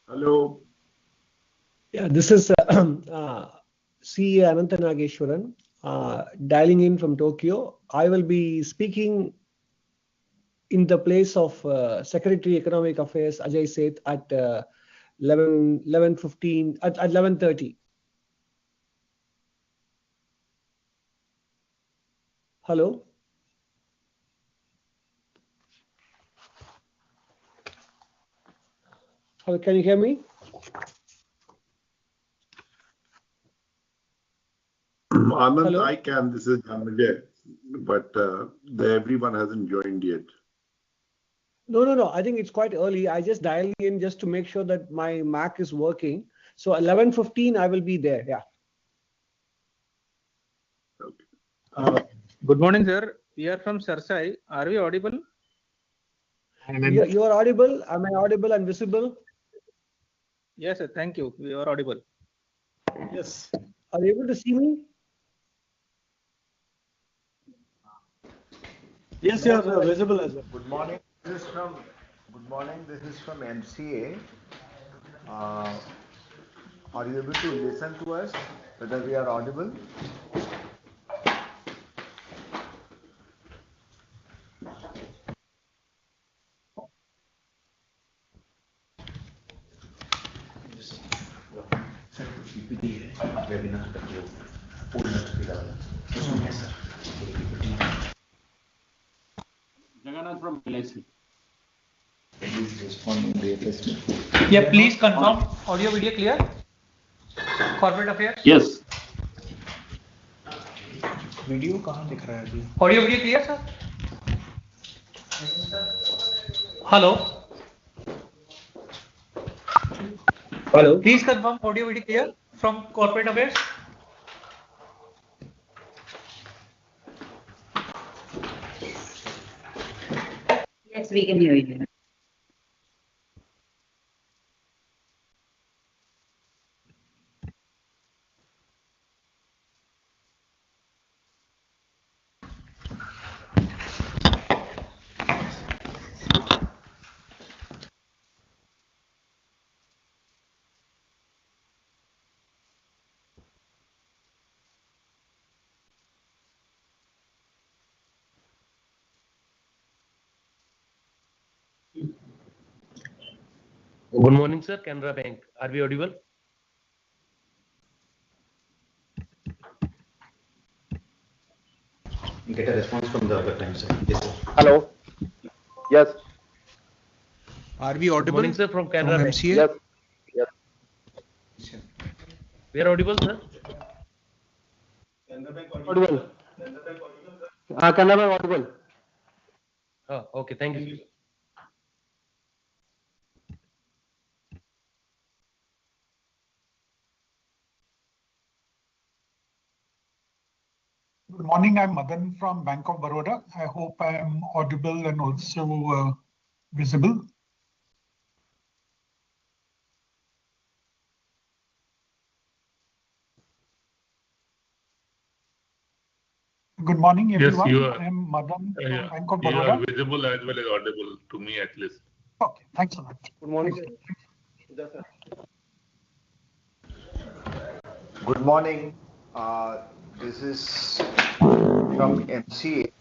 Hello. Yeah, this is C. Anantanageshwaran dialing in from Tokyo. I will be speaking in the place of Secretary Economic Affairs Ajay Seth at 11:15 at 11:30. Hello. Hello, can you hear me? Anand, Hello? I can. This is Janmajay, but everyone hasn't joined yet. No. I think it's quite early. I just dialed in just to make sure that my Mac is working. So 11:15, I will be there. Yeah. Okay. Good morning, sir. We are from Sarsai. Are we audible? You are audible. Am I audible and visible? Yes, sir. Thank you. We are audible. Yes. Are you able to see me? Yes, you are visible as well. Good morning. This is from MCA. Are you able to listen to us? Whether we are audible? Jagannath from LIC. Yeah, please confirm. Audio video clear? Corporate affairs? Yes. Video कहाँ दिख रहा है अभी? Audio video clear, sir? Hello. Hello. Please confirm audio video clear from corporate affairs. Yes, we can hear you. Good morning, sir. Canara Bank. Are we audible? Get a response from the other time, sir. Yes, sir. Hello. Yes. Are we audible? Good morning, sir, from Canara Bank. MCA? Yes. Yes. We are audible, sir. Audible. Canara Bank audible. Oh, okay. Thank you. Good morning, I'm Madan from Bank of Baroda. I hope I am audible and also visible. Good morning, everyone. Yes, you are. I am Madan from Yeah, Bank of you Baroda. are visible as well as audible to me at least. Okay, thanks a lot. Good morning. Good morning. This is from MCA.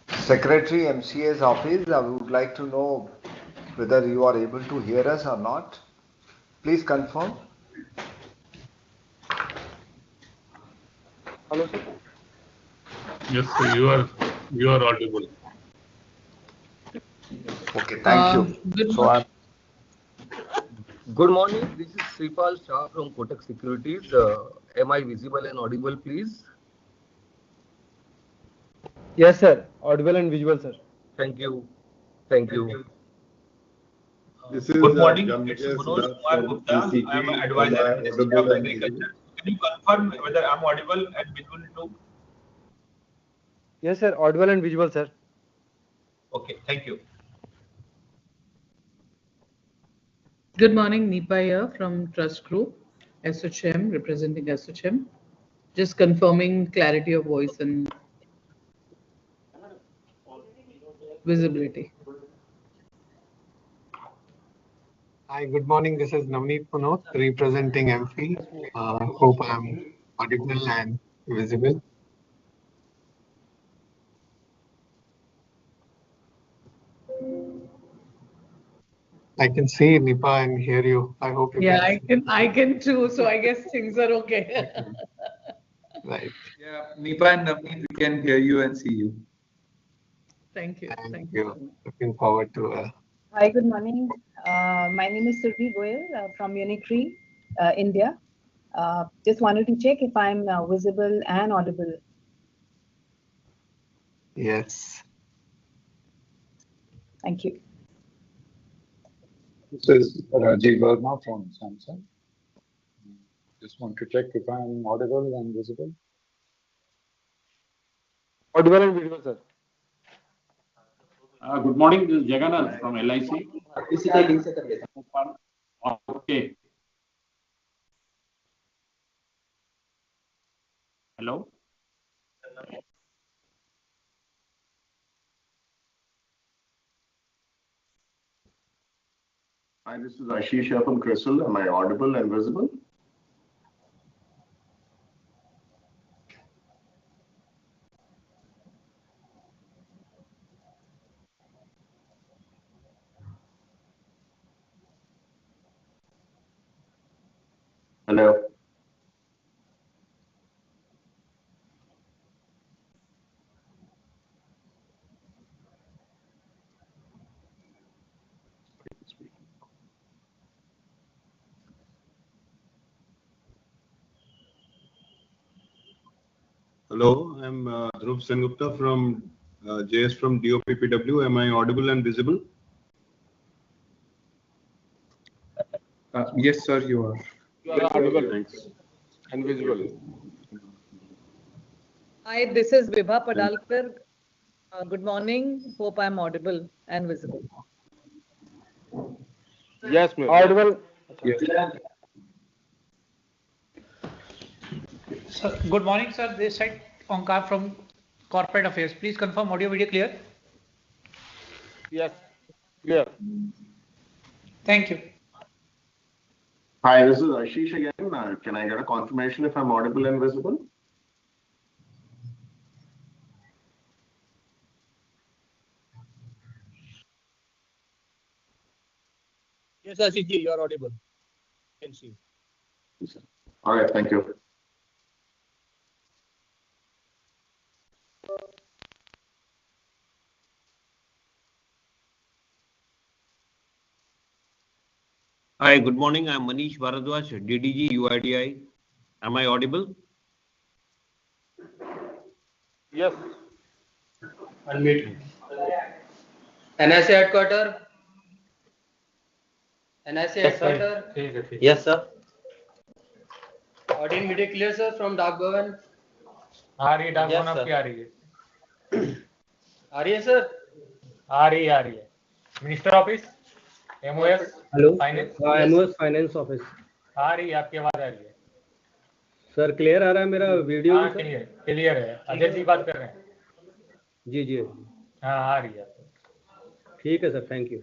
Secretary MCA's office. I would like to know whether you are able to hear us or not. Please confirm. Hello, sir. Yes, sir, you are audible. Okay, thank you. Good morning. This is Sripal Shah from Kotak Securities. Am I visible and audible, please? Yes, sir. Audible and visual, sir. Thank you. Thank you. This is Good morning. Janmajay It's Manoj Siddharth Kumar from Gupta. PCG. I am an advisor Am I at Ministry audible of and visible? Agriculture. Can you confirm whether I am audible and visible too? Yes, sir. Audible and visual, sir. Okay, thank you. Good morning, Nipa here from Trust Group, SHM, representing SHM. Just confirming clarity of voice and visibility. Hi, good morning. This is Navneet Punot representing MFI. Hope I'm audible and visible. I can see Nipa and hear you. I hope you can. I can too. So I guess things are okay. Right. Yeah, Nipa and Navneet, we can hear you and see you. Thank you. Thank you. Looking forward to. Hi, good morning. My name is Survi Goyal from Unitree, India. Just wanted to check if I'm visible and audible. Yes. Thank you. This is Rajiv Verma from Samsung. Just want to check if I'm audible and visible. Audible and visible, sir. Good morning, this is Jagannathan from LIC. Okay. Hello? Hi, this is Ashish from CRISIL. Am I audible and visible? Hello? Hello, I'm Dhruv Sengupta from JS from DOPPW. Am I audible and visible? Yes, sir, you are. You are audible. Thanks. And visible. Hi, this is Vibha Padalkar. Good morning. Hope I'm audible and visible. Yes, ma'am. Audible. Yes. So, good morning, sir. This side Onkar from Corporate Affairs. Please confirm audio video clear. Yes. Clear. Thank you. Hi, this is Ashish again. Can I get a confirmation if I'm audible and visible? Yes, Ashish, you are audible. Can see. All right, thank you. Hi, good morning. I'm Manish Bharadwaj, DDG UIDI. Am I audible? Yes. Unmute. NIC headquarter. NIC headquarter. Yes, sir. Audio and video clear, sir, from Dak Bhavan. आ रही डाक Yes, भवन आपकी sir. आ रही है आ रही है sir? आ रही है minister office MOS hello finance MOS finance office आ रही है आपकी आवाज आ रही है सर क्लियर आ रहा है मेरा वीडियो हाँ क्लियर है अजय जी बात कर रहे हैं जी जी हाँ आ रही है ठीक है sir thank you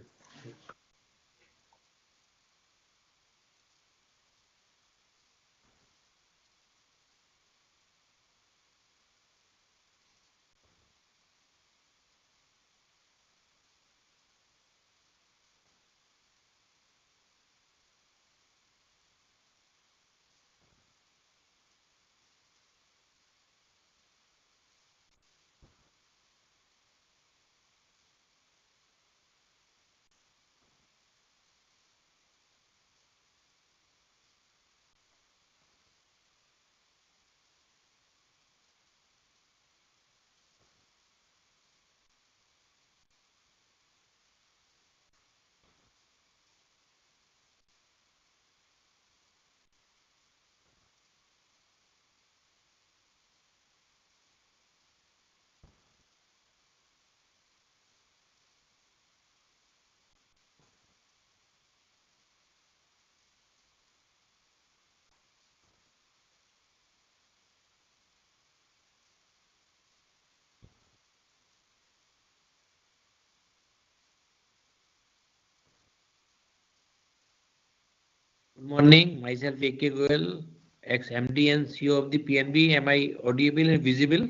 Good morning. Myself A.K. Goel, ex-MD and CEO of the PNB. Am I audible and visible?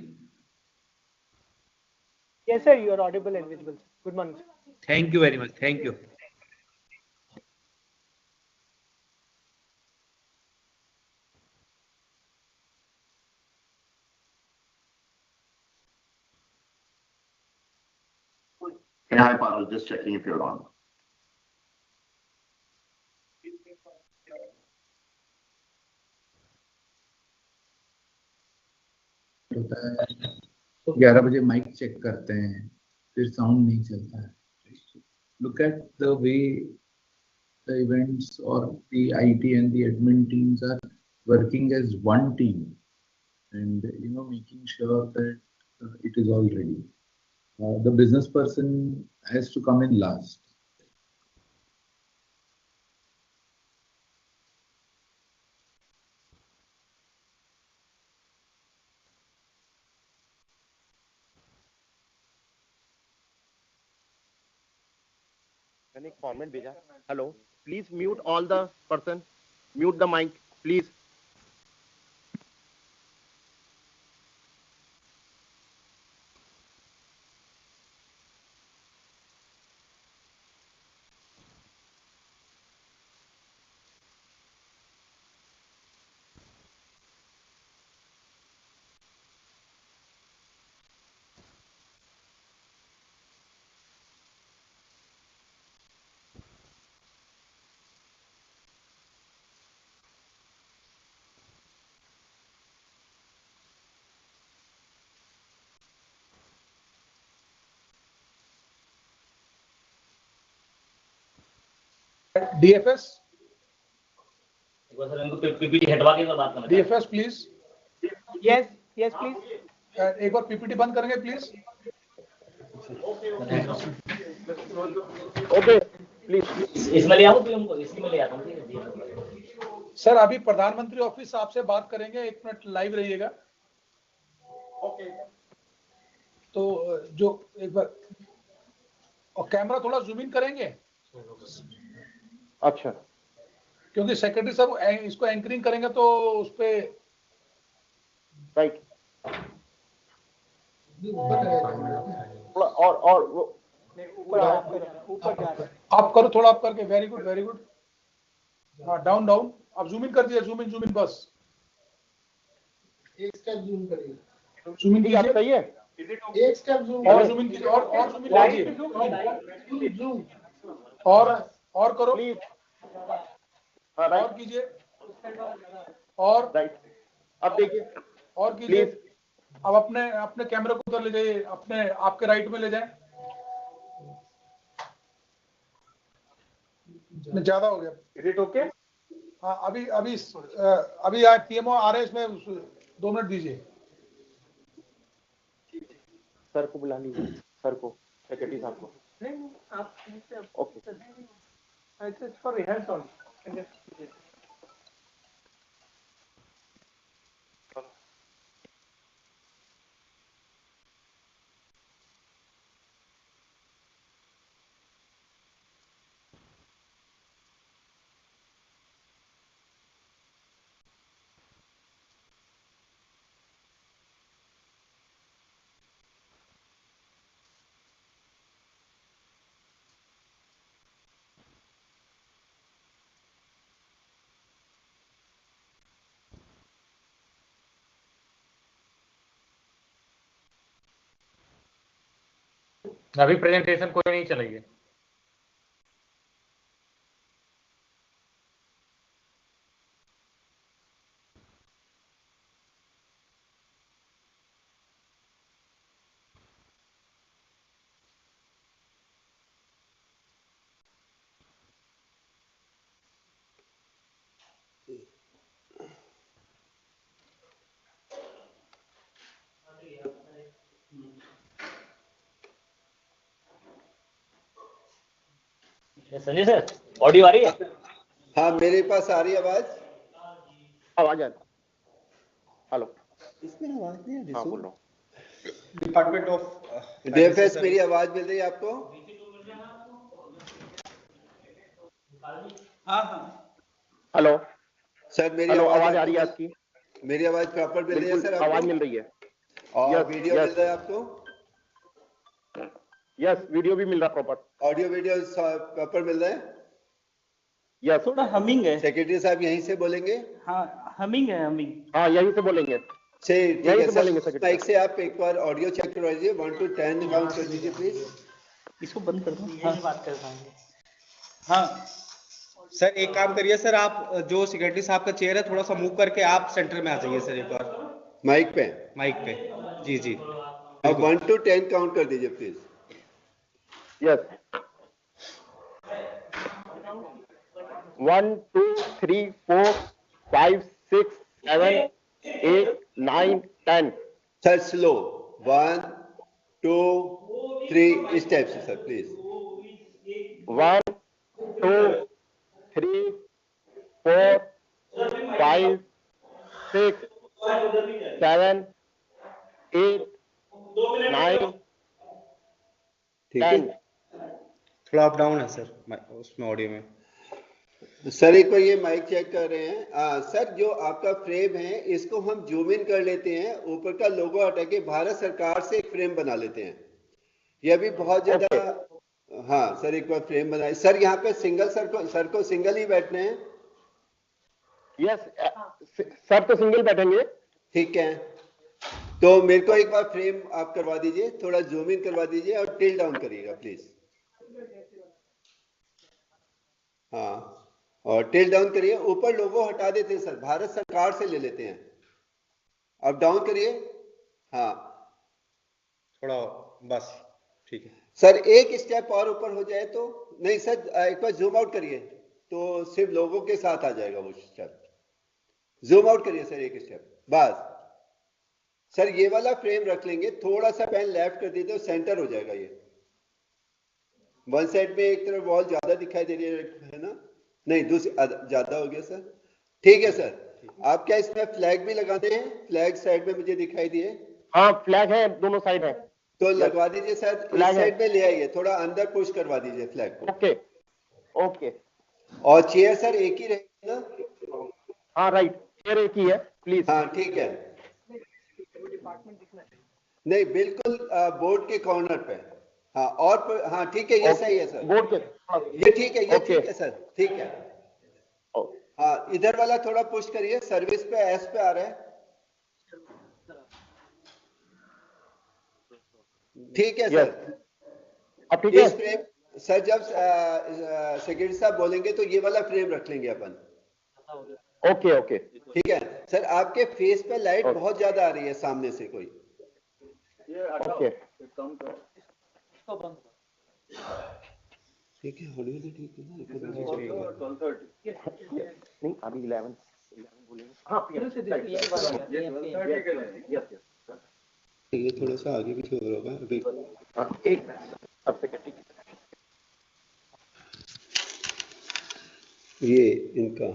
Yes, sir, you are audible and visible. Good morning, sir. Thank you very much. Thank you. Hey, hi, Parul. Just checking if you're on. तो 11 बजे mic check करते हैं, फिर sound नहीं चलता है. Look at the way the events or the IT and the admin teams are working as one team, and making sure that it is all ready. The business person has to come in last. मैंने एक format भेजा. Hello, please mute all the person, mute the mike please. DFS, PPT हटवा के बात करना. DFS प्लीज. Yes, yes, please. एक बार PPT बंद करेंगे प्लीज. Okay please. इसमें ले आओ तुमको, इसमें ले आता हूँ. सर अभी प्रधानमंत्री ऑफिस आपसे बात करेंगे, 1 मिनट लाइव रहिएगा. ओके. तो जो एक बार और कैमरा थोड़ा जूम इन करेंगे. अच्छा. क्योंकि सेक्रेटरी साहब इसको एंकरिंग करेंगे तो उस पे राइट. और वो ऊपर जा रहा है. आप करो थोड़ा, आप करके. Very good, very good. हाँ, डाउन डाउन. आप जूम इन कर दिए. जूम इन बस. एक स्टेप जूम करिए. जूम इन कीजिए. सही है. एक स्टेप जूम और जूम इन कीजिए. और जूम इन कीजिए. और करो. और कीजिए. और राइट. अब देखिए. और कीजिए. अब अपने कैमरे को उधर ले जाइए, आपके राइट में ले जाएं. ज्यादा हो गया. Is it okay? हाँ, अभी PMO आ रहे हैं, इसमें 2 मिनट दीजिए. सर को बुला लीजिए. सर को, सेक्रेटरी साहब को. नहीं, आप ओके. It's for rehearsal. अभी प्रेजेंटेशन कोई नहीं चलेगी. संजय सर, ऑडियो आ रही है? हाँ, मेरे पास आ रही है आवाज. आवाज आ रही. हेलो. इसमें आवाज नहीं आ रही. हाँ, बोल रहा हूँ. डिपार्टमेंट ऑफ DFS, मेरी आवाज मिल रही है आपको? हाँ हाँ. हेलो सर मेरी हेलो, आवाज आवाज आ रही है आपकी? मेरी आवाज प्रॉपर मिल रही है बिल्कुल सर आपको? आवाज मिल रही है। और यस वीडियो मिल यस रहा है आपको? यस, वीडियो भी मिल रहा प्रॉपर। ऑडियो वीडियो प्रॉपर मिल रहा है? यस, थोड़ा हमिंग है। सेक्रेटरी साहब यहीं से बोलेंगे? हाँ, हमिंग है, हमिंग। हाँ, यहीं से बोलेंगे। सही, ठीक यहीं है से सर। बोलेंगे सेक्रेटरी माइक से आप एक बार ऑडियो चेक करवाइए, 1 to 10 काउंट कर दीजिए प्लीज। इसको बंद कर दो। हाँ बात कर पाएंगे। हाँ सर, एक काम करिए सर, आप जो सेक्रेटरी साहब का चेयर है थोड़ा सा मूव करके आप सेंटर में आ जाइए सर एक बार माइक पे? माइक पे। जी जी अब 1 to 10 काउंट कर दीजिए please. Yes, 1 2 3 4 5 6 7 8 9 10। Sir slow, 1 2 3 steps sir please. 1 2 3 4 5 6 7 8 9 ठीक है। 10। थोड़ा अप डाउन है सर उसमें ऑडियो में। सर एक बार ये माइक चेक कर रहे हैं। सर जो आपका फ्रेम है इसको हम जूम इन कर लेते हैं, ऊपर का लोगो हटा के भारत सरकार से एक फ्रेम बना लेते हैं। यह भी बहुत ज्यादा। हाँ सर, एक बार फ्रेम बनाए सर। यहाँ पे सिंगल सर को सिंगल ही बैठने हैं? यस सर, तो सिंगल बैठेंगे। ठीक है, तो मेरे को एक बार फ्रेम आप करवा दीजिए, थोड़ा जूम इन करवा दीजिए और टिल डाउन करिएगा प्लीज। हाँ, और टिल डाउन करिए। ऊपर लोगो हटा देते हैं सर, भारत सरकार से ले लेते हैं। अब डाउन करिए। हाँ थोड़ा बस ठीक है सर, एक स्टेप और ऊपर हो जाए तो। नहीं सर, एक बार जूम आउट करिए तो सिर्फ लोगों के साथ आ जाएगा वो स्टेप। जूम आउट करिए सर एक स्टेप बस। सर ये वाला फ्रेम रख लेंगे, थोड़ा सा पेन लेफ्ट कर दीजिए तो सेंटर हो जाएगा ये। वन साइड में एक तरफ वॉल ज्यादा दिखाई दे रही है ना? नहीं, दूसरी ज्यादा हो गया सर। ठीक है सर, आप क्या इसमें फ्लैग भी लगाते हैं? फ्लैग साइड में मुझे दिखाई दिए। हाँ, फ्लैग है, दोनों साइड है। तो लगवा दीजिए सर, इस साइड में ले आइए, थोड़ा अंदर पुश करवा दीजिए फ्लैग को। Okay okay. और चेयर सर एक ही रहेगी ना? हाँ राइट, चेयर एक ही है प्लीज। हाँ ठीक है। नहीं, बिल्कुल बोर्ड के कॉर्नर पे। हाँ, और हाँ ठीक है, ये सही है सर। बोर्ड के ये ठीक है, ये ठीक है सर, ठीक है। हाँ, इधर वाला थोड़ा पुश करिए, सर्विस पे एस पे आ रहा है। ठीक है सर। अब ठीक है इस फ्रेम सर, जब सेक्रेटरी साहब बोलेंगे तो ये वाला फ्रेम रख लेंगे अपन। Okay okay. ठीक है सर, आपके फेस पे लाइट बहुत ज्यादा आ रही है सामने से कोई। ओके ठीक है, ऑडियो तो ठीक है ना? नहीं, अभी 11 बोलेंगे। हाँ ये थोड़ा सा आगे पीछे हो रहा होगा अभी। एक अब सेकेंड। ये इनका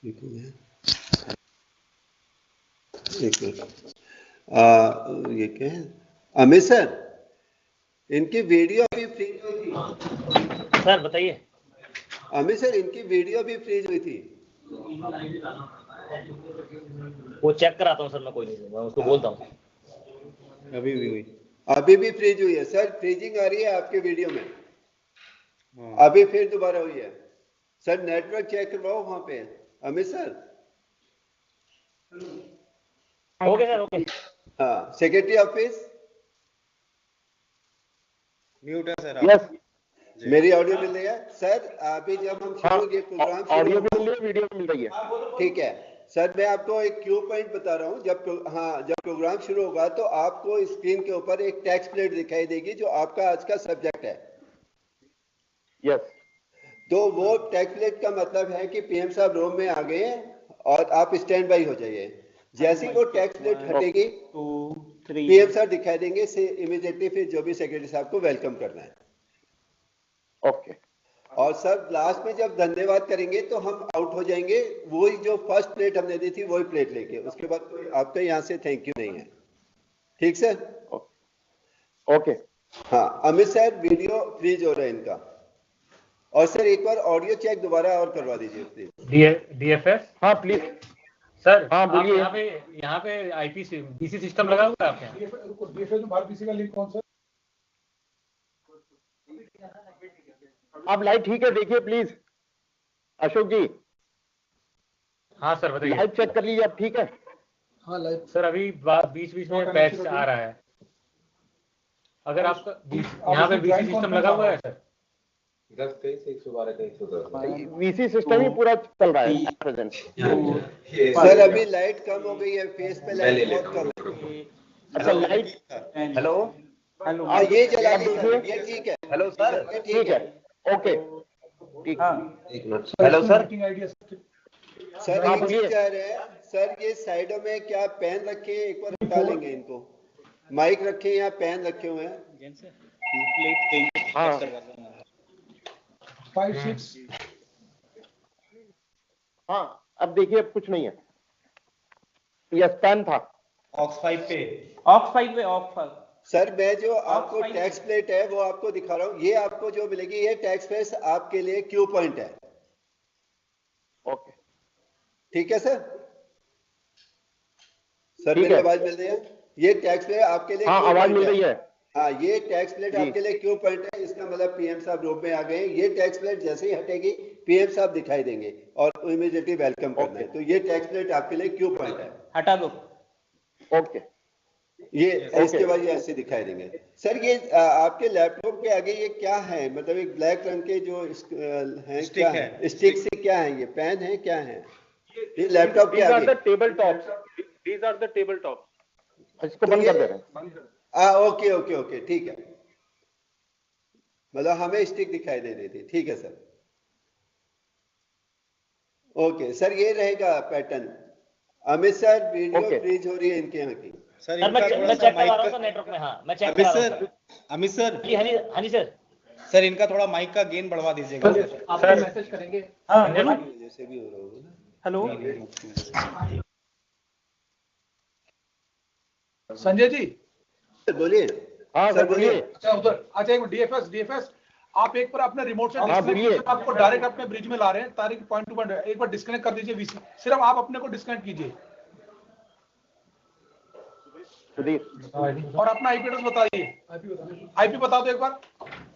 एक मिनट। ये क्या है? अमित सर, इनकी वीडियो अभी फ्रीज हुई थी। सर बताइए। अमित सर, इनकी वीडियो भी फ्रीज हुई थी। वो चेक कराता हूँ सर, मैं कोई नहीं, मैं उसको बोलता हूँ। अभी भी हुई? अभी भी फ्रीज हुई है सर, फ्रीजिंग आ रही है आपके वीडियो में। अभी फिर दोबारा हुई है सर। नेटवर्क चेक करवाओ वहां पे। Amit sir. Okay sir, okay. हाँ, सेक्रेटरी ऑफिस म्यूट है सर। यस, मेरी ऑडियो मिल रही है सर? अभी जब हम शुरू ये प्रोग्राम ऑडियो भी मिल रही है, वीडियो भी मिल रही है। ठीक है सर, मैं आपको एक क्यू पॉइंट बता रहा हूँ। जब प्रोग्राम शुरू होगा तो आपको स्क्रीन के ऊपर एक टेक्स्ट प्लेट दिखाई देगी जो आपका आज का सब्जेक्ट है। यस। तो वो टेक्स्ट प्लेट का मतलब है कि पीएम साहब रूम में आ गए और आप स्टैंड बाई हो जाइए। जैसे ही वो टेक्स्ट प्लेट हटेगी, पीएम साहब दिखाई देंगे से इमीडिएटली फिर जो भी सेक्रेटरी साहब को वेलकम करना है। ओके। और सर लास्ट में जब धन्यवाद करेंगे तो हम आउट हो जाएंगे, वही जो फर्स्ट प्लेट हमने दी थी वही प्लेट लेके। उसके बाद आपका यहाँ से थैंक यू नहीं है। ठीक सर? ओके। हाँ, अमित सर, वीडियो फ्रीज हो रहा है इनका। और सर एक बार ऑडियो चेक दोबारा और करवा दीजिए प्लीज। DFS। हाँ प्लीज सर हाँ आप बोलिए। यहाँ पे IP BC सिस्टम लगा हुआ है आपके यहाँ? DFS में बाहर पीसी का लिंक कौन सा? आप लाइट ठीक है देखिए प्लीज अशोक जी। हाँ सर बताइए। लाइट चेक कर लीजिए आप ठीक है। हाँ लाइव। सर अभी बीच बीच में पैच आ रहा है। अगर आपका यहाँ पे BC सिस्टम लगा हुआ है सर? 10-23-112-110 वीसी सिस्टम ही पूरा चल रहा है प्रेजेंट। सर अभी लाइट कम हो गई है, फेस पे लाइट बहुत कम है। अच्छा लाइट हेलो हाँ ये जला दी सर, ये ठीक है। हेलो सर ये ठीक है ओके ठीक। एक मिनट हेलो सर। सर हाँ एक बोलिए। चीज कह रहे हैं सर, ये साइडों में क्या पेन रखे हैं, एक बार हटा लेंगे इनको। माइक रखे हैं या पेन रखे हुए हैं? हाँ 5-6 हाँ अब देखिए अब कुछ नहीं है। यस पेन था। ऑक्स 5 पे सर मैं जो आपको टैक्स प्लेट है वो आपको दिखा रहा हूँ। ये आपको जो मिलेगी ये टैक्स प्लेट आपके लिए क्यू पॉइंट है। ओके ठीक है सर। सर ठीक मेरी है। आवाज मिल रही है? ये टैक्स प्लेट आपके लिए हाँ क्यू आवाज पॉइंट मिल रही है। हाँ ये टैक्स प्लेट जी। आपके लिए क्यू पॉइंट है। इसका मतलब पीएम साहब रूम में आ गए। ये टैक्स प्लेट जैसे ही हटेगी पीएम साहब दिखाई देंगे और इमीडिएटली वेलकम करना है। तो ये टैक्स प्लेट आपके लिए क्यू पॉइंट है। हटा दो। ओके ये इसके बाद ये ऐसे दिखाई देंगे। सर ये आपके लैपटॉप के आगे ये क्या है? मतलब एक ब्लैक रंग के जो है स्टिक क्या है। है? स्टिक से क्या है? ये पेन है क्या है? ये लैपटॉप के These are आगे। the table tops. These are the table tops. इसको तो बंद ये कर दे रहे हैं। ओके ओके ओके ठीक है। मतलब हमें स्टिक दिखाई दे रही थी। ठीक है सर। ओके सर ये रहेगा pattern. Amit sir video okay. Freeze हो रही है इनके यहाँ की। सर सर इनका मैं थोड़ा सा चेक करवा माइक रहा हूँ का सर नेटवर्क में। हाँ मैं चेक अमित करा रहा हूँ सर अमित सर जी। हाँ जी सर। सर इनका थोड़ा माइक का गेन बढ़वा दीजिएगा सर। आपको मैसेज करेंगे। हाँ जैसे भी हो रहा होगा। हेलो संजय जी। बोलिए। हाँ सर सर बोलिए। बोलिए। अच्छा उधर अच्छा एक डीएफएस आप एक बार अपने रिमोट से हाँ, डिस्कनेक्ट बोलिए। कीजिए। आपको डायरेक्ट अपने ब्रिज में ला रहे हैं तारीख पॉइंट टू पॉइंट। एक बार डिस्कनेक्ट कर दीजिए वीसी। सिर्फ आप अपने को डिस्कनेक्ट कीजिए सुधीर और अपना आईपी एड्रेस बताइए। आईपी बता दो एक बार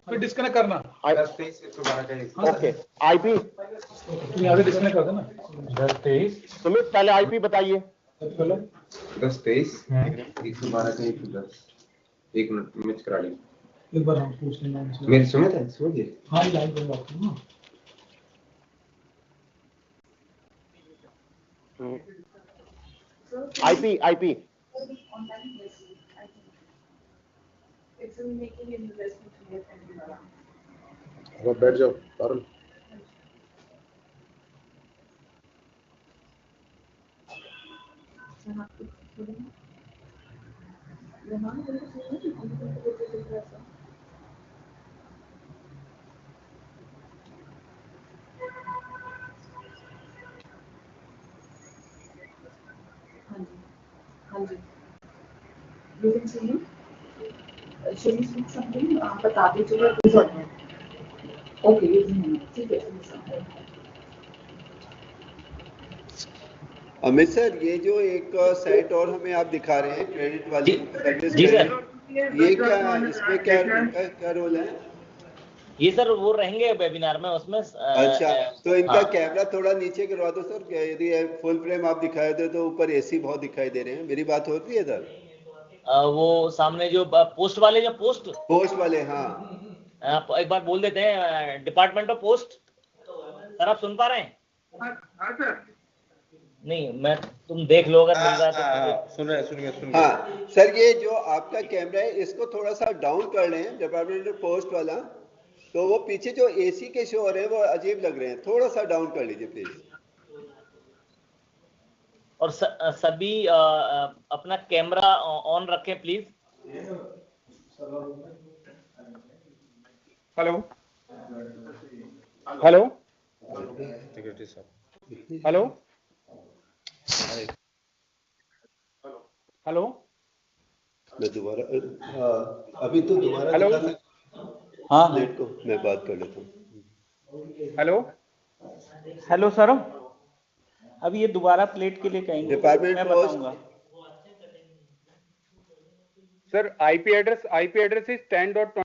फिर डिस्कनेक्ट करना। ओके आईपी यहाँ से डिस्कनेक्ट कर देना। 10-23 सुमित पहले आईपी बताइए। 10-23 112-110 एक मिनट मिस करा ली एक बार हम पूछ लेंगे उनसे। मेरी सुमित है सुनिए। हाँ लाइव में बात करो ना। आईपी आईपी अब बैठ जाओ पारुल। हाँ जी you can see him. Should we speak something? आप बता दीजिएगा please on it. Okay, ठीक है। अमित सर ये जो एक साइट और हमें आप दिखा रहे हैं क्रेडिट वाली सर्विस जी सर। क्रेडिट, ये क्या इसमें क्या इनका क्या रोल है? ये सर वो रहेंगे वेबिनार में उसमें। अच्छा तो इनका हाँ। कैमरा थोड़ा नीचे करवा दो सर। यदि फुल फ्रेम आप दिखाए दे तो ऊपर एसी बहुत दिखाई दे रहे हैं। मेरी बात हो रही है सर? वो सामने जो पोस्ट वाले जो पोस्ट वाले हाँ। आप एक बार बोल देते हैं डिपार्टमेंट ऑफ पोस्ट। सर आप सुन पा रहे हैं? हाँ सर। नहीं मैं तुम देख लो अगर मिल रहा है तो। सुन रहे सुनिए हाँ सर ये जो आपका कैमरा है इसको थोड़ा सा डाउन कर लें डिपार्टमेंट ऑफ पोस्ट वाला। तो वो पीछे जो एसी के शो हो रहे हैं वो अजीब लग रहे हैं। थोड़ा सा डाउन कर लीजिए प्लीज। और सभी अपना कैमरा ऑन रखें please. Hello hello hello hello मैं दोबारा अभी तो दोबारा हेलो दिखा सकता। हाँ नेट को मैं बात कर लेता हूँ। हेलो हेलो सर, अब ये दोबारा प्लेट के लिए कहेंगे डिपार्टमेंट मैं पोस्ट बताऊंगा sir. IP address is 10.20।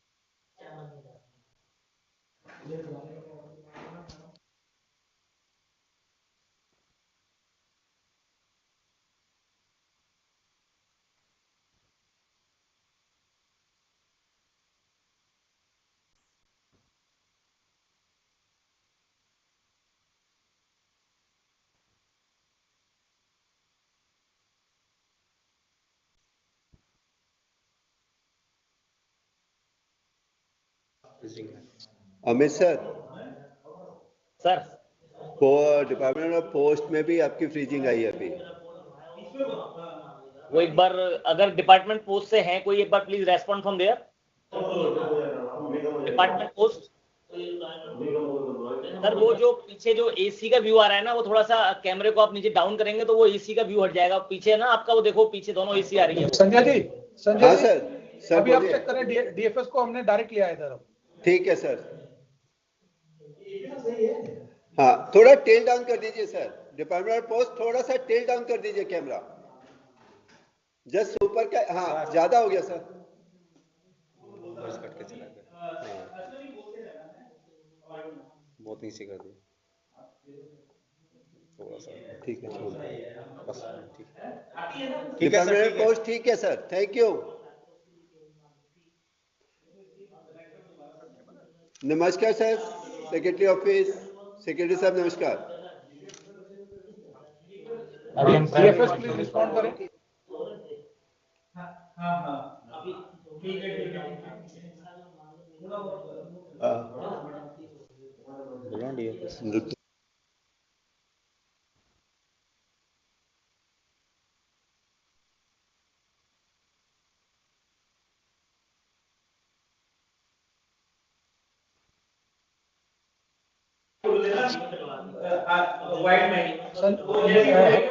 Amit sir, sir department of post में भी आपकी फ्रीजिंग आई है अभी। वो एक बार अगर डिपार्टमेंट पोस्ट से हैं कोई, एक बार please respond from there department post. Sir वो जो पीछे जो एसी का व्यू आ रहा है ना, वो थोड़ा सा कैमरे को आप नीचे डाउन करेंगे तो वो एसी का व्यू हट जाएगा। पीछे ना आपका वो देखो, पीछे दोनों एसी आ रही है। संजय जी, संजय हाँ जी, सर अभी आप बोलिए। चेक करें, डीएफएस को हमने डायरेक्ट लिया है इधर। ठीक है सर। हाँ, थोड़ा टेल डाउन कर दीजिए सर, डिपार्टमेंट ऑफ पोस्ट थोड़ा सा टेल डाउन कर दीजिए कैमरा, जस्ट ऊपर का। हाँ, ज्यादा हो गया सर। बस कट के चला गया। बहुत नीचे कर दिया थोड़ा सा। ठीक है, छोड़ बस ठीक है। डिपार्टमेंट ऑफ पोस्ट ठीक है सर, थैंक यू। नमस्कार सर, सेक्रेटरी ऑफिस, सेक्रेटरी साहब नमस्कार। डीएफएस प्लीज रिस्पॉन्ड करें। बोलो DFS.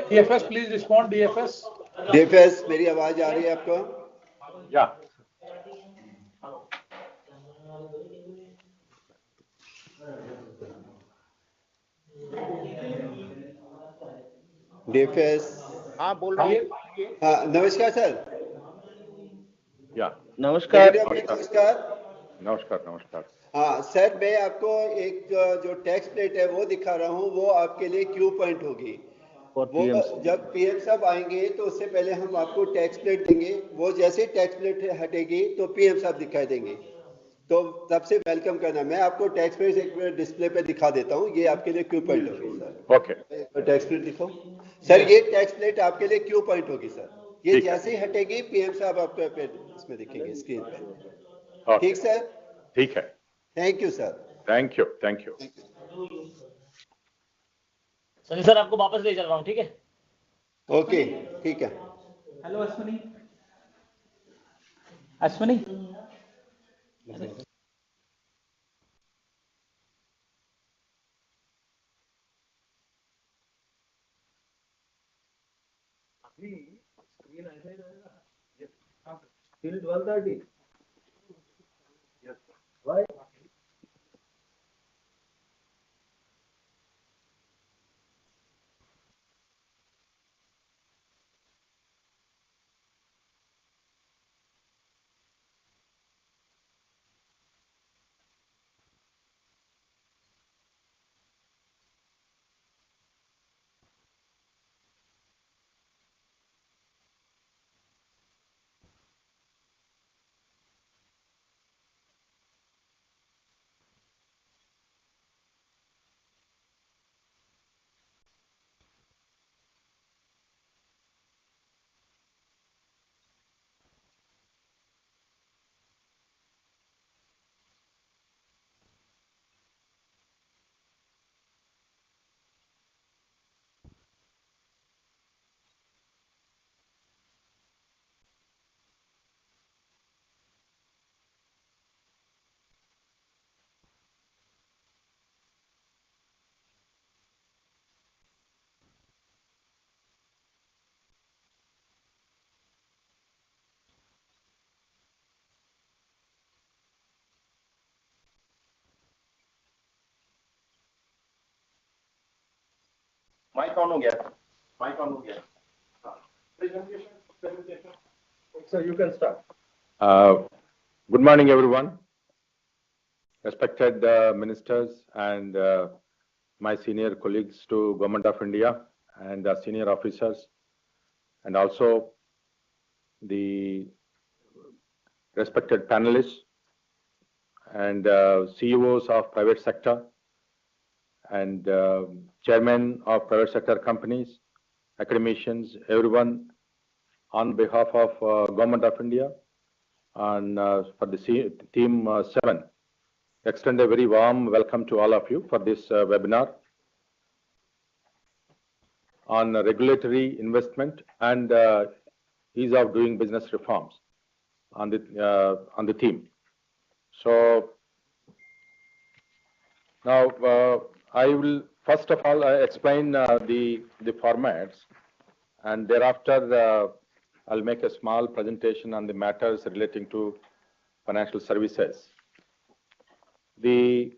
DFS please respond, DFS. DFS, मेरी आवाज आ रही है आपको? या डीएफएस। हाँ बोल रहा हूँ। हाँ, नमस्कार सर। या नमस्कार। नमस्कार। नमस्कार नमस्कार। हाँ सर, मैं आपको एक जो टैक्स प्लेट है वो दिखा रहा हूँ, वो आपके लिए क्यू पॉइंट होगी। वो जब पीएम साहब आएंगे तो उससे पहले हम आपको टैक्स प्लेट देंगे, वो जैसे टैक्स प्लेट हटेगी तो पीएम साहब दिखाई देंगे, तो तब से वेलकम करना। मैं आपको टैक्स प्लेट एक डिस्प्ले पे दिखा देता हूँ, ये आपके लिए क्यू पॉइंट होगी सर। ओके, टैक्स प्लेट दिखाओ सर, ये टैक्स प्लेट आपके लिए क्यू पॉइंट होगी सर। ये जैसे ही हटेगी पीएम साहब आपको इसमें दिखेंगे स्क्रीन पे। ठीक सर? ठीक है, thank you sir. Thank you thank you. Sanjay sir आपको वापस ले चल रहा हूँ, ठीक है? ओके, ठीक है। Hello Ashwini, Ashwini Till 12:30. Why? Mike on हो गया, माइक ऑन हो गया. Presentation. Sir, you can start. Good morning, everyone. Respected ministers and my senior colleagues to Government of India and senior officers, and also the respected panelists and CEOs of private sector and chairmen of private sector companies, academicians, everyone on behalf of Government of India and for the team 7, extend a very warm welcome to all of you for this webinar on regulatory investment and ease of doing business reforms on the theme. So now I will first of all explain the formats, and thereafter I'll make a small presentation on the matters relating to financial services. The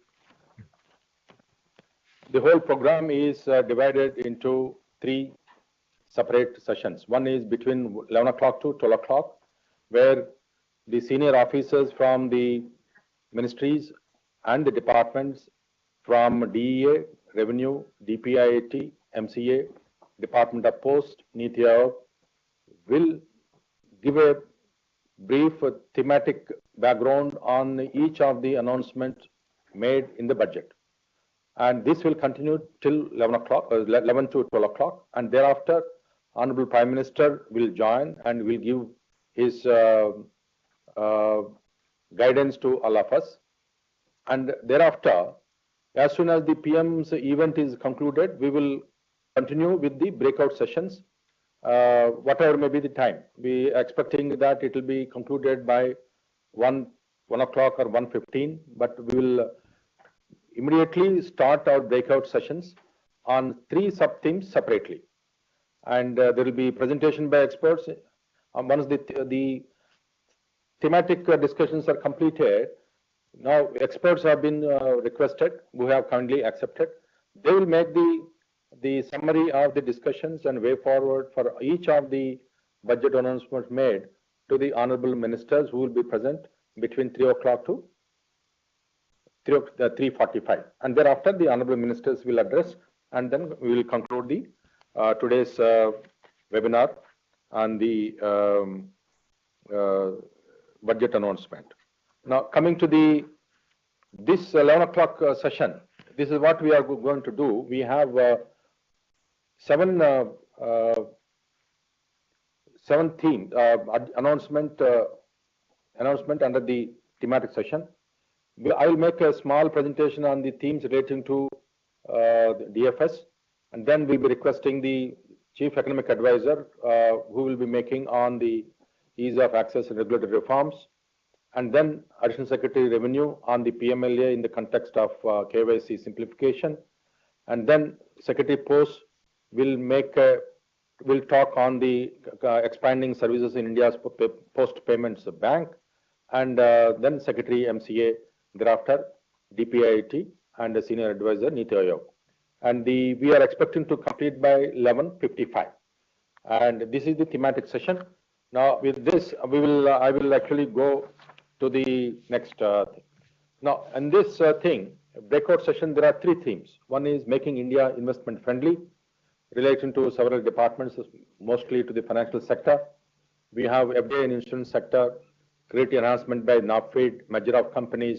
whole program is divided into 3 separate sessions. One is between 11 o'clock to 12 o'clock, where the senior officers from the ministries and the departments from DEA, Revenue, DPIIT, MCA, Department of Post, Niti Aayog will give a brief thematic background on each of the announcements made in the budget. And this will continue till 11 to 12 o'clock, and thereafter Honorable Prime Minister will join and will give his guidance to all of us. And thereafter, as soon as the PM's event is concluded, we will continue with the breakout sessions, whatever may be the time. We are expecting that it will be concluded by 1 o'clock or 1:15, but we will immediately start our breakout sessions on 3 sub-themes separately. And there will be presentation by experts. Once the thematic discussions are completed, now experts have been requested, who have kindly accepted. They will make the summary of the discussions and way forward for each of the budget announcements made to the honorable ministers who will be present between 3 o'clock to 3:45, and thereafter the honorable ministers will address, and then we will conclude the today's webinar on the budget announcement. Now, coming to this 11 o'clock session, this is what we are going to do. We have 7 themes announcement under the thematic session. I will make a small presentation on the themes relating to the DFS, and then we'll be requesting the Chief Economic Advisor, who will be making on the ease of access and regulatory reforms, and then Additional Secretary Revenue on the PMLA in the context of KYC simplification, and then Secretary Post will talk on the expanding services in India's post payments bank, and then Secretary MCA, thereafter DPIIT and the Senior Advisor Niti Aayog. And we are expecting to complete by 11:55. And this is the thematic session. Now with this, I will actually go to the next thing. Now, in this breakout session, there are 3 themes. One is making India investment friendly, relating to several departments, mostly to the financial sector. We have FDI and insurance sector, credit enhancement by NAFID, merger of companies,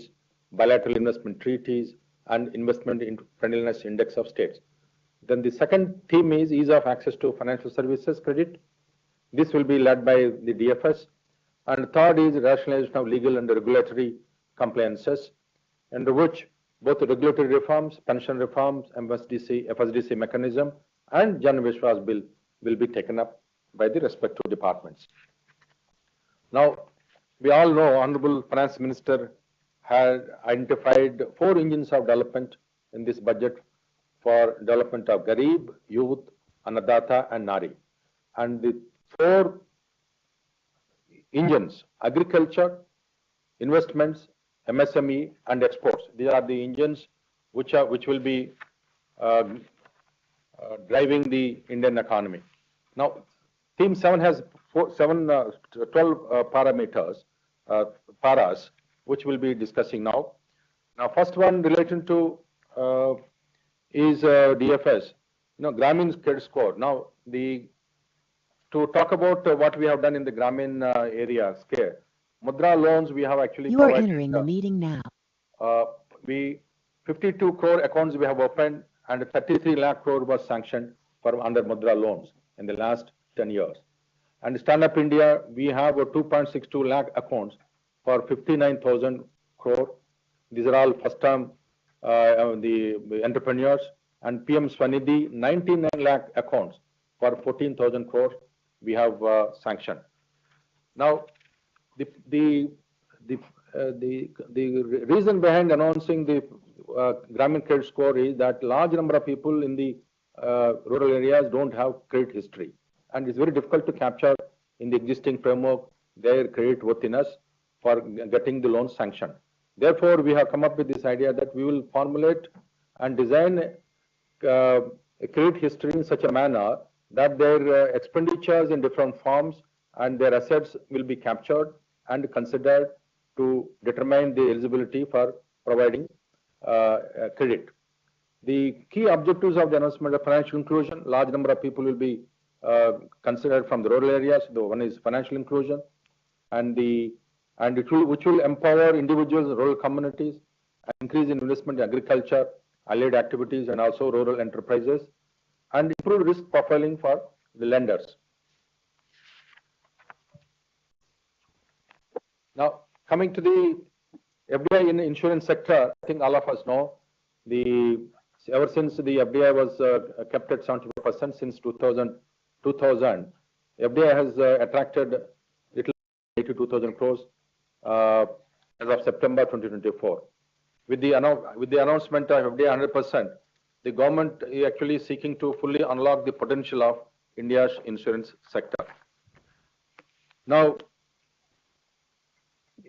bilateral investment treaties, and investment in friendliness index of states. Then the second theme is ease of access to financial services credit. This will be led by the DFS. And third is rationalization of legal and regulatory compliances, under which both the regulatory reforms, pension reforms, FSDC mechanism, and Jan Vishwas bill will be taken up by the respective departments. Now, we all know Honorable Finance Minister had identified 4 engines of development in this budget for development of Garib, Youth, Annadata, and Nari. And the 4 engines: agriculture, investments, MSME, and exports. These are the engines which will be driving the Indian economy. Now, theme 7 has 12 parameters, paras, which we'll be discussing now. Now, first one related to is DFS, Gramin credit score. Now, to talk about what we have done in the Gramin area scale, Mudra loans we have actually You are provided, entering the meeting now. we 52 crore accounts we have opened and 33 lakh crore was sanctioned for under Mudra loans in the last 10 years. And Stand Up India, we have 2.62 lakh accounts for 59,000 crore. These are all first time the entrepreneurs. And PM Swanidhi, 99 lakh accounts for 14,000 crores we have sanctioned. Now, the reason behind announcing the Gramin credit score is that large number of people in the rural areas don't have credit history, and it's very difficult to capture in the existing framework their credit worthiness for getting the loan sanctioned. Therefore, we have come up with this idea that we will formulate and design a credit history in such a manner that their expenditures in different forms and their assets will be captured and considered to determine the eligibility for providing credit. The key objectives of the announcement of financial inclusion, large number of people will be considered from the rural areas. The one is financial inclusion, which will empower individuals, rural communities, and increase in investment in agriculture, allied activities, and also rural enterprises, and improve risk profiling for the lenders. Now, coming to the FDI in the insurance sector, I think all of us know ever since the FDI was kept at 75% since 2000, FDI has attracted little 82,000 crores as of September 2024. With the announcement of FDI 100%, the government is actually seeking to fully unlock the potential of India's insurance sector. Now,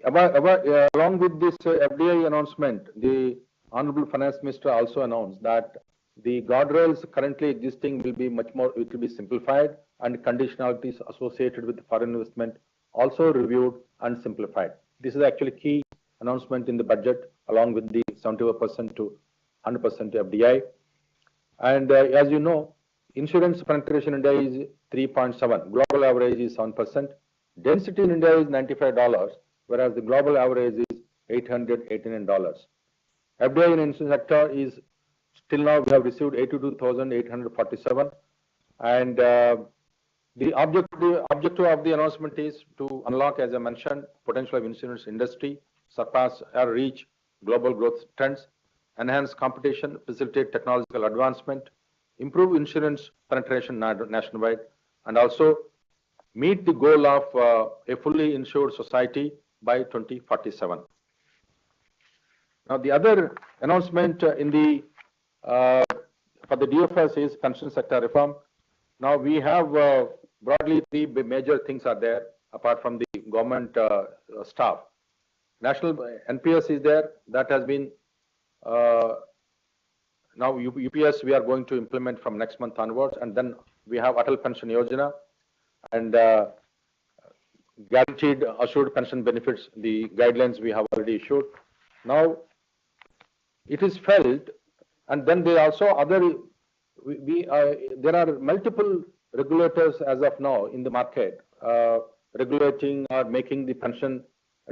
along with this FDI announcement, the Honorable Finance Minister also announced that the guardrails currently existing will be much more, it will be simplified, and conditionalities associated with foreign investment also reviewed and simplified. This is actually key announcement in the budget, along with the 75% to 100% FDI. And as you know, insurance penetration in India is 3.7. Global average is 7%. Density in India is $95, whereas the global average is $889. FDI in insurance sector is till now we have received 82,847, and the objective of the announcement is to unlock, as I mentioned, potential of insurance industry, surpass or reach global growth trends, enhance competition, facilitate technological advancement, improve insurance penetration nationwide, and also meet the goal of a fully insured society by 2047. Now, the other announcement in the for the DFS is pension sector reform. Now, we have broadly three major things are there apart from the government staff. National NPS is there, that has been now UPS we are going to implement from next month onwards, and then we have Atal Pension Yojana and guaranteed assured pension benefits, the guidelines we have already issued. Now, it is felt, and then there are also other, there are multiple regulators as of now in the market regulating or making the pension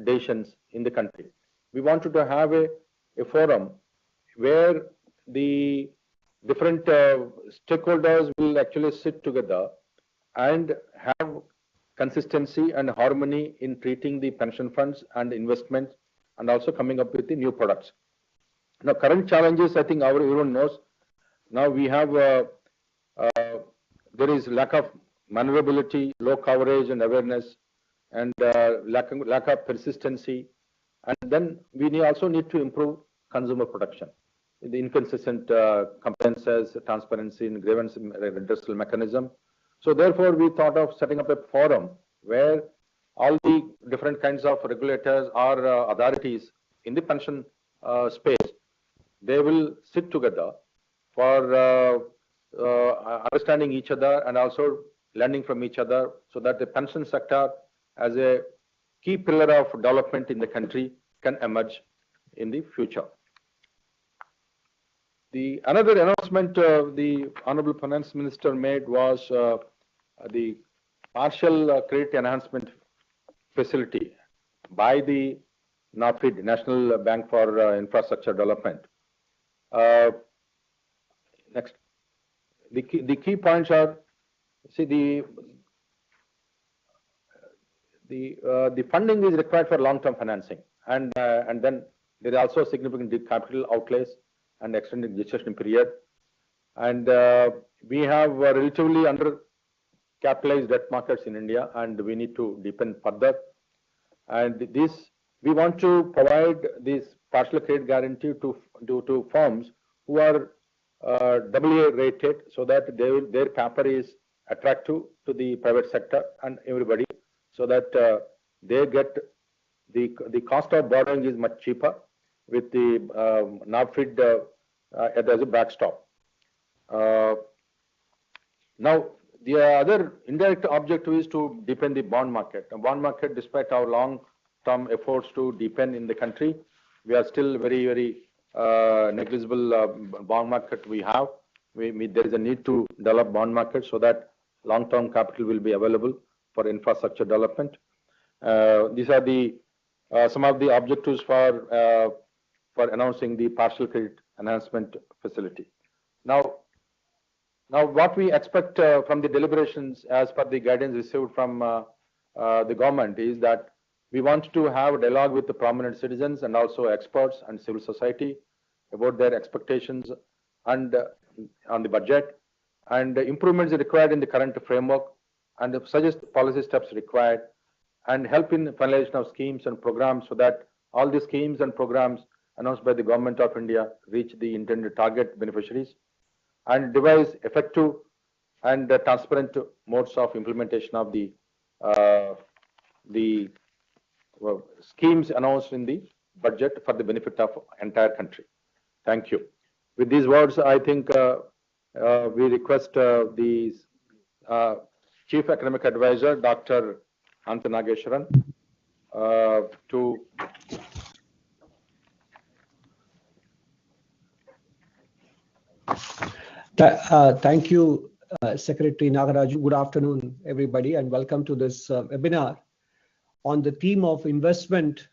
decisions in the country. We wanted to have a forum where the different stakeholders will actually sit together and have consistency and harmony in treating the pension funds and investments, and also coming up with the new products. Now, current challenges, I think everyone knows. Now we have there is lack of maneuverability, low coverage and awareness, and lack of persistency, and then we also need to improve consumer protection. The inconsistent compliances, transparency, and grievance redressal mechanism. So therefore, we thought of setting up a forum where all the different kinds of regulators or authorities in the pension space, they will sit together for understanding each other and also learning from each other, so that the pension sector as a key pillar of development in the country can emerge in the future. The another announcement the Honorable Finance Minister made was the partial credit enhancement facility by the NAFID, National Bank for Infrastructure Development. Next, the key points are, see, the funding is required for long-term financing, and then there is also significant capital outlays and extended gestation period, and we have relatively undercapitalized debt markets in India, and we need to deepen further. And this, we want to provide this partial credit guarantee to firms who are AA rated, so that their paper is attractive to the private sector and everybody, so that they get the cost of borrowing is much cheaper with the NAFID as a backstop. Now, the other indirect objective is to deepen the bond market. The bond market, despite our long-term efforts to deepen in the country, we are still very negligible bond market we have. There is a need to develop bond market so that long-term capital will be available for infrastructure development. These are the some of the objectives for announcing the partial credit enhancement facility. Now what we expect from the deliberations as per the guidance received from the government is that we want to have a dialogue with the prominent citizens and also experts and civil society about their expectations and on the budget, and improvements required in the current framework, and suggest policy steps required, and help in finalization of schemes and programs, so that all the schemes and programs announced by the Government of India reach the intended target beneficiaries, and devise effective and transparent modes of implementation of the schemes announced in the budget for the benefit of entire country. Thank you. With these words, I think we request the Chief Economic Advisor, Dr. Anta Nageswaran, to thank you, Secretary Nagaraju. Good afternoon, everybody, and welcome to this webinar on the theme of investment,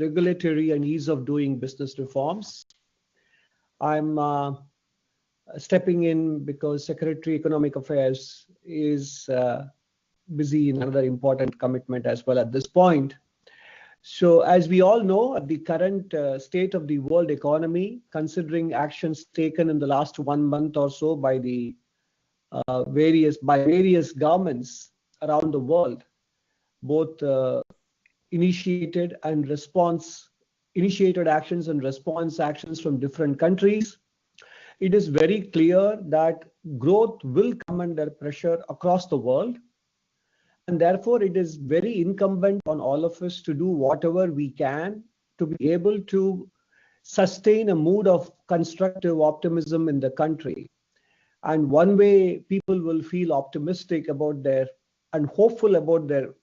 regulatory, and ease of doing business reforms. I'm stepping in because Secretary Economic Affairs is busy in another important commitment as well at this point. So as we all know, the current state of the world economy, considering actions taken in the last 1 month or so by the various governments around the world, both initiated actions and response actions from different countries, it is very clear that growth will come under pressure across the world. And therefore, it is very incumbent on all of us to do whatever we can to be able to sustain a mood of constructive optimism in the country. And one way people will feel optimistic about and hopeful about their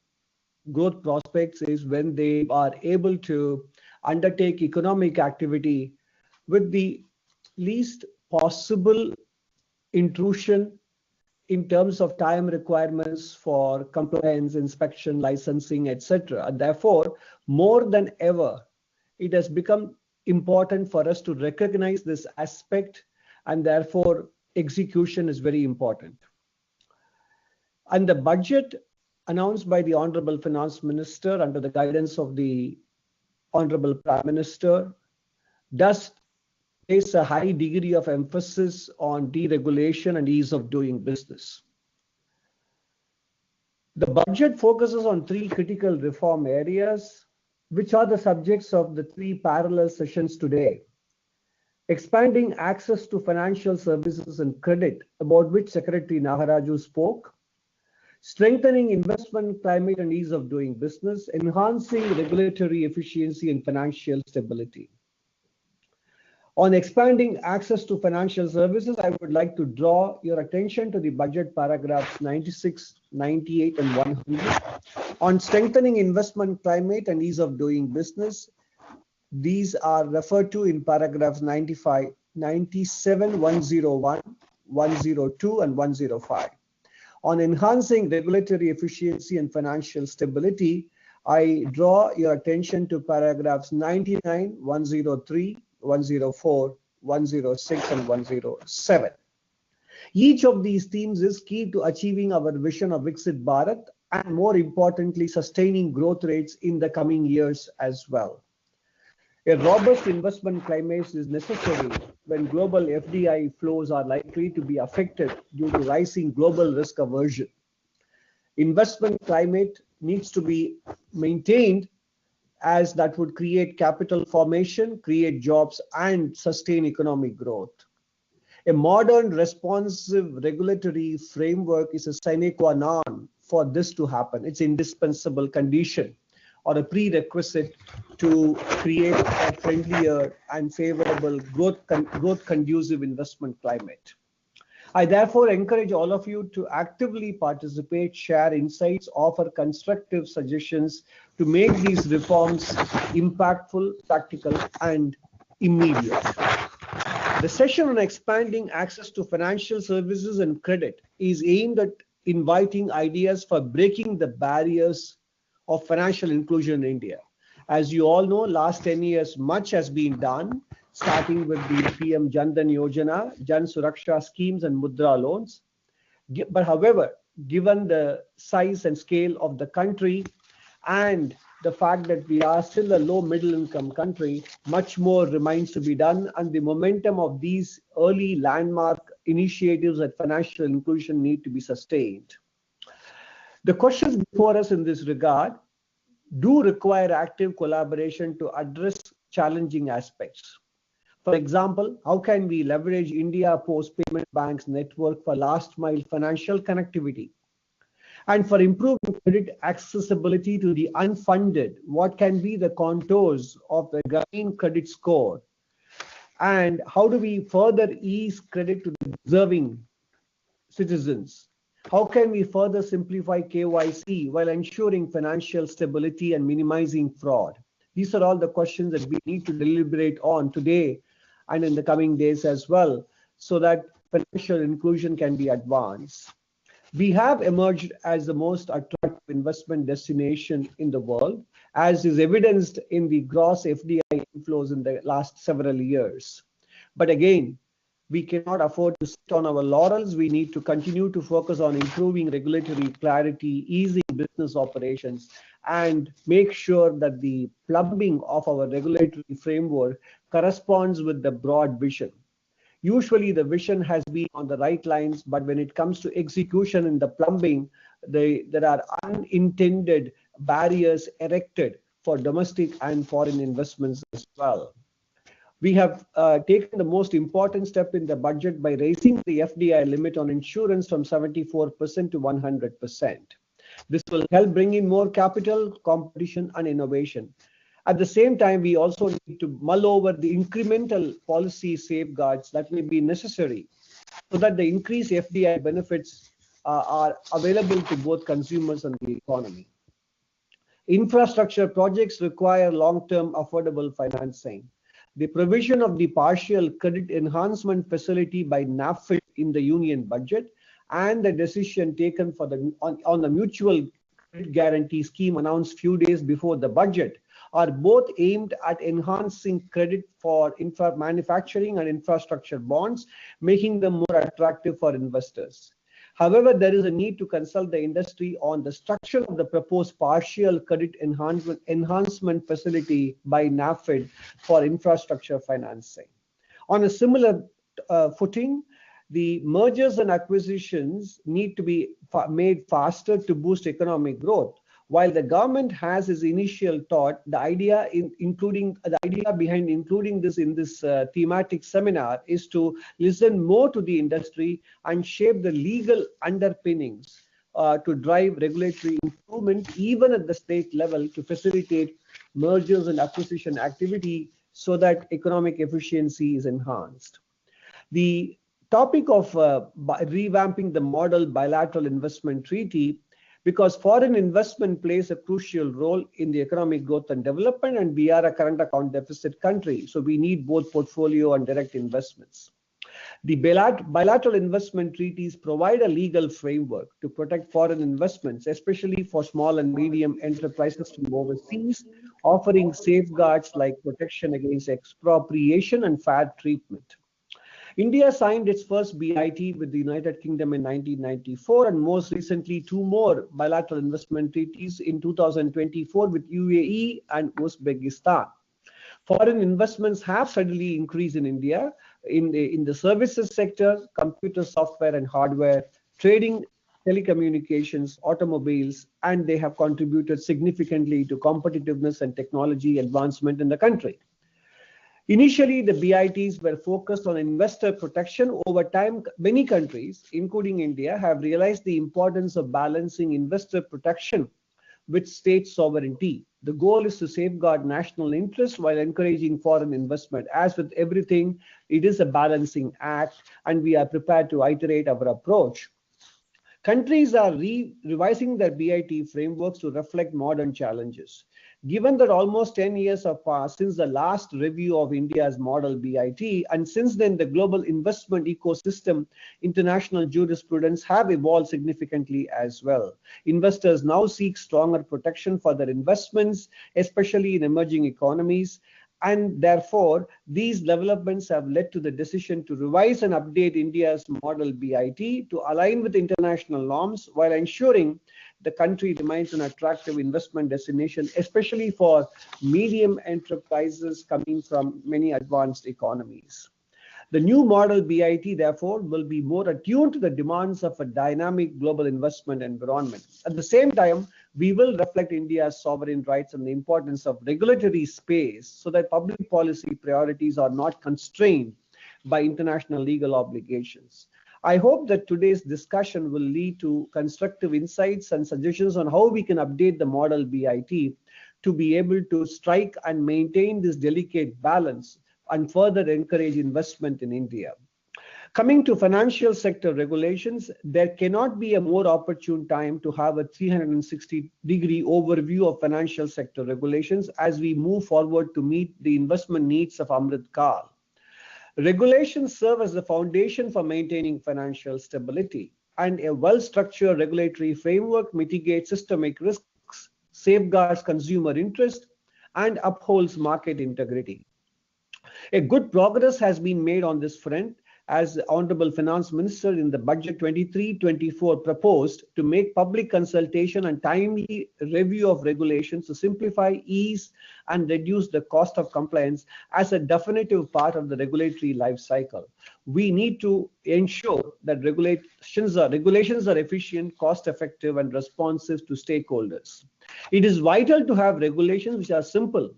growth prospects is when they are able to undertake economic activity with the least possible intrusion in terms of time requirements for compliance, inspection, licensing, etc. And therefore, more than ever, it has become important for us to recognize this aspect, and therefore execution is very important. And the budget announced by the Honorable Finance Minister under the guidance of the Honorable Prime Minister does place a high degree of emphasis on deregulation and ease of doing business. The budget focuses on 3 critical reform areas, which are the subjects of the 3 parallel sessions today. Expanding access to financial services and credit, about which Secretary Nagaraju spoke. Strengthening investment climate and ease of doing business. Enhancing regulatory efficiency and financial stability. On expanding access to financial services, I would like to draw your attention to the budget paragraphs 96, 98, and 100. On strengthening investment climate and ease of doing business, these are referred to in paragraphs 95, 97, 101, 102, and 105. On enhancing regulatory efficiency and financial stability, I draw your attention to paragraphs 99, 103, 104, 106, and 107. Each of these themes is key to achieving our vision of Viksit Bharat and, more importantly, sustaining growth rates in the coming years as well. A robust investment climate is necessary when global FDI flows are likely to be affected due to rising global risk aversion. Investment climate needs to be maintained, as that would create capital formation, create jobs, and sustain economic growth. A modern, responsive regulatory framework is a sine qua non for this to happen. It's an indispensable condition or a prerequisite to create a friendlier and favorable growth conducive investment climate. I therefore encourage all of you to actively participate, share insights, offer constructive suggestions to make these reforms impactful, practical, and immediate. The session on expanding access to financial services and credit is aimed at inviting ideas for breaking the barriers of financial inclusion in India. As you all know, last 10 years, much has been done, starting with the PM Jan Dhan Yojana, Jan Suraksha schemes, and Mudra loans. But however, given the size and scale of the country and the fact that we are still a low middle income country, much more remains to be done, and the momentum of these early landmark initiatives at financial inclusion need to be sustained. The questions before us in this regard do require active collaboration to address challenging aspects. For example, how can we leverage India Post Payment Bank's network for last mile financial connectivity? And for improving credit accessibility to the unfunded, what can be the contours of the green credit score? And how do we further ease credit to the deserving citizens? How can we further simplify KYC while ensuring financial stability and minimizing fraud? These are all the questions that we need to deliberate on today and in the coming days as well, so that financial inclusion can be advanced. We have emerged as the most attractive investment destination in the world, as is evidenced in the gross FDI inflows in the last several years. But again, we cannot afford to sit on our laurels. We need to continue to focus on improving regulatory clarity, easing business operations, and make sure that the plumbing of our regulatory framework corresponds with the broad vision. Usually the vision has been on the right lines, but when it comes to execution in the plumbing, there are unintended barriers erected for domestic and foreign investments as well. We have taken the most important step in the budget by raising the FDI limit on insurance from 74% to 100%. This will help bring in more capital, competition, and innovation. At the same time, we also need to mull over the incremental policy safeguards that may be necessary so that the increased FDI benefits are available to both consumers and the economy. Infrastructure projects require long-term affordable financing. The provision of the partial credit enhancement facility by NAFID in the union budget and the decision taken for on the mutual credit guarantee scheme announced few days before the budget are both aimed at enhancing credit for manufacturing and infrastructure bonds, making them more attractive for investors. However, there is a need to consult the industry on the structure of the proposed partial credit enhancement facility by NAFID for infrastructure financing. On a similar footing, the mergers and acquisitions need to be made faster to boost economic growth. While the government has its initial thought, the idea behind including this in this thematic seminar is to listen more to the industry and shape the legal underpinnings to drive regulatory improvement even at the state level to facilitate mergers and acquisition activity so that economic efficiency is enhanced. The topic of revamping the model bilateral investment treaty, because foreign investment plays a crucial role in the economic growth and development, and we are a current account deficit country, so we need both portfolio and direct investments. The bilateral investment treaties provide a legal framework to protect foreign investments, especially for small and medium enterprises from overseas, offering safeguards like protection against expropriation and fair treatment. India signed its first BIT with the United Kingdom in 1994, and most recently 2 more bilateral investment treaties in 2024 with UAE and Uzbekistan. Foreign investments have steadily increased in India in the services sector, computer software and hardware, trading, telecommunications, automobiles, and they have contributed significantly to competitiveness and technology advancement in the country. Initially, the BITs were focused on investor protection. Over time, many countries, including India, have realized the importance of balancing investor protection with state sovereignty. The goal is to safeguard national interests while encouraging foreign investment. As with everything, it is a balancing act, and we are prepared to iterate our approach. Countries are revising their BIT frameworks to reflect modern challenges. Given that almost 10 years have passed since the last review of India's model BIT, and since then the global investment ecosystem, international jurisprudence have evolved significantly as well. Investors now seek stronger protection for their investments, especially in emerging economies. And therefore, these developments have led to the decision to revise and update India's model BIT to align with international norms while ensuring the country remains an attractive investment destination, especially for medium enterprises coming from many advanced economies. The new model BIT, therefore, will be more attuned to the demands of a dynamic global investment environment. At the same time, we will reflect India's sovereign rights and the importance of regulatory space so that public policy priorities are not constrained by international legal obligations. I hope that today's discussion will lead to constructive insights and suggestions on how we can update the model BIT to be able to strike and maintain this delicate balance and further encourage investment in India. Coming to financial sector regulations, there cannot be a more opportune time to have a 360-degree overview of financial sector regulations as we move forward to meet the investment needs of Amrit Kal. Regulations serve as the foundation for maintaining financial stability, and a well-structured regulatory framework mitigates systemic risks, safeguards consumer interest, and upholds market integrity. A good progress has been made on this front as the Honorable Finance Minister in the Budget 23-24 proposed to make public consultation and timely review of regulations to simplify, ease, and reduce the cost of compliance as a definitive part of the regulatory life cycle. We need to ensure that regulations are efficient, cost-effective, and responsive to stakeholders. It is vital to have regulations which are simple,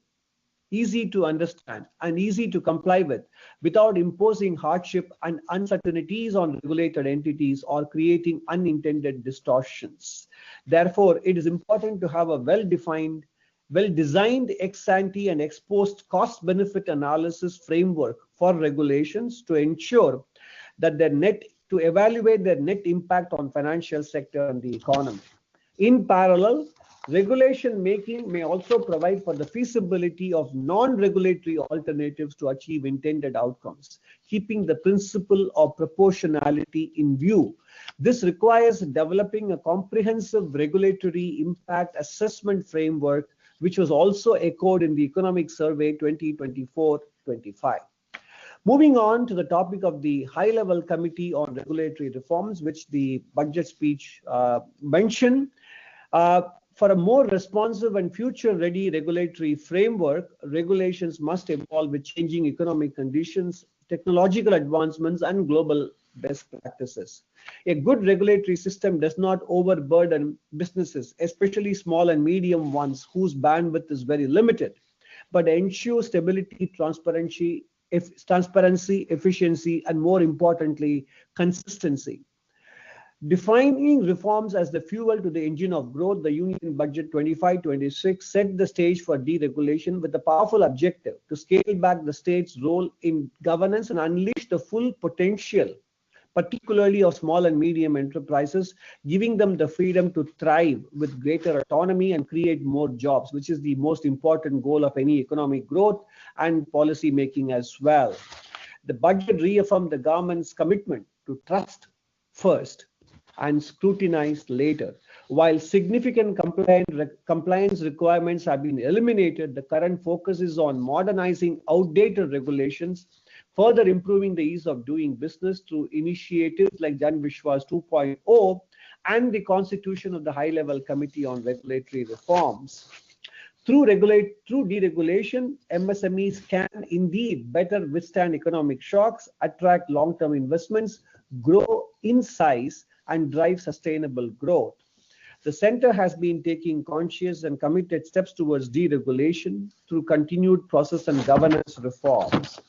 easy to understand, and easy to comply with without imposing hardship and uncertainties on regulated entities or creating unintended distortions. Therefore, it is important to have a well-defined, well-designed ex-ante and ex-post cost-benefit analysis framework for regulations to ensure that to evaluate their net impact on financial sector and the economy. In parallel, regulation making may also provide for the feasibility of non-regulatory alternatives to achieve intended outcomes, keeping the principle of proportionality in view. This requires developing a comprehensive regulatory impact assessment framework, which was also echoed in the Economic Survey 2024-25. Moving on to the topic of the high-level committee on regulatory reforms, which the budget speech mentioned. For a more responsive and future-ready regulatory framework, regulations must evolve with changing economic conditions, technological advancements, and global best practices. A good regulatory system does not overburden businesses, especially small and medium ones whose bandwidth is very limited, but ensure stability, transparency, efficiency, and more importantly, consistency. Defining reforms as the fuel to the engine of growth, the Union Budget 25-26 set the stage for deregulation with the powerful objective to scale back the state's role in governance and unleash the full potential, particularly of small and medium enterprises, giving them the freedom to thrive with greater autonomy and create more jobs, which is the most important goal of any economic growth and policy making as well. The budget reaffirmed the government's commitment to trust first and scrutinized later. While significant compliance requirements have been eliminated, the current focus is on modernizing outdated regulations, further improving the ease of doing business through initiatives like Jan Vishwas 2.0 and the constitution of the High-Level Committee on Regulatory Reforms. Through deregulation, MSMEs can indeed better withstand economic shocks, attract long-term investments, grow in size, and drive sustainable growth. The center has been taking conscious and committed steps towards deregulation through continued process and governance reforms.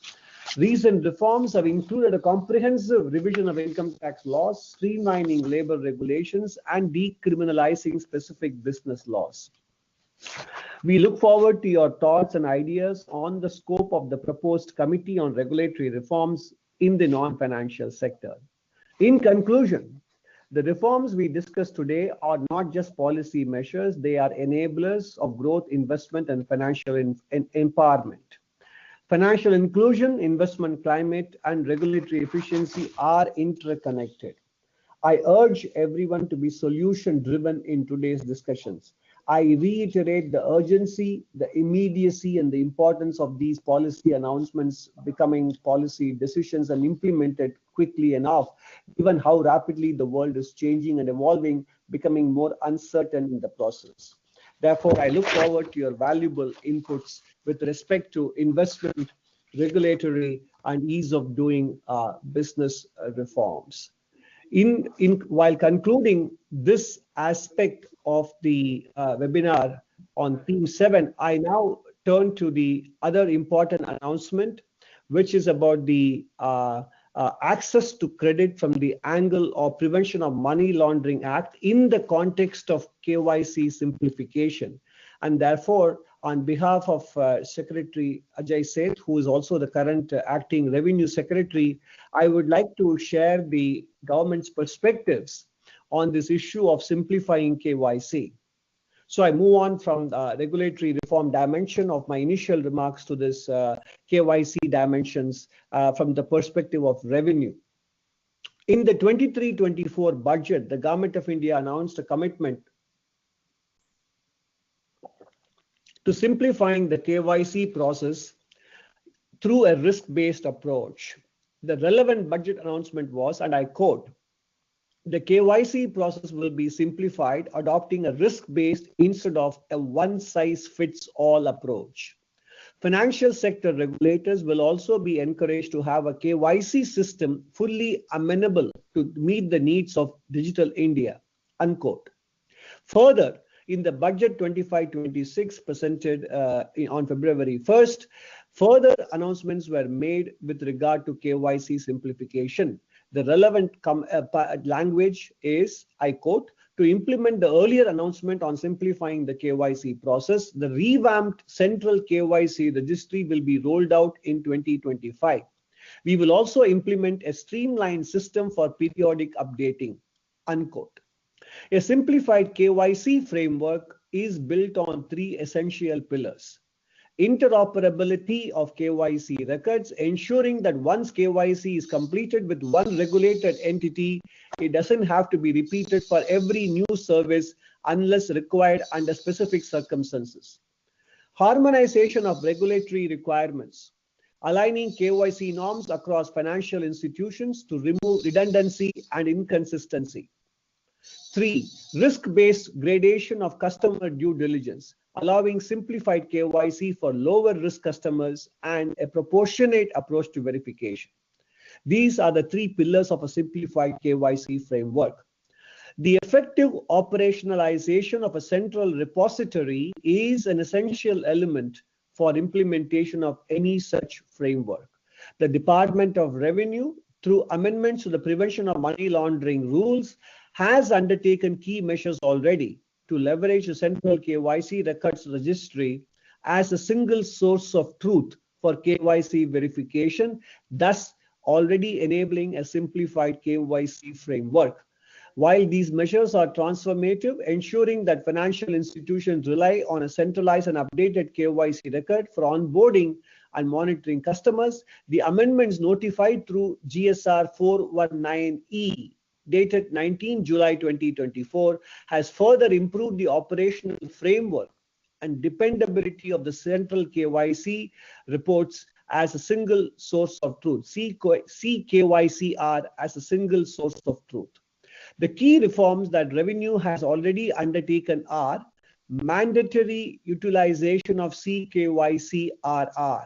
Recent reforms have included a comprehensive revision of income tax laws, streamlining labor regulations, and decriminalizing specific business laws. We look forward to your thoughts and ideas on the scope of the proposed Committee on Regulatory Reforms in the non-financial sector. In conclusion, the reforms we discussed today are not just policy measures, they are enablers of growth, investment, and financial empowerment. Financial inclusion, investment climate, and regulatory efficiency are interconnected. I urge everyone to be solution-driven in today's discussions. I reiterate the urgency, the immediacy, and the importance of these policy announcements becoming policy decisions and implemented quickly enough, given how rapidly the world is changing and evolving, becoming more uncertain in the process. Therefore, I look forward to your valuable inputs with respect to investment, regulatory, and ease of doing business reforms. While concluding this aspect of the webinar on theme 7, I now turn to the other important announcement, which is about the access to credit from the angle of Prevention of Money Laundering Act in the context of KYC simplification. And therefore, on behalf of Secretary Ajay Seth, who is also the current acting Revenue Secretary, I would like to share the government's perspectives on this issue of simplifying KYC. So I move on from the regulatory reform dimension of my initial remarks to this KYC dimensions from the perspective of revenue. In the 23-24 budget, the Government of India announced a commitment to simplifying the KYC process through a risk-based approach. The relevant budget announcement was, and I quote, "The KYC process will be simplified, adopting a risk-based instead of a one-size-fits-all approach. Financial sector regulators will also be encouraged to have a KYC system fully amenable to meet the needs of digital India," unquote. Further, in the budget 25-26 presented on February 1st, further announcements were made with regard to KYC simplification. The relevant language is, I quote, "To implement the earlier announcement on simplifying the KYC process, the revamped central KYC registry will be rolled out in 2025. We will also implement a streamlined system for periodic updating," unquote. A simplified KYC framework is built on three essential pillars. Interoperability of KYC records, ensuring that once KYC is completed with one regulated entity, it doesn't have to be repeated for every new service unless required under specific circumstances. Harmonization of regulatory requirements, aligning KYC norms across financial institutions to remove redundancy and inconsistency. 3. Risk-based gradation of customer due diligence, allowing simplified KYC for lower risk customers and a proportionate approach to verification. These are the three pillars of a simplified KYC framework. The effective operationalization of a central repository is an essential element for implementation of any such framework. The Department of Revenue, through amendments to the prevention of money laundering rules, has undertaken key measures already to leverage the central KYC records registry as a single source of truth for KYC verification, thus already enabling a simplified KYC framework. While these measures are transformative, ensuring that financial institutions rely on a centralized and updated KYC record for onboarding and monitoring customers, the amendments notified through GSR 419E dated 19 July 2024 has further improved the operational framework and dependability of the central KYC reports as a single source of truth. CKYCR as a single source of truth. The key reforms that revenue has already undertaken are mandatory utilization of CKYCRR.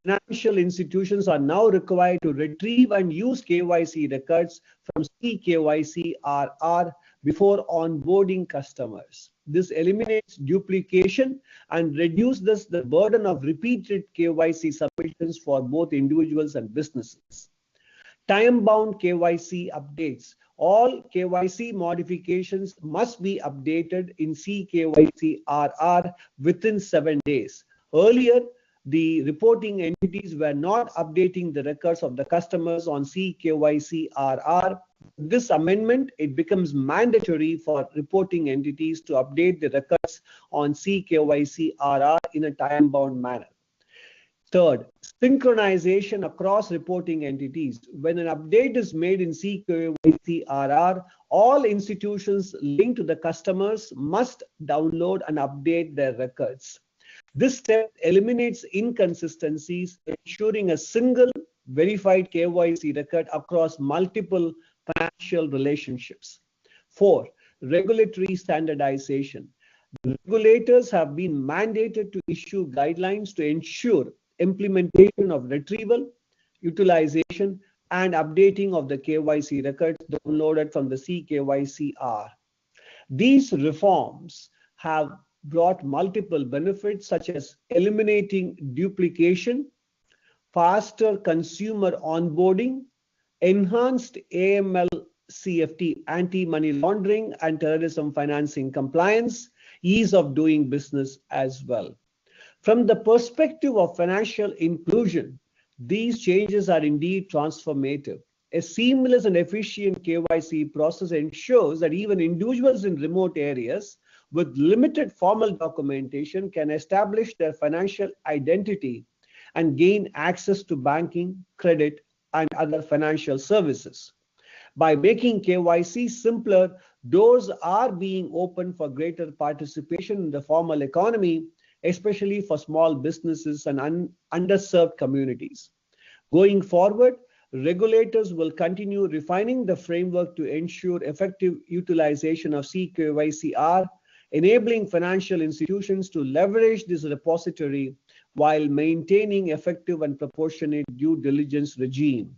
Financial institutions are now required to retrieve and use KYC records from CKYCRR before onboarding customers. This eliminates duplication and reduces the burden of repeated KYC submissions for both individuals and businesses. Time-bound KYC updates. All KYC modifications must be updated in CKYCRR within 7 days. Earlier, the reporting entities were not updating the records of the customers on CKYCRR. This amendment, it becomes mandatory for reporting entities to update the records on CKYCRR in a time-bound manner. Third, synchronization across reporting entities. When an update is made in CKYCRR, all institutions linked to the customers must download and update their records. This step eliminates inconsistencies, ensuring a single verified KYC record across multiple financial relationships. 4. Regulatory standardization. The regulators have been mandated to issue guidelines to ensure implementation of retrieval, utilization, and updating of the KYC records downloaded from the CKYCR. These reforms have brought multiple benefits such as eliminating duplication, faster consumer onboarding, enhanced AML CFT, anti-money laundering and terrorism financing compliance, ease of doing business as well. From the perspective of financial inclusion, these changes are indeed transformative. A seamless and efficient KYC process ensures that even individuals in remote areas with limited formal documentation can establish their financial identity and gain access to banking, credit, and other financial services. By making KYC simpler, doors are being opened for greater participation in the formal economy, especially for small businesses and underserved communities. Going forward, regulators will continue refining the framework to ensure effective utilization of CKYCR, enabling financial institutions to leverage this repository while maintaining effective and proportionate due diligence regime.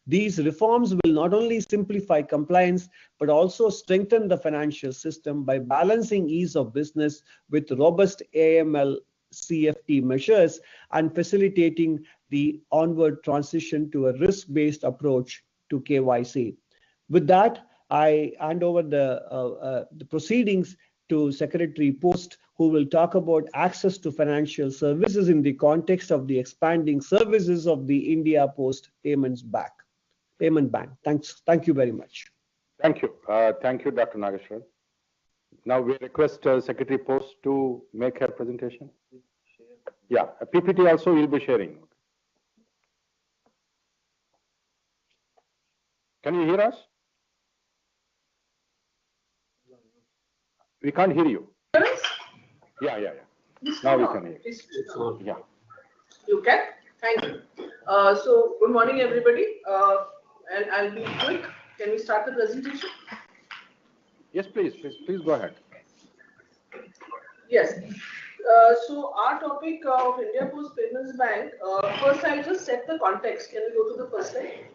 These reforms will not only simplify compliance, but also strengthen the financial system by balancing ease of business with robust AML CFT measures and facilitating the onward transition to a risk-based approach to KYC. With that, I hand over the proceedings to Secretary Post, who will talk about access to financial services in the context of the expanding services of the India Post Payment Bank. Thank you very much. Thank you. Thank you, Dr. Nageshwar. Now we request Secretary Post to make her presentation. Yeah, a PPT also will be sharing. Can you hear us? We can't hear you. Yeah. Now we can hear you. Yeah. You can? Thank you. So, good morning, everybody. And I'll be quick. Can we start the presentation? Yes, please go ahead. Yes. So, our topic of India Post Payments Bank, first I'll just set the context. Can we go to the first slide?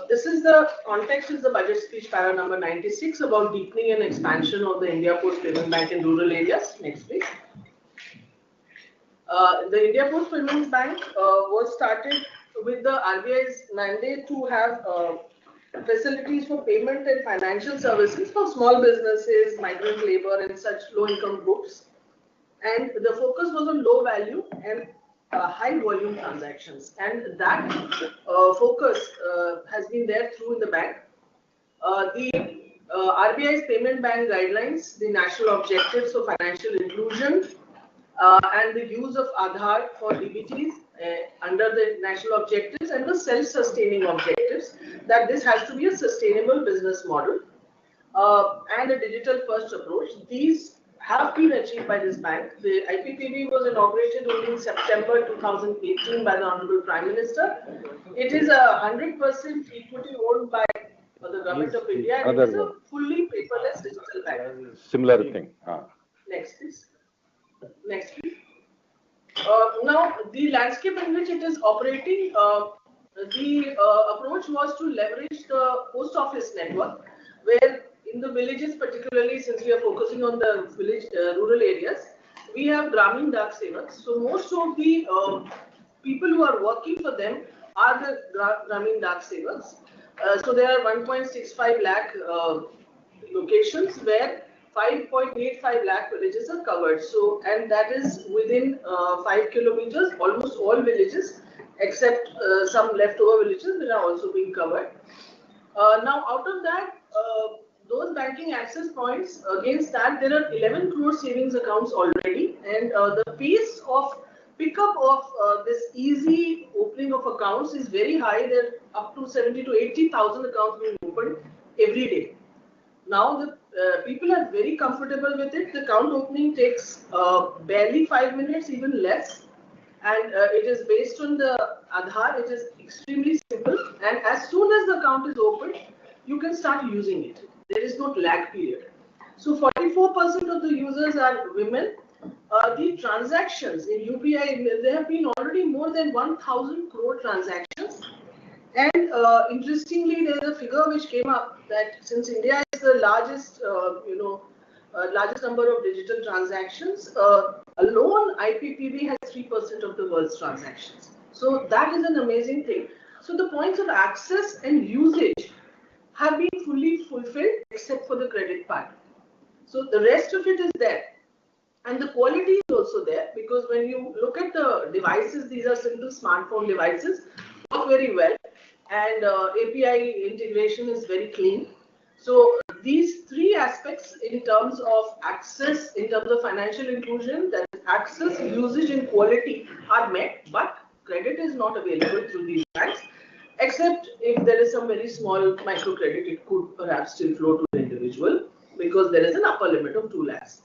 This is the context, is the budget speech para number 96 about deepening and expansion of the India Post Payments Bank in rural areas. Next, please. The India Post Payments Bank was started with the RBI's mandate to have facilities for payment and financial services for small businesses, migrant labor, and such low-income groups. And the focus was on low value and high volume transactions. And that focus has been there through in the bank. The RBI's payment bank guidelines, the national objectives for financial inclusion, and the use of Aadhaar for DBTs under the national objectives and the self-sustaining objectives, that this has to be a sustainable business model and a digital-first approach. These have been achieved by this bank. The IPPB was inaugurated only in September 2018 by the Honorable Prime Minister. It is 100% equity owned by the Government of India, and it is a fully paperless digital bank. Similar thing. Next, please. Next, please. Now, the landscape in which it is operating, the approach was to leverage the post office network, where in the villages, particularly since we are focusing on the village rural areas, we have Gramin Dak Sevaks. So most of the people who are working for them are the Gramin Dak Sevaks. So there are 1.65 lakh locations where 5.85 lakh villages are covered. So, and that is within 5 kilometers, almost all villages, except some leftover villages that are also being covered. Now, out of that, those banking access points, against that, there are 11 crore savings accounts already. And the pace of pickup of this easy opening of accounts is very high. There are up to 70 to 80,000 accounts being opened every day. Now the people are very comfortable with it. The account opening takes barely 5 minutes, even less. And it is based on the Aadhaar. It is extremely simple. And as soon as the account is opened, you can start using it. There is no lag period. So 44% of the users are women. The transactions in UPI, there have been already more than 1,000 crore transactions. And interestingly, there is a figure which came up that since India is the largest, largest number of digital transactions, alone IPPB has 3% of the world's transactions. So that is an amazing thing. So the points of access and usage have been fully fulfilled except for the credit part. So the rest of it is there. And the quality is also there, because when you look at the devices, these are simple smartphone devices, work very well, and API integration is very clean. So these three aspects in terms of access, in terms of financial inclusion, that access, usage and quality are met, but credit is not available through these banks, except if there is some very small microcredit, it could perhaps still flow to the individual, because there is an upper limit of 2 lakhs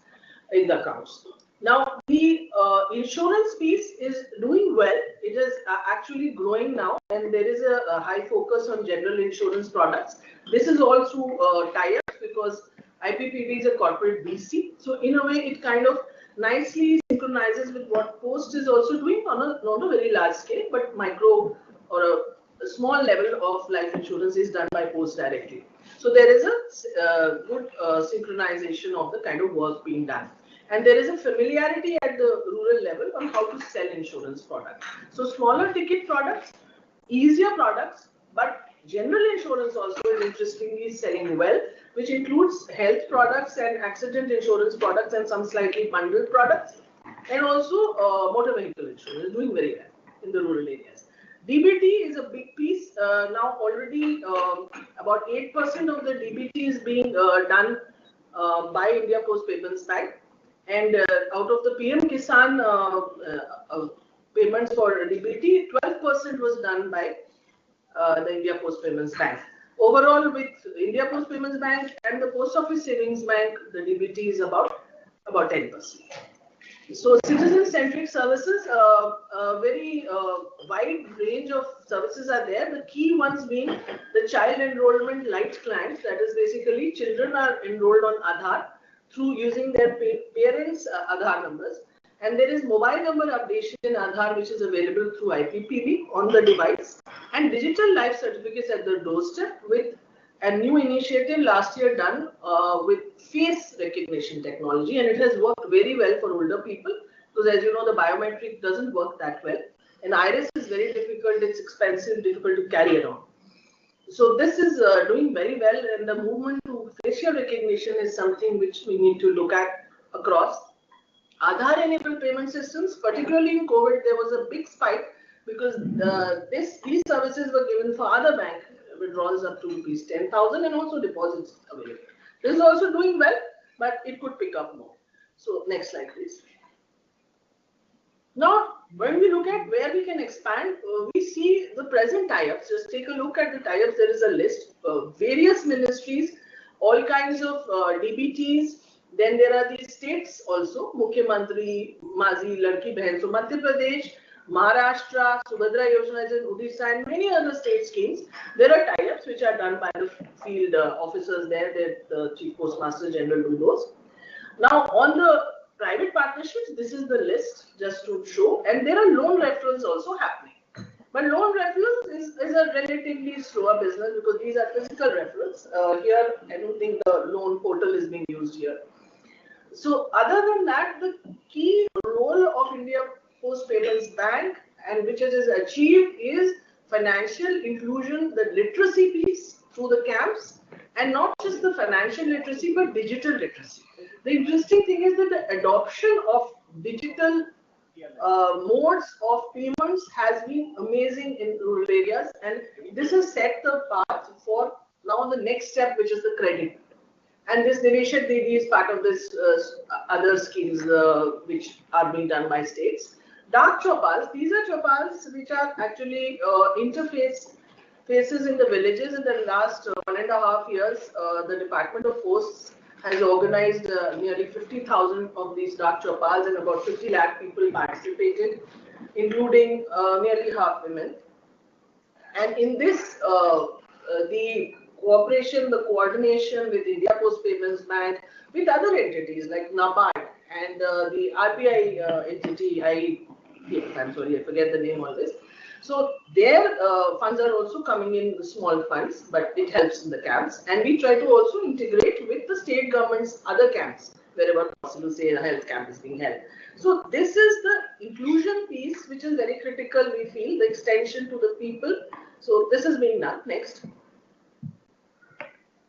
in the accounts. Now, the insurance piece is doing well. It is actually growing now, and there is a high focus on general insurance products. This is all through tie-ups, because IPPB is a corporate BC. So, in a way, it kind of nicely synchronizes with what Post is also doing on a not a very large scale, but micro or a small level of life insurance is done by Post directly. So, there is a good synchronization of the kind of work being done. And there is a familiarity at the rural level on how to sell insurance products. So smaller ticket products, easier products, but general insurance also is interestingly selling well, which includes health products and accident insurance products and some slightly bundled products. And also motor vehicle insurance is doing very well in the rural areas. DBT is a big piece. Now already about 8% of the DBT is being done by India Post Payments Bank. And out of the PM Kisan payments for DBT, 12% was done by the India Post Payments Bank. Overall, with India Post Payments Bank and the Post Office Savings Bank, the DBT is about 10%. So citizen-centric services, a very wide range of services are there. The key ones being the child enrollment light clients, that is basically children are enrolled on Aadhaar through using their parents' Aadhaar numbers. And there is mobile number updation in Aadhaar, which is available through IPPB on the device, and digital life certificates at the doorstep, with a new initiative last year done with face recognition technology, and it has worked very well for older people, because as you know, the biometric doesn't work that well. An iris is very difficult, it's expensive, difficult to carry around. So this is doing very well, and the movement to facial recognition is something which we need to look at across. Aadhaar-enabled payment systems, particularly in COVID, there was a big spike because these services were given for other bank withdrawals up to rupees 10,000 and also deposits available. This is also doing well, but it could pick up more. So next slide, please. Now, when we look at where we can expand, we see the present tie-ups. Just take a look at the tie-ups. There is a list of various ministries, all kinds of DBTs. Then there are these states also, Mukhyamantri, Mazi, Ladki Behan. So Madhya Pradesh, Maharashtra, Subhadra Yojana in Odisha, and many other state schemes. There are tie-ups which are done by the field officers there. The Chief Postmaster General do those. Now, on the private partnerships, this is the list just to show, and there are loan referrals also happening. But loan referrals is a relatively slower business because these are physical referrals. Here, I don't think the loan portal is being used here. So, other than that, the key role of India Post Payments Bank and which it has achieved is financial inclusion, the literacy piece through the camps, and not just the financial literacy but digital literacy. The interesting thing is that the adoption of digital modes of payments has been amazing in rural areas, and this has set the path for now the next step, which is the credit. And this Niveshak Didi is part of this other schemes which are being done by states. Dark chopals, these are chopals which are actually faces in the villages. In the last 1.5 years, the Department of Posts has organized nearly 50,000 of these dark chopals, and about 50 lakh people participated, including nearly half women. And in this, the cooperation, the coordination with India Post Payments Bank, with other entities like NABARD and the RBI entity, I'm sorry, I forget the name of this. So their funds are also coming in the small funds, but it helps in the camps. And we try to also integrate with the state government's other camps, wherever possible, say a health camp is being held. So this is the inclusion piece, which is very critical, we feel, the extension to the people. So this is being done. Next.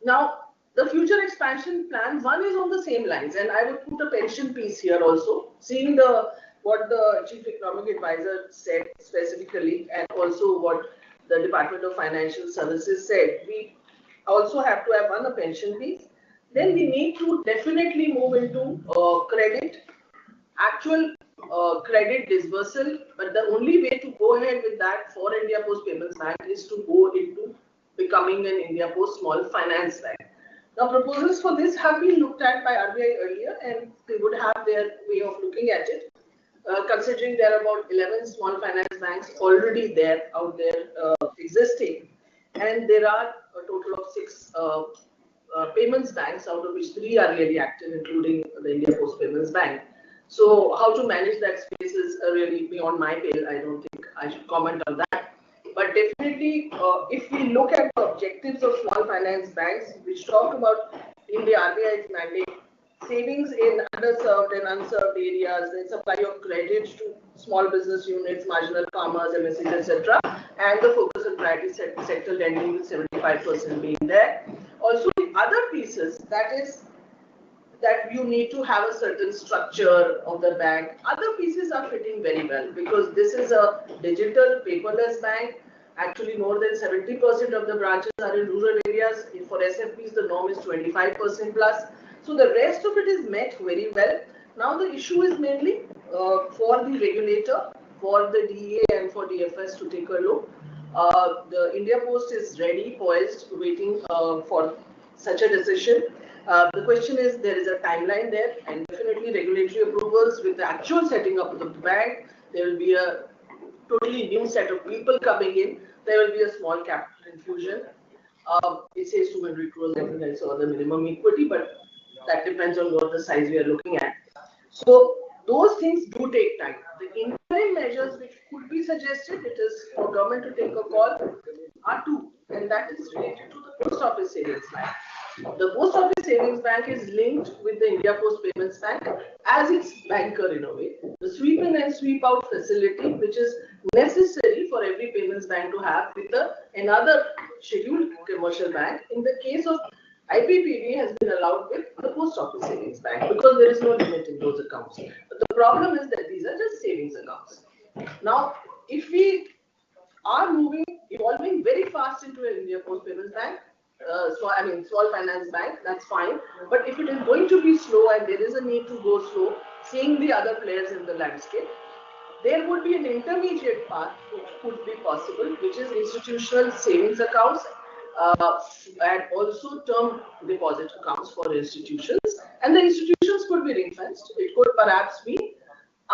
Now, the future expansion plan, one is on the same lines, and I would put a pension piece here also, seeing what the Chief Economic Advisor said specifically, and also what the Department of Financial Services said. We also have to have a pension piece. Then we need to definitely move into credit, actual credit disbursal, but the only way to go ahead with that for India Post Payments Bank is to go into becoming an India Post Small Finance Bank. Now, proposals for this have been looked at by RBI earlier, and they would have their way of looking at it. Considering there are about 11 small finance banks already there, out there existing, and there are a total of 6 payments banks, out of which 3 are really active, including the India Post Payments Bank. So how to manage that space is really beyond my pale. I don't think I should comment on that. But definitely, if we look at the objectives of small finance banks, which talk about in the RBI's mandate, savings in underserved and unserved areas, then supply of credit to small business units, marginal farmers, MSCs, etc., and the focus on priority sector lending with 75% being there. Also, the other pieces, that is, that you need to have a certain structure of the bank. Other pieces are fitting very well because this is a digital paperless bank. Actually, more than 70% of the branches are in rural areas. For SFBs, the norm is 25% plus. So the rest of it is met very well. Now the issue is mainly for the regulator, for the DEA and for DFS to take a look. The India Post is ready, poised, waiting for such a decision. The question is, there is a timeline there, and definitely regulatory approvals with the actual setting up of the bank. There will be a totally new set of people coming in. There will be a small capital infusion. It says 200 crores, I think I saw the minimum equity, but that depends on what the size we are looking at. So those things do take time. The interim measures which could be suggested, it is for government to take a call, are 2, and that is related to the Post Office Savings Bank. The Post Office Savings Bank is linked with the India Post Payments Bank as its banker in a way. The sweep in and sweep out facility, which is necessary for every payments bank to have with another scheduled commercial bank. In the case of IPPB has been allowed with the Post Office Savings Bank because there is no limit in those accounts. But the problem is that these are just savings accounts. Now, if we are evolving very fast into an India Post Payments Bank, small finance bank, that's fine. But if it is going to be slow and there is a need to go slow, seeing the other players in the landscape, there would be an intermediate path which could be possible, which is institutional savings accounts and also term deposit accounts for institutions. And the institutions could be ring-fenced. It could perhaps be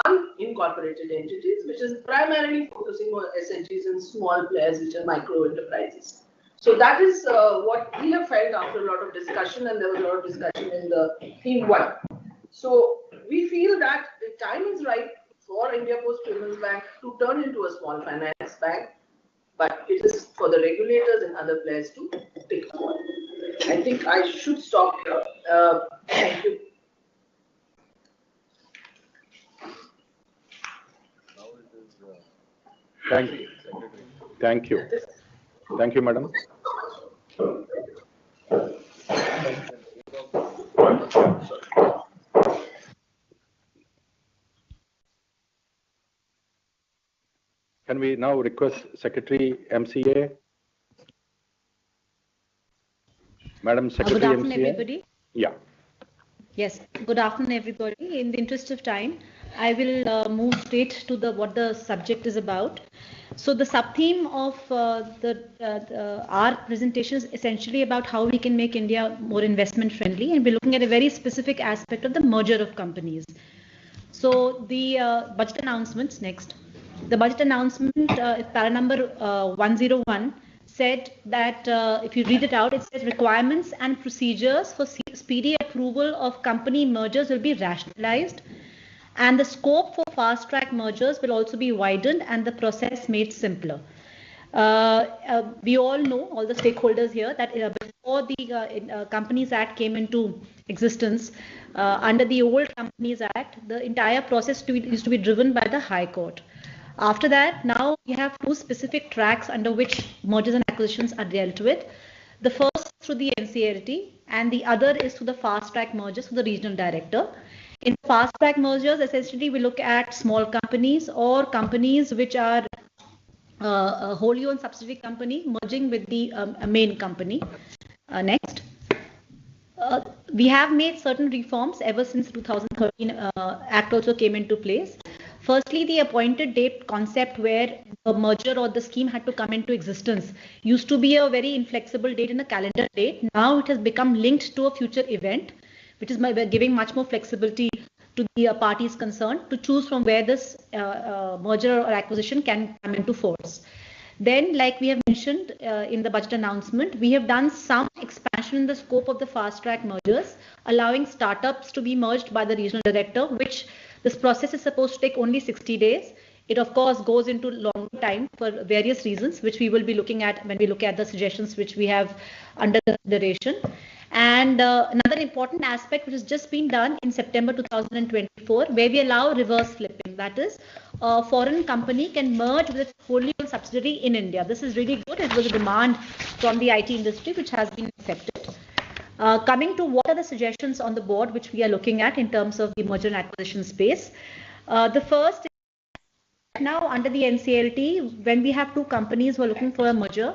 unincorporated entities, which is primarily focusing on SMEs and small players, which are micro enterprises. So that is what we have felt after a lot of discussion, and there was a lot of discussion in the theme 1. So we feel that the time is right for India Post Payments Bank to turn into a small finance bank, but it is for the regulators and other players to take a call. I think I should stop here. Thank you. Thank you. Thank you, madam. Can we now request Secretary MCA? Madam Secretary Good afternoon, MCA. everybody. Yeah. Yes, good afternoon, everybody. In the interest of time, I will move straight to what the subject is about. So the sub-theme of our presentation is essentially about how we can make India more investment friendly, and we're looking at a very specific aspect of the merger of companies. So the budget announcements next. The budget announcement, para number 101, said that if you read it out, it says requirements and procedures for speedy approval of company mergers will be rationalized, and the scope for fast-track mergers will also be widened and the process made simpler. We all know, all the stakeholders here, that before the Companies Act came into existence, under the old Companies Act, the entire process used to be driven by the High Court. After that, now we have 2 specific tracks under which mergers and acquisitions are dealt with. The first through the NCLT and the other is through the fast-track mergers through the regional director. In fast-track mergers, essentially we look at small companies or companies which are a wholly owned subsidiary company merging with the main company. Next. We have made certain reforms ever since 2013 Act also came into place. Firstly, the appointed date concept where the merger or the scheme had to come into existence used to be a very inflexible date in a calendar date. Now it has become linked to a future event, which is giving much more flexibility to the parties concerned to choose from where this merger or acquisition can come into force. Then, like we have mentioned in the budget announcement, we have done some expansion in the scope of the fast-track mergers, allowing startups to be merged by the regional director, which this process is supposed to take only 60 days. It, of course, goes into long time for various reasons, which we will be looking at when we look at the suggestions which we have under consideration. And another important aspect which has just been done in September 2024, where we allow reverse flipping. That is, a foreign company can merge with its wholly owned subsidiary in India. This is really good. It was a demand from the IT industry which has been accepted. Coming to what are the suggestions on the board which we are looking at in terms of the merger and acquisition space. The first is now under the NCLT, when we have 2 companies who are looking for a merger,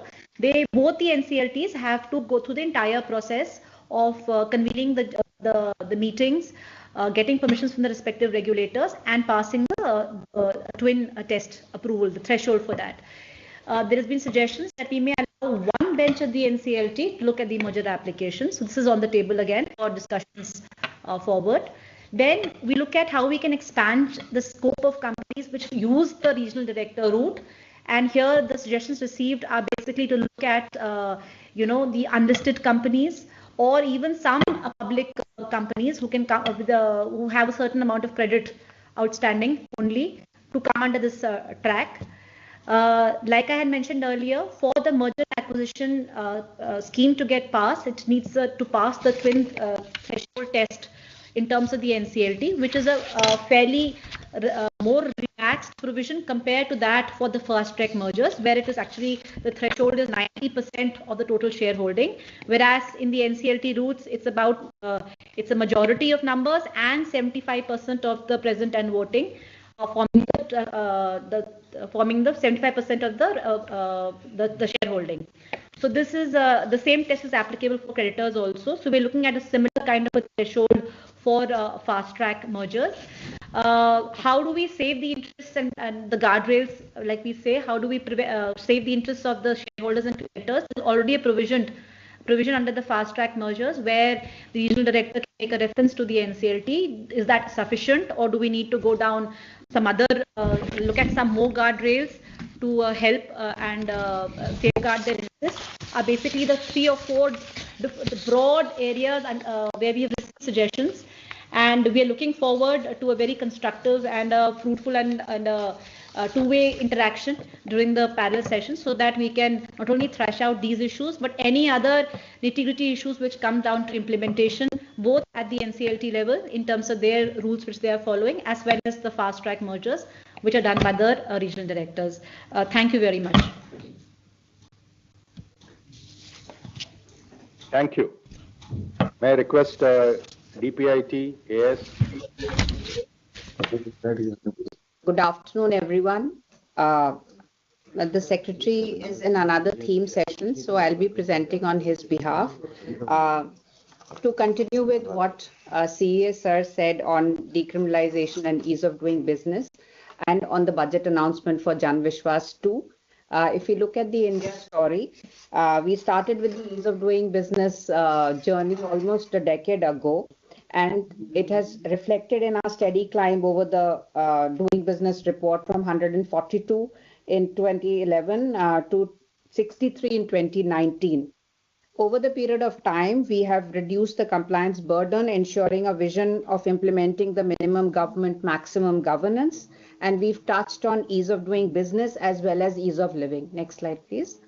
both the NCLTs have to go through the entire process of convening the meetings, getting permissions from the respective regulators and passing the twin test approval, the threshold for that. There has been suggestions that we may allow one bench at the NCLT to look at the merger application. So this is on the table again for discussions forward. Then we look at how we can expand the scope of companies which use the regional director route. And here the suggestions received are basically to look at, the unlisted companies or even some public companies who can come who have a certain amount of credit outstanding only to come under this track. Like I had mentioned earlier, for the merger acquisition scheme to get passed, it needs to pass the twin threshold test in terms of the NCLT, which is a fairly more relaxed provision compared to that for the fast track mergers, where it is actually the threshold is 90% of the total shareholding, whereas in the NCLT routes it's about it's a majority of numbers and 75% of the present and voting, forming the 75% of the shareholding. So this is the same test is applicable for creditors also. So we're looking at a similar kind of a threshold for fast track mergers. How do we save the interests and the guardrails, like we say? How do we save the interests of the shareholders and creditors? There's already a provision under the fast track mergers where the regional director can make a reference to the NCLT. Is that sufficient, or do we need to go down some other, look at some more guardrails to help and safeguard their interests? Are basically the 3 or 4 the broad areas and where we have received suggestions, and we are looking forward to a very constructive and fruitful and two-way interaction during the parallel session, so that we can not only thrash out these issues but any other nitty-gritty issues which come down to implementation, both at the NCLT level in terms of their rules which they are following, as well as the fast track mergers which are done by the regional directors. Thank you very much. Thank you. May I request DPIT AS? Good afternoon, everyone. The secretary is in another theme session, so I'll be presenting on his behalf. To continue with what CA sir said on decriminalization and ease of doing business, and on the budget announcement for Jan Vishwas 2. If you look at the India story, we started with the ease of doing business journey almost a decade ago, and it has reflected in our steady climb over the doing business report from 142 in 2011 to 63 in 2019. Over the period of time, we have reduced the compliance burden, ensuring a vision of implementing the minimum government, maximum governance. And we've touched on ease of doing business as well as ease of living. Next slide, please.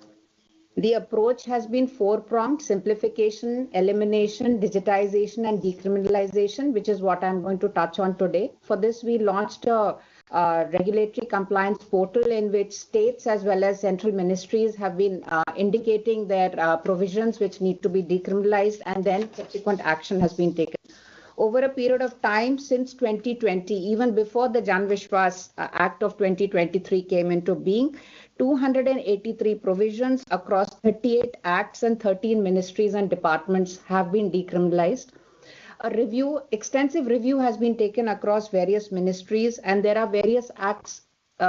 The approach has been 4-pronged: simplification, elimination, digitization, and decriminalization, which is what I'm going to touch on today. For this, we launched a regulatory compliance portal in which states as well as central ministries have been indicating their provisions which need to be decriminalized, and then subsequent action has been taken. Over a period of time since 2020, even before the Jan Vishwas Act of 2023 came into being, 283 provisions across 38 acts and 13 ministries and departments have been decriminalized. Extensive review has been taken across various ministries, and there are various acts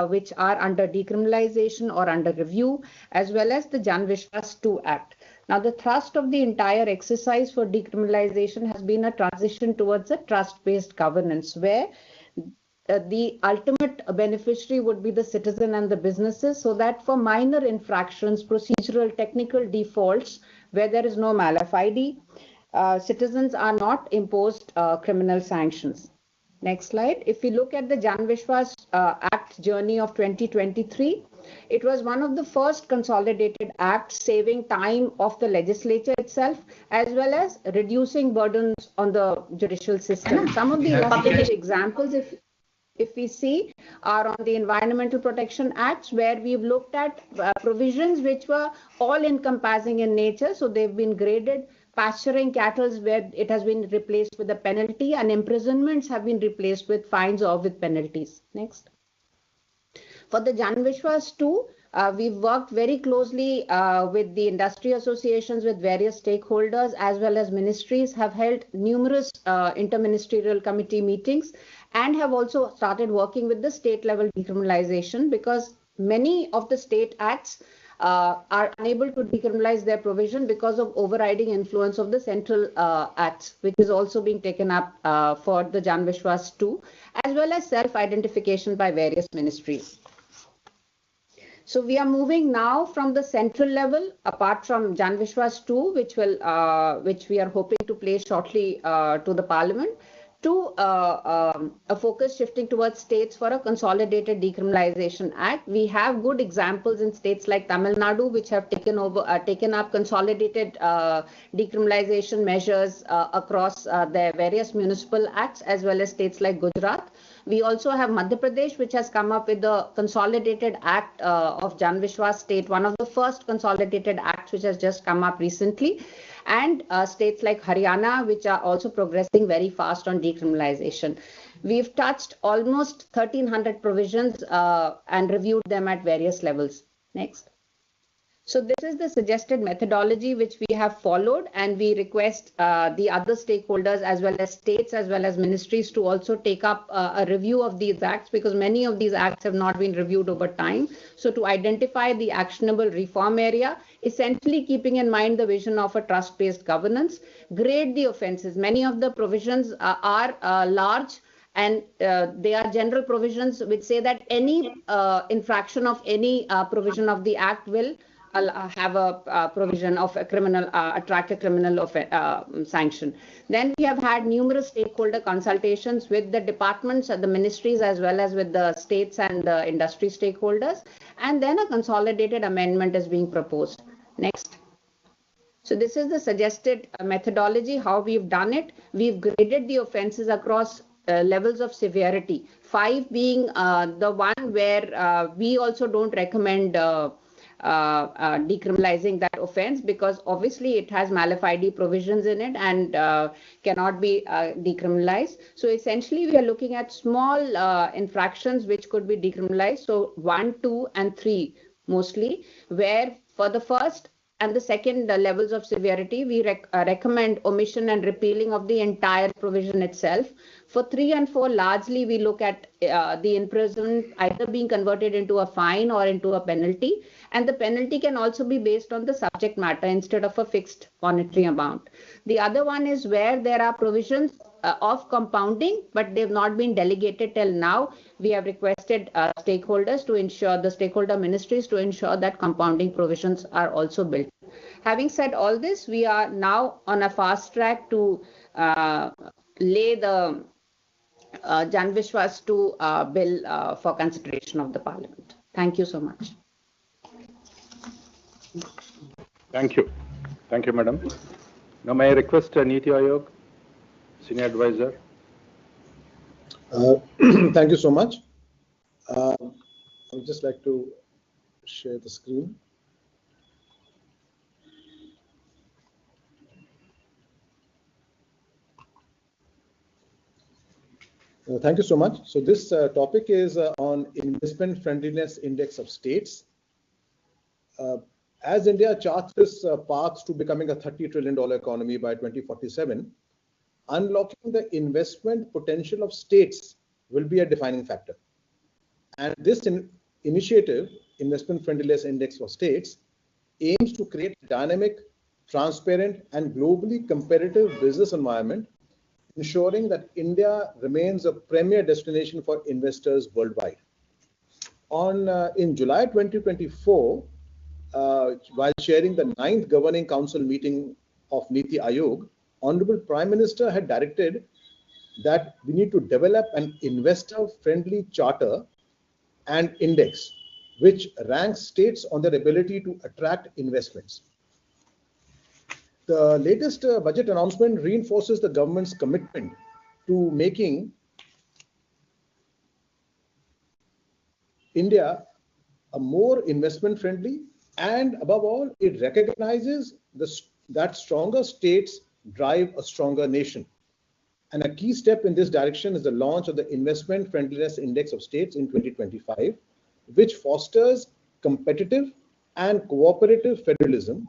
which are under decriminalization or under review, as well as the Jan Vishwas 2 Act. Now, the thrust of the entire exercise for decriminalization has been a transition towards a trust-based governance, where the ultimate beneficiary would be the citizen and the businesses, so that for minor infractions, procedural, technical defaults, where there is no malafide, citizens are not imposed criminal sanctions. Next slide. If we look at the Jan Vishwas Act journey of 2023, it was one of the first consolidated acts saving time of the legislature itself, as well as reducing burdens on the judicial system. Some of the illustrative examples, if we see, are on the Environmental Protection Acts, where we've looked at provisions which were all encompassing in nature. So they've been graded. Pasturing cattle, where it has been replaced with a penalty, and imprisonments have been replaced with fines or with penalties. Next. For the Jan Vishwas 2, we've worked very closely with the industry associations, with various stakeholders, as well as ministries, have held numerous interministerial committee meetings, and have also started working with the state level decriminalization, because many of the state acts are unable to decriminalize their provision because of overriding influence of the central acts, which is also being taken up for the Jan Vishwas 2, as well as self-identification by various ministries. So we are moving now from the central level, apart from Jan Vishwas 2, which we are hoping to place shortly to the Parliament, to a focus shifting towards states for a consolidated decriminalization act. We have good examples in states like Tamil Nadu, which have taken up consolidated decriminalization measures across their various municipal acts, as well as states like Gujarat. We also have Madhya Pradesh, which has come up with the consolidated act of Jan Vishwas state, one of the first consolidated acts which has just come up recently, and states like Haryana, which are also progressing very fast on decriminalization. We've touched almost 1,300 provisions and reviewed them at various levels. Next. So this is the suggested methodology which we have followed, and we request the other stakeholders as well as states as well as ministries to also take up a review of these acts, because many of these acts have not been reviewed over time. So to identify the actionable reform area, essentially keeping in mind the vision of a trust-based governance, grade the offences. Many of the provisions are large, and they are general provisions which say that any infraction of any provision of the act will have a provision of a criminal, attract a criminal sanction. Then we have had numerous stakeholder consultations with the departments and the ministries as well as with the states and the industry stakeholders. And then a consolidated amendment is being proposed. Next. So this is the suggested methodology, how we've done it. We've graded the offences across levels of severity, 5 being the one where we also don't recommend decriminalizing that offense, because obviously it has malaf ID provisions in it and cannot be decriminalized. So essentially we are looking at small infractions which could be decriminalized. So 1, 2 and 3 mostly, where for the first and the second levels of severity, we recommend omission and repealing of the entire provision itself. For 3 and 4, largely we look at the imprisonment either being converted into a fine or into a penalty. And the penalty can also be based on the subject matter instead of a fixed monetary amount. The other one is where there are provisions of compounding, but they've not been delegated till now. We have requested stakeholders to ensure, the stakeholder ministries to ensure that compounding provisions are also built. Having said all this, we are now on a fast track to lay the Jan Vishwas 2 bill for consideration of the Parliament. Thank you so much. Thank you. Thank you, Madam. Now may I request Niti Ayog, Senior Advisor. Thank you so much. I would just like to share the screen. Thank you so much. So this topic is on investment friendliness index of states. As India charts its path to becoming a $30 trillion economy by 2047, unlocking the investment potential of states will be a defining factor. And this initiative, Investment Friendliness Index for States, aims to create a dynamic, transparent, and globally competitive business environment, ensuring that India remains a premier destination for investors worldwide. In July 2024, while chairing the 9th Governing Council meeting of Niti Ayog, Honorable Prime Minister had directed that we need to develop an investor-friendly charter and index which ranks states on their ability to attract investments. The latest budget announcement reinforces the government's commitment to making India a more investment-friendly, and above all, it recognizes that stronger states drive a stronger nation. And a key step in this direction is the launch of the Investment Friendliness Index of States in 2025, which fosters competitive and cooperative federalism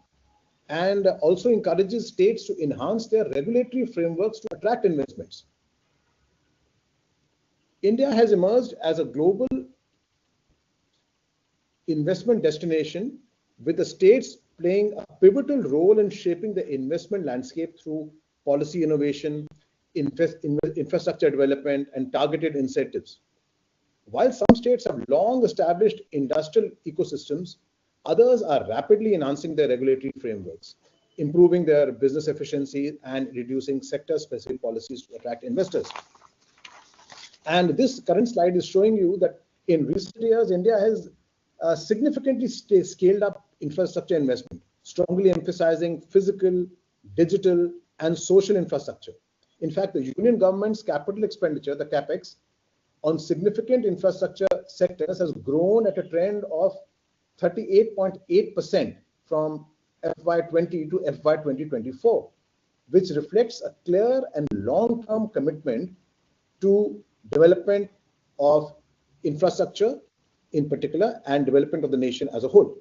and also encourages states to enhance their regulatory frameworks to attract investments. India has emerged as a global investment destination, with the states playing a pivotal role in shaping the investment landscape through policy innovation, infrastructure development, and targeted incentives. While some states have long established industrial ecosystems, others are rapidly enhancing their regulatory frameworks. improving their business efficiency and reducing sector-specific policies to attract investors. And this current slide is showing you that in recent years, India has significantly scaled up infrastructure investment, strongly emphasizing physical, digital, and social infrastructure. In fact, the union government's capital expenditure, the capex, on significant infrastructure sectors has grown at a trend of 38.8% from FY20 to FY 2024, which reflects a clear and long-term commitment to development of infrastructure in particular and development of the nation as a whole.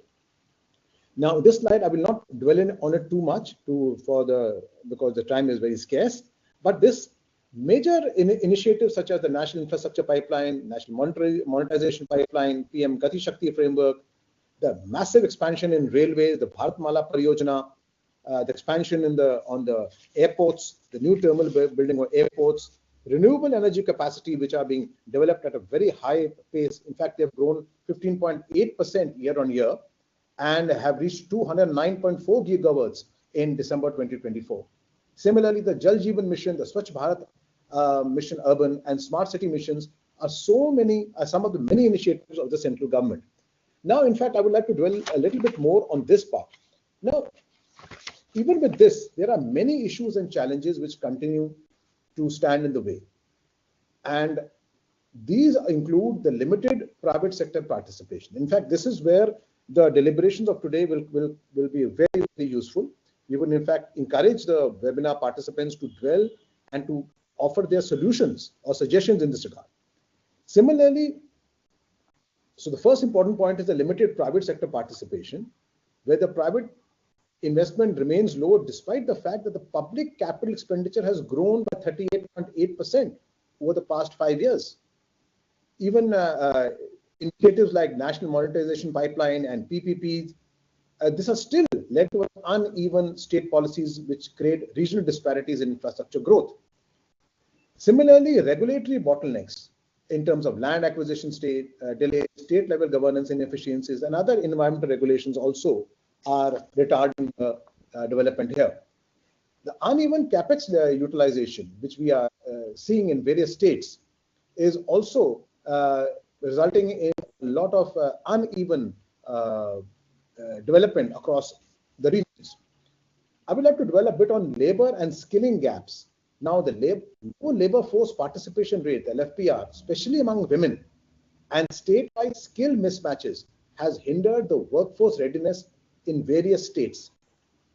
Now, this slide, I will not dwell on it too much because the time is very scarce, but this major initiatives such as the National Infrastructure Pipeline, National Monetization Pipeline, PM Gati Shakti Framework, the massive expansion in railways, the Bharatmala Pariyojana, the expansion on the airports, the new terminal building of airports, renewable energy capacity, which are being developed at a very high pace. In fact, they've grown 15.8% year on year and have reached 209.4 gigawatts in December 2024. Similarly, the Jal Jeevan Mission, the Swachh Bharat Mission Urban, and Smart City missions are some of the many initiatives of the central government. Now, in fact, I would like to dwell a little bit more on this part. Now, even with this, there are many issues and challenges which continue to stand in the way. And these include the limited private sector participation. In fact, this is where the deliberations of today will be very, very useful. We would, in fact, encourage the webinar participants to dwell and to offer their solutions or suggestions in this regard. Similarly, so the first important point is the limited private sector participation, where the private investment remains low despite the fact that the public capital expenditure has grown by 38.8% over the past 5 years. Even initiatives like National Monetization Pipeline and PPPs, this has still led to uneven state policies which create regional disparities in infrastructure growth. Similarly, regulatory bottlenecks in terms of land acquisition delays, state level governance inefficiencies, and other environmental regulations also are retarding development here. The uneven capex utilization, which we are seeing in various states, is also resulting in a lot of uneven development across the regions. I would like to dwell a bit on labor and skilling gaps. Now, the low labor force participation rate, LFPR, especially among women, and statewide skill mismatches has hindered the workforce readiness in various states.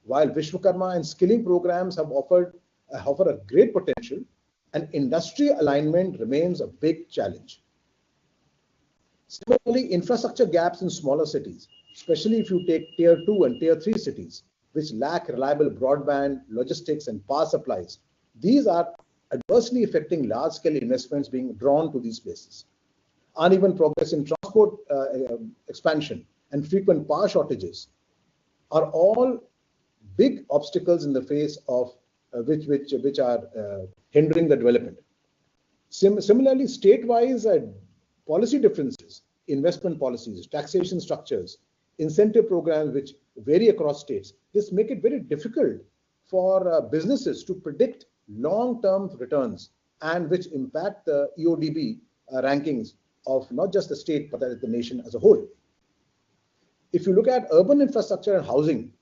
While Vishwakarma and skilling programs have offer a great potential, and industry alignment remains a big challenge. Similarly, infrastructure gaps in smaller cities, especially if you take tier 2 and tier 3 cities, which lack reliable broadband, logistics, and power supplies. These are adversely affecting large-scale investments being drawn to these places. Uneven progress in transport expansion and frequent power shortages are all big obstacles in the face of which are hindering the development. Similarly, state-wise policy differences, investment policies, taxation structures, incentive programs which vary across states, this make it very difficult for businesses to predict long-term returns and which impact the EODB rankings of not just the state but the nation as a whole. If you look at urban infrastructure and housing,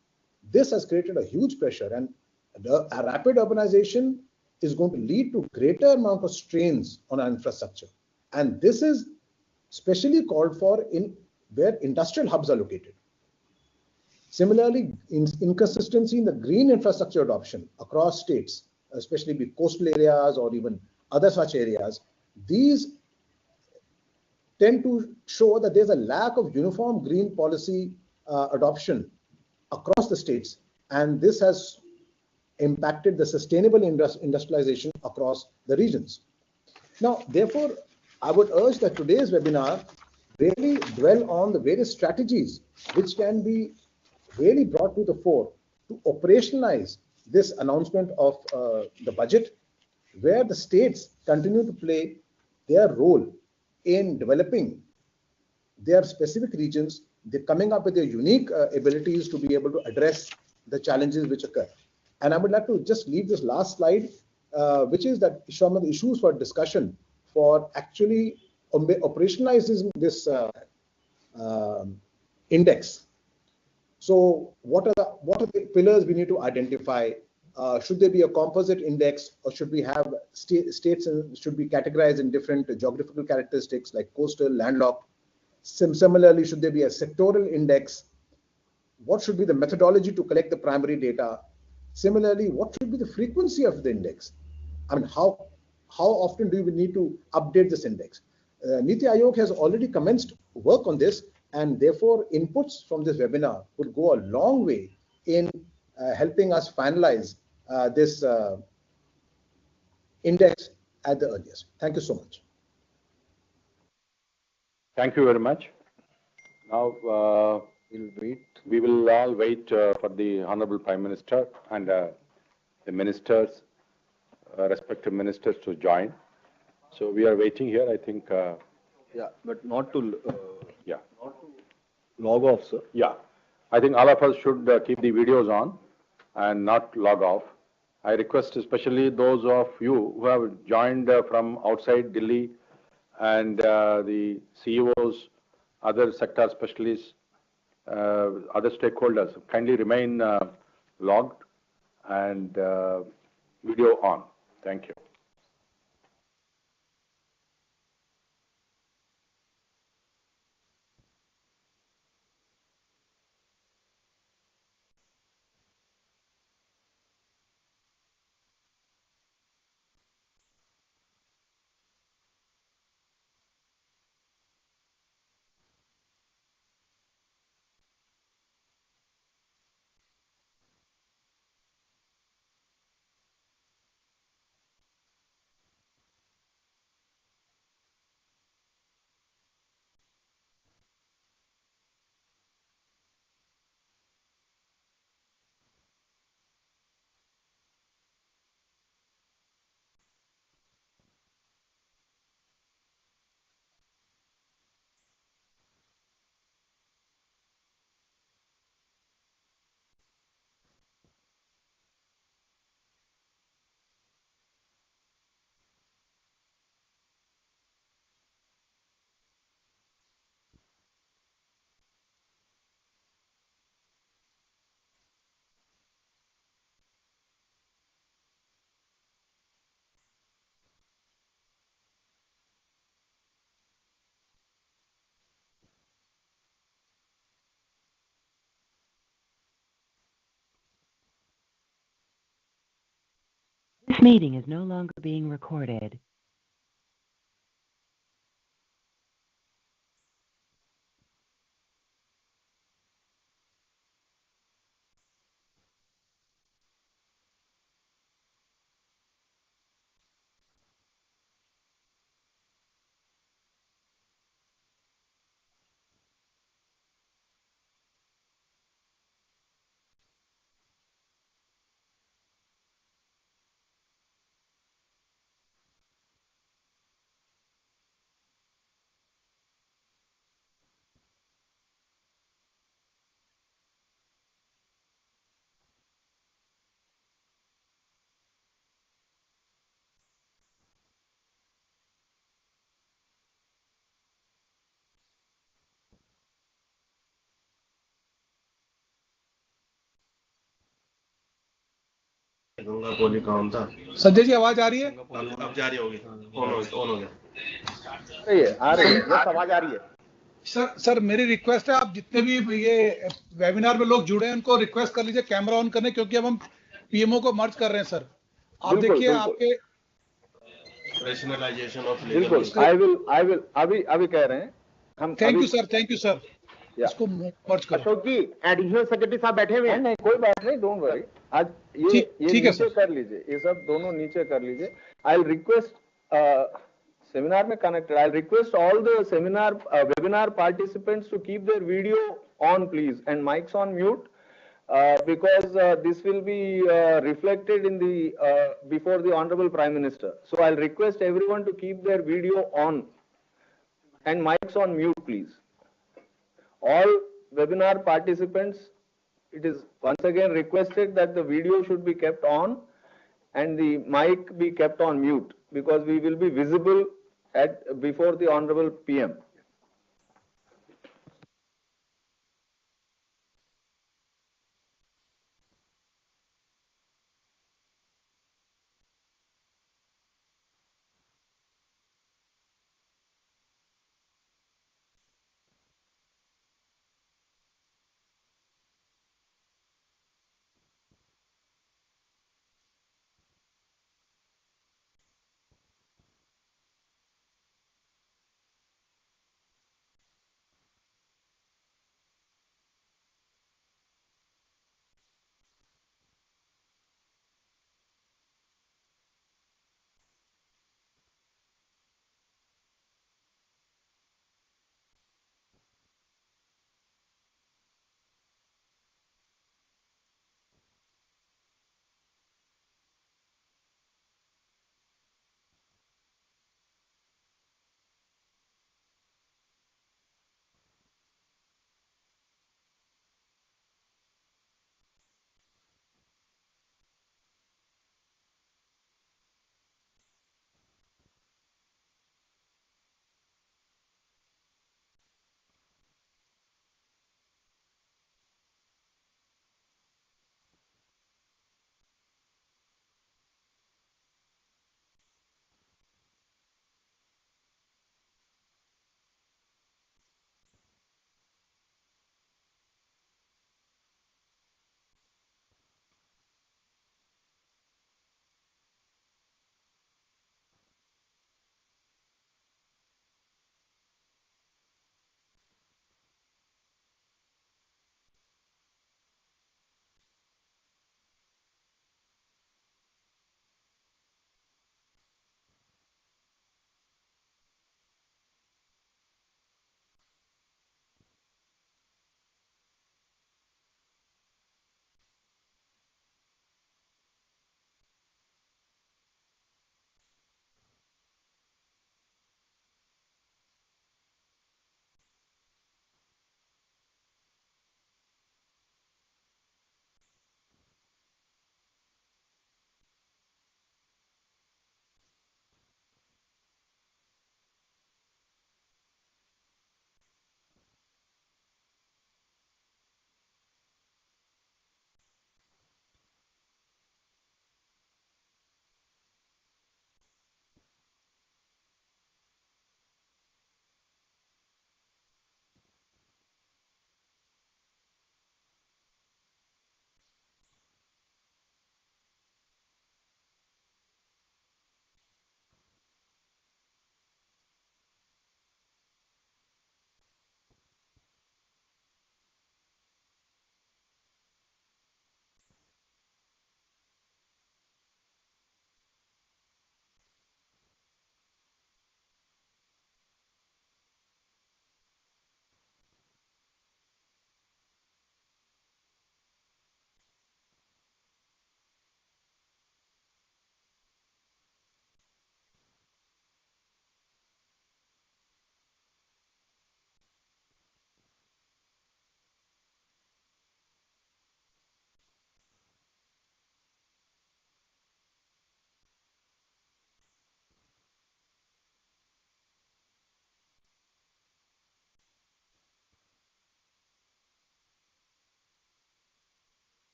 this has created a huge pressure, and a rapid urbanization is going to lead to greater amount of strains on our infrastructure. And this is specially called for in where industrial hubs are located. Similarly, inconsistency in the green infrastructure adoption across states, especially the coastal areas or even other such areas, these tend to show that there's a lack of uniform green policy adoption across the states, and this has impacted the sustainable industrialization across the regions. Now, therefore, I would urge that today's webinar really dwell on the various strategies which can be really brought to the fore to operationalize this announcement of the budget, where the states continue to play their role in developing their specific regions. They're coming up with their unique abilities to be able to address the challenges which occur. And I would like to just leave this last slide, which is that some of the issues for discussion for actually operationalizing this index. So what are the pillars we need to identify? Should there be a composite index, or should we have states should be categorized in different geographical characteristics like coastal, landlocked? Similarly, should there be a sectoral index? What should be the methodology to collect the primary data? Similarly, what should be the frequency of the index? I mean, how often do we need to update this index? Niti Aayog has already commenced work on this, and therefore inputs from this webinar would go a long way in helping us finalize this index at the earliest. Thank you so much. Thank you very much. Now we will all wait for the Honorable Prime Minister and the ministers, respective ministers to join. So we are waiting here, I think. Yeah, but not to Yeah. log off, sir. Yeah. I think all of us should keep the videos on and not log off. I request especially those of you who have joined from outside Delhi and the CEOs, other sector specialists, other stakeholders, kindly remain logged and video on. Thank you. This meeting is no longer being recorded. Ganga Kohli काम था। संजय जी आवाज आ रही है? अब जारी होगी। On हो गया। आ रही है। यस, आवाज आ रही है। सर मेरी रिक्वेस्ट है, आप जितने भी ये वेबिनार में लोग जुड़े हैं उनको रिक्वेस्ट कर लीजिए कैमरा ऑन करने, क्योंकि अब हम पीएमओ को मर्ज कर रहे हैं सर। आप देखिए आपके रैशनलाइजेशन ऑफ बिल्कुल अभी कह रहे हैं हम। थैंक यू सर इसको मर्ज करो। अशोक जी, एडिशनल सेक्रेटरी साहब बैठे हुए हैं। नहीं, कोई बात नहीं, डोंट वरी। आज ये नीचे कर लीजिए, ये सब दोनों नीचे कर लीजिए। आई विल रिक्वेस्ट seminar में connected, I'll request all the seminar webinar participants to keep their video on please and mics on mute, because this will be reflected in the before the Honorable Prime Minister. So I'll request everyone to keep their video on and mics on mute please. All webinar participants it is once again requested that the video should be kept on and the mic be kept on mute, because we will be visible before the Honorable PM.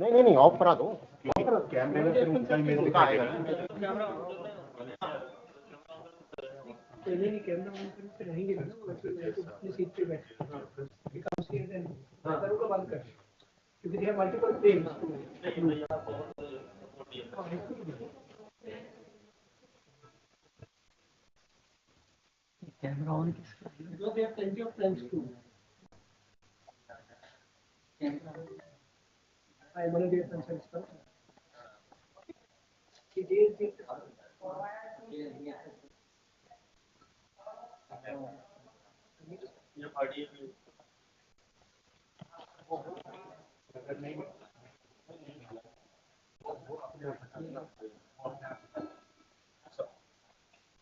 नहीं नहीं of करा दो कैमरे में फिर उनका image दिखाएगा camera on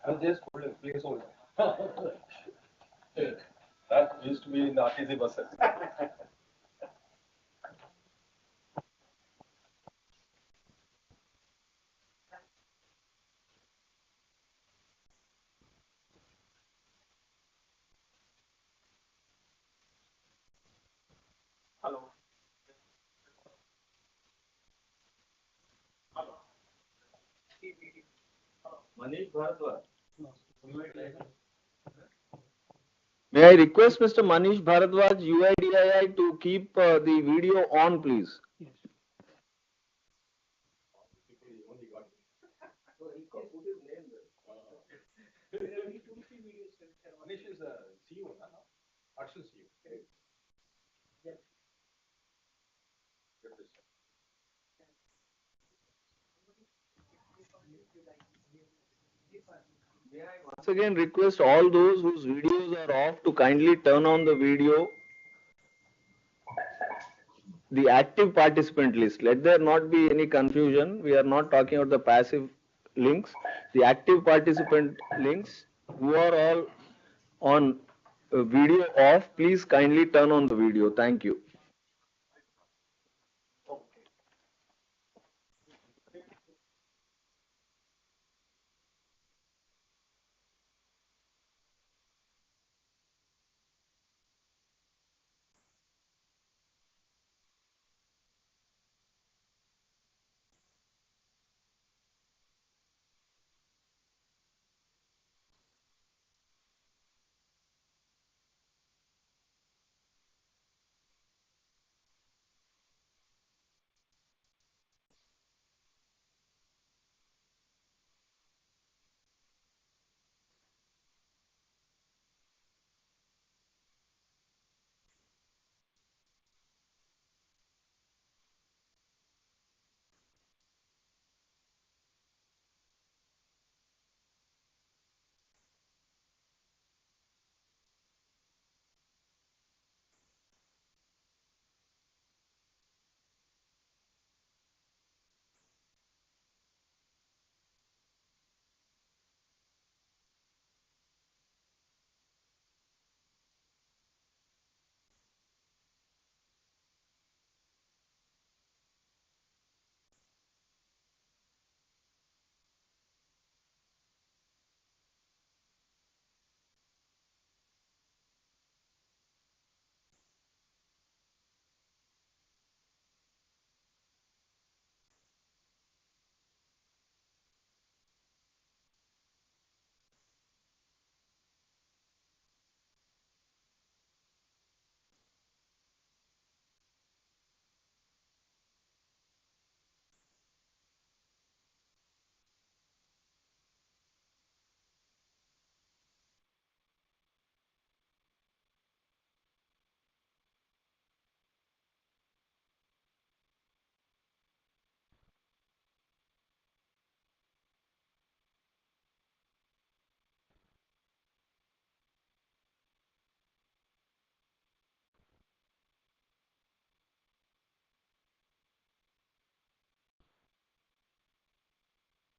I'll just hold it, please hold it. That used to be in the RTC buses. Manish Bharadwaj. May I request Mr. Manish Bharadwaj, UIDAI, to keep the video on, please? Manish is a CEO, no? Artificial CEO. Once again, request all those whose videos are off to kindly turn on the video. The active participant list. Let there not be any confusion. We are not talking about the passive links. The active participant links who are all on video off, please kindly turn on the video. Thank you.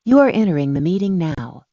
You are entering the meeting now.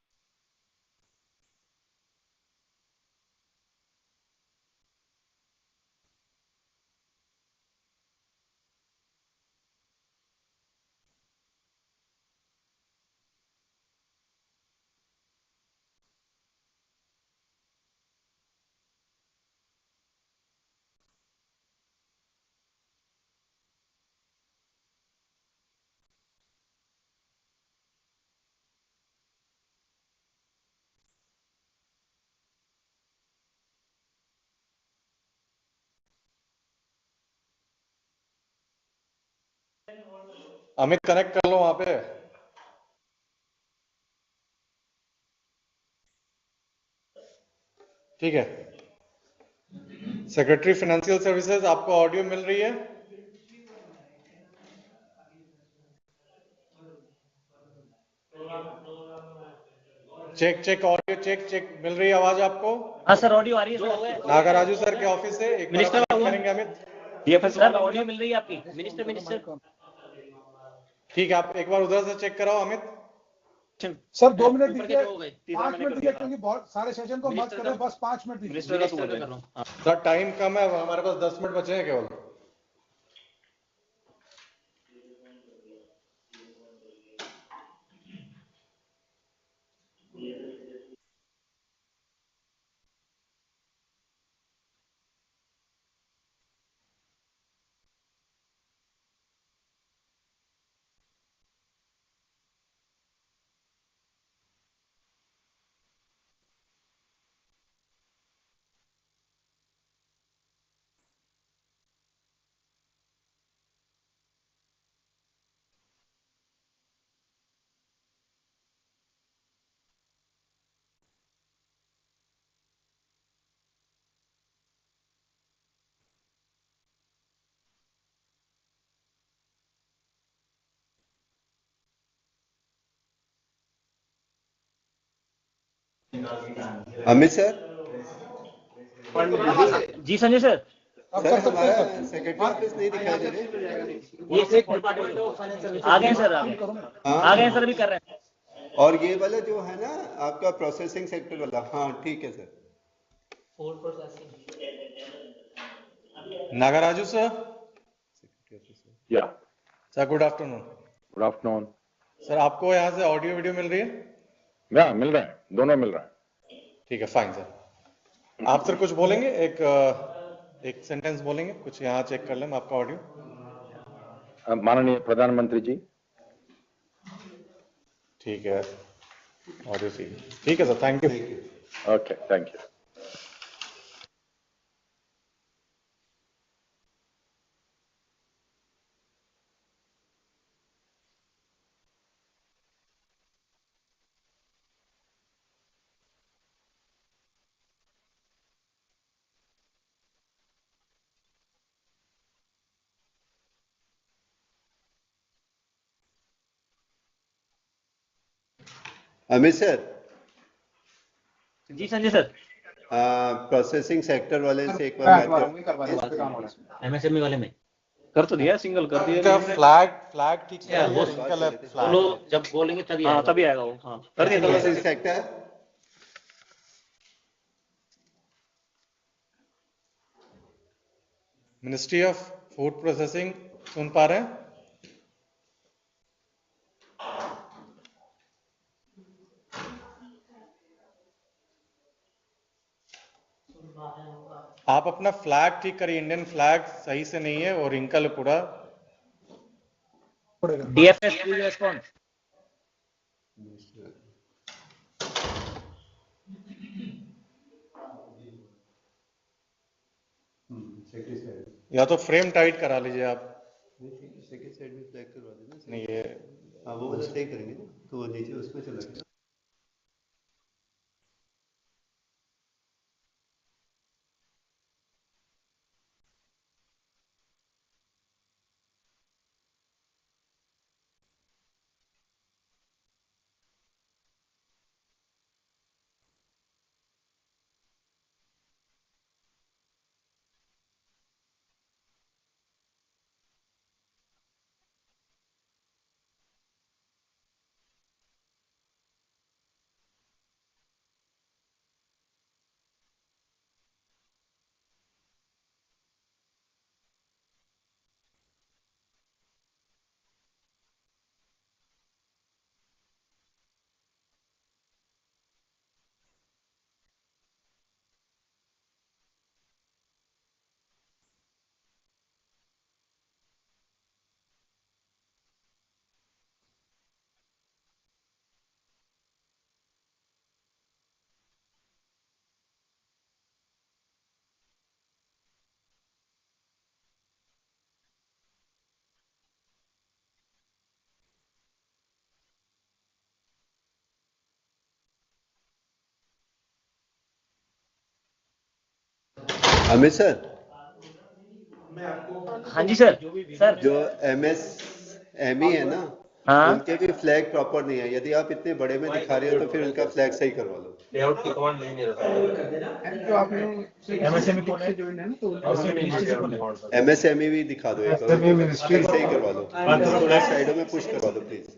Amit connect कर लो वहां पे। ठीक है, secretary financial services, आपको audio मिल रही है? Check check audio check check, मिल रही है आवाज आपको? हाँ सर, ऑडियो आ रही है सर। नागराजू सर के ऑफिस से एक बार आप चेक करेंगे अमित? सर ऑडियो मिल रही है आपकी, मिनिस्टर मिनिस्टर। ठीक है, आप एक बार उधर से चेक कराओ अमित। सर 2 मिनट दीजिए, 5 मिनट दीजिए, क्योंकि बहुत सारे सेशन को मर्ज कर रहे हैं, बस 5 मिनट दीजिए। सर टाइम कम है, हमारे पास 10 मिनट बचे हैं केवल। अमित सर। जी संजय सर। सर हमारा सेक्रेटरी ऑफिस नहीं दिखाई दे रहे। ये आ गए सर, आ गए सर, अभी कर रहे हैं। और ये वाला जो है ना आपका प्रोसेसिंग सेक्टर वाला, हाँ ठीक है सर। नागराजू सर। या sir good afternoon. Good afternoon. Sir आपको यहाँ से ऑडियो वीडियो मिल रही है? या मिल रहा है, दोनों मिल रहा है। ठीक है, फाइन सर। आप सर कुछ बोलेंगे, एक सेंटेंस बोलेंगे कुछ, यहाँ चेक कर लें आपका ऑडियो। माननीय प्रधानमंत्री जी। ठीक है, ऑडियो सी, ठीक है sir, thank you. Okay, thank you. Amit sir. जी संजय सर। प्रोसेसिंग सेक्टर वाले से एक बार एमएसएमई वाले में कर तो दिया, सिंगल कर दिया। फ्लैग ठीक से वो जब बोलेंगे तभी हाँ तभी आएगा वो। हाँ कर दिया processing sector. Ministry of food processing, सुन पा रहे हैं? आप अपना फ्लैग ठीक करिए, इंडियन फ्लैग सही से नहीं है और रिंकल है पूरा। DFS please respond. या तो फ्रेम टाइट करा लीजिए आप। सेकंड साइड में फ्लैग करवा देना। नहीं ये हाँ वो वाला सही करेंगे ना, तो वो नीचे उसमें चला गया। अमित सर, हाँ जी सर। सर जो MS ME है ना, हाँ उनके भी फ्लैग प्रॉपर नहीं है। यदि आप इतने बड़े में दिखा रहे हो तो फिर उनका फ्लैग सही करवा लो। लेआउट की कमांड नहीं रहता जो आप लोग एमएसएमई कौन है जो है ना तो MSME भी दिखा दो एक बार, फ्लैग सही करवा लो, थोड़ा साइडों में पुश करवा दो please.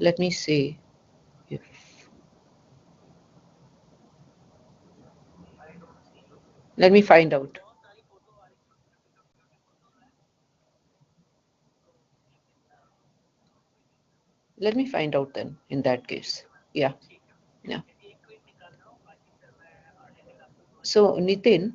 Let me see if let me find out. Let me find out then in that case. Yeah. Yeah. So Nitin,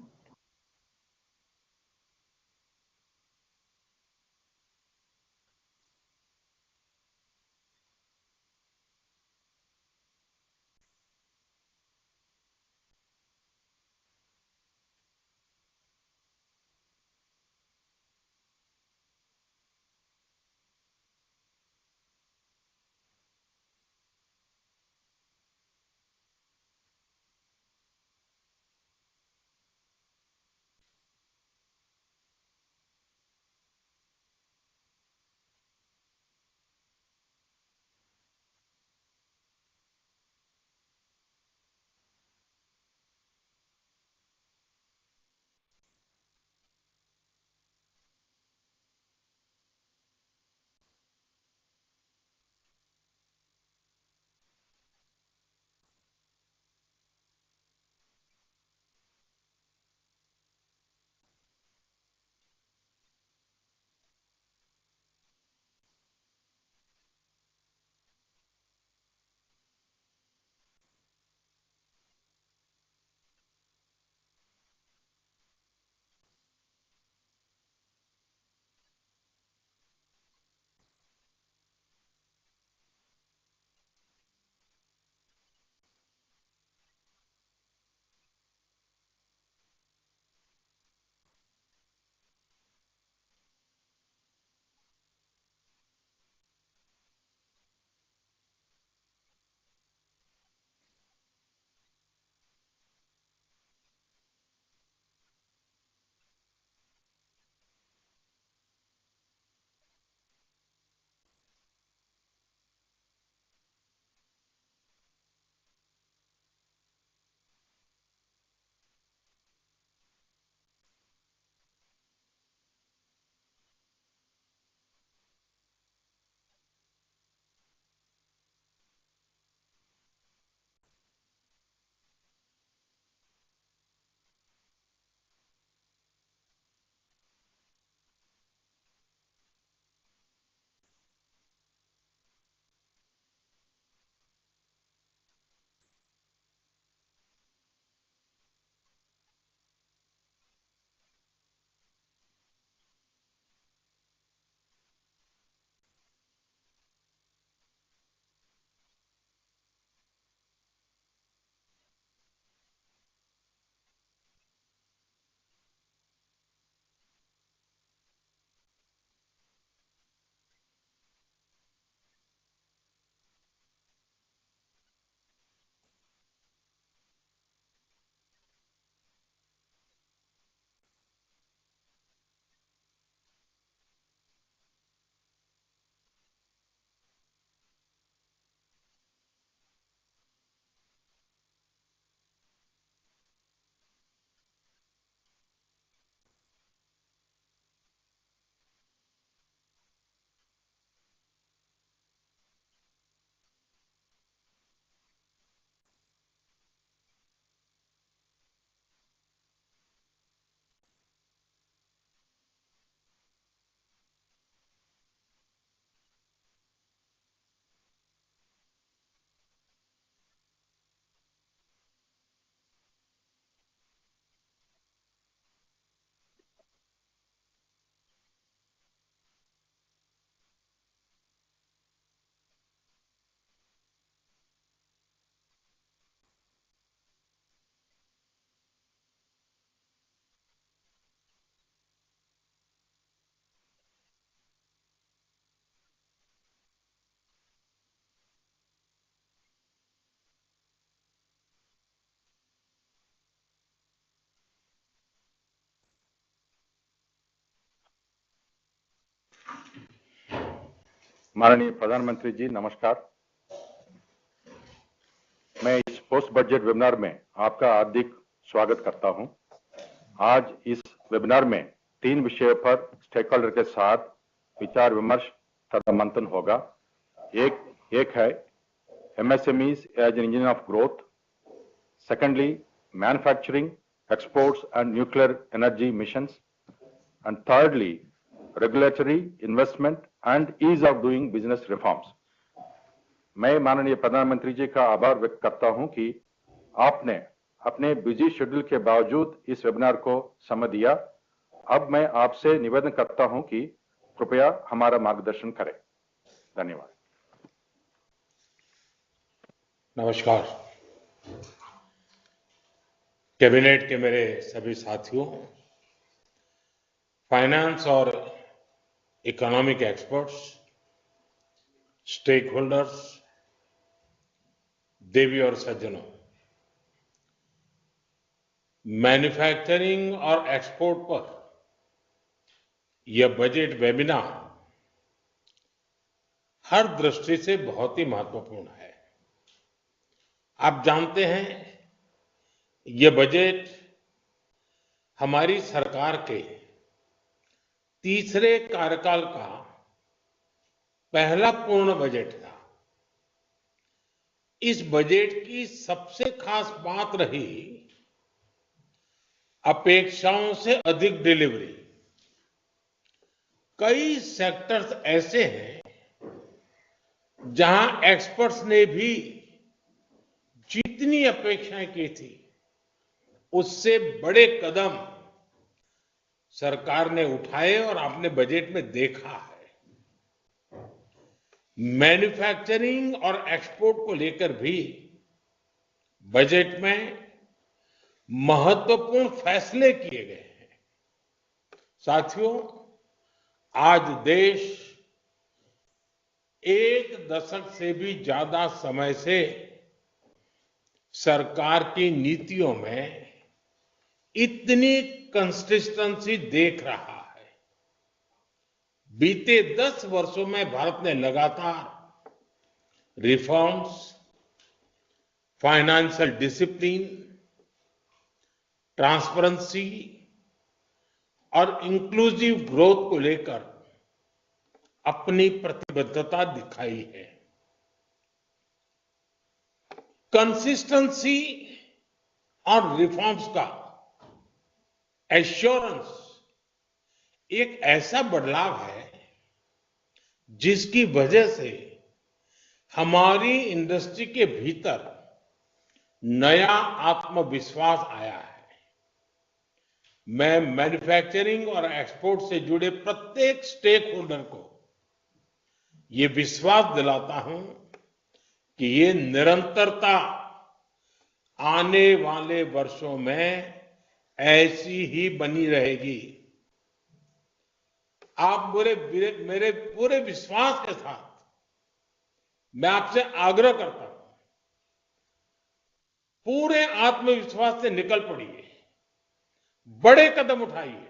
माननीय प्रधानमंत्री जी नमस्कार। मैं इस पोस्ट बजट वेबिनार में आपका हार्दिक स्वागत करता हूं। आज इस वेबिनार में 3 विषयों पर स्टेक होल्डर के साथ विचार विमर्श तथा मंथन होगा। एक है MSMEs as an engine of growth. Secondly, manufacturing, exports and nuclear energy missions. And thirdly, regulatory investment and ease of doing business reforms. मैं माननीय प्रधानमंत्री जी का आभार व्यक्त करता हूं कि आपने अपने बिजी शेड्यूल के बावजूद इस वेबिनार को समय दिया। अब मैं आपसे निवेदन करता हूं कि कृपया हमारा मार्गदर्शन करें। धन्यवाद। नमस्कार। कैबिनेट के मेरे सभी साथियों, फाइनेंस और इकोनॉमिक एक्सपर्ट्स, स्टेक होल्डर्स, देवी और सज्जनों, मैन्युफैक्चरिंग और एक्सपोर्ट पर यह बजट वेबिनार हर दृष्टि से बहुत ही महत्वपूर्ण है। आप जानते हैं, यह बजट हमारी सरकार के तीसरे कार्यकाल का पहला पूर्ण बजट था। इस बजट की सबसे खास बात रही अपेक्षाओं से अधिक डिलीवरी। कई सेक्टर्स ऐसे हैं जहां एक्सपर्ट्स ने भी जितनी अपेक्षाएं की थी, उससे बड़े कदम सरकार ने उठाए और आपने बजट में देखा है। मैन्युफैक्चरिंग और एक्सपोर्ट को लेकर भी बजट में महत्वपूर्ण फैसले किए गए हैं। साथियों, आज देश 1 दशक से भी ज्यादा समय से सरकार की नीतियों में इतनी कंसिस्टेंसी देख रहा है। बीते 10 वर्षों में भारत ने लगातार रिफॉर्म्स, फाइनेंशियल डिसिप्लिन, ट्रांसपेरेंसी और इंक्लूसिव ग्रोथ को लेकर अपनी प्रतिबद्धता दिखाई है। कंसिस्टेंसी और रिफॉर्म्स का एश्योरेंस एक ऐसा बदलाव है जिसकी वजह से हमारी इंडस्ट्री के भीतर नया आत्मविश्वास आया है। मैं मैन्युफैक्चरिंग और एक्सपोर्ट से जुड़े प्रत्येक स्टेक होल्डर को ये विश्वास दिलाता हूं कि ये निरंतरता आने वाले वर्षों में ऐसी ही बनी रहेगी। आप मेरे पूरे विश्वास के साथ मैं आपसे आग्रह करता हूं, पूरे आत्मविश्वास से निकल पड़िए, बड़े कदम उठाइए।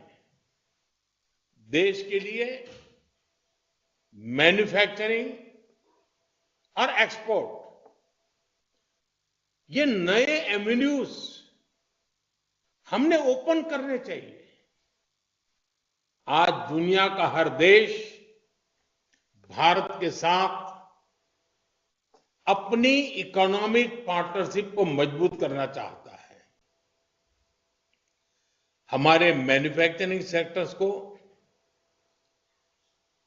देश के लिए मैन्युफैक्चरिंग और एक्सपोर्ट ये नए एवेन्यूज हमने ओपन करने चाहिए। आज दुनिया का हर देश भारत के साथ अपनी इकोनॉमिक पार्टनरशिप को मजबूत करना चाहता है। हमारे मैन्युफैक्चरिंग सेक्टर्स को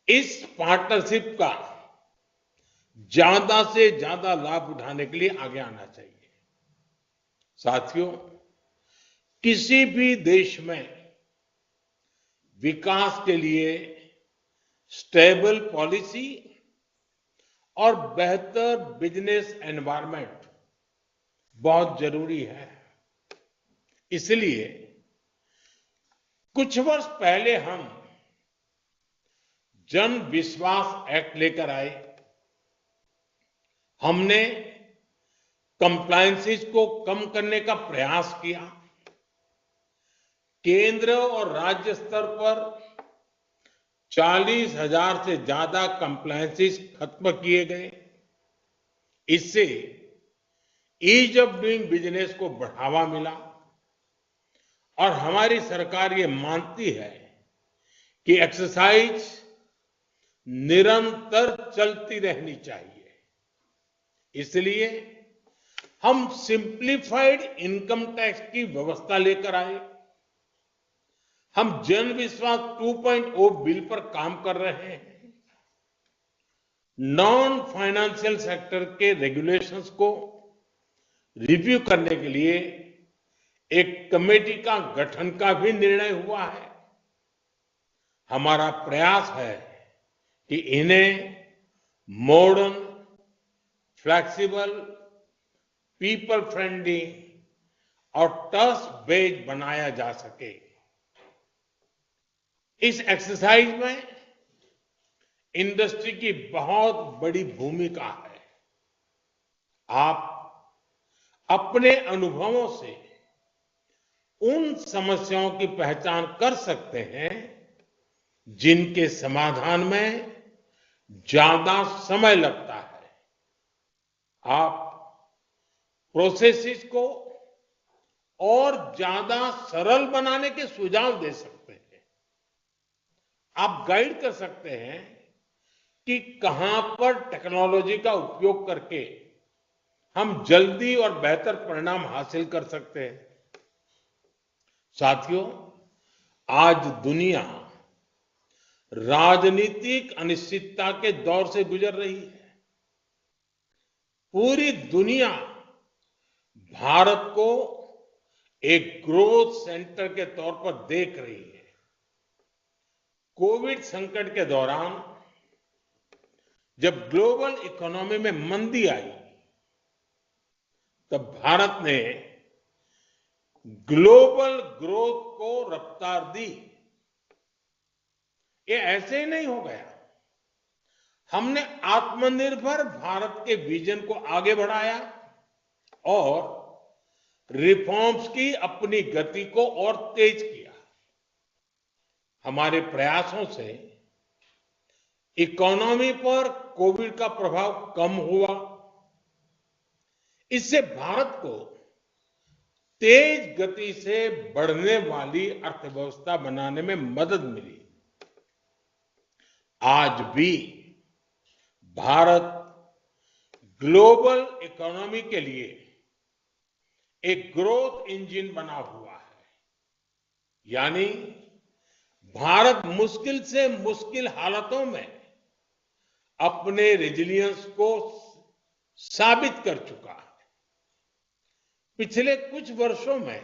इस पार्टनरशिप का ज्यादा से ज्यादा लाभ उठाने के लिए आगे आना चाहिए। साथियों, किसी भी देश में विकास के लिए स्टेबल पॉलिसी और बेहतर बिजनेस एनवायरनमेंट बहुत जरूरी है। इसलिए कुछ वर्ष पहले हम जन विश्वास एक्ट लेकर आए। हमने कंप्लायंसेस को कम करने का प्रयास किया। केंद्र और राज्य स्तर पर 40,000 से ज्यादा कंप्लायंसेस खत्म किए गए। इससे ईज ऑफ डूइंग बिजनेस को बढ़ावा मिला और हमारी सरकार ये मानती है कि एक्सरसाइज निरंतर चलती रहनी चाहिए। इसलिए हम सिंप्लीफाइड इनकम टैक्स की व्यवस्था लेकर आए। हम जन विश्वास 2.0 बिल पर काम कर रहे हैं। नॉन फाइनेंशियल सेक्टर के रेगुलेशंस को रिव्यू करने के लिए एक कमेटी का गठन का भी निर्णय हुआ है। हमारा प्रयास है कि इन्हें मॉडर्न, फ्लेक्सिबल, पीपल फ्रेंडली और ट्रस्ट बेस्ड बनाया जा सके। इस एक्सरसाइज में इंडस्ट्री की बहुत बड़ी भूमिका है। आप अपने अनुभवों से उन समस्याओं की पहचान कर सकते हैं जिनके समाधान में ज्यादा समय लगता है। आप प्रोसेसेस को और ज्यादा सरल बनाने के सुझाव दे सकते हैं। आप गाइड कर सकते हैं कि कहां पर टेक्नोलॉजी का उपयोग करके हम जल्दी और बेहतर परिणाम हासिल कर सकते हैं। साथियों, आज दुनिया राजनीतिक अनिश्चितता के दौर से गुजर रही है। पूरी दुनिया भारत को एक ग्रोथ सेंटर के तौर पर देख रही है। कोविड संकट के दौरान जब ग्लोबल इकोनॉमी में मंदी आई, तब भारत ने ग्लोबल ग्रोथ को रफ्तार दी। ये ऐसे ही नहीं हो गया। हमने आत्मनिर्भर भारत के विजन को आगे बढ़ाया और रिफॉर्म्स की अपनी गति को और तेज किया। हमारे प्रयासों से इकोनॉमी पर कोविड का प्रभाव कम हुआ। इससे भारत को तेज गति से बढ़ने वाली अर्थव्यवस्था बनाने में मदद मिली। आज भी भारत ग्लोबल इकोनॉमी के लिए एक ग्रोथ इंजन बना हुआ है। यानी भारत मुश्किल से मुश्किल हालातों में अपने रेजिलियंस को साबित कर चुका है। पिछले कुछ वर्षों में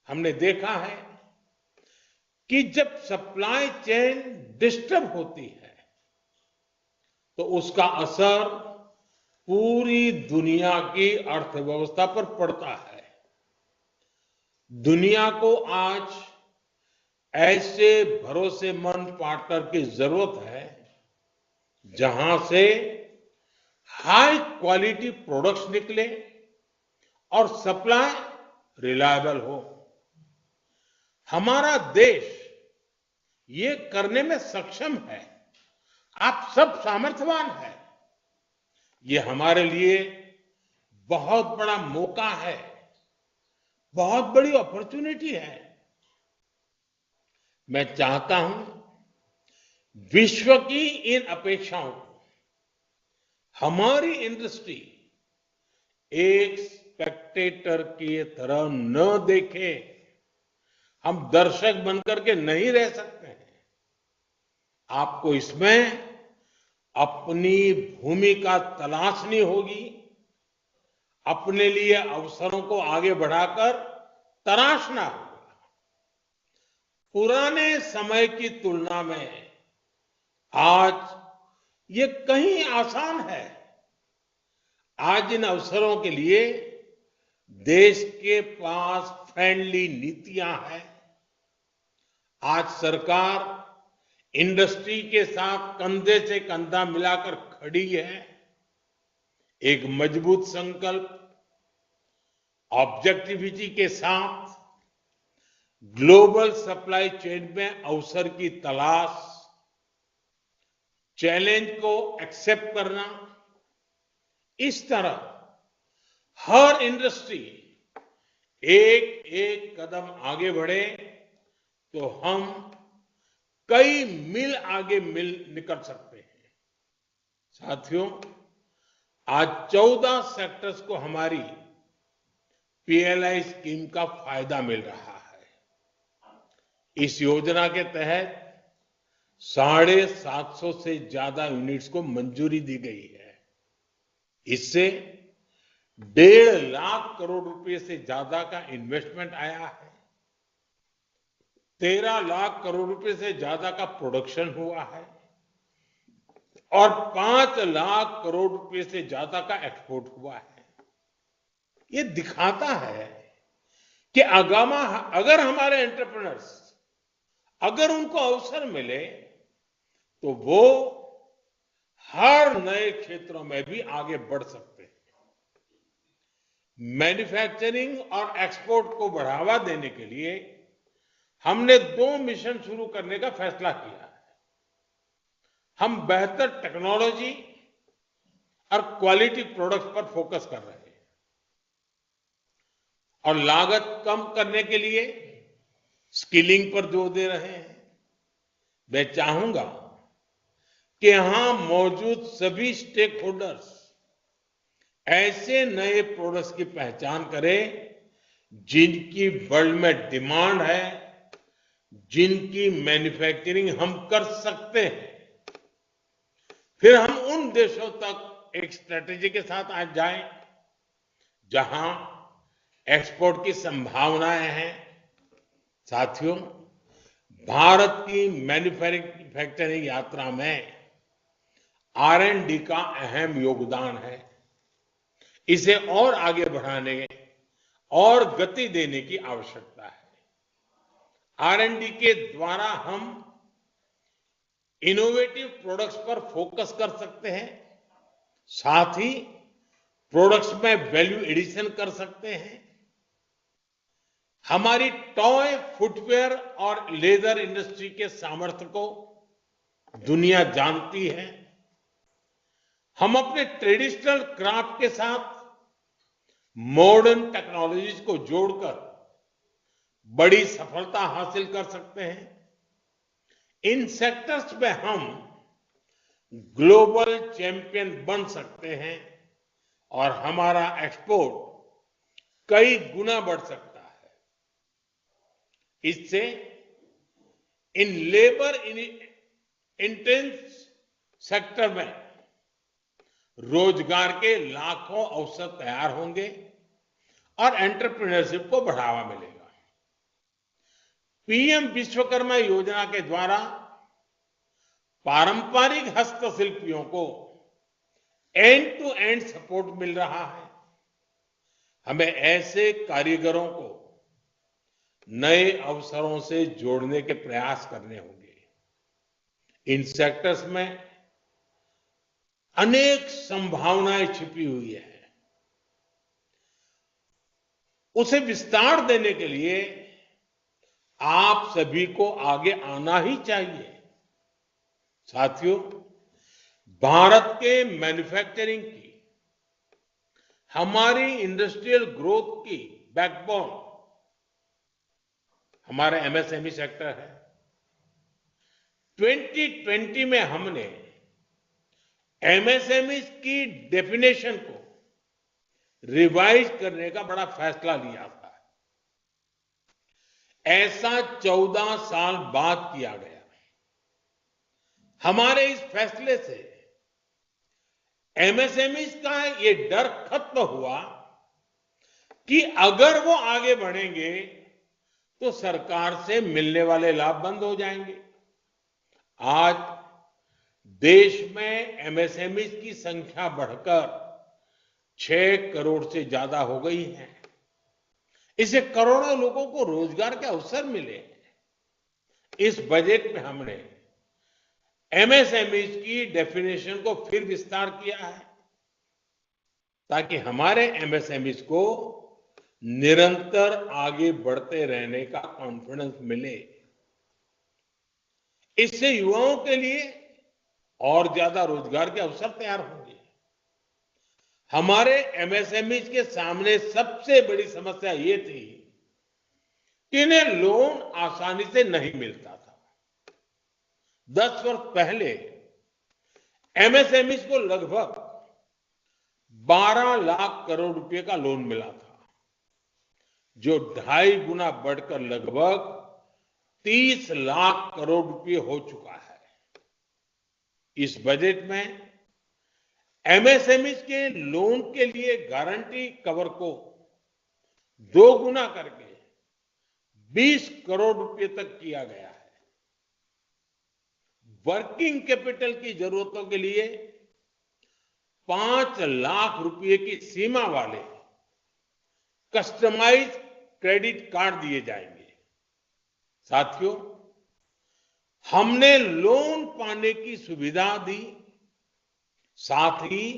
हमने देखा है कि जब सप्लाई चेन डिस्टर्ब होती है तो उसका असर पूरी दुनिया की अर्थव्यवस्था पर पड़ता है। दुनिया को आज ऐसे भरोसेमंद पार्टनर की जरूरत है जहां से हाई क्वालिटी प्रोडक्ट्स निकले और सप्लाई रिलायबल हो। हमारा देश ये करने में सक्षम है। आप सब सामर्थ्यवान हैं। ये हमारे लिए बहुत बड़ा मौका है, बहुत बड़ी अपॉर्चुनिटी है। मैं चाहता हूं विश्व की इन अपेक्षाओं को हमारी इंडस्ट्री एक स्पेक्टेटर की तरह न देखे। हम दर्शक बनकर के नहीं रह सकते हैं। आपको इसमें अपनी भूमिका तलाशनी होगी। अपने लिए अवसरों को आगे बढ़ाकर तराशना होगा। पुराने समय की तुलना में आज ये कहीं आसान है। आज इन अवसरों के लिए देश के पास फ्रेंडली नीतियां हैं। आज सरकार इंडस्ट्री के साथ कंधे से कंधा मिलाकर खड़ी है। एक मजबूत संकल्प, ऑब्जेक्टिविटी के साथ ग्लोबल सप्लाई चेन में अवसर की तलाश चैलेंज को एक्सेप्ट करना, इस तरह हर इंडस्ट्री एक एक कदम आगे बढ़े तो हम कई मील आगे निकल सकते हैं। साथियों, आज 14 सेक्टर्स को हमारी पीएलआई स्कीम का फायदा मिल रहा है। इस योजना के तहत 750 से ज्यादा यूनिट्स को मंजूरी दी गई है। इससे 1.5 लाख करोड़ रुपए से ज्यादा का इन्वेस्टमेंट आया है। 13 लाख करोड़ रुपए से ज्यादा का प्रोडक्शन हुआ है और 5 लाख करोड़ रुपए से ज्यादा का एक्सपोर्ट हुआ है। ये दिखाता है कि अगर हमारे एंटरप्रेन्योर्स, अगर उनको अवसर मिले तो वो हर नए क्षेत्रों में भी आगे बढ़ सकते हैं। मैन्युफैक्चरिंग और एक्सपोर्ट को बढ़ावा देने के लिए हमने 2 मिशन शुरू करने का फैसला किया है। हम बेहतर टेक्नोलॉजी और क्वालिटी प्रोडक्ट्स पर फोकस कर रहे हैं और लागत कम करने के लिए स्किलिंग पर जोर दे रहे हैं। मैं चाहूंगा कि यहां मौजूद सभी स्टेक होल्डर्स ऐसे नए प्रोडक्ट्स की पहचान करें जिनकी वर्ल्ड में डिमांड है, जिनकी मैन्युफैक्चरिंग हम कर सकते हैं। फिर हम उन देशों तक एक स्ट्रेटेजी के साथ आज जाएं जहां एक्सपोर्ट की संभावनाएं हैं। साथियों, भारत की मैन्युफैक्चरिंग यात्रा में R&D का अहम योगदान है। इसे और आगे बढ़ाने और गति देने की आवश्यकता है। R&D के द्वारा हम इनोवेटिव प्रोडक्ट्स पर फोकस कर सकते हैं, साथ ही प्रोडक्ट्स में वैल्यू एडिशन कर सकते हैं। हमारी टॉय, फुटवेयर और लेदर इंडस्ट्री के सामर्थ्य को दुनिया जानती है। हम अपने ट्रेडिशनल क्राफ्ट के साथ मॉडर्न टेक्नोलॉजीज को जोड़कर बड़ी सफलता हासिल कर सकते हैं। इन सेक्टर्स में हम ग्लोबल चैंपियन बन सकते हैं और हमारा एक्सपोर्ट कई गुना बढ़ सकता है। इससे इन लेबर इंटेंस सेक्टर में रोजगार के लाखों अवसर तैयार होंगे और एंटरप्रेन्योरशिप को बढ़ावा मिलेगा। पीएम विश्वकर्मा योजना के द्वारा पारंपरिक हस्तशिल्पियों को एंड टू एंड सपोर्ट मिल रहा है। हमें ऐसे कारीगरों को नए अवसरों से जोड़ने के प्रयास करने होंगे। इन सेक्टर्स में अनेक संभावनाएं छिपी हुई है। उसे विस्तार देने के लिए आप सभी को आगे आना ही चाहिए। साथियों, भारत के मैन्युफैक्चरिंग की, हमारी इंडस्ट्रियल ग्रोथ की बैकबोन हमारे एमएसएमई सेक्टर है। 2020 में हमने एमएसएमई की डेफिनेशन को रिवाइज करने का बड़ा फैसला लिया था। ऐसा 14 साल बाद किया गया। हमारे इस फैसले से एमएसएमई का ये डर खत्म हुआ कि अगर वो आगे बढ़ेंगे तो सरकार से मिलने वाले लाभ बंद हो जाएंगे। आज देश में एमएसएमई की संख्या बढ़कर 6 करोड़ से ज्यादा हो गई है। इससे करोड़ों लोगों को रोजगार के अवसर मिले। इस बजट में हमने एमएसएमई की डेफिनेशन को फिर विस्तार किया है ताकि हमारे एमएसएमई को निरंतर आगे बढ़ते रहने का कॉन्फिडेंस मिले। इससे युवाओं के लिए और ज्यादा रोजगार के अवसर तैयार होंगे। हमारे एमएसएमई के सामने सबसे बड़ी समस्या ये थी कि इन्हें लोन आसानी से नहीं मिलता था। 10 वर्ष पहले एमएसएमई को लगभग 12 लाख करोड़ रुपए का लोन मिला था, जो 2.5 गुना बढ़कर लगभग 30 लाख करोड़ रुपए हो चुका है। इस बजट में एमएसएमई के लोन के लिए गारंटी कवर को 2 गुना करके 20 करोड़ रुपए तक किया गया है। वर्किंग कैपिटल की जरूरतों के लिए 5 लाख रुपए की सीमा वाले कस्टमाइज क्रेडिट कार्ड दिए जाएंगे। साथियों, हमने लोन पाने की सुविधा दी, साथ ही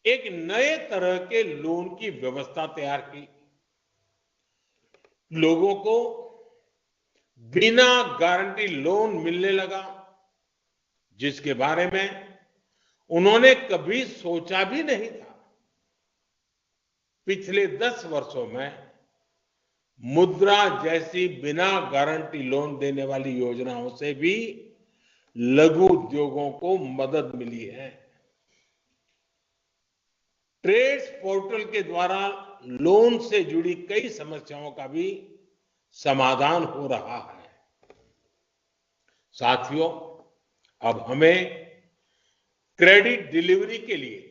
एक नए तरह के लोन की व्यवस्था तैयार की। लोगों को बिना गारंटी लोन मिलने लगा, जिसके बारे में उन्होंने कभी सोचा भी नहीं था। पिछले 10 वर्षों में मुद्रा जैसी बिना गारंटी लोन देने वाली योजनाओं से भी लघु उद्योगों को मदद मिली है। ट्रेड्स पोर्टल के द्वारा लोन से जुड़ी कई समस्याओं का भी समाधान हो रहा है। साथियों, अब हमें क्रेडिट डिलीवरी के लिए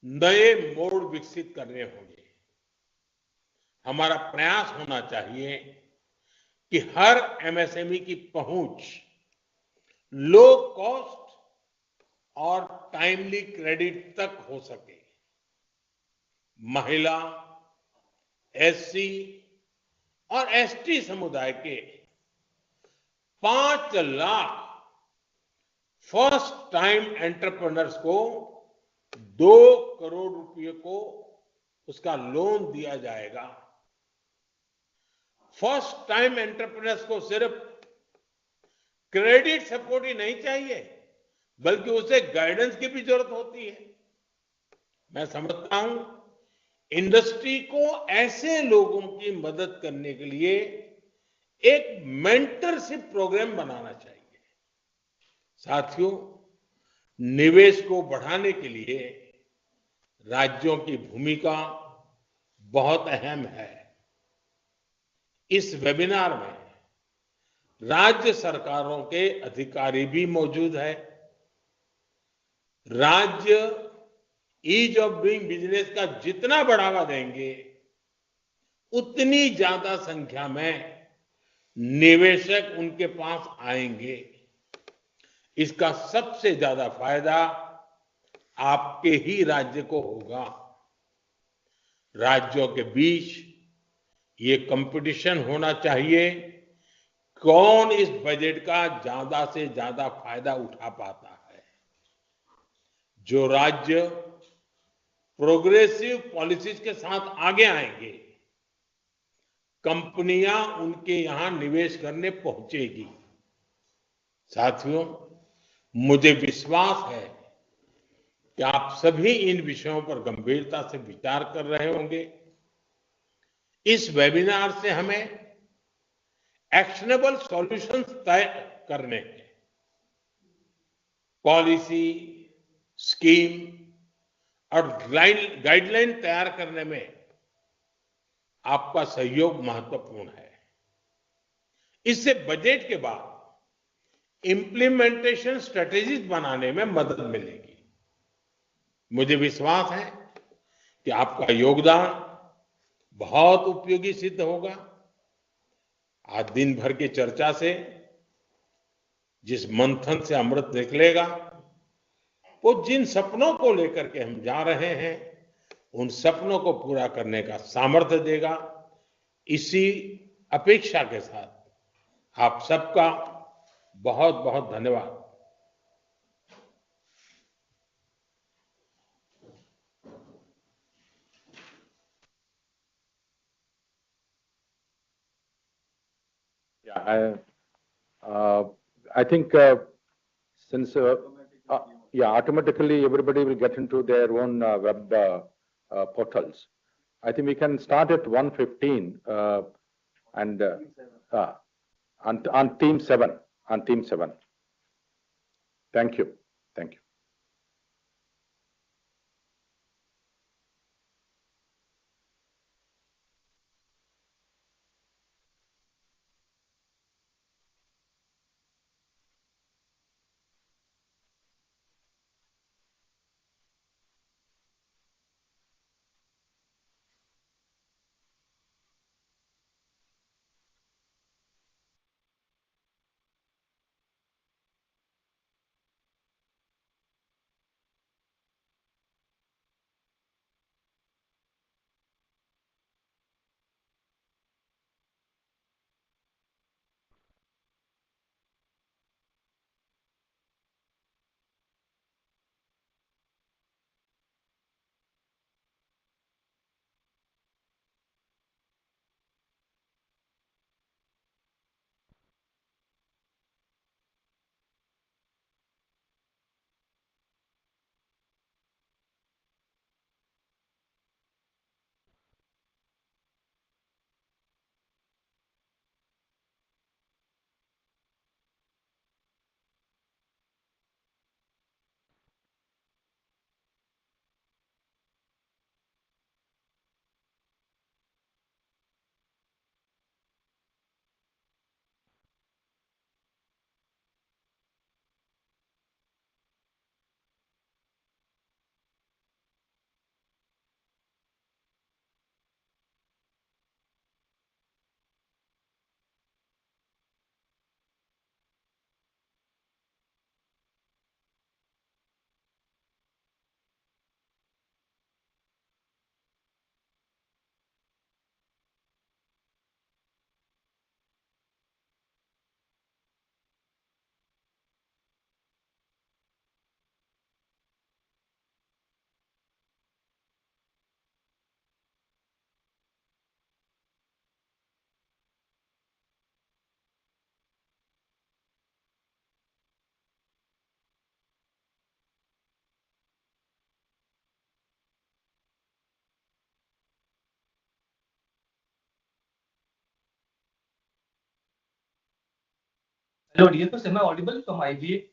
नए मोड विकसित करने होंगे। हमारा प्रयास होना चाहिए कि हर एमएसएमई की पहुंच लो कॉस्ट और टाइमली क्रेडिट तक हो सके। महिला, एससी और एसटी समुदाय के 5 लाख फर्स्ट टाइम एंटरप्रेन्योर्स को 2 करोड़ रुपए को उसका लोन दिया जाएगा। फर्स्ट टाइम एंटरप्रेन्योर्स को सिर्फ क्रेडिट सपोर्ट ही नहीं चाहिए, बल्कि उसे गाइडेंस की भी जरूरत होती है। मैं समझता हूं इंडस्ट्री को ऐसे लोगों की मदद करने के लिए एक मेंटरशिप प्रोग्राम बनाना चाहिए। साथियों, निवेश को बढ़ाने के लिए राज्यों की भूमिका बहुत अहम है। इस वेबिनार में राज्य सरकारों के अधिकारी भी मौजूद है। राज्य ईज ऑफ डूइंग बिजनेस का जितना बढ़ावा देंगे, उतनी ज्यादा संख्या में निवेशक उनके पास आएंगे। इसका सबसे ज्यादा फायदा आपके ही राज्य को होगा। राज्यों के बीच ये कंपटीशन होना चाहिए, कौन इस बजट का ज्यादा से ज्यादा फायदा उठा पाता है। जो राज्य प्रोग्रेसिव पॉलिसीज के साथ आगे आएंगे, कंपनियां उनके यहां निवेश करने पहुंचेगी। साथियों, मुझे विश्वास है कि आप सभी इन विषयों पर गंभीरता से विचार कर रहे होंगे। इस वेबिनार से हमें एक्शनेबल सॉल्यूशंस तय करने हैं। पॉलिसी, स्कीम और गाइडलाइन तैयार करने में आपका सहयोग महत्वपूर्ण है। इससे बजट के बाद इंप्लीमेंटेशन स्ट्रेटेजीज बनाने में मदद मिलेगी। मुझे विश्वास है कि आपका योगदान बहुत उपयोगी सिद्ध होगा। आज दिन भर की चर्चा से जिस मंथन से अमृत निकलेगा, वो जिन सपनों को लेकर के हम जा रहे हैं, उन सपनों को पूरा करने का सामर्थ्य देगा। इसी अपेक्षा के साथ आप सबका बहुत बहुत धन्यवाद। Yeah, I think Since, yeah, automatically everybody will get into their own web portals. I think we can start at 1:15 and on team 7, on team 7. Thank you. Thank you. Hello, DFS, am I audible from IBA?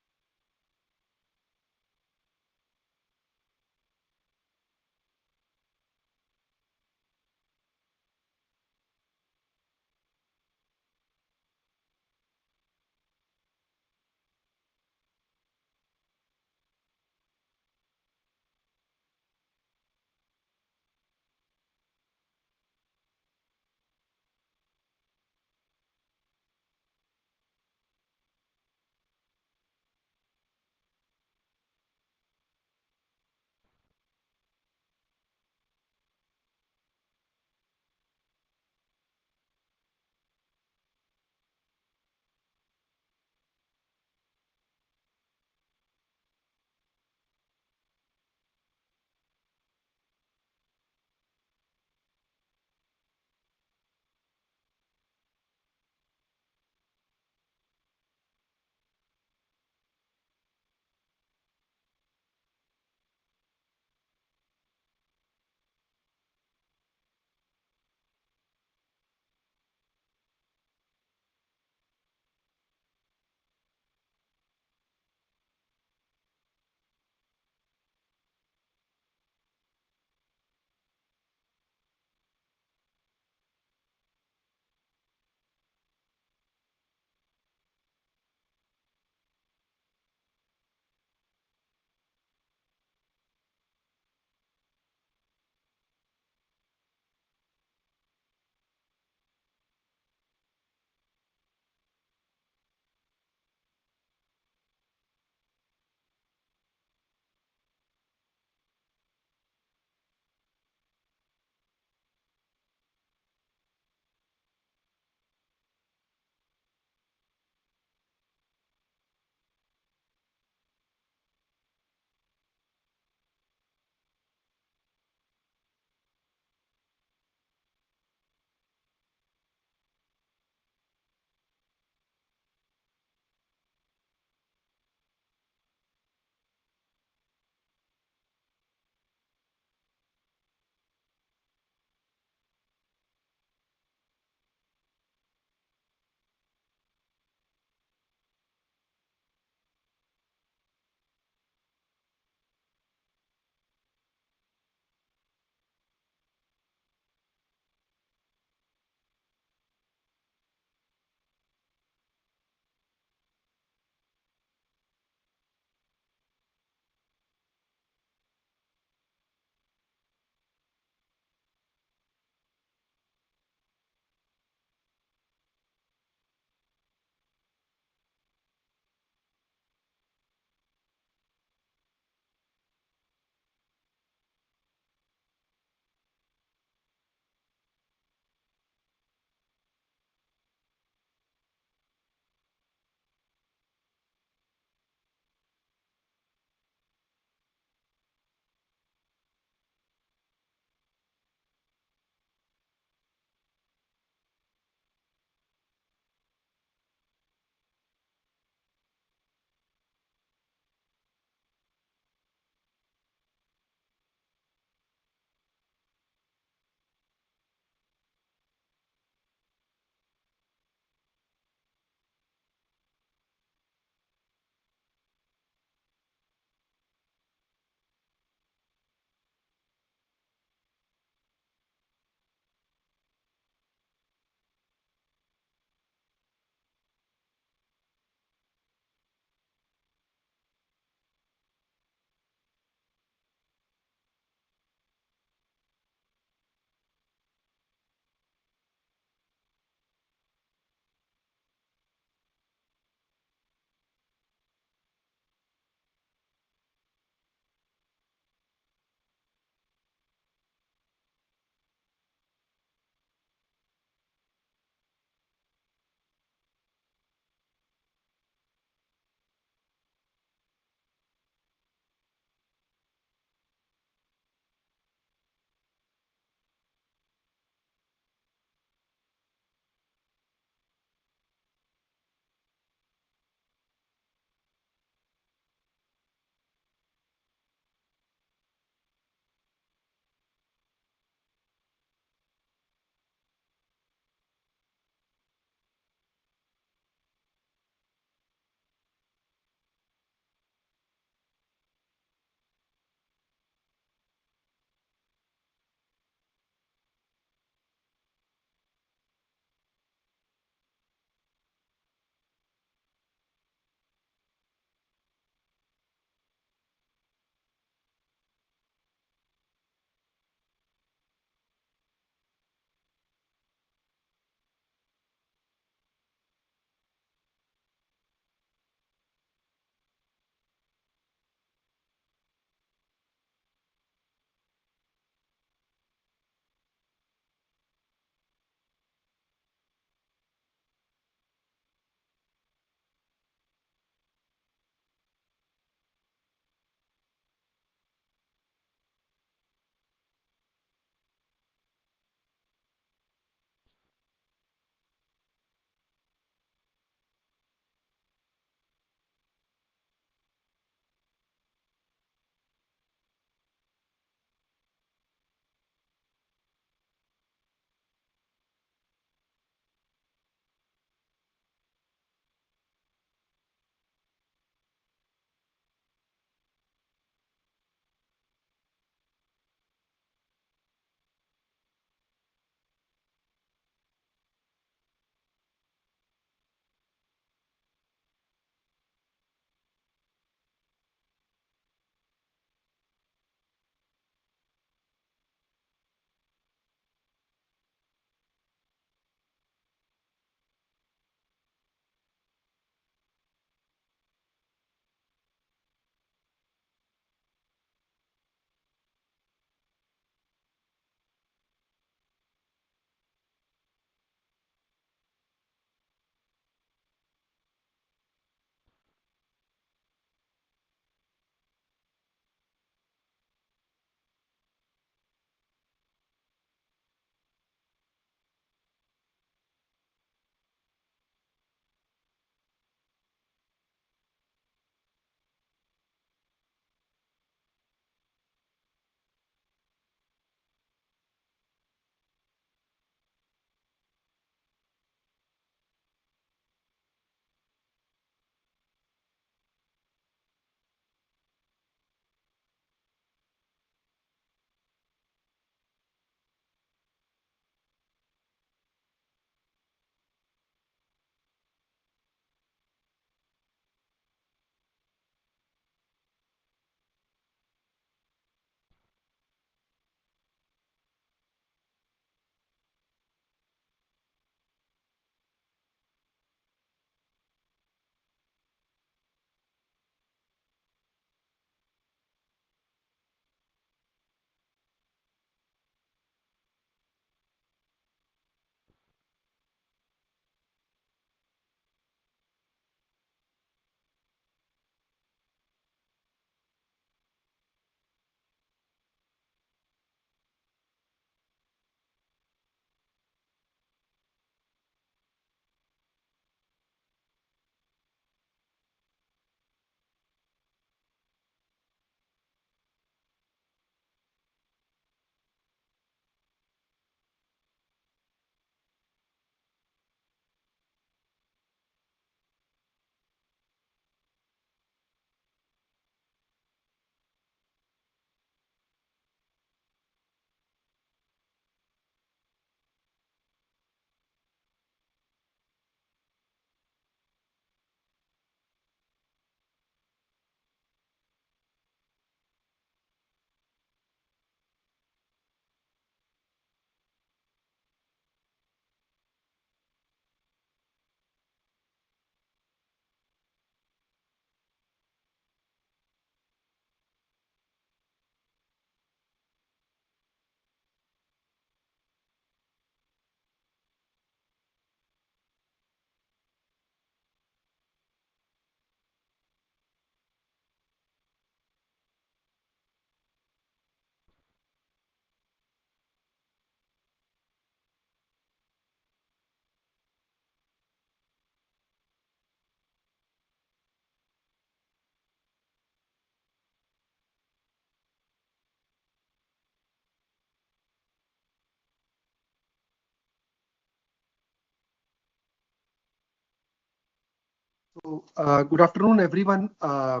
So, good afternoon, everyone. I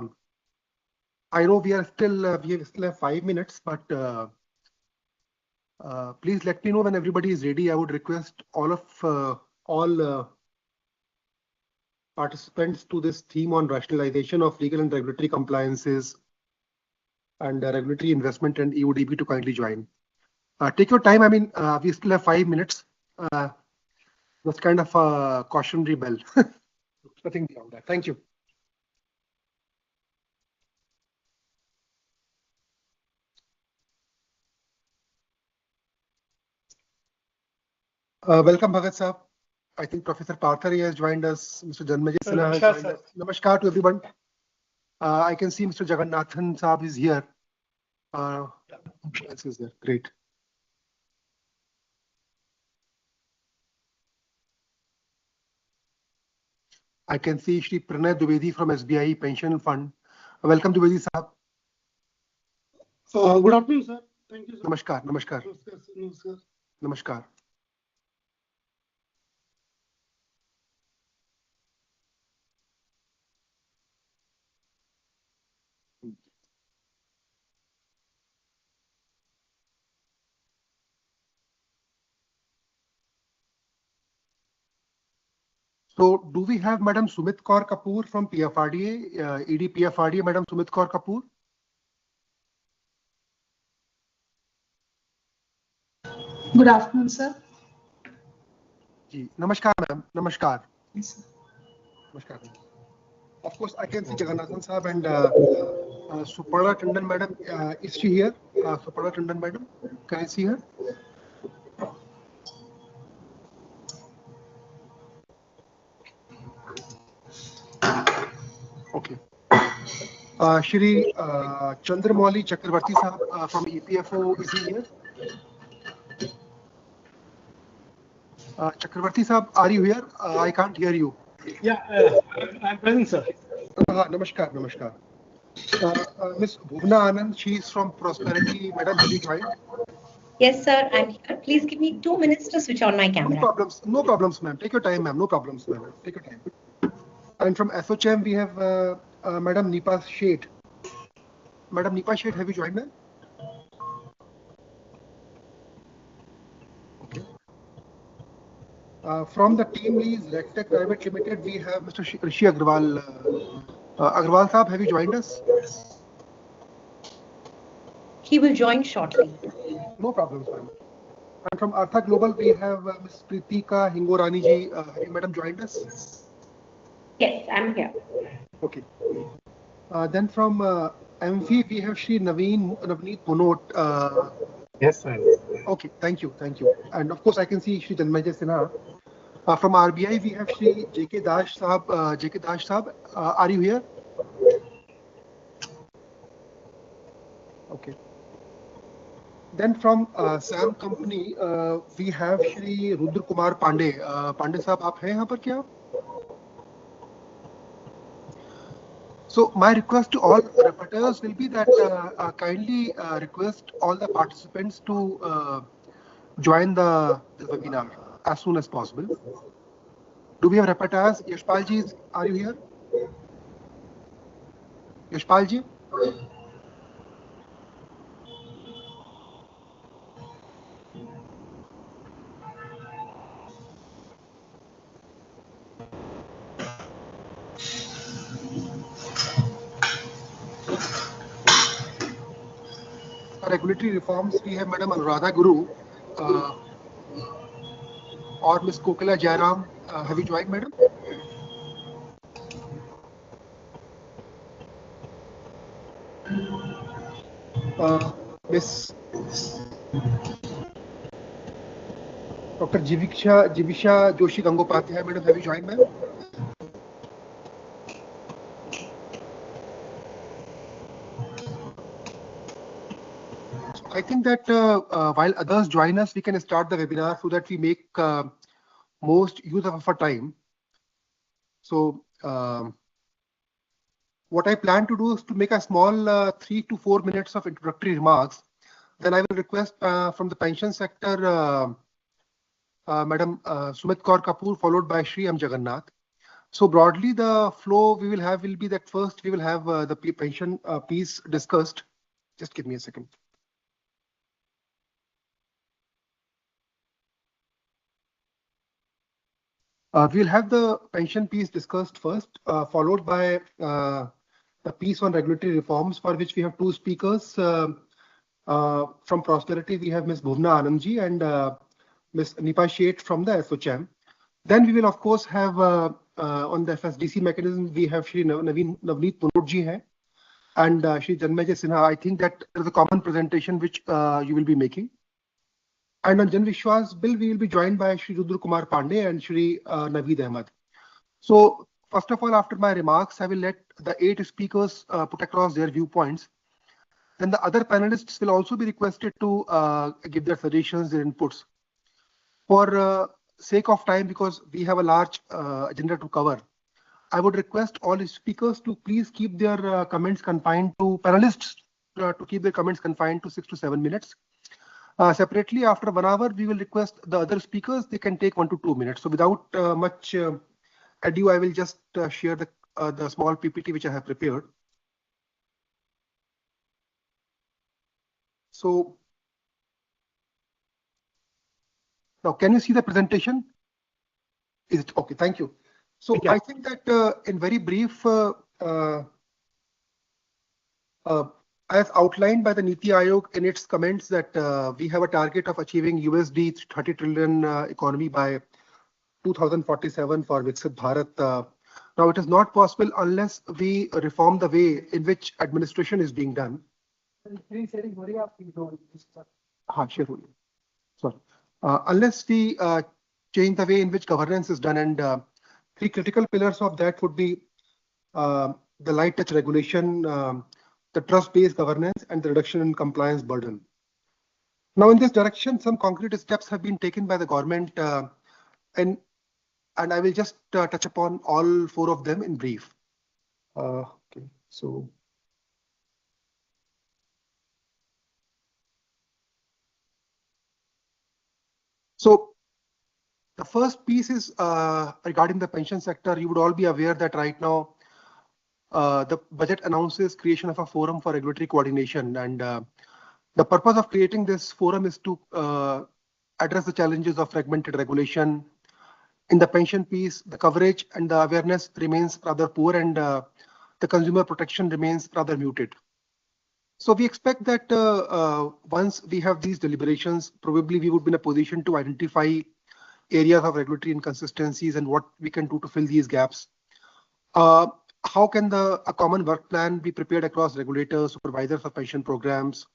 know we still have 5 minutes, but please let me know when everybody is ready. I would request all participants to this theme on rationalization of legal and regulatory compliances and regulatory investment and EUDB to kindly join. Take your time. I mean, we still have 5 minutes. That's kind of a cautionary bell. Nothing beyond that. Thank you. Welcome, Bhagat Saab. I think Professor Parthari has joined us. Mr. Janmajit Sinha has joined us. Namaskar to everyone. I can see Mr. Jagannathan Saab is here. Yes, is there. Great. I can see Shri Pranay Dwivedi from SBI Pension Fund. Welcome, Dwivedi Saab. Good afternoon, sir. Thank you, sir. Namaskar. Namaskar. Namaskar. Namaskar. So, do we have Madam Sumit Kaur Kapoor from PFRDA, ED PFRDA, Madam Sumit Kaur Kapoor? Good afternoon, sir. Ji. Namaskar, ma'am. Namaskar. Yes, sir. Namaskar. Of course, I can see Jagannathan Saab and Suparna Tandon, Madam. Is she here? Suparna Tandon, Madam. Can I see her? Okay. Shri Chandramouli Chakravarti Saab from EPFO, is he here? Chakravarti Saab, are you here? I can't hear you. Yeah, I'm present, sir. Namaskar, namaskar. Miss Bhuvna Anand, she is from Prosperity. Madam, have you joined? Yes, sir, I'm here. Please give me 2 minutes to switch on my camera. No problems, ma'am. Take your time, ma'am. No problems, ma'am. Take your time. And from SOCHM, we have Madam Nipa Sheth. Madam Nipa Sheth, have you joined, ma'am? Okay. From the team leads RegTech Private Limited, we have Mr. Rishi Agrawal. Agrawal Saab, have you joined us? He will join shortly. No problems, ma'am. And from Artha Global, we have Ms. Pritika Hingorani ji. Have you, madam, joined us? Yes, I'm here. Okay. Then from MV, we have Shri Navneet Munot. Yes, sir. Okay, thank you. And of course, I can see Shri Janmajit Sinha. From RBI, we have Shri JK Dash Saab. Are you here? Okay. Then from SAM company, we have Shri Rudra Kumar Pandey. Pandey Saab, आप हैं यहाँ पर क्या? So my request to all reporters will be that kindly request all the participants to join the webinar as soon as possible. Do we have reporters? Yashpal ji, are you here? Yashpal ji? Regulatory reforms, we have Madam Anuradha Guru or Miss Kokila Jairam. Have you joined, madam? Miss Dr. Jivisha Joshi Gangopatyay, madam, have you joined, ma'am? I think that while others join us, we can start the webinar so that we make most use of our time. So what I plan to do is to make a small 3 to 4 minutes of introductory remarks. Then I will request from the pension sector, Madam Sumit Kaur Kapoor, followed by Shri M. Jagannath. So broadly, the flow we will have will be that first we will have the pension piece discussed. Just give me a second. We'll have the pension piece discussed first, followed by the piece on regulatory reforms, for which we have two speakers. From Prosperity, we have Ms. Bhuvna Anandji and Ms. Nipa Sheth from the SOCHAM. Then we will, of course, have on the FSDC mechanism, we have Shri Navneet Punotji hai, and Shri Janmejay Sinha. I think that there is a common presentation which you will be making. And on Jan Vishwas bill, we will be joined by Shri Rudra Kumar Pandey and Shri Naveed Ahmed. So first of all, after my remarks, I will let the 8 speakers put across their viewpoints. Then the other panelists will also be requested to give their suggestions, their inputs. For sake of time, because we have a large agenda to cover, I would request all speakers to please keep their comments confined to panelists to keep their comments confined to 6 to 7 minutes. Separately, after 1 hour, we will request the other speakers, they can take 1 to 2 minutes. So without much ado, I will just share the small PPT which I have prepared. So now, can you see the presentation? Is it okay? Thank you. So I think that in very brief, as outlined by the Niti Aayog in its comments that we have a target of achieving USD 30 trillion economy by 2047 for Viksit Bharat. Now, it is not possible unless we reform the way in which administration is being done. Sorry. Unless we change the way in which governance is done, and 3 critical pillars of that would be the light touch regulation, the trust-based governance, and the reduction in compliance burden. Now, in this direction, some concrete steps have been taken by the government, and I will just touch upon all 4 of them in brief. Okay, so the first piece is regarding the pension sector. You would all be aware that right now the budget announces creation of a forum for regulatory coordination, and the purpose of creating this forum is to address the challenges of fragmented regulation. In the pension piece, the coverage and the awareness remains rather poor, and the consumer protection remains rather muted. So we expect that once we have these deliberations, probably we would be in a position to identify areas of regulatory inconsistencies and what we can do to fill these gaps. How can a common work plan be prepared across regulators, supervisors of pension programs?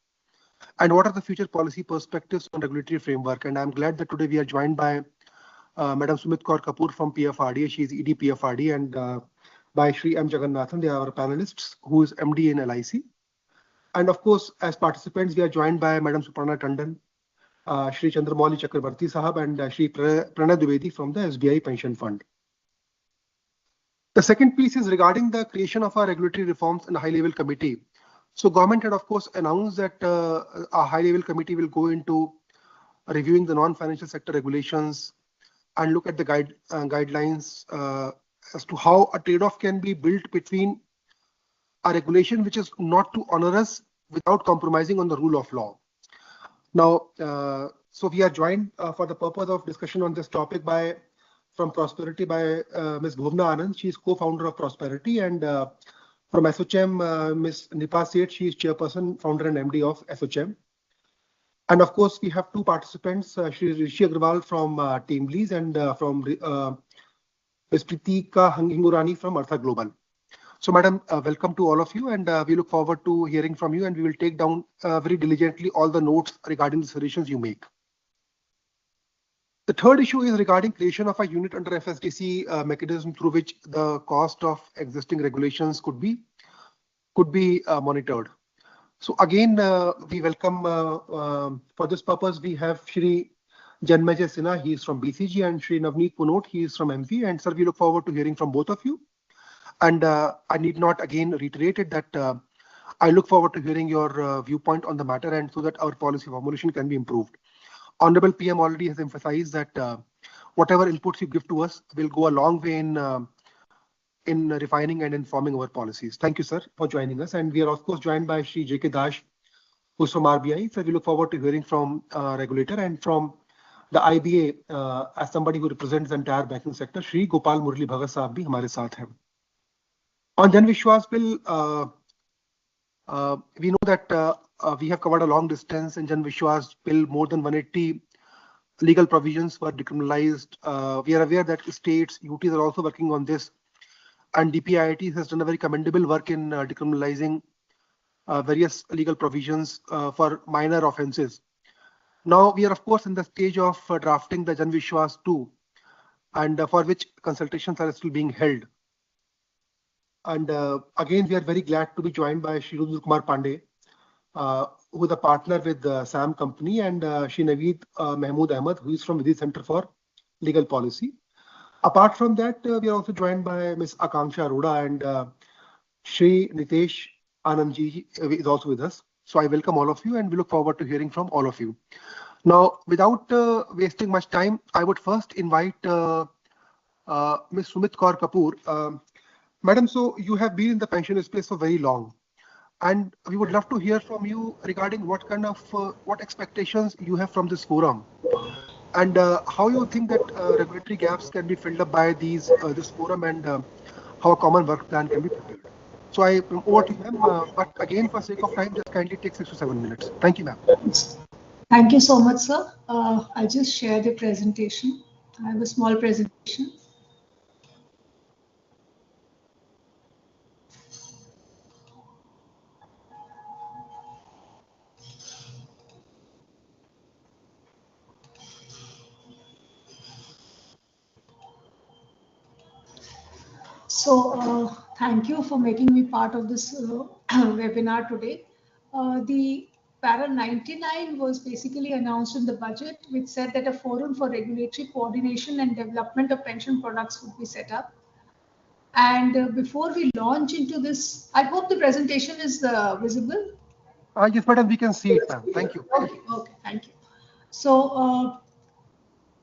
And what are the future policy perspectives on regulatory framework? And I'm glad that today we are joined by Madam Sumit Kaur Kapoor from PFRDA. She is ED PFRDA, and by Shri M. Jagannathan, they are our panelists, who is MD in LIC. And of course, as participants, we are joined by Madam Suparna Tandon, Shri Chandramouli Chakrabarti Sahab, and Shri Pranay Dwivedi from the SBI Pension Fund. The second piece is regarding the creation of our regulatory reforms and a high-level committee. So government had, of course, announced that a high-level committee will go into reviewing the non-financial sector regulations and look at the guidelines as to how a trade-off can be built between a regulation which is not too onerous without compromising on the rule of law. Now, so we are joined for the purpose of discussion on this topic from Prosperity by Ms. Bhuvna Anand. She is co-founder of Prosperity, and from SOCHAM, Ms. Nipa Sheth, she is chairperson, founder and MD of SOCHAM. And of course, we have 2 participants, Shri Rishi Agrawal from Team Lease and from Ms. Pritika Hingurani from Artha Global. So, Madam, welcome to all of you, and we look forward to hearing from you, and we will take down very diligently all the notes regarding the suggestions you make. The third issue is regarding creation of a unit under FSDC mechanism through which the cost of existing regulations could be monitored. So again, we welcome for this purpose, we have Shri Janmejay Sinha, he is from BCG, and Shri Navneet Punot, he is from MP. And sir, we look forward to hearing from both of you. And I need not again reiterate it that I look forward to hearing your viewpoint on the matter, and so that our policy formulation can be improved. Honorable PM already has emphasized that whatever inputs you give to us will go a long way in in refining and informing our policies. Thank you, sir, for joining us. And we are, of course, joined by Shri J.K. Dash, who's from RBI. So we look forward to hearing from regulator and from the IBA as somebody who represents the entire banking sector. Shri Gopal Murali Bhagat साहब भी हमारे साथ हैं. On Jan Vishwas bill, we know that we have covered a long distance in Jan Vishwas bill. More than 180 legal provisions were decriminalized. We are aware that states, UTs are also working on this, and DPIIT has done a very commendable work in decriminalizing various legal provisions for minor offences. Now we are, of course, in the stage of drafting the Jan Vishwas 2, and for which consultations are still being held. And again, we are very glad to be joined by Shri Rudra Kumar Pandey, who is a partner with the SAM company, and Shri Naveed Mahmood Ahmed, who is from Vidhi Center for Legal Policy. Apart from that, we are also joined by Ms. Akanksha Arora, and Shri Nitesh Anandji is also with us. So I welcome all of you, and we look forward to hearing from all of you. Now, without wasting much time, I would first invite Ms. Sumit Kaur Kapoor. Madam, so you have been in the pension space for very long, and we would love to hear from you regarding what kind of what expectations you have from this forum, and how you think that regulatory gaps can be filled up by this forum, and how a common work plan can be prepared. So I over to you, ma'am. But again, for sake of time, just kindly take 6 to 7 minutes. Thank you, ma'am. Thank you so much, sir. I'll just share the presentation. I have a small presentation. So thank you for making me part of this webinar today. The para 99 was basically announced in the budget, which said that a forum for regulatory coordination and development of pension products would be set up. And before we launch into this, I hope the presentation is visible. Yes, madam, we can see it, ma'am. Thank you. Okay, thank you. So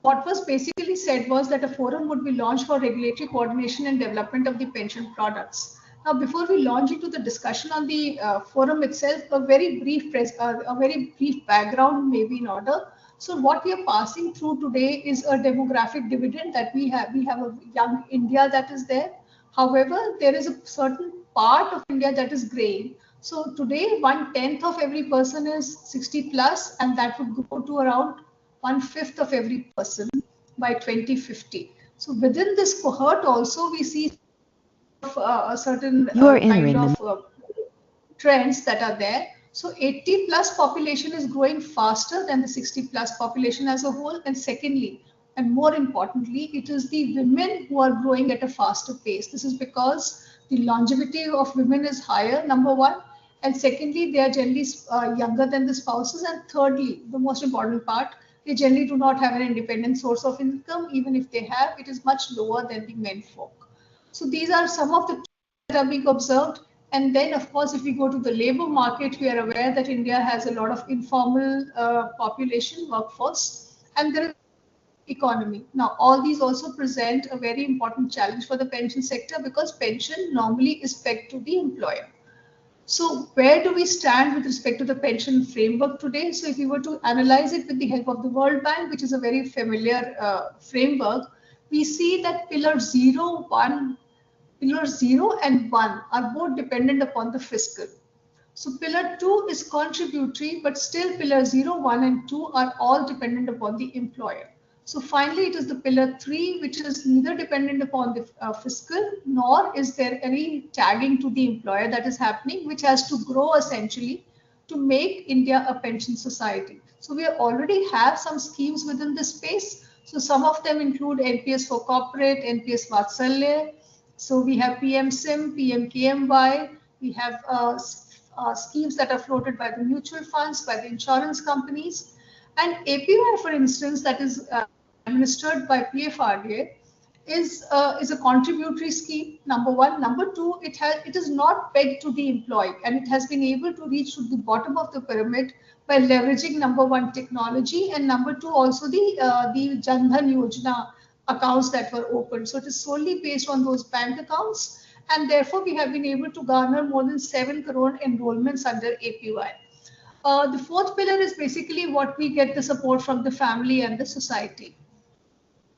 what was basically said was that a forum would be launched for regulatory coordination and development of the pension products. Now, before we launch into the discussion on the forum itself, a very brief background may be in order. So, what we are passing through today is a demographic dividend that we have. We have a young India that is there. However, there is a certain part of India that is graying. So today, 1/10 of every person is 60 plus, and that would go to around 1/5 of every person by 2050. So within this cohort also we see a certain kind of trends that are there. So 80 plus population is growing faster than the 60 plus population as a whole. And secondly, and more importantly, it is the women who are growing at a faster pace. This is because the longevity of women is higher, number one. And secondly, they are generally younger than the spouses. And thirdly, the most important part, they generally do not have an independent source of income. Even if they have, it is much lower than the men folk. So these are some of the trends that are being observed. And then, of course, if we go to the labor market, we are aware that India has a lot of informal population workforce, and there is economy. Now, all these also present a very important challenge for the pension sector because pension normally is pegged to the employer. So where do we stand with respect to the pension framework today? So if we were to analyze it with the help of the World Bank, which is a very familiar framework, we see that pillar 0 and 1 are both dependent upon the fiscal. So pillar 2 is contributory, but still pillar 0, 1 and 2 are all dependent upon the employer. So finally, it is the pillar 3, which is neither dependent upon the fiscal, nor is there any tagging to the employer that is happening, which has to grow essentially to make India a pension society. So we already have some schemes within this space. So some of them include NPS for corporate, NPS Vatsalya. So we have PM SIM, PM KMY. We have schemes that are floated by the mutual funds, by the insurance companies. And APY, for instance, that is administered by PFRDA, is a contributory scheme, number one. Number two, it is not pegged to the employee, and it has been able to reach to the bottom of the pyramid by leveraging number one technology, and number two also the Jan Dhan Yojana, accounts that were opened. So it is solely based on those bank accounts, and therefore we have been able to garner more than 7 crore enrollments under APY. The fourth pillar is basically what we get the support from the family and the society.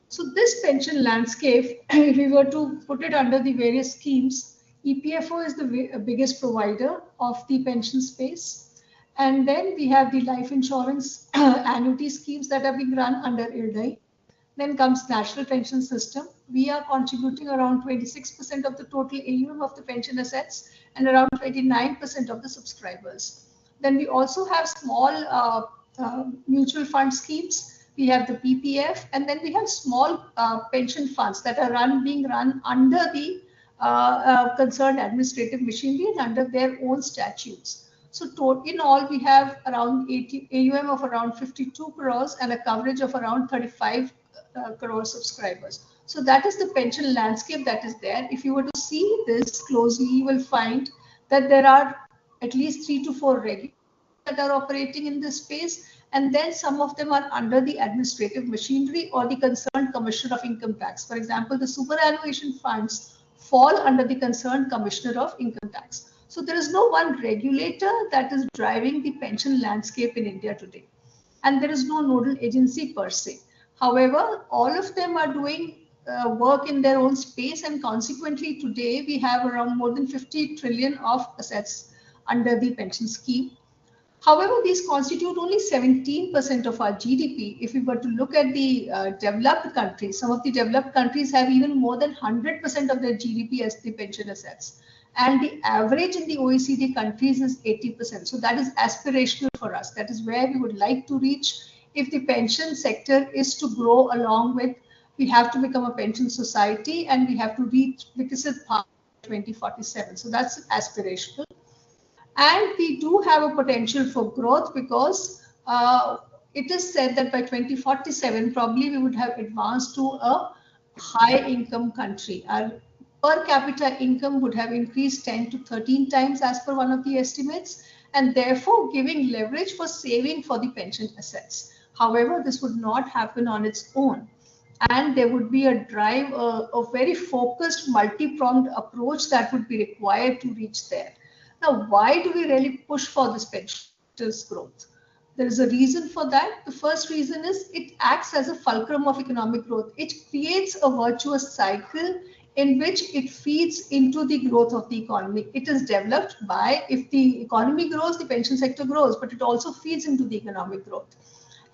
So this pension landscape, if we were to put it under the various schemes, EPFO is the biggest provider of the pension space. And then we have the life insurance annuity schemes that are being run under IRDAI. Then comes National Pension System. We are contributing around 26% of the total AUM of the pension assets and around 29% of the subscribers. Then we also have small mutual fund schemes. We have the PPF, and then we have small pension funds that are being run under the concerned administrative machinery and under their own statutes. So in all, we have around AUM of around 52 crores and a coverage of around 35 crore subscribers. So that is the pension landscape that is there. If you were to see this closely, you will find that there are at least 3 to 4 regulators that are operating in this space, and then some of them are under the administrative machinery or the concerned commissioner of income tax. For example, the superannuation funds fall under the concerned commissioner of income tax. So there is no one regulator that is driving the pension landscape in India today, and there is no nodal agency per se. However, all of them are doing work in their own space, and consequently today we have around more than 50 trillion of assets under the pension scheme. However, these constitute only 17% of our GDP. If we were to look at the developed countries, some of the developed countries have even more than 100% of their GDP as the pension assets. And the average in the OECD countries is 80%. So that is aspirational for us. That is where we would like to reach. If the pension sector is to grow along with, we have to become a pension society and we have to reach Viksit Bharat 2047. So that's aspirational. And we do have a potential for growth because it is said that by 2047, probably we would have advanced to a high income country. Our per capita income would have increased 10 to 13 times as per one of the estimates, and therefore giving leverage for saving for the pension assets. However, this would not happen on its own. And there would be a drive, a very focused, multi-pronged approach that would be required to reach there. Now, why do we really push for this pension growth? There is a reason for that. The first reason is it acts as a fulcrum of economic growth. It creates a virtuous cycle in which it feeds into the growth of the economy. It is developed by, if the economy grows, the pension sector grows, but it also feeds into the economic growth.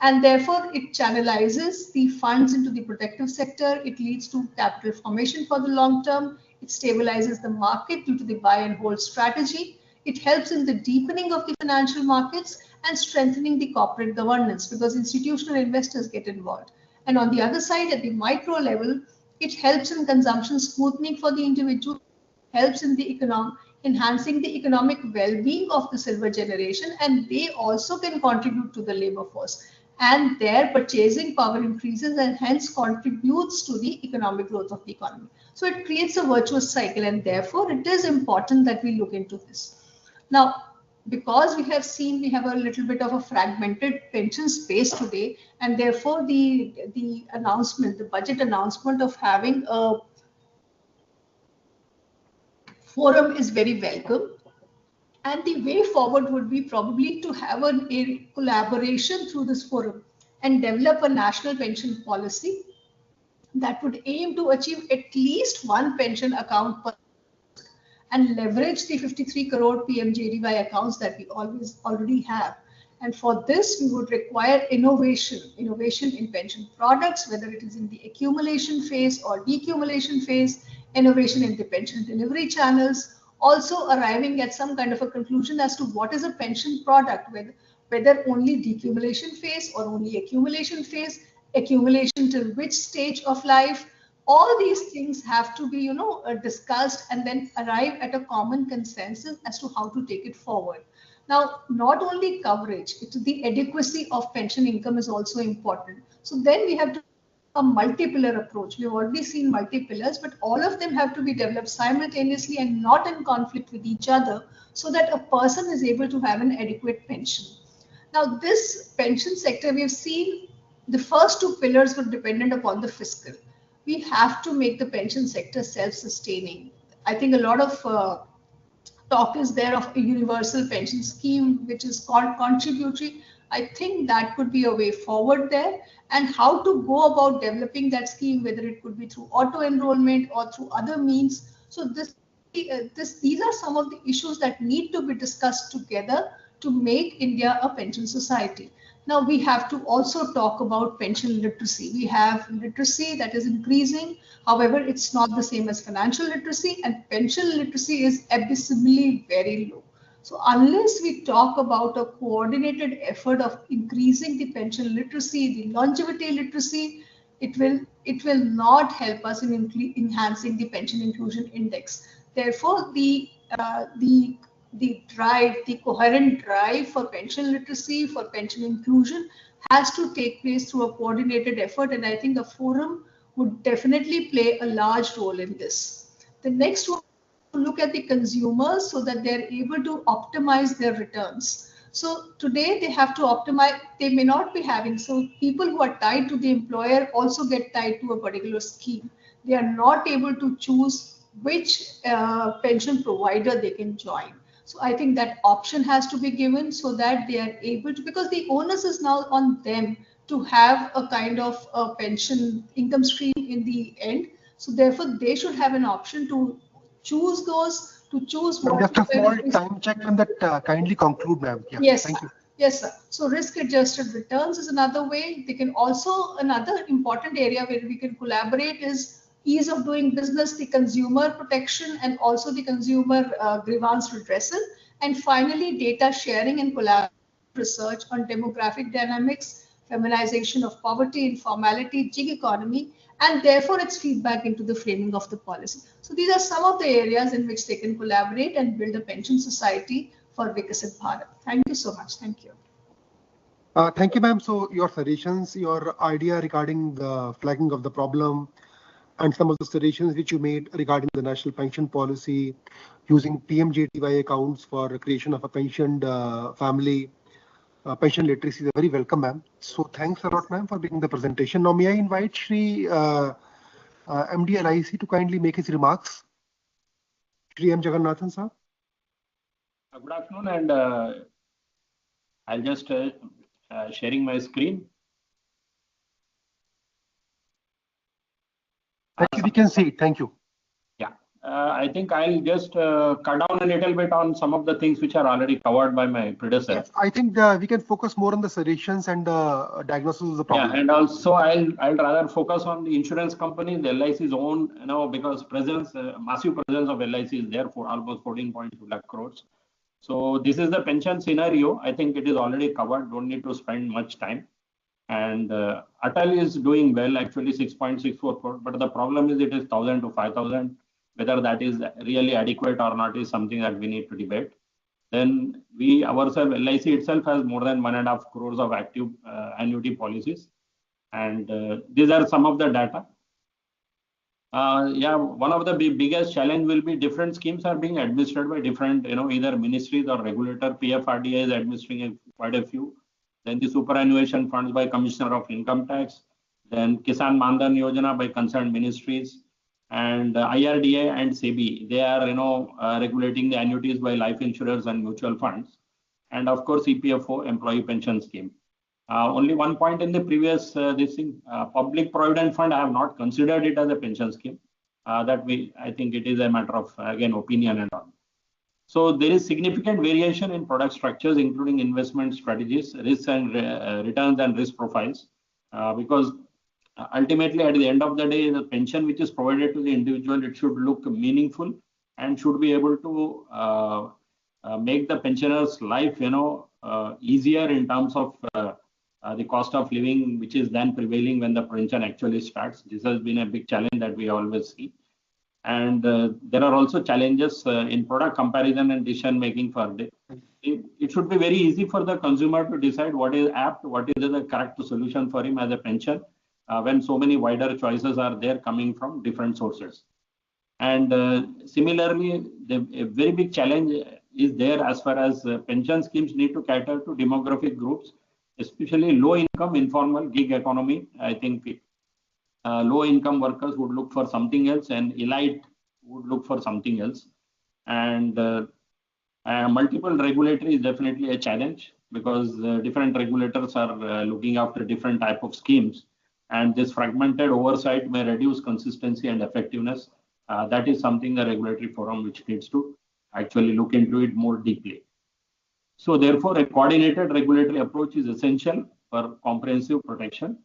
And therefore, it channelizes the funds into the protective sector. It leads to capital formation for the long term. It stabilizes the market due to the buy and hold strategy. It helps in the deepening of the financial markets and strengthening the corporate governance because institutional investors get involved. And on the other side, at the micro level, it helps in consumption smoothing for the individual, helps in the enhancing the economic well-being of the silver generation, and they also can contribute to the labor force. And their purchasing power increases and hence contributes to the economic growth of the economy. So it creates a virtuous cycle, and therefore it is important that we look into this. Now, because we have seen we have a little bit of a fragmented pension space today, and therefore the announcement, the budget announcement of having a forum is very welcome. And the way forward would be probably to have a collaboration through this forum and develop a national pension policy that would aim to achieve at least one pension account per and leverage the 53 crore PMJDY accounts that we already have. And for this, we would require innovation in pension products, whether it is in the accumulation phase or decumulation phase, innovation in the pension delivery channels, also arriving at some kind of a conclusion as to what is a pension product, whether only decumulation phase or only accumulation phase, accumulation till which stage of life. All these things have to be, discussed and then arrive at a common consensus as to how to take it forward. Now, not only coverage, the adequacy of pension income is also important. So then we have to a multi-pillar approach. We've already seen multi-pillars, but all of them have to be developed simultaneously and not in conflict with each other so that a person is able to have an adequate pension. Now, this pension sector, we've seen the first two pillars were dependent upon the fiscal. we have to make the pension sector self-sustaining. I think a lot of talk is there of a universal pension scheme, which is called contributory. I think that could be a way forward there, and how to go about developing that scheme, whether it could be through auto enrollment or through other means. So these are some of the issues that need to be discussed together to make India a pension society. Now we have to also talk about pension literacy. We have literacy that is increasing. However, it's not the same as financial literacy, and pension literacy is abysmally very low. So unless we talk about a coordinated effort of increasing the pension literacy, the longevity literacy, it will not help us in enhancing the pension inclusion index. Therefore, the drive, the coherent drive for pension literacy, for pension inclusion, has to take place through a coordinated effort, and I think the forum would definitely play a large role in this. The next one, look at the consumers so that they're able to optimize their returns. So today they have to optimize, they may not be having, so people who are tied to the employer also get tied to a particular scheme. They are not able to choose which pension provider they can join. So I think that option has to be given so that they are able to, because the onus is now on them to have a kind of a pension income stream in the end. So therefore they should have an option to choose those, to choose what. Just a small time check on that. Kindly conclude, ma'am. Yeah, yes, thank you. Yes, sir. So risk-adjusted returns is another way. They can also, another important area where we can collaborate is ease of doing business, the consumer protection, and also the consumer grievance redressal. And finally, data sharing and collaborative research on demographic dynamics, feminization of poverty, informality, gig economy, and therefore its feedback into the framing of the policy. So these are some of the areas in which they can collaborate and build a pension society for Vikasit Bharat. Thank you so much. Thank you. Thank you, ma'am. So your suggestions, your idea regarding the flagging of the problem, and some of the suggestions which you made regarding the national pension policy, using PMJTY accounts for creation of a pensioned family, pension literacy is very welcome, ma'am. So thanks a lot, ma'am, for making the presentation. Now, may I invite Shri MD LIC to kindly make his remarks? Shri M. Jagannathan, sir. Good afternoon, and I'll just sharing my screen. Thank you. We can see it. Thank you. Yeah, I think I'll just cut down a little bit on some of the things which are already covered by my predecessor. Yes, I think we can focus more on the suggestions and the diagnosis of the problem. Yeah, and also I'll rather focus on the insurance company, the LIC's own, because massive presence of LIC is there for almost 14.2 lakh crores. So this is the pension scenario. I think it is already covered. Don't need to spend much time. And Atal is doing well, actually 6.64 crore. But the problem is it is 1,000 to 5,000. Whether that is really adequate or not is something that we need to debate. Then we ourselves, LIC itself has more than 1.5 crores of active annuity policies. And these are some of the data. Yeah, one of the biggest challenge will be different schemes are being administered by different, either ministries or regulator. PFRDA is administering quite a few. Then the superannuation funds by Commissioner of Income Tax. Then Kisan Mandhan Yojana by concerned ministries. And IRDA and SEBI, they are, regulating the annuities by life insurers and mutual funds. And of course, EPFO, Employee Pension Scheme. Only one point in the previous public provident fund, I have not considered it as a pension scheme. I think it is a matter of, again, opinion and all. So there is significant variation in product structures, including investment strategies, risks and returns and risk profiles, because ultimately at the end of the day, the pension which is provided to the individual, it should look meaningful and should be able to make the pensioner's life, easier in terms of the cost of living, which is then prevailing when the pension actually starts. This has been a big challenge that we always see. And there are also challenges in product comparison and decision making for it. It should be very easy for the consumer to decide what is apt, what is the correct solution for him as a pension, when so many wider choices are there coming from different sources. And similarly, a very big challenge is there as far as pension schemes need to cater to demographic groups, especially low income, informal, gig economy. I think low income workers would look for something else and elite would look for something else. And multiple regulatory is definitely a challenge because different regulators are looking after different type of schemes, and this fragmented oversight may reduce consistency and effectiveness. That is something the regulatory forum which needs to actually look into it more deeply. So therefore, a coordinated regulatory approach is essential for comprehensive protection.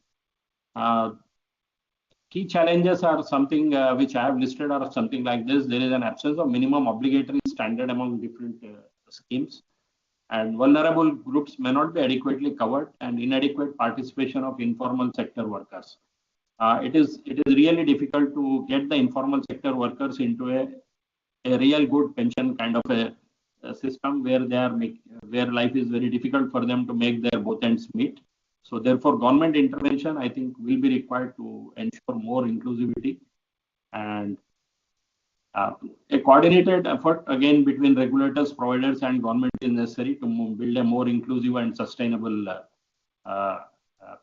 Key challenges are something which I have listed are something like this. There is an absence of minimum obligatory standard among different schemes, and vulnerable groups may not be adequately covered, and inadequate participation of informal sector workers. It is really difficult to get the informal sector workers into a real good pension kind of a system where where life is very difficult for them to make their both ends meet. So therefore, government intervention, I think, will be required to ensure more inclusivity, and a coordinated effort again between regulators, providers, and government is necessary to build a more inclusive and sustainable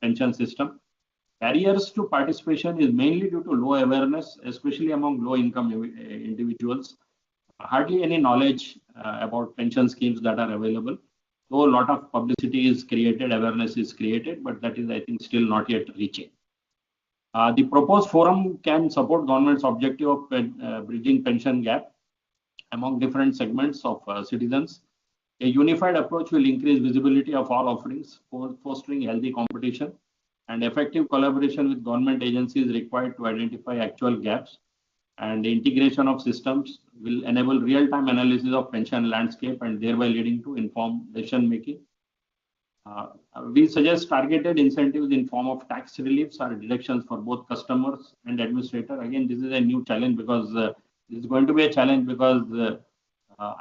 pension system. Barriers to participation is mainly due to low awareness, especially among low-income individuals. Hardly any knowledge about pension schemes that are available. Though a lot of publicity is created, awareness is created, but that is, I think, still not yet reaching. The proposed forum can support government's objective of bridging pension gap among different segments of citizens. A unified approach will increase visibility of all offerings, fostering healthy competition, and effective collaboration with government agencies required to identify actual gaps. And the integration of systems will enable real-time analysis of pension landscape and thereby leading to informed decision making. We suggest targeted incentives in form of tax reliefs or deductions for both customers and administrator. Again, this is a new challenge because this is going to be a challenge because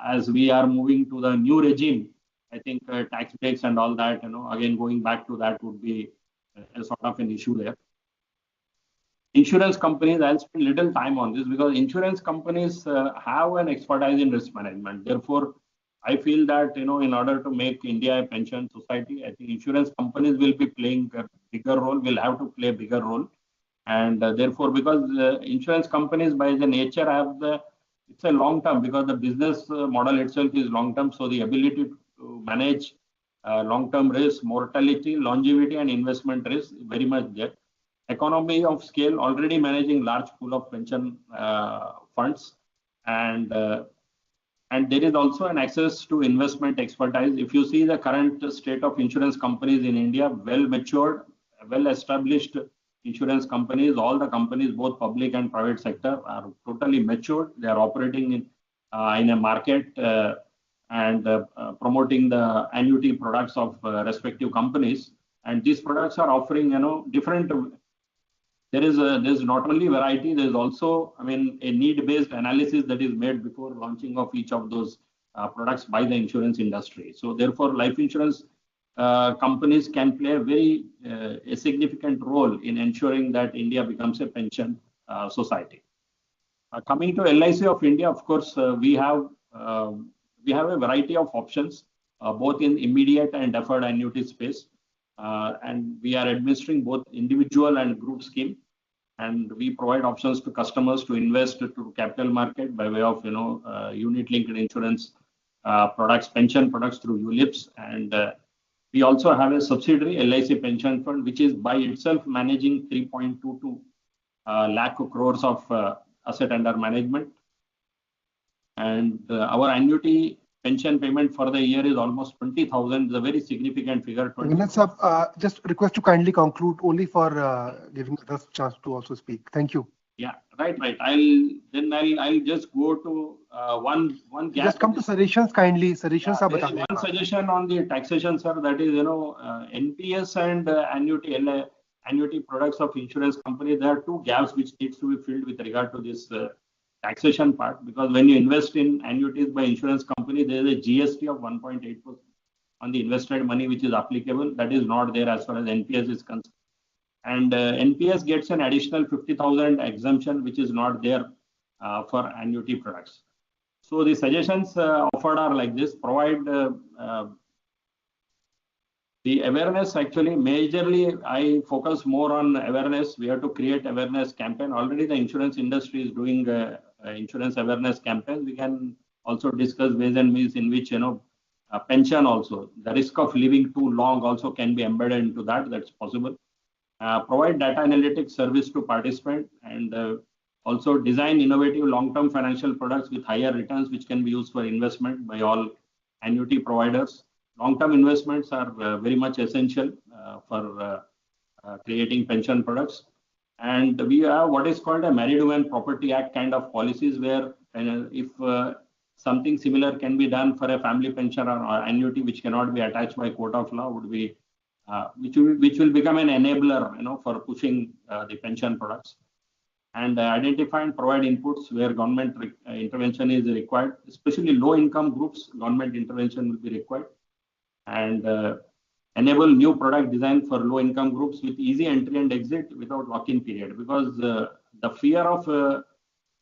as we are moving to the new regime, I think tax breaks and all that, again, going back to that would be a sort of an issue there. Insurance companies, I'll spend little time on this because insurance companies have an expertise in risk management. Therefore, I feel that, in order to make India a pension society, I think insurance companies will be playing a bigger role, will have to play a bigger role. And therefore, because insurance companies by the nature have it's a long term because the business model itself is long term. So the ability to manage long-term risk, mortality, longevity, and investment risk very much there. Economy of scale, already managing large pool of pension funds, and there is also an access to investment expertise. If you see the current state of insurance companies in India, well matured, well established insurance companies, all the companies, both public and private sector, are totally matured. They are operating in a market and promoting the annuity products of respective companies, and these products are offering different. There's not only variety, there's also, a need-based analysis that is made before launching of each of those products by the insurance industry. So therefore, life insurance companies can play a significant role in ensuring that India becomes a pension society. Coming to LIC of India, of course, we have a variety of options, both in immediate and deferred annuity space. And we are administering both individual and group scheme, and we provide options to customers to invest to capital market by way of unit linked insurance products, pension products through ULIPs, and we also have a subsidiary LIC pension fund which is by itself managing 3.22 lakh crores of asset under management, and our annuity pension payment for the year is almost 20,000. It's a very significant figure. Just request to kindly conclude only for giving others chance to also speak. Thank you. Yeah, right. I'll just go to one gap. Just come to suggestions kindly. Suggestions are there is one suggestion on the taxation, sir. That is, NPS and annuity products of insurance company. There are two gaps which needs to be filled with regard to this taxation part, because when you invest in annuities by insurance company, there is a GST of 1.8% on the invested money which is applicable. That is not there as far as NPS is concerned. And NPS gets an additional 50,000 exemption which is not there for annuity products. So the suggestions offered are like this: provide The awareness actually majorly, I focus more on awareness. We have to create awareness campaign. Already the insurance industry is doing insurance awareness campaign. We can also discuss ways and means in which, pension also, the risk of living too long also can be embedded into that. That's possible. Provide data analytics service to participant, and also design innovative long-term financial products with higher returns, which can be used for investment by all annuity providers. Long-term investments are very much essential for creating pension products. And we have what is called a Married Women Property Act kind of policies, where if something similar can be done for a family pension or annuity, which cannot be attached by court of law, would be which will become an enabler, for pushing the pension products. And identify and provide inputs where government intervention is required, especially low-income groups. Government intervention will be required, and enable new product design for low-income groups with easy entry and exit without lock-in period. Because the fear of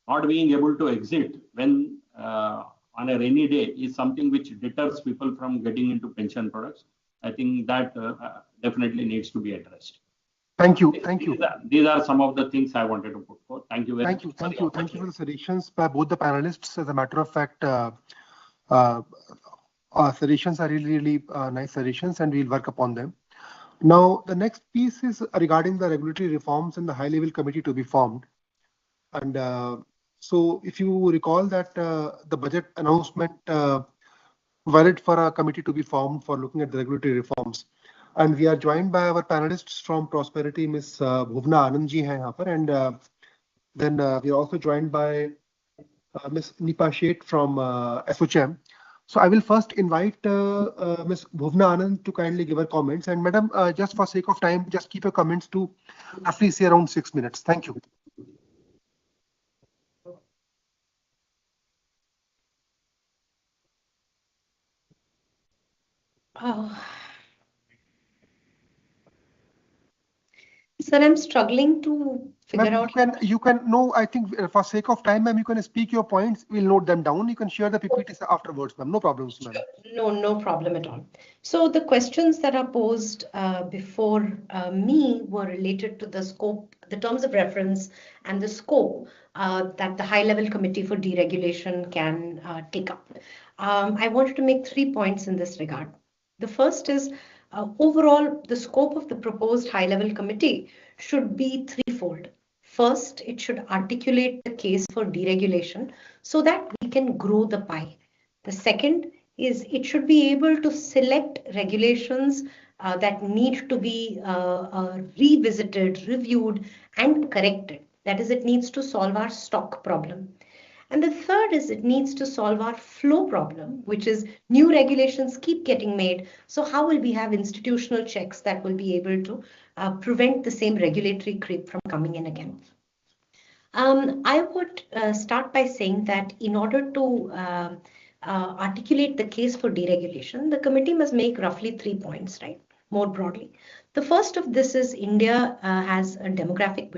not being able to exit when on a rainy day is something which deters people from getting into pension products. I think that definitely needs to be addressed. Thank you. Thank you. These are some of the things I wanted to put forth. Thank you very much. Thank you for the suggestions by both the panelists. As a matter of fact, suggestions are really nice suggestions, and we'll work upon them. Now, the next piece is regarding the regulatory reforms and the high-level committee to be formed. And so, if you recall that the budget announcement valid for a committee to be formed for looking at the regulatory reforms. And we are joined by our panelists from Prosperity, Ms. Bhuvna Anand ji hai yahan par, and then we are also joined by Ms. Nipa Sheth from SOCHM. So I will first invite Ms. Bhuvna Anand to kindly give her comments. And Madam, just for sake of time, just keep your comments to roughly say around 6 minutes. Thank you. Sir, I'm struggling to figure out. You can no, I think for sake of time, ma'am, you can speak your points. We'll note them down. You can share the PPTs afterwards, ma'am. No problems, ma'am. No problem at all. So the questions that are posed before me were related to the scope, the terms of reference and the scope that the high-level committee for deregulation can take up. I wanted to make 3 points in this regard. The first is overall, the scope of the proposed high-level committee should be threefold. First, it should articulate the case for deregulation so that we can grow the pie. The second is it should be able to select regulations that need to be revisited, reviewed, and corrected. That is, it needs to solve our stock problem. And the third is it needs to solve our flow problem, which is new regulations keep getting made. So how will we have institutional checks that will be able to prevent the same regulatory creep from coming in again? I would start by saying that in order to articulate the case for deregulation, the committee must make roughly 3 points, right? More broadly. The first of this is India has a demographic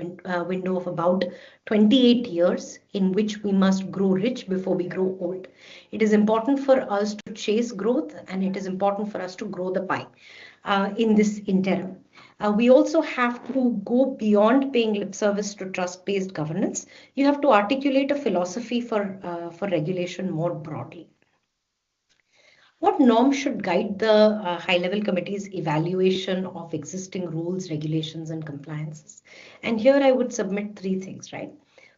window of about 28 years in which we must grow rich before we grow old. It is important for us to chase growth, and it is important for us to grow the pie in this interim. We also have to go beyond paying lip service to trust-based governance. You have to articulate a philosophy for regulation more broadly. What norms should guide the high-level committee's evaluation of existing rules, regulations, and compliances? And here I would submit 3 things, right?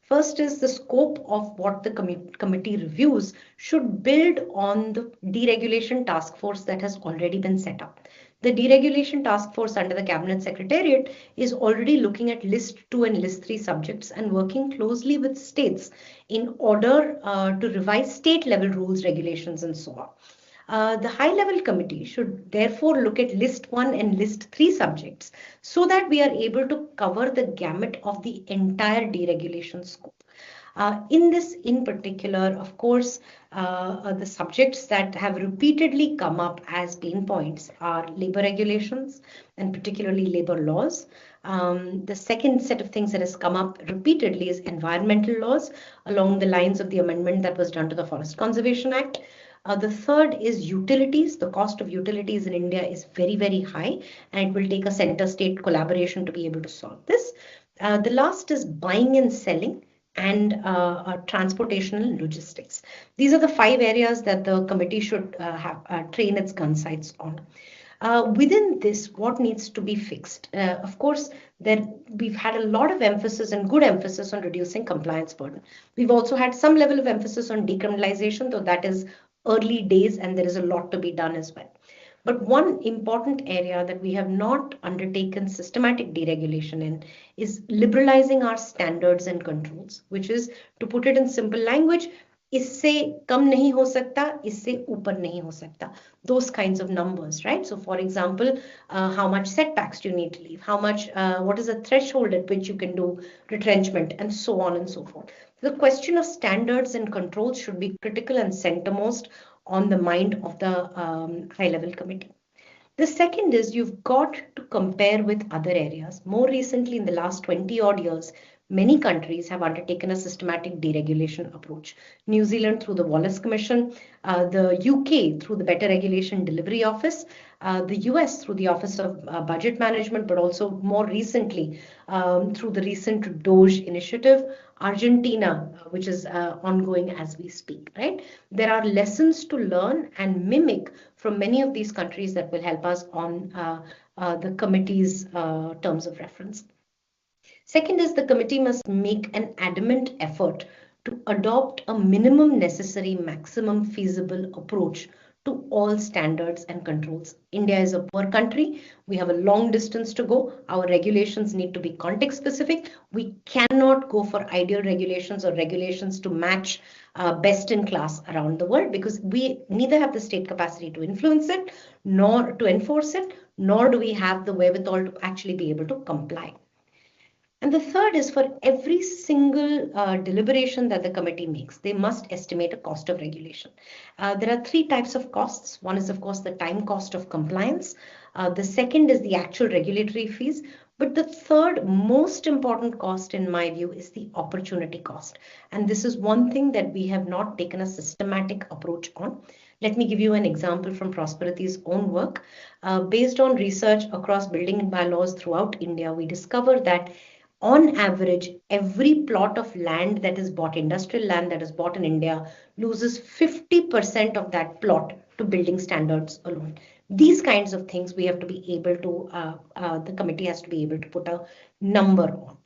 First is the scope of what the committee reviews should build on the deregulation task force that has already been set up. The deregulation task force under the Cabinet Secretariat is already looking at list 2 and list 3 subjects and working closely with states in order to revise state level rules, regulations, and so on. The high-level committee should therefore look at list 1 and list 3 subjects so that we are able to cover the gamut of the entire deregulation scope. In this in particular, of course, the subjects that have repeatedly come up as pain points are labor regulations and particularly labor laws. The second set of things that has come up repeatedly is environmental laws along the lines of the amendment that was done to the Forest Conservation Act. The third is utilities. The cost of utilities in India is very, very high, and it will take a center-state collaboration to be able to solve this. The last is buying and selling and transportation and logistics. These are the 5 areas that the committee should train its gun sights on. Within this, what needs to be fixed? Of course, we've had a lot of emphasis and good emphasis on reducing compliance burden. We've also had some level of emphasis on decriminalization, though that is early days and there is a lot to be done as well. But one important area that we have not undertaken systematic deregulation in is liberalizing our standards and controls, which is, to put it in simple language, इससे कम नहीं हो सकता, इससे ऊपर नहीं हो सकता. Those kinds of numbers, right? So for example, how much setbacks do you need to leave? How much, what is the threshold at which you can do retrenchment, and so on and so forth. The question of standards and controls should be critical and centermost on the mind of the high-level committee. The second is you've got to compare with other areas. More recently, in the last 20 odd years, many countries have undertaken a systematic deregulation approach. New Zealand through the Wallace Commission, the UK through the Better Regulation Delivery Office, the US through the Office of Budget Management, but also more recently through the recent DOGE initiative, Argentina, which is ongoing as we speak, right? There are lessons to learn and mimic from many of these countries that will help us on the committee's terms of reference. Second is the committee must make an adamant effort to adopt a minimum necessary, maximum feasible approach to all standards and controls. India is a poor country. We have a long distance to go. Our regulations need to be context specific. We cannot go for ideal regulations or regulations to match best in class around the world, because we neither have the state capacity to influence it, nor to enforce it, nor do we have the wherewithal to actually be able to comply. And the third is, for every single deliberation that the committee makes, they must estimate a cost of regulation. There are 3 types of costs. One is, of course, the time cost of compliance. The second is the actual regulatory fees. But the third most important cost, in my view, is the opportunity cost. And this is one thing that we have not taken a systematic approach on. Let me give you an example from Prosperity's own work. Based on research across building bylaws throughout India, we discovered that on average, every plot of land that is bought, industrial land that is bought in India, loses 50% of that plot to building standards alone. These kinds of things we have to be able to, the committee has to be able to put a number on.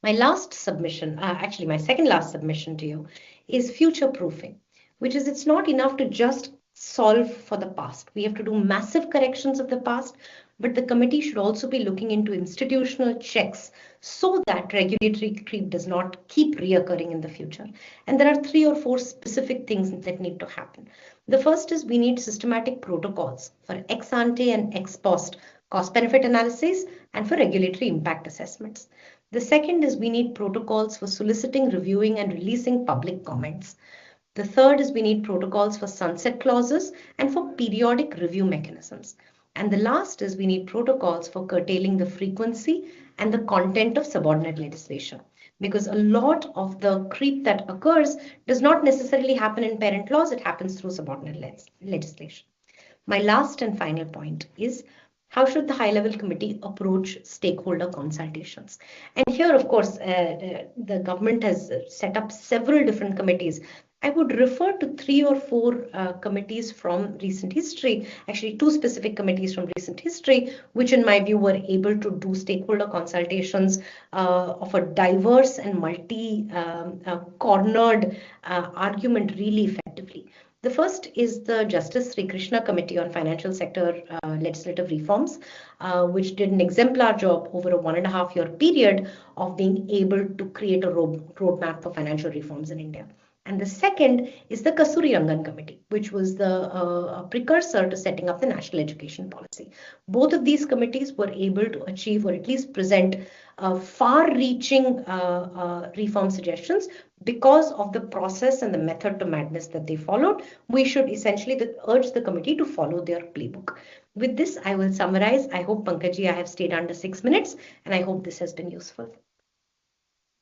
My last submission, actually my second last submission to you, is future proofing, which is, it's not enough to just solve for the past. We have to do massive corrections of the past, but the committee should also be looking into institutional checks so that regulatory creep does not keep reoccurring in the future. And there are 3 or 4 specific things that need to happen. The first is we need systematic protocols for ex ante and ex post cost benefit analysis and for regulatory impact assessments. The second is we need protocols for soliciting, reviewing, and releasing public comments. The third is we need protocols for sunset clauses and for periodic review mechanisms. And the last is we need protocols for curtailing the frequency and the content of subordinate legislation. Because a lot of the creep that occurs does not necessarily happen in parent laws, it happens through subordinate legislation. My last and final point is, how should the high-level committee approach stakeholder consultations? And here, of course, the government has set up several different committees. I would refer to 3 or 4 committees from recent history, actually 2 specific committees from recent history, which in my view were able to do stakeholder consultations of a diverse and multi-cornered argument really effectively. The first is the Justice Sri Krishna Committee on Financial Sector Legislative Reforms, which did an exemplar job over a 1.5-year period of being able to create a roadmap for financial reforms in India. And the second is the Kasturi Rangan Committee, which was the precursor to setting up the National Education Policy. Both of these committees were able to achieve, or at least present, far-reaching reform suggestions because of the process and the method to madness that they followed. We should essentially urge the committee to follow their playbook. With this, I will summarize. I hope, Pankajji, I have stayed under 6 minutes, and I hope this has been useful.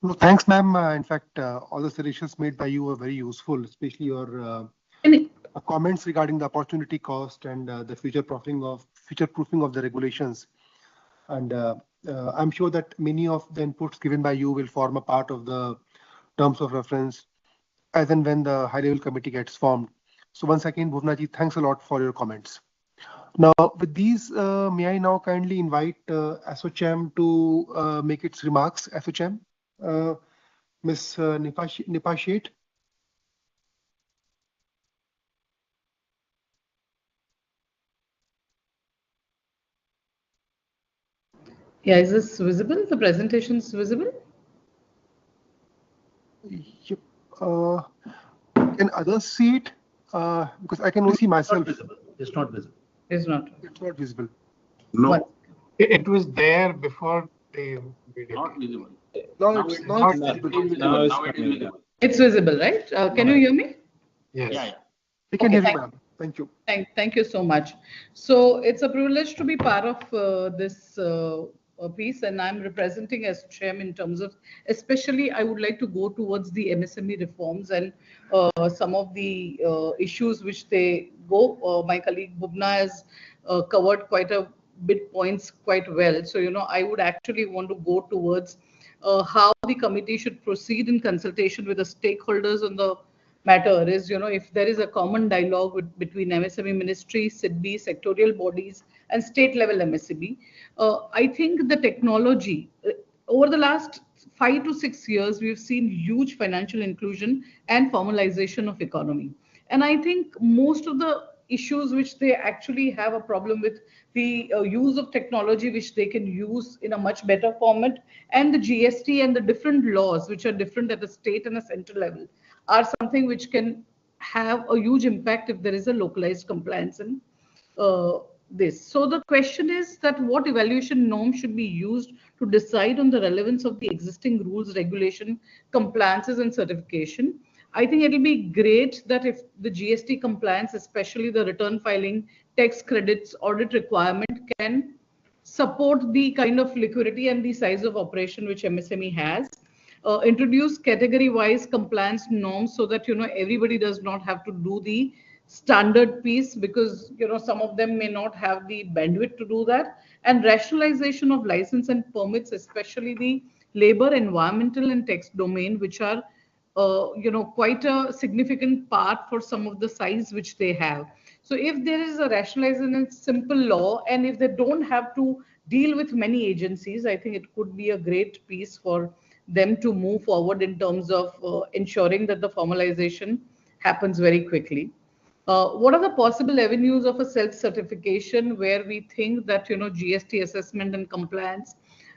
No, thanks, ma'am. In fact, all the suggestions made by you were very useful, especially your comments regarding the opportunity cost and the future proofing of the regulations. And I'm sure that many of the inputs given by you will form a part of the terms of reference as and when the high-level committee gets formed. So once again, Bhuvnaji, thanks a lot for your comments. Now, with these, may I now kindly invite ASSOCHAM to make its remarks. ASSOCHAM, Ms. Nipashet. Yeah, is this visible? The presentation is visible? Yep. Can others see it? Because I can only see myself. It's not visible. It's not. It's not visible. No. It was there before they made it. Not visible. Now it's visible. Now it is visible. It's visible, right? Can you hear me? Yes. Yeah, yeah. We can Okay, hear you, ma'am. Thank you. Thank you so much. So it's a privilege to be part of this piece, and I'm representing as chairman in terms of, especially I would like to go towards the MSME reforms and some of the issues which they go. My colleague Bhuvna has covered quite a bit points quite well. So, I would actually want to go towards how the committee should proceed in consultation with the stakeholders on the matter is, if there is a common dialogue between MSME ministry, SIDBI, sectorial bodies, and state level MSME, I think the technology, over the last 5 to 6 years, we've seen huge financial inclusion and formalization of economy. And I think most of the issues which they actually have a problem with, the use of technology which they can use in a much better format, and the GST and the different laws which are different at the state and a central level are something which can have a huge impact if there is a localized compliance in this. So the question is that what evaluation norm should be used to decide on the relevance of the existing rules, regulation, compliances and certification. I think it'll be great that if the GST compliance, especially the return filing, tax credits, audit requirement can support the kind of liquidity and the size of operation which MSME has. Introduce category-wise compliance norms so that everybody does not have to do the standard piece, because some of them may not have the bandwidth to do that. And rationalization of license and permits, especially the labor, environmental, and tax domain, which are quite a significant part for some of the size which they have. So if there is a rationalization and simple law, and if they don't have to deal with many agencies, I think it could be a great piece for them to move forward in terms of ensuring that the formalization happens very quickly. What are the possible avenues of a self-certification where we think that GST assessment and compliance,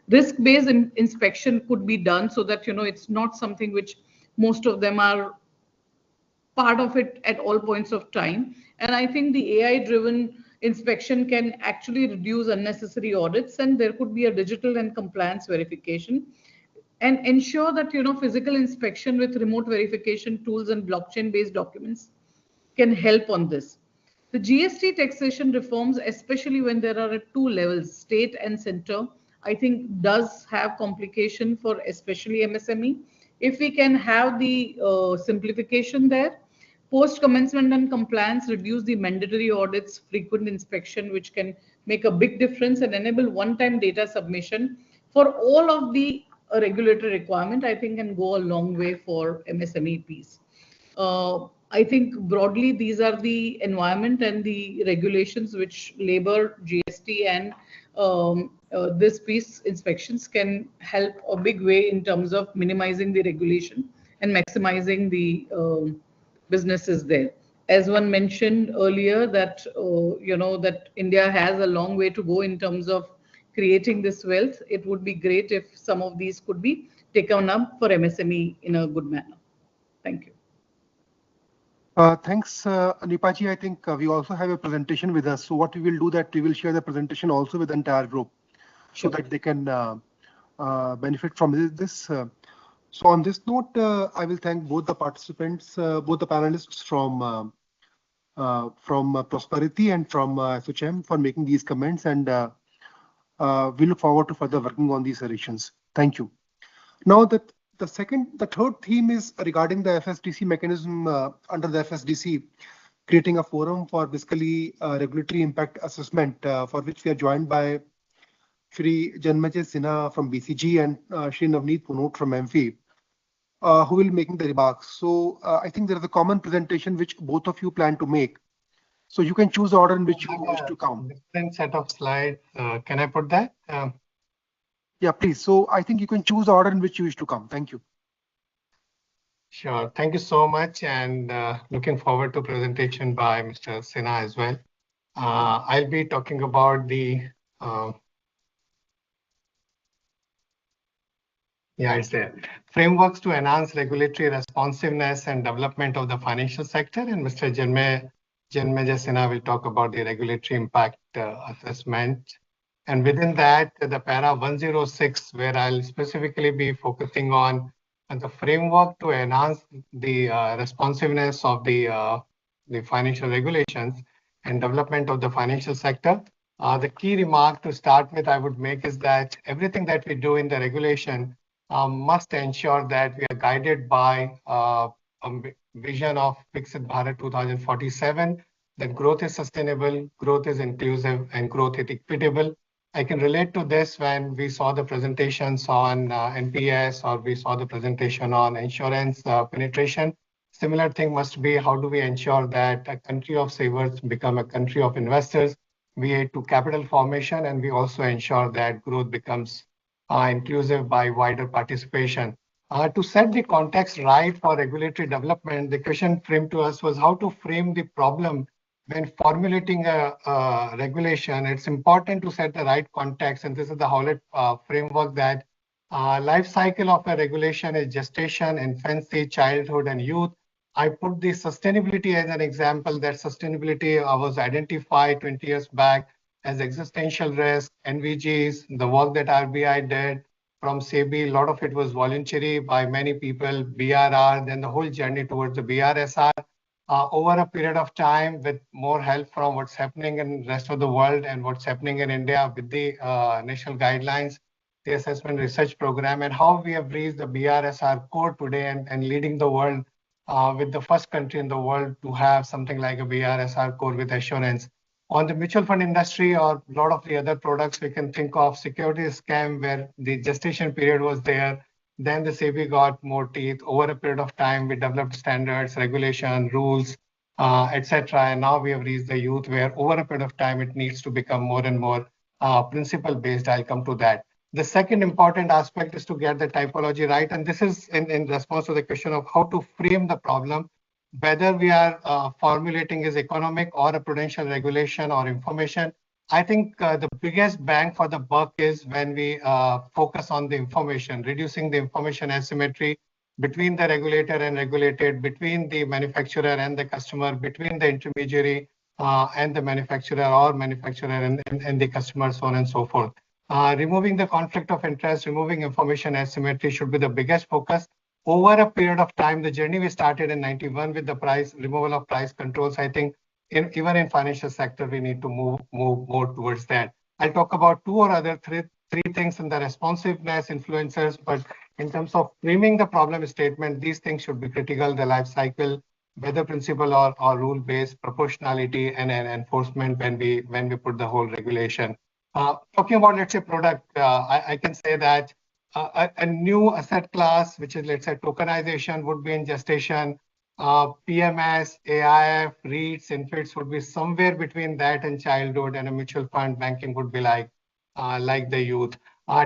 risk-based inspection could be done so that it's not something which most of them are part of it at all points of time. And I think the AI-driven inspection can actually reduce unnecessary audits, and there could be a digital and compliance verification, and ensure that physical inspection with remote verification tools and blockchain-based documents can help on this. The GST taxation reforms, especially when there are at two levels, state and center, I think does have complication for especially MSME. If we can have the simplification there, post commencement and compliance, reduce the mandatory audits, frequent inspection, which can make a big difference, and enable one-time data submission for all of the regulatory requirement, I think can go a long way for MSME piece. I think broadly these are the environment and the regulations which labor, GST and this piece inspections can help a big way in terms of minimizing the regulation and maximizing the businesses there. As one mentioned earlier that, that India has a long way to go in terms of creating this wealth. It would be great if some of these could be taken up for MSME in a good manner. Thank you. Thanks, Nipaji. I think we also have a presentation with us. So what we will do that we will share the presentation also with the entire group, so that they can benefit from this. So on this note, I will thank both the participants, both the panelists from Prosperity and from ASSOCHAM for making these comments, and we look forward to further working on these solutions. Thank you. Now the third theme is regarding the FSDC mechanism under the FSDC. creating a forum for basically regulatory impact assessment, for which we are joined by Shri Janmajay Sinha from BCG and Shri Navneet Punot from MFI, who will be making the remarks. So I think there is a common presentation which both of you plan to make. So you can choose the order in which you wish to come. Different set of slides. Can I put that? Yeah, please. So I think you can choose the order in which you wish to come. Thank you. Sure. Thank you so much, and looking forward to presentation by Mr. Sinha as well. I'll be talking about the it's there. Frameworks to enhance regulatory responsiveness and development of the financial sector, and Mr. Janmajay Sinha will talk about the regulatory impact assessment. And within that, the para 106, where I'll specifically be focusing on the framework to enhance the responsiveness of the financial regulations and development of the financial sector. The key remark to start with I would make is that everything that we do in the regulation must ensure that we are guided by a vision of Viksit Bharat 2047, that growth is sustainable, growth is inclusive, and growth is equitable. I can relate to this when we saw the presentations on NPS, or we saw the presentation on insurance penetration. Similar thing must be, how do we ensure that a country of savers become a country of investors? We aid to capital formation, and we also ensure that growth becomes inclusive by wider participation. To set the context right for regulatory development, the question framed to us was how to frame the problem when formulating a regulation. It's important to set the right context, and this is the Howlett framework, that life cycle of a regulation is gestation, infancy, childhood, and youth. I put the sustainability as an example. That sustainability was identified 20 years back as existential risk, NVGs, the work that RBI did from SEBI, a lot of it was voluntary by many people, BRR, then the whole journey towards the BRSR. Over a period of time, with more help from what's happening in the rest of the world and what's happening in India with the national guidelines, the assessment research program, and how we have reached the BRSR core today, and leading the world with the first country in the world to have something like a BRSR core with assurance. On the mutual fund industry or a lot of the other products, we can think of securities scam where the gestation period was there. Then the SEBI got more teeth. Over a period of time, we developed standards, regulation, rules, etc. And now we have reached the youth where over a period of time, it needs to become more and more principle-based. I'll come to that. The second important aspect is to get the typology right. And this is in response to the question of how to frame the problem, whether we are formulating is economic or a prudential regulation or information. I think the biggest bang for the buck is when we focus on the information, reducing the information asymmetry between the regulator and regulated, between the manufacturer and the customer, between the intermediary and the manufacturer, or manufacturer and the customer, so on and so forth. Removing the conflict of interest, removing information asymmetry should be the biggest focus. Over a period of time, the journey we started in 91 with the removal of price controls, I think even in financial sector, we need to move more towards that. I'll talk about two or other three things in the responsiveness influencers, but in terms of framing the problem statement, these things should be critical: the life cycle, whether principle or rule-based, proportionality, and enforcement when we put the whole regulation. Talking about, let's say, product, I can say that a new asset class, which is, let's say, tokenization, would be in gestation. PMS, AIF, REITs, InvITs would be somewhere between that and childhood, and a mutual fund banking would be like the youth.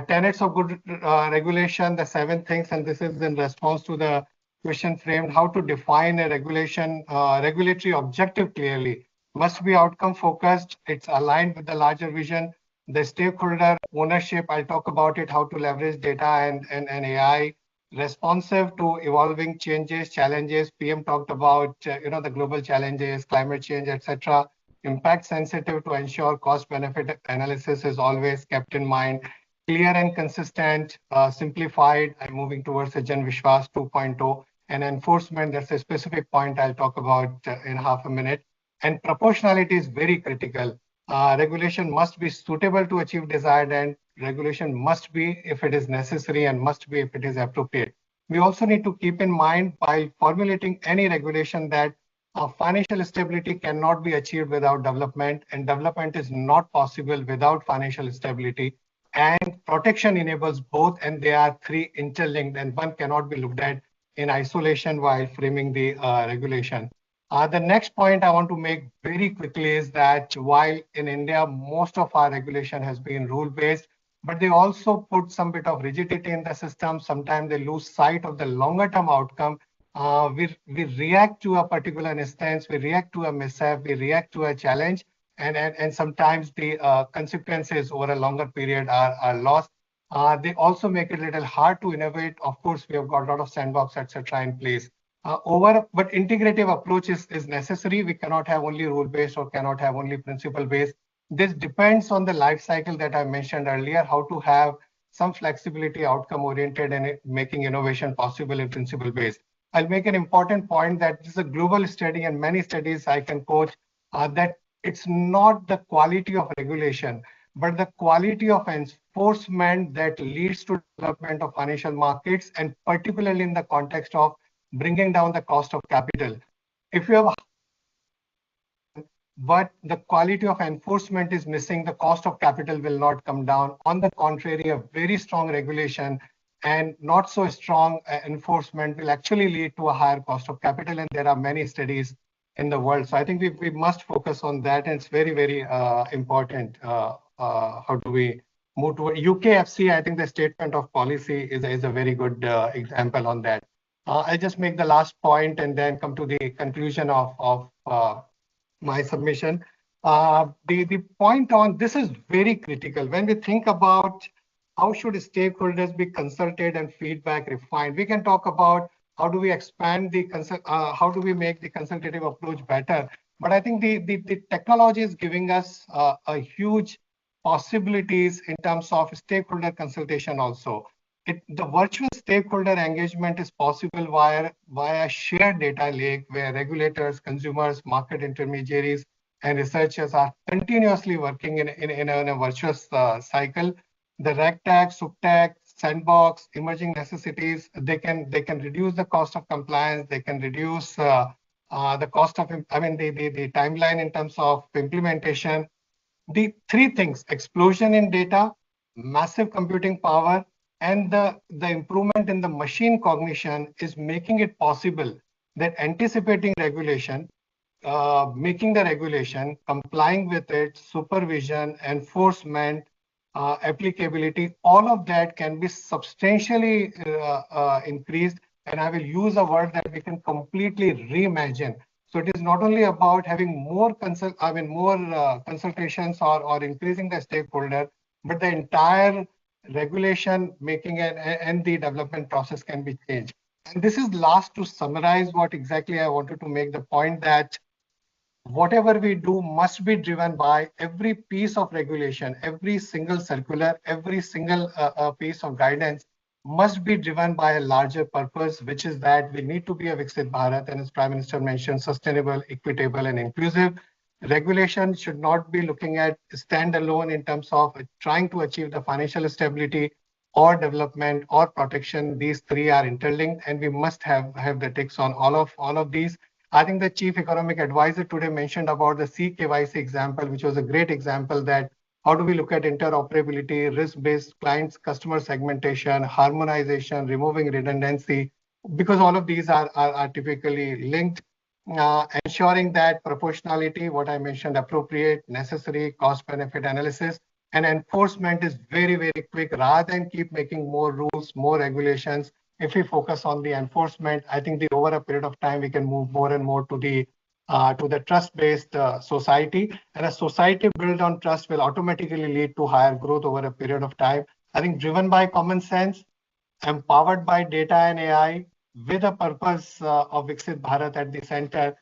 Tenets of good regulation, the 7 things, and this is in response to the question framed, how to define a regulatory objective clearly. Must be outcome focused. It's aligned with the larger vision. The stakeholder ownership, I'll talk about it, how to leverage data and AI. Responsive to evolving changes, challenges. PM talked about the global challenges, climate change, etc. Impact sensitive to ensure cost benefit analysis is always kept in mind. Clear and consistent, simplified, and moving towards a Jan Vishwas 2.0. And enforcement, that's a specific point I'll talk about in half a minute. And proportionality is very critical. Regulation must be suitable to achieve desired end. Regulation must be if it is necessary, and must be if it is appropriate. We also need to keep in mind while formulating any regulation that Financial stability cannot be achieved without development, and development is not possible without financial stability. And protection enables both, and they are three interlinked, and one cannot be looked at in isolation while framing the regulation. The next point I want to make very quickly is that while in India, most of our regulation has been rule-based, but they also put some bit of rigidity in the system. Sometimes they lose sight of the longer-term outcome. We react to a particular instance, we react to a mishap, we react to a challenge, and sometimes the consequences over a longer period are lost. They also make it a little hard to innovate. Of course, we have got a lot of sandbox, etc. in place. But integrative approach is necessary. We cannot have only rule-based or cannot have only principle-based. This depends on the life cycle that I mentioned earlier, how to have some flexibility, outcome-oriented, and making innovation possible in principle-based. I'll make an important point that this is a global study, and many studies I can quote that it's not the quality of regulation, but the quality of enforcement that leads to development of financial markets, and particularly in the context of bringing down the cost of capital. If you have but the quality of enforcement is missing, the cost of capital will not come down. On the contrary, a very strong regulation and not so strong enforcement will actually lead to a higher cost of capital, and there are many studies in the world. So I think we must focus on that, and it's very, very important. How do we move to UKFC? I think the statement of policy is a very good example on that. I'll just make the last point and then come to the conclusion of my submission. The point on this is very critical. When we think about how should stakeholders be consulted and feedback refined, we can talk about how do we expand the how do we make the consultative approach better. But I think the technology is giving us a huge possibilities in terms of stakeholder consultation also. The virtual stakeholder engagement is possible via shared data lake where regulators, consumers, market intermediaries, and researchers are continuously working in a virtuous cycle. The RegTech, SupTech, Sandbox, emerging necessities, they can reduce the cost of compliance, they can reduce the cost of, the timeline in terms of implementation. The three things: explosion in data, massive computing power, and the improvement in the machine cognition is making it possible that anticipating regulation, making the regulation, complying with it, supervision, enforcement, applicability, all of that can be substantially increased. And I will use a word that we can completely reimagine. So it is not only about having more consultations or increasing the stakeholder, but the entire regulation making and the development process can be changed. And this is last to summarize what exactly I wanted to make the point that whatever we do must be driven by every piece of regulation, every single circular, every single piece of guidance must be driven by a larger purpose, which is that we need to be a Viksit Bharat, and as Prime Minister mentioned, sustainable, equitable, and inclusive. Regulation should not be looking at standalone in terms of trying to achieve the financial stability or development or protection. These three are interlinked, and we must have the ticks on all of these. I think the chief economic advisor today mentioned about the CKYC example, which was a great example that how do we look at interoperability, risk-based clients, customer segmentation, harmonization, removing redundancy, because all of these are typically linked. Ensuring that proportionality, what I mentioned, appropriate, necessary, cost-benefit analysis, and enforcement is very, very quick. Rather than keep making more rules, more regulations, if we focus on the enforcement, I think over a period of time, we can move more and more to the trust-based society. And a society built on trust will automatically lead to higher growth over a period of time. I think driven by common sense, empowered by data and AI, with a purpose of Viksit Bharat at the center,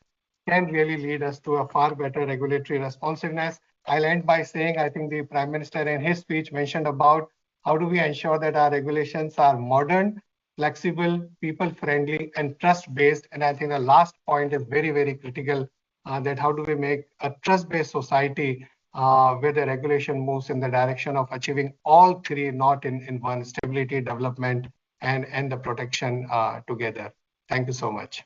can really lead us to a far better regulatory responsiveness. I'll end by saying, I think the Prime Minister in his speech mentioned about how do we ensure that our regulations are modern, flexible, people-friendly, and trust-based. And I think the last point is very, very critical, that how do we make a trust-based society where the regulation moves in the direction of achieving all three, not in one: stability, development, and the protection together. Thank you so much.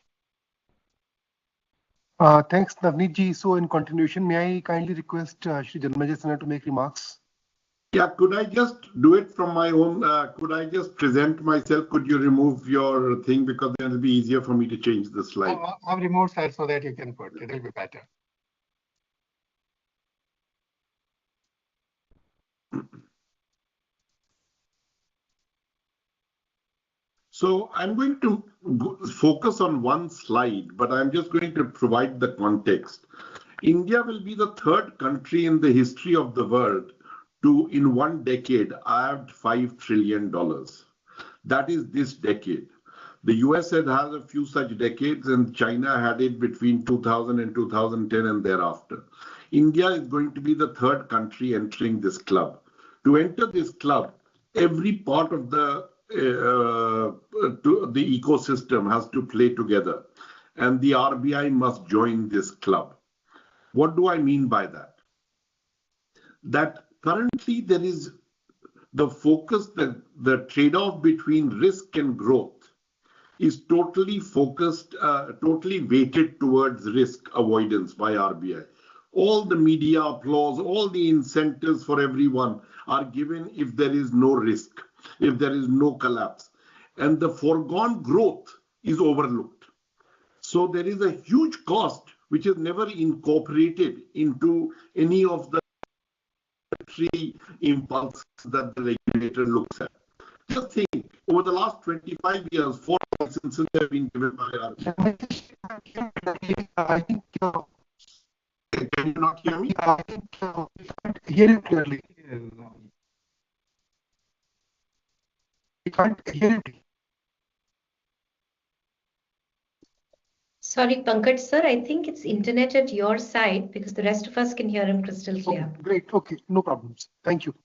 Thanks, Navneet ji. So in continuation, may I kindly request Shri Janmejay Sinha to make remarks? Yeah, could I just do it from my own? Could I just present myself? Could you remove your thing because then it'll be easier for me to change the slide. I've removed that so that you can put. It'll be better. So I'm going to focus on one slide, but I'm just going to provide the context. India will be the third country in the history of the world to, in one decade, add $5 trillion. That is this decade. The US has a few such decades, and China had it between 2000 and 2010 and thereafter. India is going to be the third country entering this club. To enter this club, every part of the ecosystem has to play together, and the RBI must join this club. What do I mean by that? That currently there is the focus, the trade-off between risk and growth is totally focused, totally weighted towards risk avoidance by RBI. All the media applause, all the incentives for everyone are given if there is no risk, if there is no collapse. And the foregone growth is overlooked. So there is a huge cost which is never incorporated into any of the three impulses that the regulator looks at. Just think, over the last 25 years, 4 licenses have been given by RBI. I think. Can you not hear me? I think we can't hear you clearly. We can't hear you. Sorry, Pankaj sir, I think it's internet at your side because the rest of us can hear him crystal clear. Okay, great. Okay, no problems. Thank you.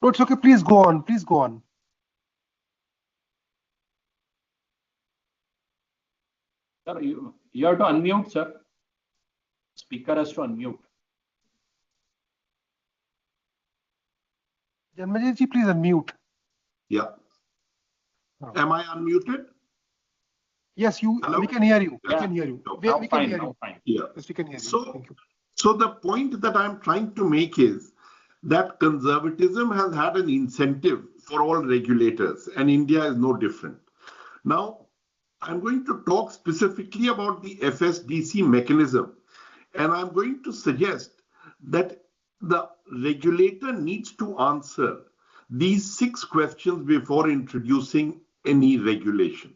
No, it's okay. Please go on. Please go on. Sir, you have to unmute, sir. Speaker has to unmute. Janmejay ji, please unmute. Yeah. Am I unmuted? Yes, you. Hello? We can hear you. Yeah. We can hear you. Now We fine, can hear now you. fine. Yeah. Yes, we can hear you. So, Thank you. so the point that I'm trying to make is that conservatism has had an incentive for all regulators, and India is no different. Now, I'm going to talk specifically about the FSDC mechanism, and I'm going to suggest that the regulator needs to answer these 6 questions before introducing any regulation.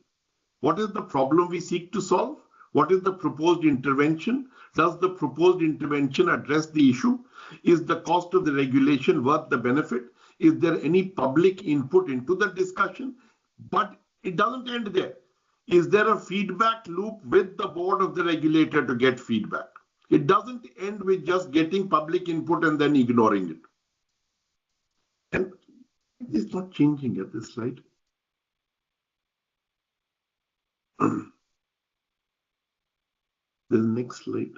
What is the problem we seek to solve? What is the proposed intervention? Does the proposed intervention address the issue? Is the cost of the regulation worth the benefit? Is there any public input into the discussion? But it doesn't end there. Is there a feedback loop with the board of the regulator to get feedback? It doesn't end with just getting public input and then ignoring it. And it's not changing at this slide. The next slide.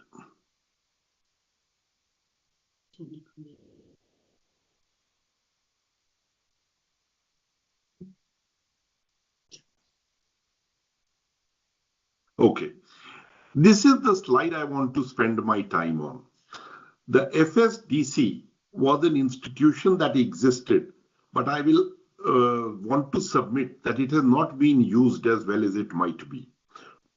Okay. This is the slide I want to spend my time on. The FSDC was an institution that existed, but I will want to submit that it has not been used as well as it might be.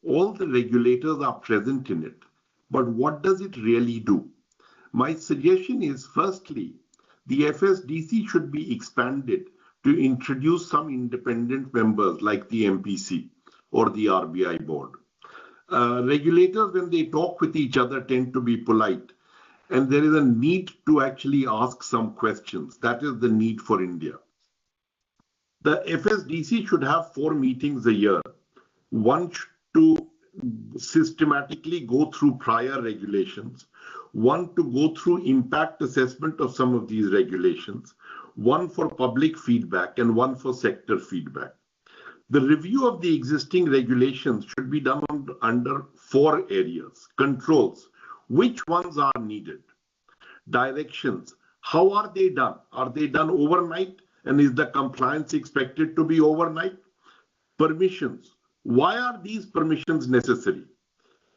All the regulators are present in it, but what does it really do? My suggestion is, firstly, the FSDC should be expanded to introduce some independent members like the MPC or the RBI board. Regulators, when they talk with each other, tend to be polite, and there is a need to actually ask some questions. That is the need for India. The FSDC should have 4 meetings a year. One to systematically go through prior regulations, one to go through impact assessment of some of these regulations, one for public feedback, and one for sector feedback. The review of the existing regulations should be done under 4 areas. Controls, which ones are needed? Directions, how are they done? Are they done overnight? And is the compliance expected to be overnight? Permissions, Why are these permissions necessary?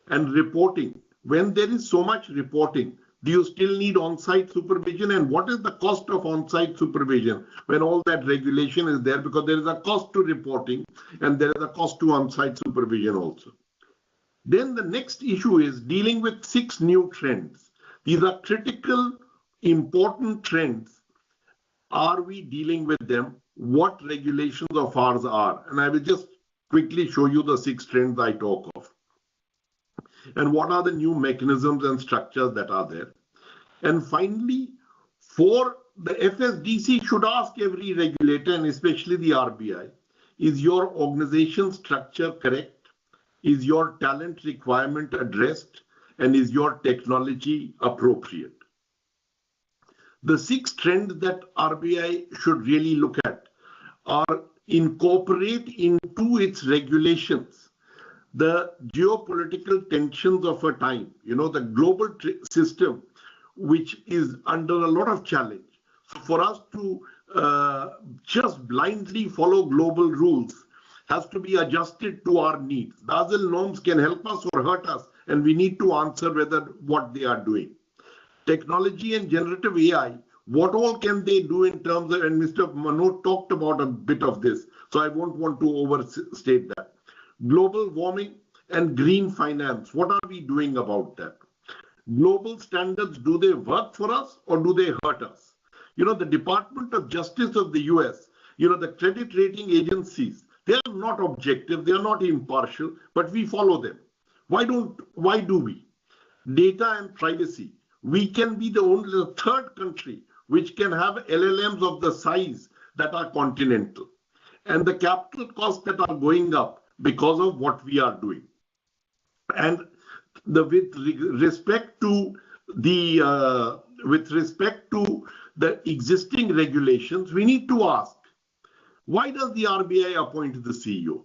And reporting, when there is so much reporting, do you still need on-site supervision? And what is the cost of on-site supervision when all that regulation is there? Because there is a cost to reporting and there is a cost to on-site supervision also. Then the next issue is dealing with 6 new trends. These are critical, important trends. Are we dealing with them? What regulations of ours are? And I will just quickly show you the 6 trends I talk of. And what are the new mechanisms and structures that are there? And finally, for the FSDC should ask every regulator, and especially the RBI, is your organization structure correct? Is your talent requirement addressed? And is your technology appropriate? The 6 trends that RBI should really look at are incorporate into its regulations the geopolitical tensions of a time, the global system, which is under a lot of challenge. So for us to just blindly follow global rules has to be adjusted to our needs. Basel norms can help us or hurt us, and we need to answer whether what they are doing. Technology and generative AI, what all can they do in terms of, and Mr. Manoj talked about a bit of this, so I won't want to overstate that. Global warming and green finance, what are we doing about that? Global standards, do they work for us or do they hurt us? The Department of Justice of the US, the credit rating agencies, they are not objective, they are not impartial, but we follow them. Why do we? Data and privacy. We can be the third country which can have LLMs of the size that are continental. And the capital costs that are going up because of what we are doing. And with respect to the existing regulations, we need to ask, why does the RBI appoint the CEO?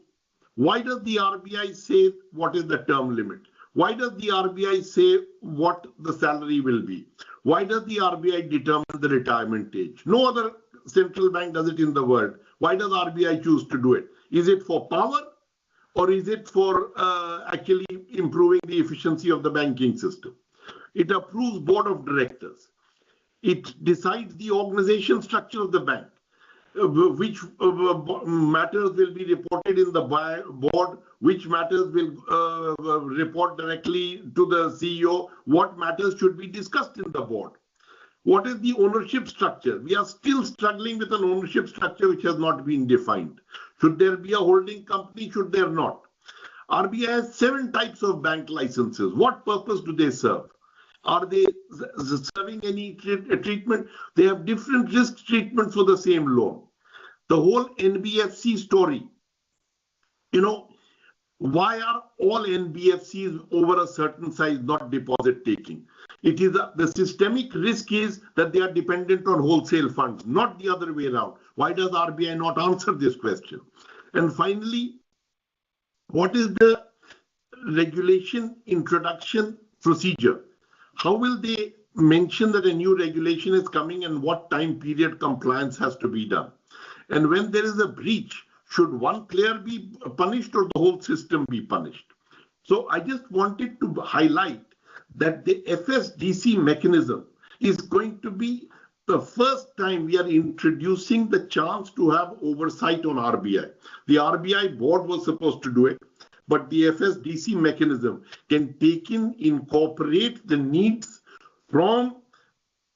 Why does the RBI say what is the term limit? Why does the RBI say what the salary will be? Why does the RBI determine the retirement age? No other central bank does it in the world. Why does RBI choose to do it? Is it for power or is it for actually improving the efficiency of the banking system? It approves board of directors. It decides the organization structure of the bank, which matters will be reported in the board, which matters will report directly to the CEO, what matters should be discussed in the board. What is the ownership structure? We are still struggling with an ownership structure which has not been defined. Should there be a holding company? Should there not? RBI has 7 types of bank licenses. What purpose do they serve? Are they serving any treatment? They have different risk treatments for the same loan. The whole NBFC story, why are all NBFCs over a certain size not deposit taking? It is the systemic risk is that they are dependent on wholesale funds, not the other way around. Why does RBI not answer this question? And finally, what is the regulation introduction procedure? How will they mention that a new regulation is coming and what time period compliance has to be done? And when there is a breach, should one player be punished or the whole system be punished? So I just wanted to highlight that the FSDC mechanism is going to be the first time we are introducing the chance to have oversight on RBI. The RBI board was supposed to do it, but the FSDC mechanism can incorporate the needs from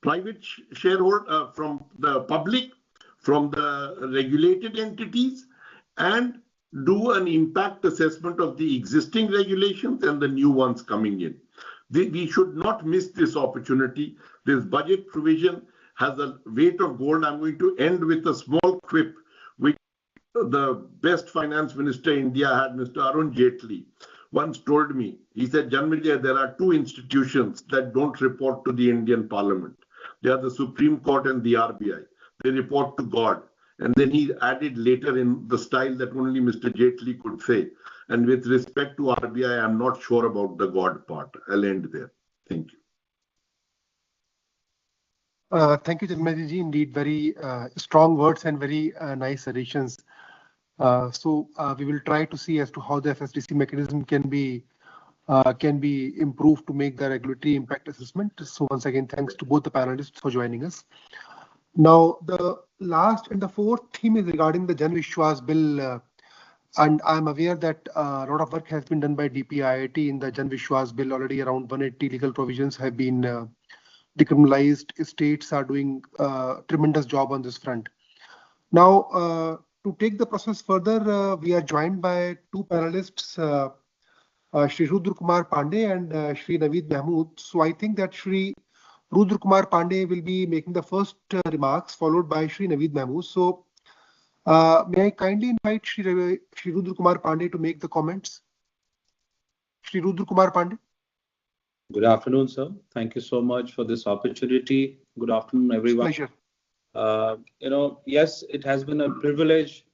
private shareholder, from the public, from the regulated entities, and do an impact assessment of the existing regulations and the new ones coming in. We should not miss this opportunity. This budget provision has a weight of gold. I'm going to end with a small quip which the best finance minister India had, Mr. Arun Jaitley, once told me. He said, Janmejay, there are 2 institutions that don't report to the Indian Parliament. They are the Supreme Court and the RBI. They report to God. And then he added later in the style that only Mr. Jaitley could say. And with respect to RBI, I'm not sure about the God part. I'll end there. Thank you. Thank you, Janmejay ji. Indeed, very strong words and very nice suggestions. So we will try to see as to how the FSDC mechanism can be improved to make the regulatory impact assessment. So once again, thanks to both the panelists for joining us. Now, the last and the fourth theme is regarding the Jan Vishwas bill. And I'm aware that a lot of work has been done by DPIIT in the Jan Vishwas bill. Already around 180 legal provisions have been decriminalized. States are doing a tremendous job on this front. Now, to take the process further, we are joined by two panelists, Shri Rudra Kumar Pandey and Shri Naveed Mahmood. So I think that Shri Rudra Kumar Pandey will be making the first remarks, followed by Shri Naveed Mahmood. So may I kindly invite Shri Rudra Kumar Pandey to make the comments? Shri Rudra Kumar Pandey. Good afternoon, sir. Thank you so much for this opportunity. Good afternoon, everyone. Pleasure. Yes, it has been a privilege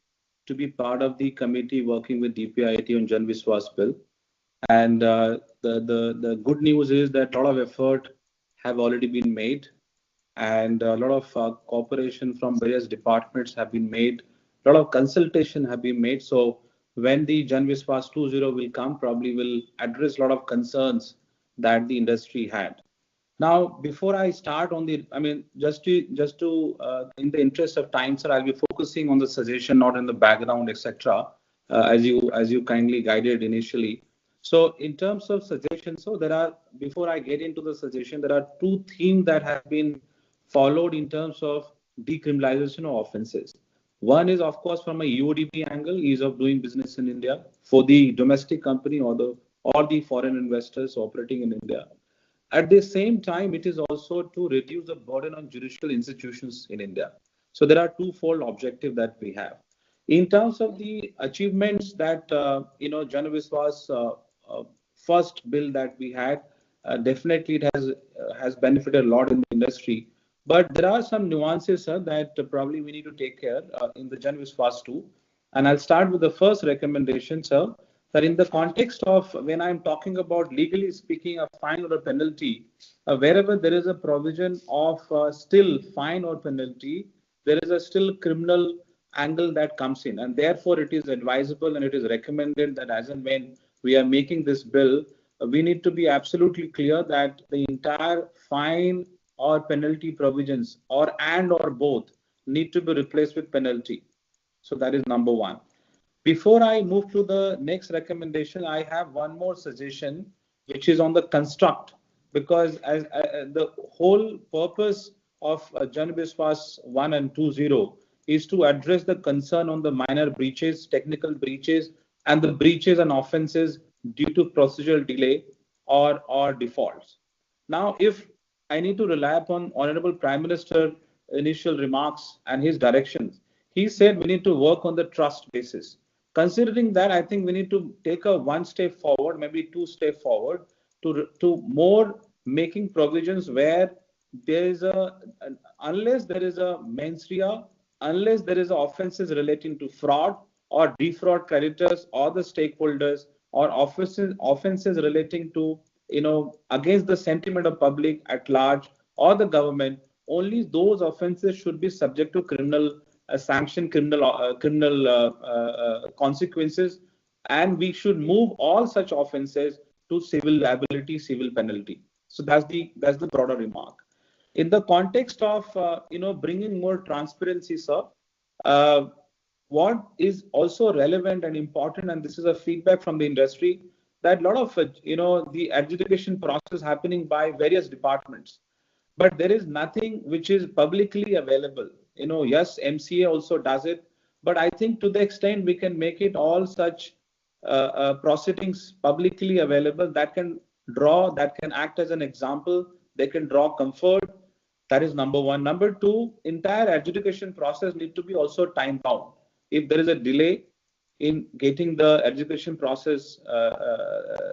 to be part of the committee working with DPIIT on Jan Vishwas bill. And the good news is that a lot of effort have already been made, and a lot of cooperation from various departments have been made. A lot of consultation have been made. So when the Jan Vishwas 2.0 will come, probably will address a lot of concerns that the industry had. Now, before I start on the, just to in the interest of time, sir, I'll be focusing on the suggestion, not in the background, etc. As you kindly guided initially. So, in terms of suggestions, so there are, before I get into the suggestion, there are two themes that have been followed in terms of decriminalization of offences. One is, of course, from a EODP angle, ease of doing business in India for the domestic company or the foreign investors operating in India. At the same time, it is also to reduce the burden on judicial institutions in India. So there are twofold objectives that we have. In terms of the achievements that Jan Vishwas first bill that we had, definitely it has benefited a lot in the industry. But there are some nuances, sir, that probably we need to take care in the Jan Vishwas 2. And I'll start with the first recommendation, sir, that in the context of when I'm talking about legally speaking a fine or a penalty, wherever there is a provision of still fine or penalty, there is a still criminal angle that comes in. And therefore, it is advisable and it is recommended that as and when we are making this bill, we need to be absolutely clear that the entire fine or penalty provisions or both need to be replaced with penalty. So that is number one. Before I move to the next recommendation, I have one more suggestion, which is on the construct, because as the whole purpose of Jan Vishwas 1 and 2.0 is to address the concern on the minor breaches, technical breaches, and the breaches and offences due to procedural delay or defaults. Now, if I need to rely upon Honorable Prime Minister initial remarks and his directions, he said we need to work on the trust basis. Considering that, I think we need to take a one step forward, maybe two step forward to more making provisions where there is unless there is a mens rea, unless there is offences relating to fraud or defraud creditors or the stakeholders or offences relating to, against the sentiment of public at large or the government, only those offences should be subject to criminal sanction, criminal consequences, and we should move all such offences to civil liability, civil penalty. So that's the broader remark. In the context of bringing more transparency, sir, what is also relevant and important, and this is a feedback from the industry, that a lot of the adjudication process happening by various departments, but there is nothing which is publicly available. Yes, MCA also does it, but I think to the extent we can make it all such proceedings publicly available, that can act as an example, they can draw comfort. That is number one. Number two, entire adjudication process need to be also time bound. If there is a delay in getting the adjudication process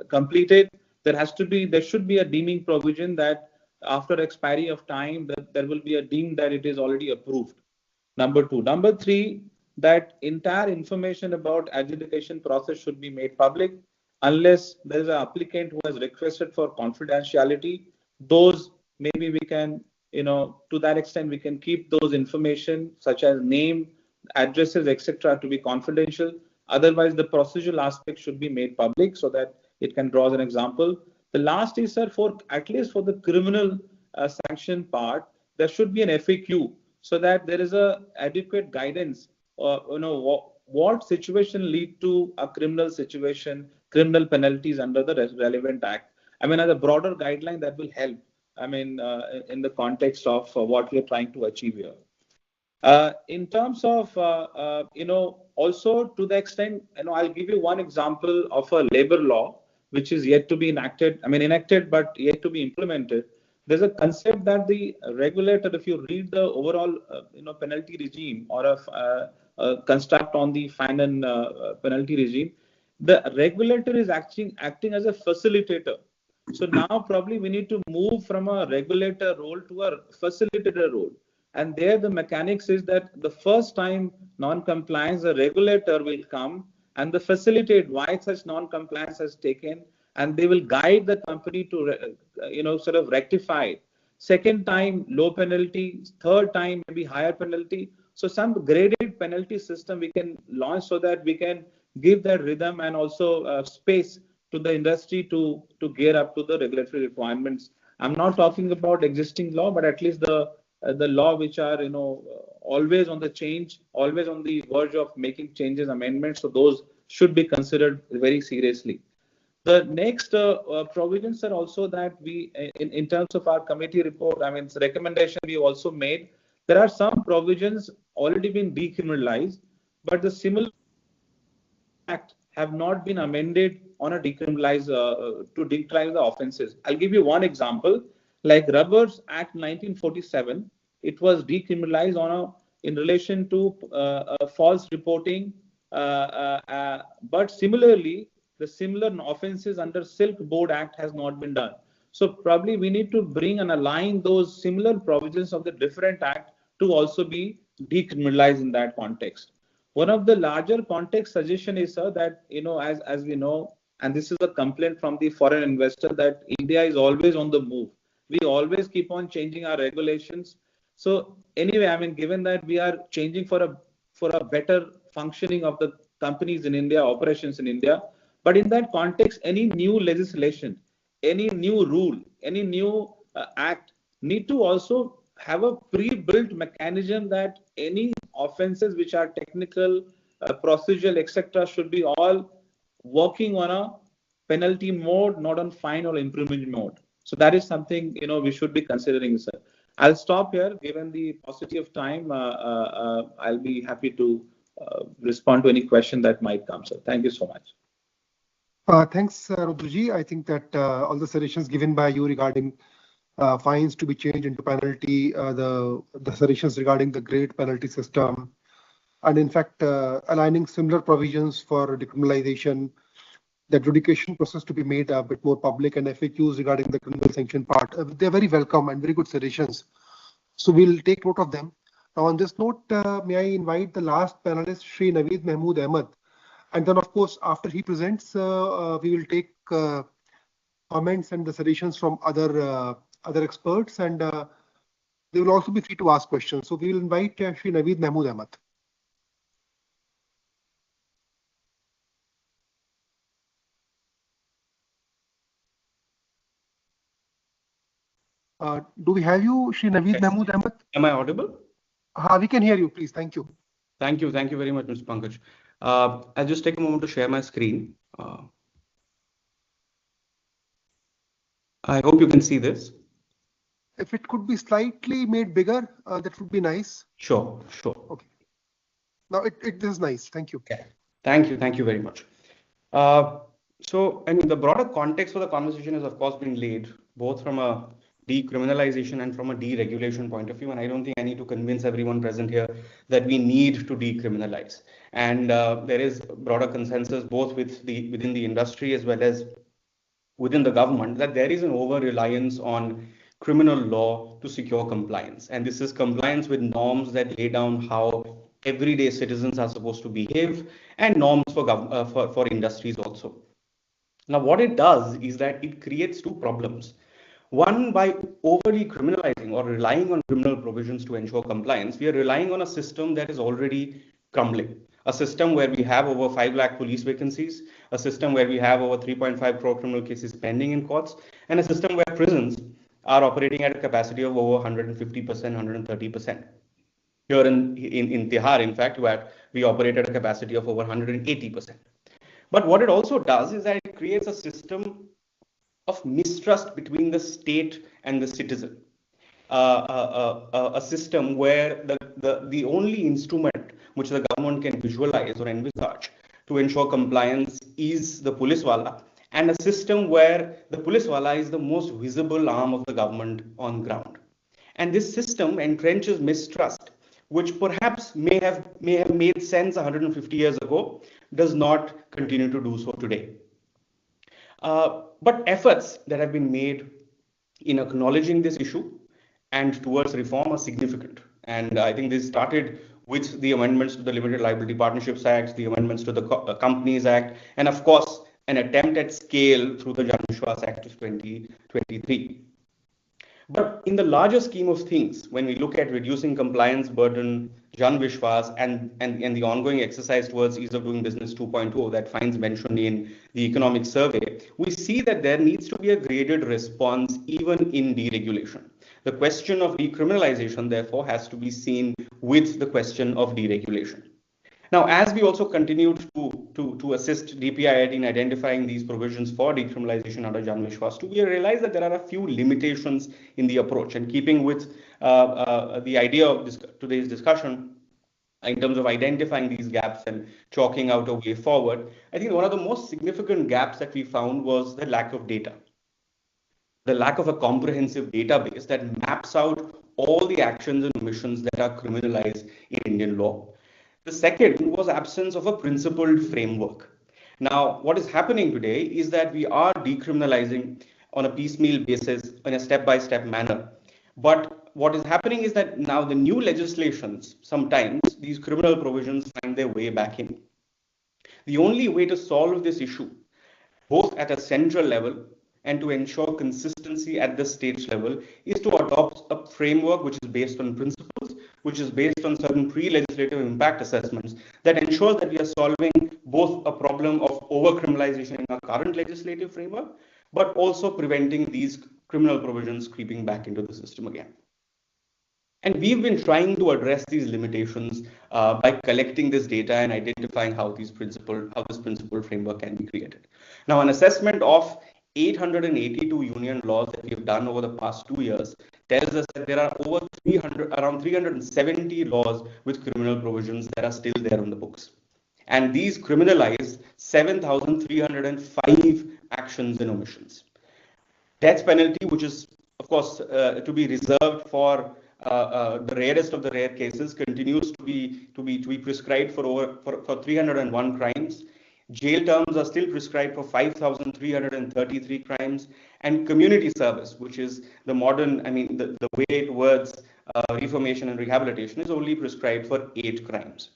completed, there should be a deeming provision that after expiry of time that there will be a deem that it is already approved. Number two. Number three, that entire information about adjudication process should be made public unless there is an applicant who has requested for confidentiality. Those maybe we can, to that extent we can keep those information such as name, addresses, etc., to be confidential. Otherwise, the procedural aspect should be made public so that it can draw as an example. The last is, sir, for at least for the criminal sanction part, there should be an FAQ so that there is a adequate guidance. What situation lead to a criminal situation, criminal penalties under the relevant act. I mean, as a broader guideline that will help. I mean, in the context of what we are trying to achieve here. In terms of, also to the extent, I'll give you one example of a labor law which is yet to be enacted. I mean, enacted, but yet to be implemented. There's a concept that the regulator, if you read the overall, penalty regime or a construct on the fine and penalty regime, the regulator is acting as a facilitator. So now probably we need to move from a regulator role to a facilitator role. And there the mechanics is that the first time non-compliance, the regulator will come and the facilitate why such non-compliance has taken, and they will guide the company to, sort of rectify it. Second time, low penalty. Third time, maybe higher penalty. So some graded penalty system we can launch so that we can give that rhythm and also space to the industry to gear up to the regulatory requirements. I'm not talking about existing law, but at least the law which are always on the change, always on the verge of making changes, amendments. So those should be considered very seriously. The next provisions are also that we, in terms of our committee report, I mean, it's a recommendation we also made. There are some provisions already been decriminalized, but the similar act have not been amended on a decriminalize to decriminalize the offences. I'll give you one example. Like Rubbers Act 1947, it was decriminalized in relation to false reporting, but similarly, the similar offences under Silk Board Act has not been done. So probably we need to bring and align those similar provisions of the different act to also be decriminalized in that context. One of the larger context suggestion is, sir, that, as we know, and this is a complaint from the foreign investor, that India is always on the move. We always keep on changing our regulations. So anyway, I mean, given that we are changing for a better functioning of the companies in India, operations in India, but in that context, any new legislation, any new rule, any new act need to also have a pre-built mechanism that any offences which are technical, procedural, etc., should be all working on a penalty mode, not on fine or improvement mode. So that is something we should be considering, sir. I'll stop here. Given the paucity of time, I'll be happy to respond to any question that might come, sir. Thank you so much. Thanks, Rudhuji. I think that all the suggestions given by you regarding fines to be changed into penalty, the suggestions regarding the grade penalty system, and in fact aligning similar provisions for decriminalization, the adjudication process to be made a bit more public, and FAQs regarding the criminal sanction part. They're very welcome and very good suggestions. So we'll take note of them. Now on this note, may I invite the last panelist, Shri Naveed Mahmood Ahmed. And then, of course, after he presents, we will take comments and the suggestions from other experts, and they will also be free to ask questions. So we will invite Shri Naveed Mahmood Ahmed. Do we have you, Shri Naveed Mahmood Ahmed? Am I audible? We can hear you, please. Thank you. Thank you. Thank you very much, Mr. Pankaj. I'll just take a moment to share my screen. I hope you can see this. If it could be slightly made bigger, that would be nice. Sure. Okay. Now it is nice. Thank you. Okay. Thank you very much. So, I mean, the broader context for the conversation has, of course, been laid both from a decriminalization and from a deregulation point of view. And I don't think I need to convince everyone present here that we need to decriminalize. And there is broader consensus both within the industry as well as within the government that there is an over-reliance on criminal law to secure compliance. And this is compliance with norms that lay down how everyday citizens are supposed to behave, and norms for industries also. Now, what it does is that it creates two problems. One, by overly criminalizing or relying on criminal provisions to ensure compliance, we are relying on a system that is already crumbling. A system where we have over 5 lakh police vacancies, a system where we have over 3.5 crore criminal cases pending in courts, and a system where prisons are operating at a capacity of over 150%, 130%. Here in Tihar, in fact, where we operate at a capacity of over 180%. But what it also does is that it creates a system of mistrust between the state and the citizen. A system where the only instrument which the government can visualize or envisage to ensure compliance is the police wala, and a system where the police wala is the most visible arm of the government on ground. And this system entrenches mistrust, which perhaps may have made sense 150 years ago, does not continue to do so today. But efforts that have been made in acknowledging this issue and towards reform are significant. And I think this started with the amendments to the Limited Liability Partnerships Act, the amendments to the Companies Act, and of course, an attempt at scale through the Jan Vishwas Act of 2023. But in the larger scheme of things, when we look at reducing compliance burden, Jan Vishwas, and the ongoing exercise towards ease of doing business 2.0 that finds mention in the economic survey, we see that there needs to be a graded response even in deregulation. The question of decriminalization, therefore, has to be seen with the question of deregulation. Now, as we also continue to assist DPIIT in identifying these provisions for decriminalization under Jan Vishwas 2, we realize that there are a few limitations in the approach. And keeping with the idea of today's discussion, in terms of identifying these gaps and chalking out a way forward, I think one of the most significant gaps that we found was the lack of data. The lack of a comprehensive database that maps out all the actions and omissions that are criminalized in Indian law. The second was absence of a principled framework. Now, what is happening today is that we are decriminalizing on a piecemeal basis in a step-by-step manner. But what is happening is that now the new legislations, sometimes these criminal provisions find their way back in. The only way to solve this issue, both at a central level and to ensure consistency at the state level, is to adopt a framework which is based on principles, which is based on certain pre-legislative impact assessments that ensures that we are solving both a problem of over-criminalization in our current legislative framework, but also preventing these criminal provisions creeping back into the system again. And we've been trying to address these limitations by collecting this data and identifying how this principled framework can be created. Now, an assessment of 882 union laws that we've done over the past 2 years tells us that there are around 370 laws with criminal provisions that are still there on the books. And these criminalize 7,305 actions and omissions. Death penalty, which is, of course, to be reserved for the rarest of the rare cases, continues to be prescribed for 301 crimes. Jail terms are still prescribed for 5,333 crimes, and community service, which is the modern, the way towards reformation and rehabilitation, is only prescribed for 8 crimes.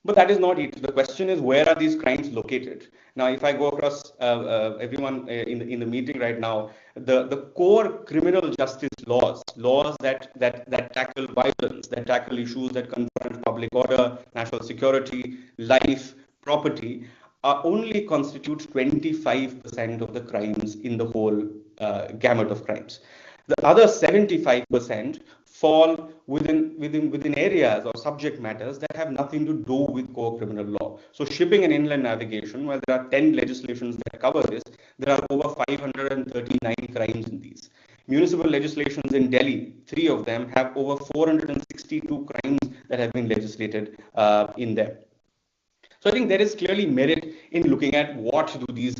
But that is not it. The question is, where are these crimes located? Now, if I go across everyone in the meeting right now, the core criminal justice laws that tackle violence, that tackle issues that confront public order, national security, life, property, only constitute 25% of the crimes in the whole gamut of crimes. The other 75% fall within areas or subject matters that have nothing to do with core criminal law. So shipping and inland navigation, where there are 10 legislations that cover this, there are over 539 crimes in these. Municipal legislations in Delhi, 3 of them, have over 462 crimes that have been legislated in them. So I think there is clearly merit in looking at what do these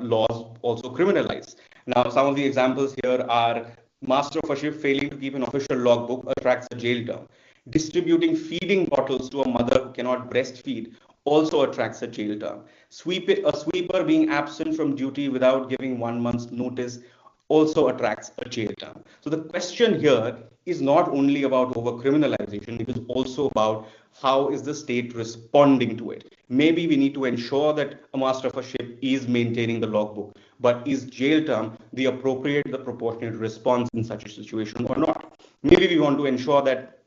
laws also criminalize. Now, some of the examples here are master of a ship failing to keep an official logbook attracts a jail term. Distributing feeding bottles to a mother who cannot breastfeed also attracts a jail term. A sweeper being absent from duty without giving 1 month's notice also attracts a jail term. So the question here is not only about over-criminalization, it is also about how is the state responding to it. Maybe we need to ensure that a master of a ship is maintaining the logbook, but is jail term the appropriate, the proportionate response in such a situation or not? Maybe we want to ensure that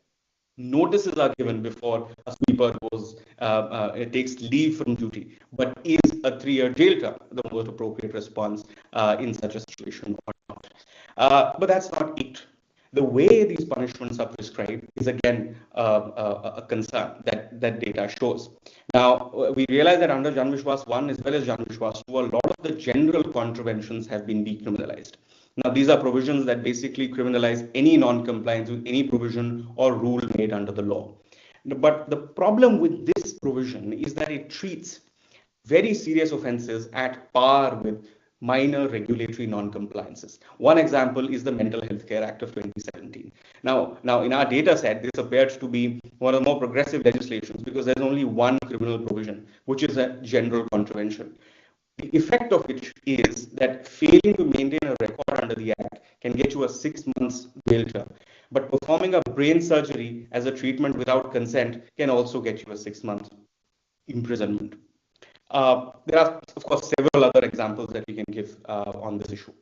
notices are given before a sweeper takes leave from duty, but is a 3-year jail term the most appropriate response in such a situation or not? But that's not it. The way these punishments are prescribed is again a concern that data shows. Now, we realize that under Jan Vishwas 1 as well as Jan Vishwas 2, a lot of the general contraventions have been decriminalized. Now, these are provisions that basically criminalize any non-compliance with any provision or rule made under the law. But the problem with this provision is that it treats very serious offenses at par with minor regulatory non-compliances. One example is the Mental Health Care Act of 2017. Now in our data set, this appears to be one of the more progressive legislations because there's only one criminal provision, which is a general contravention. The effect of which is that failing to maintain a record under the Act can get you a 6 months jail term. But performing a brain surgery as a treatment without consent can also get you a 6-month imprisonment. There are, of course, several other examples that we can give on this issue.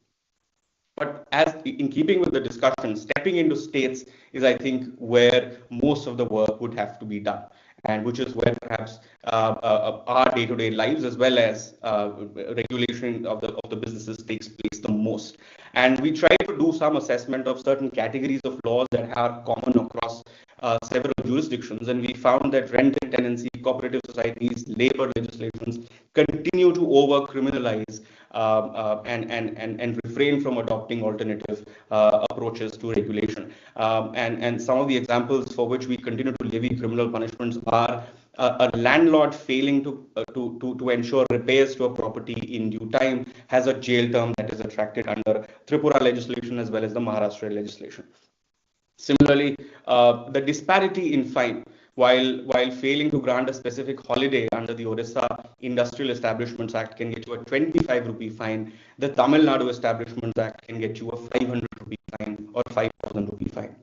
But as in keeping with the discussion, stepping into states is, I think, where most of the work would have to be done, and which is where perhaps our day-to-day lives as well as regulation of the businesses takes place the most. And we try to do some assessment of certain categories of laws that are common across several jurisdictions, and we found that rent and tenancy, cooperative societies, labor legislations continue to over-criminalize and refrain from adopting alternative approaches to regulation. And some of the examples for which we continue to levy criminal punishments are a landlord failing to ensure repairs to a property in due time has a jail term that is attracted under Tripura legislation as well as the Maharashtra legislation. Similarly, the disparity in fine, while failing to grant a specific holiday under the Odisha Industrial Establishments Act can get you a 25 rupee fine, the Tamil Nadu Establishments Act can get you a 500 rupee fine or 5,000 rupee fine.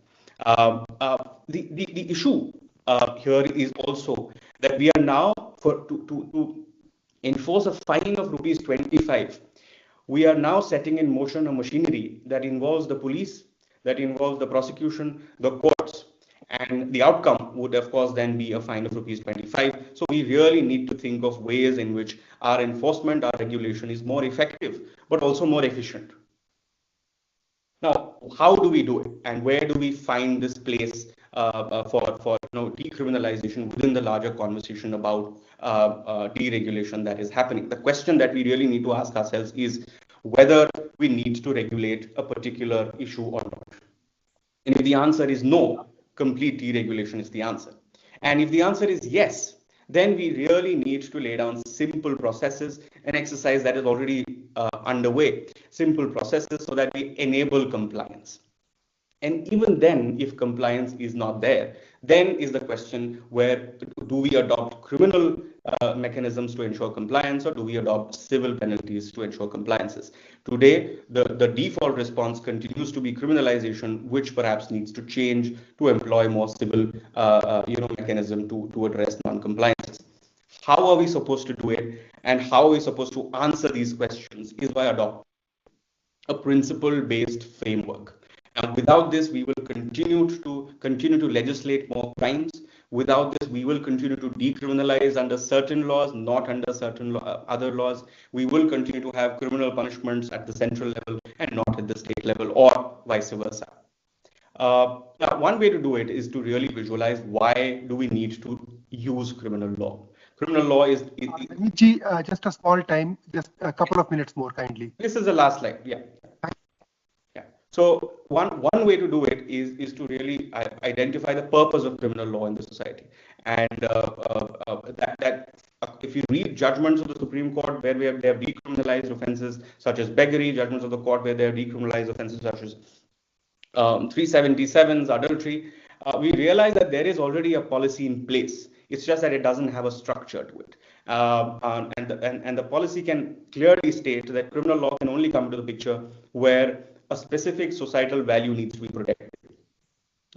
The issue here is also that we are now, to enforce a fine of rupees 25, we are now setting in motion a machinery that involves the police, that involves the prosecution, the courts, and the outcome would of course then be a fine of rupees 25. So we really need to think of ways in which our enforcement, our regulation is more effective, but also more efficient. Now, how do we do it, and where do we find this place for decriminalization within the larger conversation about deregulation that is happening? The question that we really need to ask ourselves is whether we need to regulate a particular issue or not. And if the answer is no, complete deregulation is the answer. And if the answer is yes, then we really need to lay down simple processes, an exercise that is already underway, simple processes so that we enable compliance. And even then, if compliance is not there, then is the question where do we adopt criminal mechanisms to ensure compliance, or do we adopt civil penalties to ensure compliances? Today, the default response continues to be criminalization, which perhaps needs to change to employ more civil mechanism to address non-compliances. How are we supposed to do it, and how are we supposed to answer these questions is by adopting a principle-based framework. And without this, we will continue to legislate more crimes. Without this, we will continue to decriminalize under certain laws, not under certain other laws. We will continue to have criminal punishments at the central level and not at the state level, or vice versa. Now, one way to do it is to really visualize why do we need to use criminal law. Criminal law is... just a small time, just a couple of minutes more kindly. This is the last slide, yeah. So one way to do it is to really identify the purpose of criminal law in the society. And if you read judgments of the Supreme Court where they have decriminalized offenses such as beggary, judgments of the court where they have decriminalized offenses such as 377s, adultery, we realize that there is already a policy in place. It's just that it doesn't have a structure to it. And the policy can clearly state that criminal law can only come into the picture where a specific societal value needs to be protected,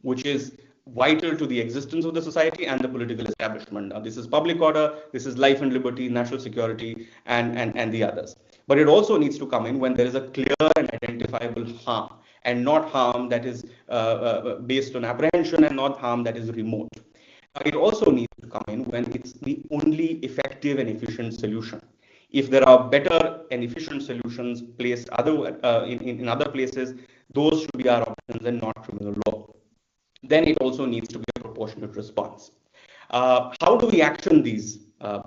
which is vital to the existence of the society and the political establishment. Now, this is public order, this is life and liberty, national security, and the others. But it also needs to come in when there is a clear and identifiable harm, and not harm that is based on apprehension, and not harm that is remote. It also needs to come in when it's the only effective and efficient solution. If there are better and efficient solutions placed in other places, those should be our options and not criminal law. Then it also needs to be a proportionate response. How do we action these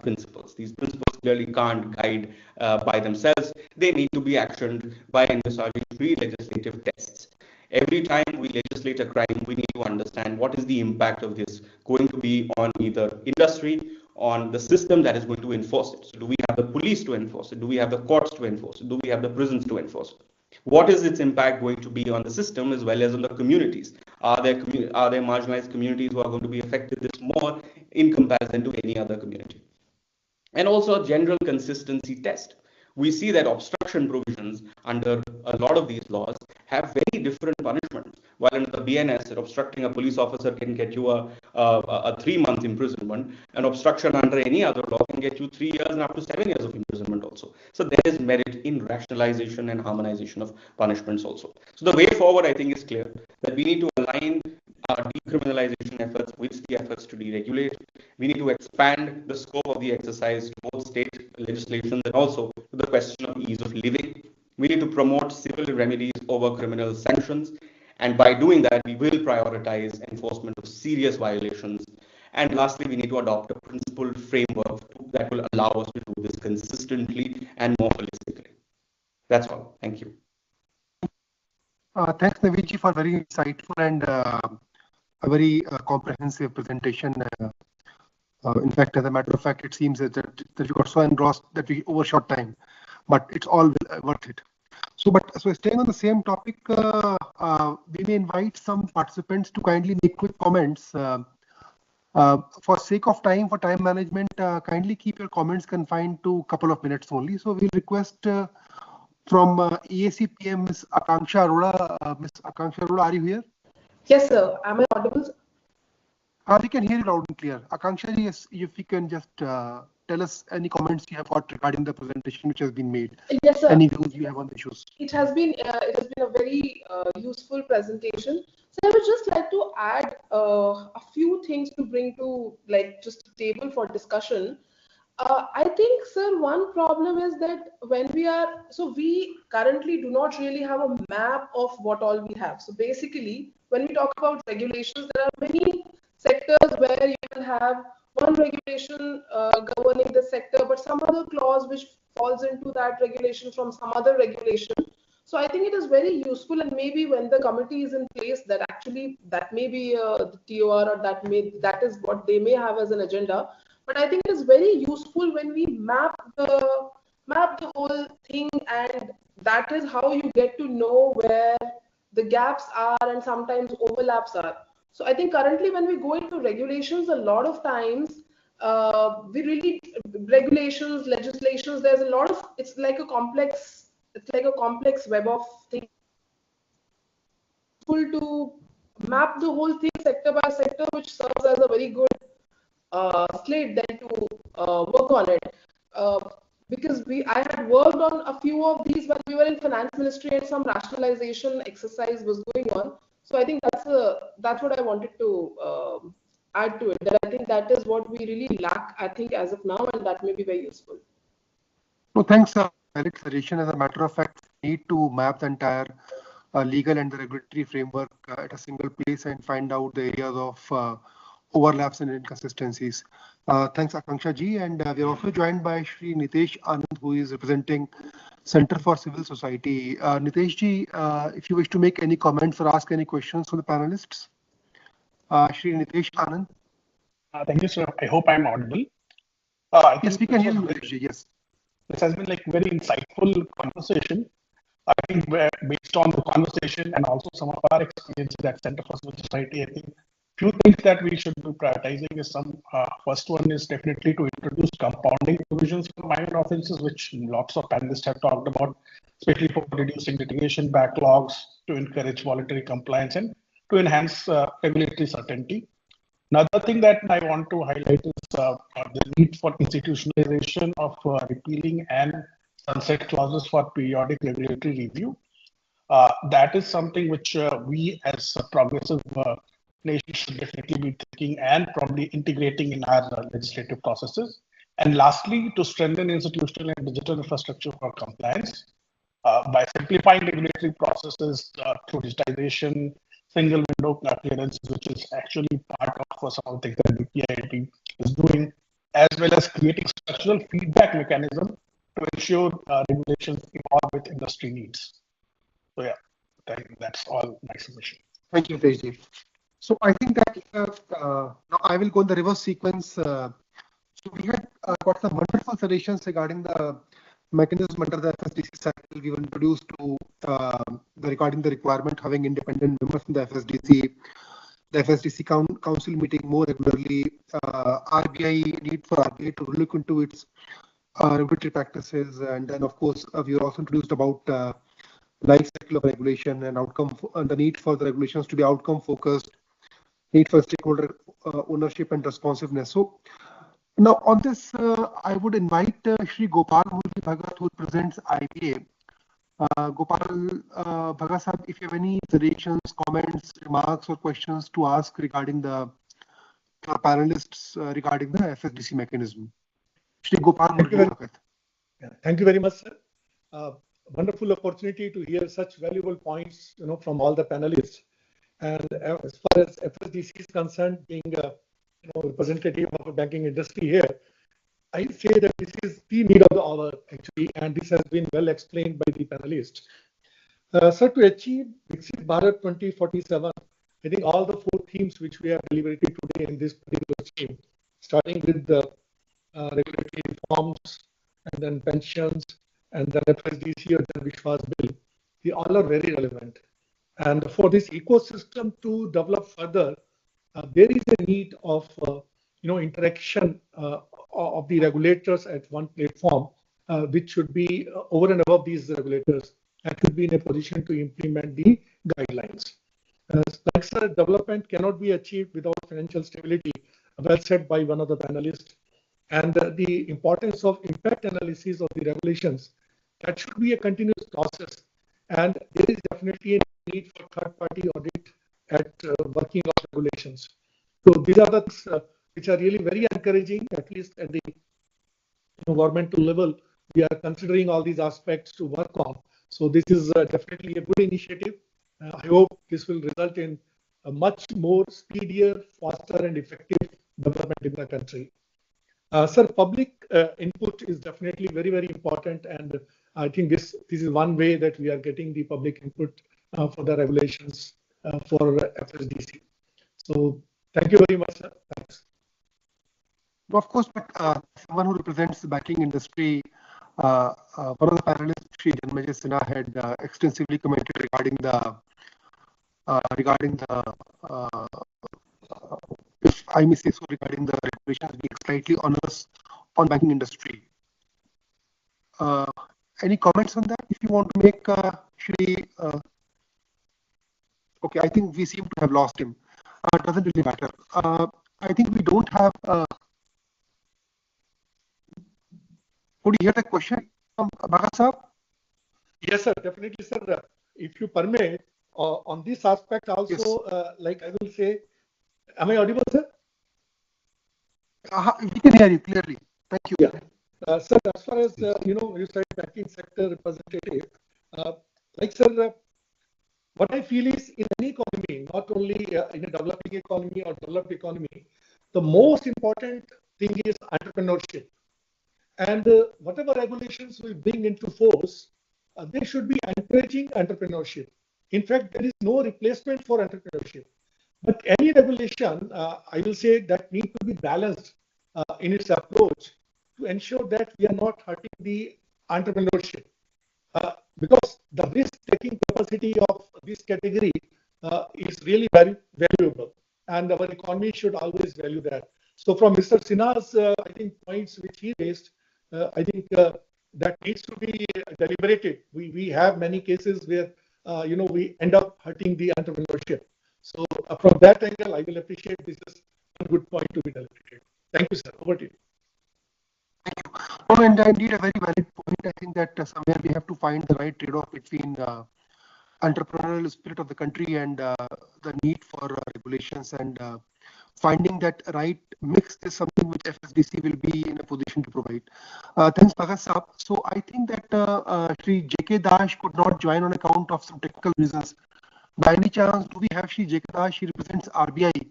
principles? These principles clearly can't guide by themselves. They need to be actioned by envisaging three legislative tests. Every time we legislate a crime, we need to understand what is the impact of this going to be on either industry, on the system that is going to enforce it. So do we have the police to enforce it? Do we have the courts to enforce it? Do we have the prisons to enforce it? What is its impact going to be on the system as well as on the communities? Are there marginalized communities who are going to be affected this more in comparison to any other community? And also a general consistency test. We see that obstruction provisions under a lot of these laws have very different punishments. While under the BNS, obstructing a police officer can get you a 3-month imprisonment, and obstruction under any other law can get you 3 years and up to 7 years of imprisonment also. So there is merit in rationalization and harmonization of punishments also. So the way forward, I think, is clear that we need to align our decriminalization efforts with the efforts to deregulate. We need to expand the scope of the exercise to both state legislations and also to the question of ease of living. We need to promote civil remedies over criminal sanctions. And by doing that, we will prioritize enforcement of serious violations. And lastly, we need to adopt a principled framework that will allow us to do this consistently and more holistically. That's all. Thank you. Thanks, Naveed, for very insightful and a very comprehensive presentation. In fact, as a matter of fact, it seems that we got so engrossed that we overshot time, but it's all worth it. So staying on the same topic, we may invite some participants to kindly make quick comments. For sake of time, for time management, kindly keep your comments confined to a couple of minutes only. So we'll request from EAC PM, Ms. Akanksha Arora. Ms. Akanksha Arora, are you here? Yes, sir. Am I audible? We can hear you loud and clear. Akanksha, yes, if you can just tell us any comments you have got regarding the presentation which has been made. Yes, sir. Any views you have on the issues? It has been a very useful presentation. So I would just like to add a few things to bring to just a table for discussion. I think, sir, one problem is that we currently do not really have a map of what all we have. So basically, when we talk about regulations, there are many sectors where you will have one regulation governing the sector, but some other clause which falls into that regulation from some other regulation. So I think it is very useful, and maybe when the committee is in place, that may be the TOR, or that is what they may have as an agenda. But I think it is very useful when we map the whole thing, and that is how you get to know where the gaps are and sometimes overlaps are. So I think currently when we go into regulations, a lot of times regulations, legislations, there's a lot of, it's like a complex web of things. To map the whole thing sector by sector, which serves as a very good slate then to work on it. Because I had worked on a few of these when we were in finance ministry, and some rationalization exercise was going on. So I think that's what I wanted to add to it. That I think that is what we really lack, I think, as of now, and that may be very useful. No, thanks, valid suggestion. As a matter of fact, we need to map the entire legal and the regulatory framework at a single place and find out the areas of overlaps and inconsistencies. Thanks, Akanksha ji. And we are also joined by Shri Nitesh Anand, who is representing Center for Civil Society. Nitesh ji, if you wish to make any comments or ask any questions from the panelists. Shri Nitesh Anand. Thank you, sir. I hope I'm audible. Yes, we can hear you, Nitesh ji. Yes. This has been very insightful conversation. I think based on the conversation and also some of our experiences at Center for Civil Society, I think few things that we should be prioritizing is first one is definitely to introduce compounding provisions for minor offences, which lots of panelists have talked about, especially for reducing litigation backlogs, to encourage voluntary compliance, and to enhance regulatory certainty. Another thing that I want to highlight is the need for institutionalization of repealing and sunset clauses for periodic regulatory review. That is something which we as a progressive nation should definitely be thinking and probably integrating in our legislative processes. And lastly, to strengthen institutional and digital infrastructure for compliance by simplifying regulatory processes through digitization, single window clearances, which is actually part of some of the things that the PIIT is doing, as well as creating structural feedback mechanism to ensure regulations evolve with industry needs. So yeah, that's all my submission. Thank you, Tejji. So I think that now I will go in the reverse sequence. So we had got some wonderful suggestions regarding the mechanism under the FSDC cycle. We were introduced to regarding the requirement having independent members in the FSDC council meeting more regularly, RBI need for RBI to look into its regulatory practices, and then of course we were also introduced about life cycle of regulation and outcome, and the need for the regulations to be outcome focused, need for stakeholder ownership and responsiveness. So now on this, I would invite Shri Gopal Murli Bhagat, who presents IBA. Gopal Bhagat Sahab, if you have any suggestions, comments, remarks, or questions to ask regarding the panelists regarding the FSDC mechanism. Shri Gopal Murli Bhagat. Thank you very much, sir. Wonderful opportunity to hear such valuable points, from all the panelists. And as far as FSDC is concerned, being a representative of the banking industry here, I say that this is the need of the hour actually, and this has been well explained by the panelists. So to achieve Viksit Bharat 2047, I think all the 4 themes which we have deliberated today in this particular scheme, starting with the regulatory reforms, and then pensions, and then FSDC or the Vishwas bill, they all are very relevant. And for this ecosystem to develop further, there is a need of interaction of the regulators at one platform, which should be over and above these regulators and should be in a position to implement the guidelines. Like sir, development cannot be achieved without financial stability, well said by one of the panelists. And the importance of impact analysis of the regulations, that should be a continuous process. And there is definitely a need for third-party audit at working of regulations. So these are the things which are really very encouraging, at least at the governmental level. We are considering all these aspects to work on. So this is definitely a good initiative. I hope this will result in a much more speedier, faster, and effective development in the country. Sir, public input is definitely very, very important, and I think this is one way that we are getting the public input for the regulations for FSDC. So thank you very much, sir. Thanks. Of course, but someone who represents the banking industry, one of the panelists, Shri Janmejay Sinha, had extensively commented regarding the if I may say so, regarding the regulations being slightly onerous on banking industry. Any comments on that? If you want to make, Shri, okay, I think we seem to have lost him. Doesn't really matter. I think we don't have. Could you hear the question from Bhagat Sahab? Yes, sir. Definitely, sir. If you permit, on this aspect also, yes. Like I will say, am I audible, sir? We can hear you clearly. Thank you. Yeah. Sir, as far as, you said banking sector representative, like, sir, what I feel is in any economy, not only in a developing economy or developed economy, the most important thing is entrepreneurship. And whatever regulations we bring into force, they should be encouraging entrepreneurship. In fact, there is no replacement for entrepreneurship. But any regulation, I will say, that need to be balanced in its approach to ensure that we are not hurting the entrepreneurship. Because the risk-taking capacity of this category is really very valuable, and our economy should always value that. So from Mr. Sinha's, I think, points which he raised, I think that needs to be deliberated. We have many cases where, we end up hurting the entrepreneurship. So from that angle, I will appreciate this is a good point to be deliberated. Thank you, sir. Over to you. Oh, and indeed a very valid point. I think that somewhere we have to find the right trade-off between entrepreneurial spirit of the country and the need for regulations, and finding that right mix is something which FSDC will be in a position to provide. Thanks, Bhagat Saab. So I think that Shri J.K. Dash could not join on account of some technical reasons. By any chance, do we have Shri J.K. Dash? He represents RBI.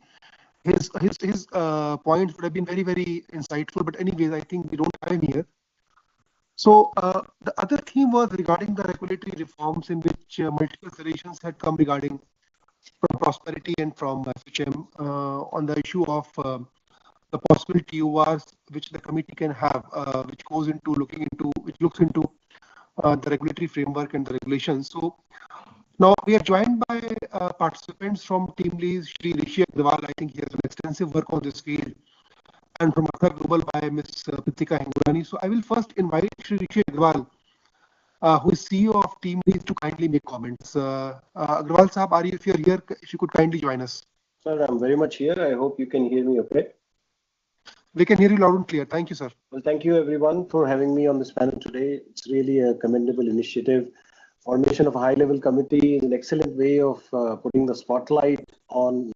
His points would have been very insightful. But anyways, I think we don't have him here. So the other theme was regarding the regulatory reforms, in which multiple suggestions had come regarding from Prosperity and from FHM on the issue of the possible TORs which the committee can have, which looks into the regulatory framework and the regulations. So now we are joined by participants from team lead Shri Rishi Agrawal. I think he has an extensive work on this field, and from Athar Global by Ms. Pritika Hengurani. So I will first invite Shri Rishi Agrawal, who is CEO of Team Leads, to kindly make comments. Agrawal Sahab, if you're here, if you could kindly join us. Sir, I'm very much here. I hope you can hear me okay. We can hear you loud and clear. Thank you, sir. Well, thank you everyone for having me on this panel today. It's really a commendable initiative. Formation of a high-level committee is an excellent way of putting the spotlight on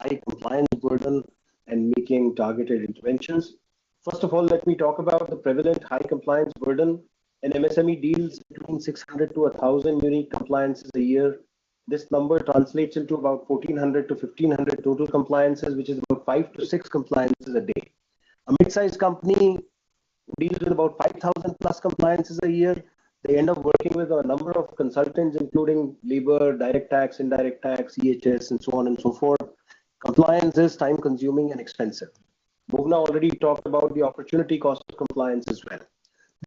high compliance burden and making targeted interventions. First of all, let me talk about the prevalent high compliance burden. An MSME deals between 600 to 1,000 unique compliances a year. This number translates into about 1,400 to 1,500 total compliances, which is about 5 to 6 compliances a day. A mid-sized company deals with about 5,000 plus compliances a year. They end up working with a number of consultants, including labor, direct tax, indirect tax, EHS, and so on and so forth. Compliance is time-consuming and expensive. Bhuvna already talked about the opportunity cost of compliance as well.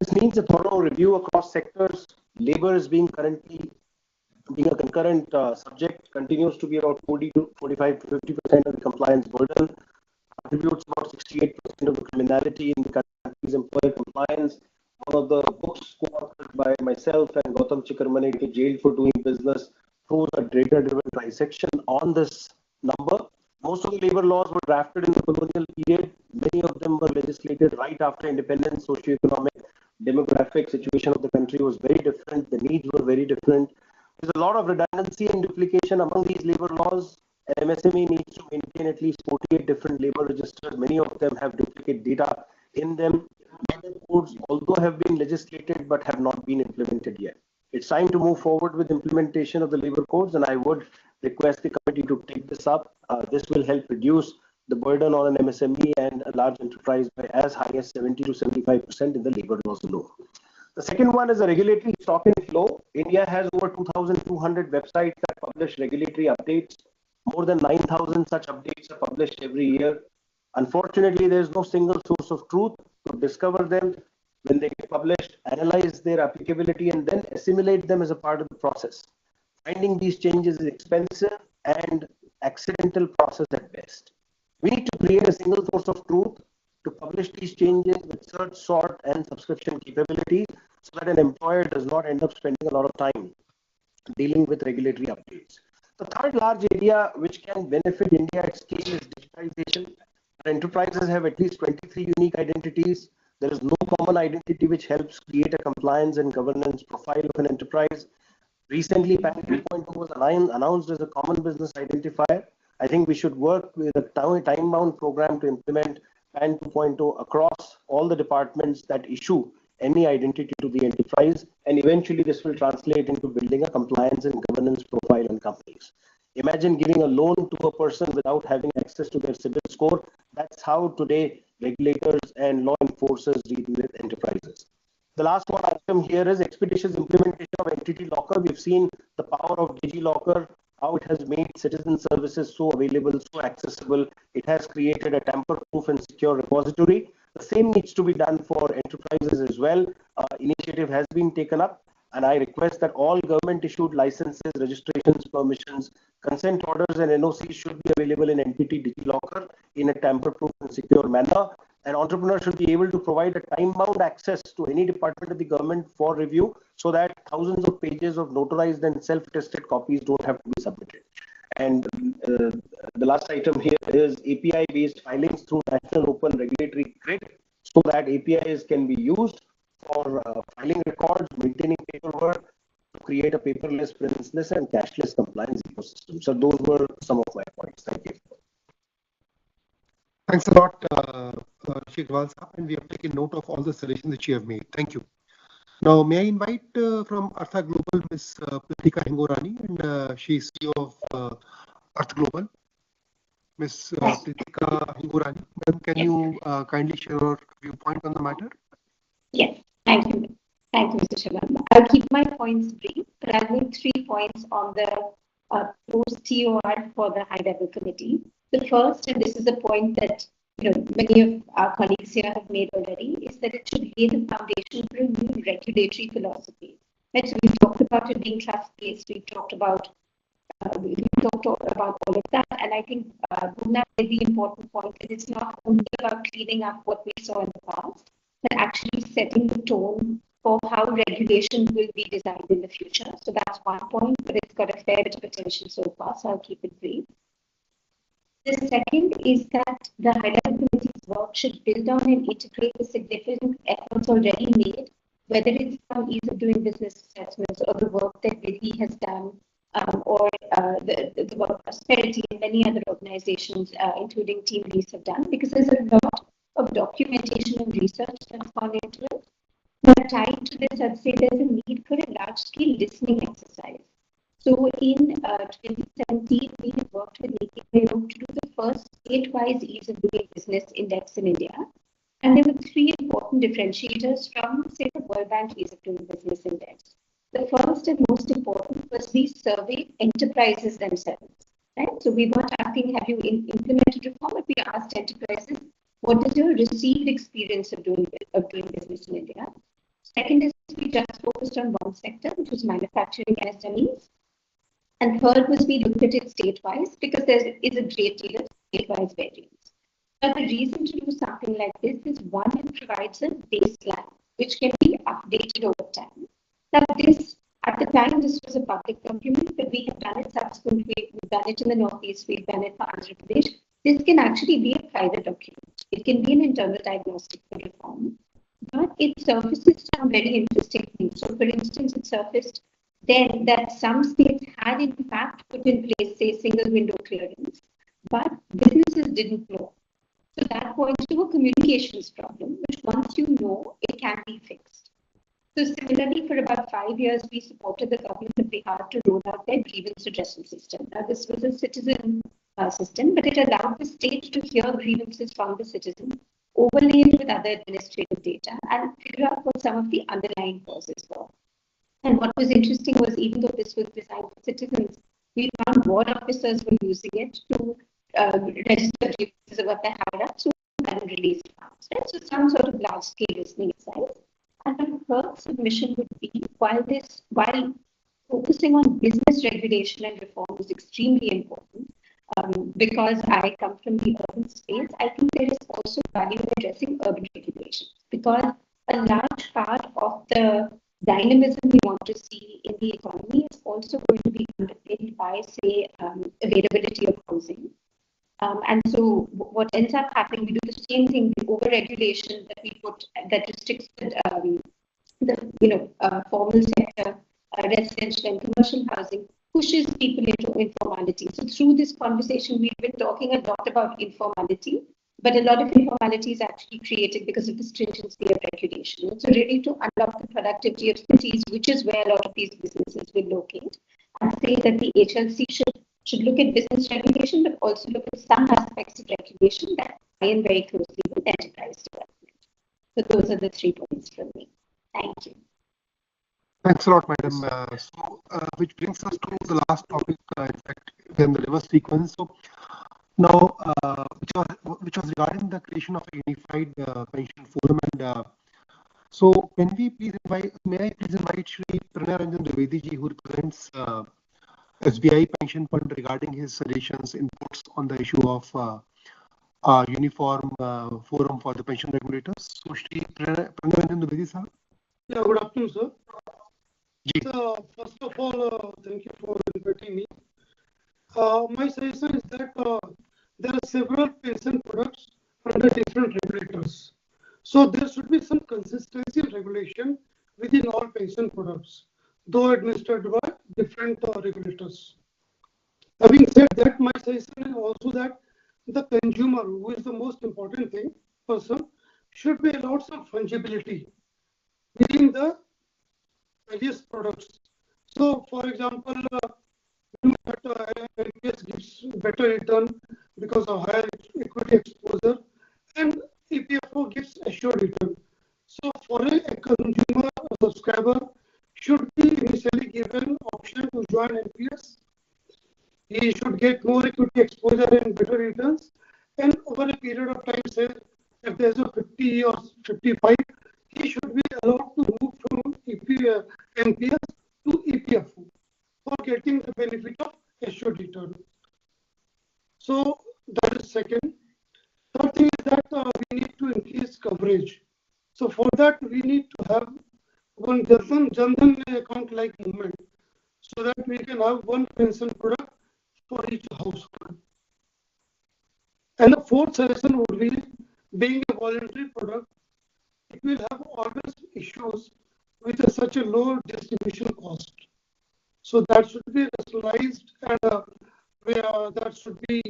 This means a thorough review across sectors. Labor is being a concurrent subject, continues to be about 40 to 45 to 50% of the compliance burden, contributes about 68% of the criminality in the country's employer compliance. One of the books co-authored by myself and Gautam Chikarmane, jailed for doing business, throws a data-driven dissection on this number. Most of the labor laws were drafted in the colonial period. Many of them were legislated right after independence. Socioeconomic, demographic situation of the country was very different. The needs were very different. There's a lot of redundancy and duplication among these labor laws. An MSME needs to maintain at least 48 different labor registers. Many of them have duplicate data in them. Labor codes, although have been legislated but have not been implemented yet. It's time to move forward with implementation of the labor codes, and I would request the committee to take this up. This will help reduce the burden on an MSME and a large enterprise by as high as 70 to 75% in the labor laws alone. The second one is a regulatory stock and flow. India has over 2,200 websites that publish regulatory updates. More than 9,000 such updates are published every year. Unfortunately, there is no single source of truth to discover them when they get published, analyze their applicability, and then assimilate them as a part of the process. Finding these changes is expensive and accidental process at best. We need to create a single source of truth to publish these changes with search, sort, and subscription capabilities so that an employer does not end up spending a lot of time dealing with regulatory updates. The third large area which can benefit India at scale is digitization. Our enterprises have at least 23 unique identities. There is no common identity which helps create a compliance and governance profile of an enterprise. Recently, PAN 2.0 was announced as a common business identifier. I think we should work with a time-bound program to implement PAN 2.0 across all the departments that issue any identity to the enterprise, and eventually this will translate into building a compliance and governance profile on companies. Imagine giving a loan to a person without having access to their CIBIL score. That's how today regulators and law enforcers deal with enterprises. The last one item here is expeditious implementation of entity locker. We've seen the power of DigiLocker, how it has made citizen services so available, so accessible. It has created a tamper-proof and secure repository. The same needs to be done for enterprises as well. Initiative has been taken up, and I request that all government-issued licenses, registrations, permissions, consent orders, and NOCs should be available in entity DigiLocker in a tamper-proof and secure manner. An entrepreneur should be able to provide a time-bound access to any department of the government for review so that thousands of pages of notarized and self-attested copies don't have to be submitted. And the last item here is API-based filings through National Open Regulatory Grid. so that APIs can be used for filing records, maintaining paperwork, to create a paperless, princeless, and cashless compliance ecosystem. So those were some of my points. Thank you. Thanks a lot, Sheikh Walsa, and we have taken note of all the suggestions that you have made. Thank you. Now, may I invite from Artha Global, Ms. Pritika Hingorani, and she is CEO of Artha Global. Ms. Pritika Hingorani, ma'am, can you kindly share your viewpoint on the matter? Yes, thank you. Thank you, Mr. Sharma. I'll keep my points brief, but I'll make 3 points on the proposed TOR for the high-level committee. The first, and this is a point that many of our colleagues here have made already, is that it should lay the foundation for a new regulatory philosophy. Right? So we've talked about it being trust-based. We've talked about all of that, and I think Bhumna made the important point that it's not only about cleaning up what we saw in the past, but actually setting the tone for how regulation will be designed in the future. So that's one point, but it's got a fair bit of attention so far, so I'll keep it brief. The second is that the high-level committee's work should build on and integrate the significant efforts already made, whether it's from ease of doing business assessments or the work that Vidhi has done, or the work of Prosperity and many other organizations, including Team Greece, have done, because there's a lot of documentation and research that's gone into it. But tied to this, I'd say there's a need for a large-scale listening exercise. So in 2017, we have worked with Niti Aayog to do the first state-wise ease of doing business index in India. And there were 3 important differentiators from, say, the World Bank ease of doing business index. The first and most important was we surveyed enterprises themselves. Right? So we weren't asking, have you implemented reform? But we asked enterprises, what is your received experience of doing business in India? Second is we just focused on one sector, which was manufacturing and SMEs. And third was we looked at it state-wise, because there is a great deal of state-wise variance. But the reason to do something like this is, one, it provides a baseline, which can be updated over time. Now this, at the time, this was a public document, but we have done it subsequently. We've done it in the Northeast, we've done it for Andhra Pradesh. This can actually be a private document. It can be an internal diagnostic for reform. But it surfaces some very interesting things. So, for instance, it surfaced then that some states had in fact put in place, say, single window clearance, but businesses didn't know. So that points to a communications problem, which once you know, it can be fixed. So similarly, for about 5 years, we supported the government of Bihar to roll out their grievance redressal system. Now, this was a citizen system, but it allowed the state to hear grievances from the citizen, overlay it with other administrative data, and figure out what some of the underlying causes were. And what was interesting was, even though this was designed for citizens, we found war officers were using it to register grievances about their higher-ups who hadn't released funds. Right? So some sort of large-scale listening exercise. And my third submission would be, while focusing on business regulation and reform is extremely important, because I come from the urban space, I think there is also value in addressing urban regulations, because a large part of the dynamism we want to see in the economy is also going to be underpinned by, say, availability of housing. And so what ends up happening, we do the same thing, the over-regulation that we put, that restricts the formal sector, residential and commercial housing, pushes people into informality. So through this conversation, we've been talking a lot about informality, but a lot of informality is actually created because of the stringency of regulation. So really to unlock the productivity of cities, which is where a lot of these businesses will locate, and say that the HLC should look at business regulation, but also look at some aspects of regulation that tie in very closely with enterprise development. So those are the 3 points from me. Thank you. Thanks a lot, madam. Which brings us to the last topic, in fact, in the reverse sequence. So now, which was regarding the creation of a unified pension forum. And so, can we please invite? May I please invite Shri Pranay Ranjan Dwivedi ji, who represents SBI Pension Fund, regarding his suggestions, inputs on the issue of uniform forum for the pension regulators. So, Shri Pranay Ranjan Dwivedi sir. Yeah, good afternoon, sir. First of all, thank you for inviting me. My suggestion is that there are several pension products under different regulators. So there should be some consistency of regulation within all pension products, though administered by different regulators. Having said that, my suggestion is also that the consumer, who is the most important person, should be allowed some fungibility within the various products. So, for example, NPS gives better return because of higher equity exposure, and EPFO gives assured return. So, for a consumer subscriber, should be initially given option to join NPS. He should get more equity exposure and better returns. And over a period of time, say if there's a 50 or 55, he should be allowed to move from NPS to EPFO for getting the benefit of assured return. So that is second. Third thing is that we need to increase coverage. So for that, we need to have one Jan-Dhan account like movement, so that we can have one pension product for each household. And the fourth suggestion would be, being a voluntary product, it will have always issues with such a low distribution cost. So that should be rationalized, and that should be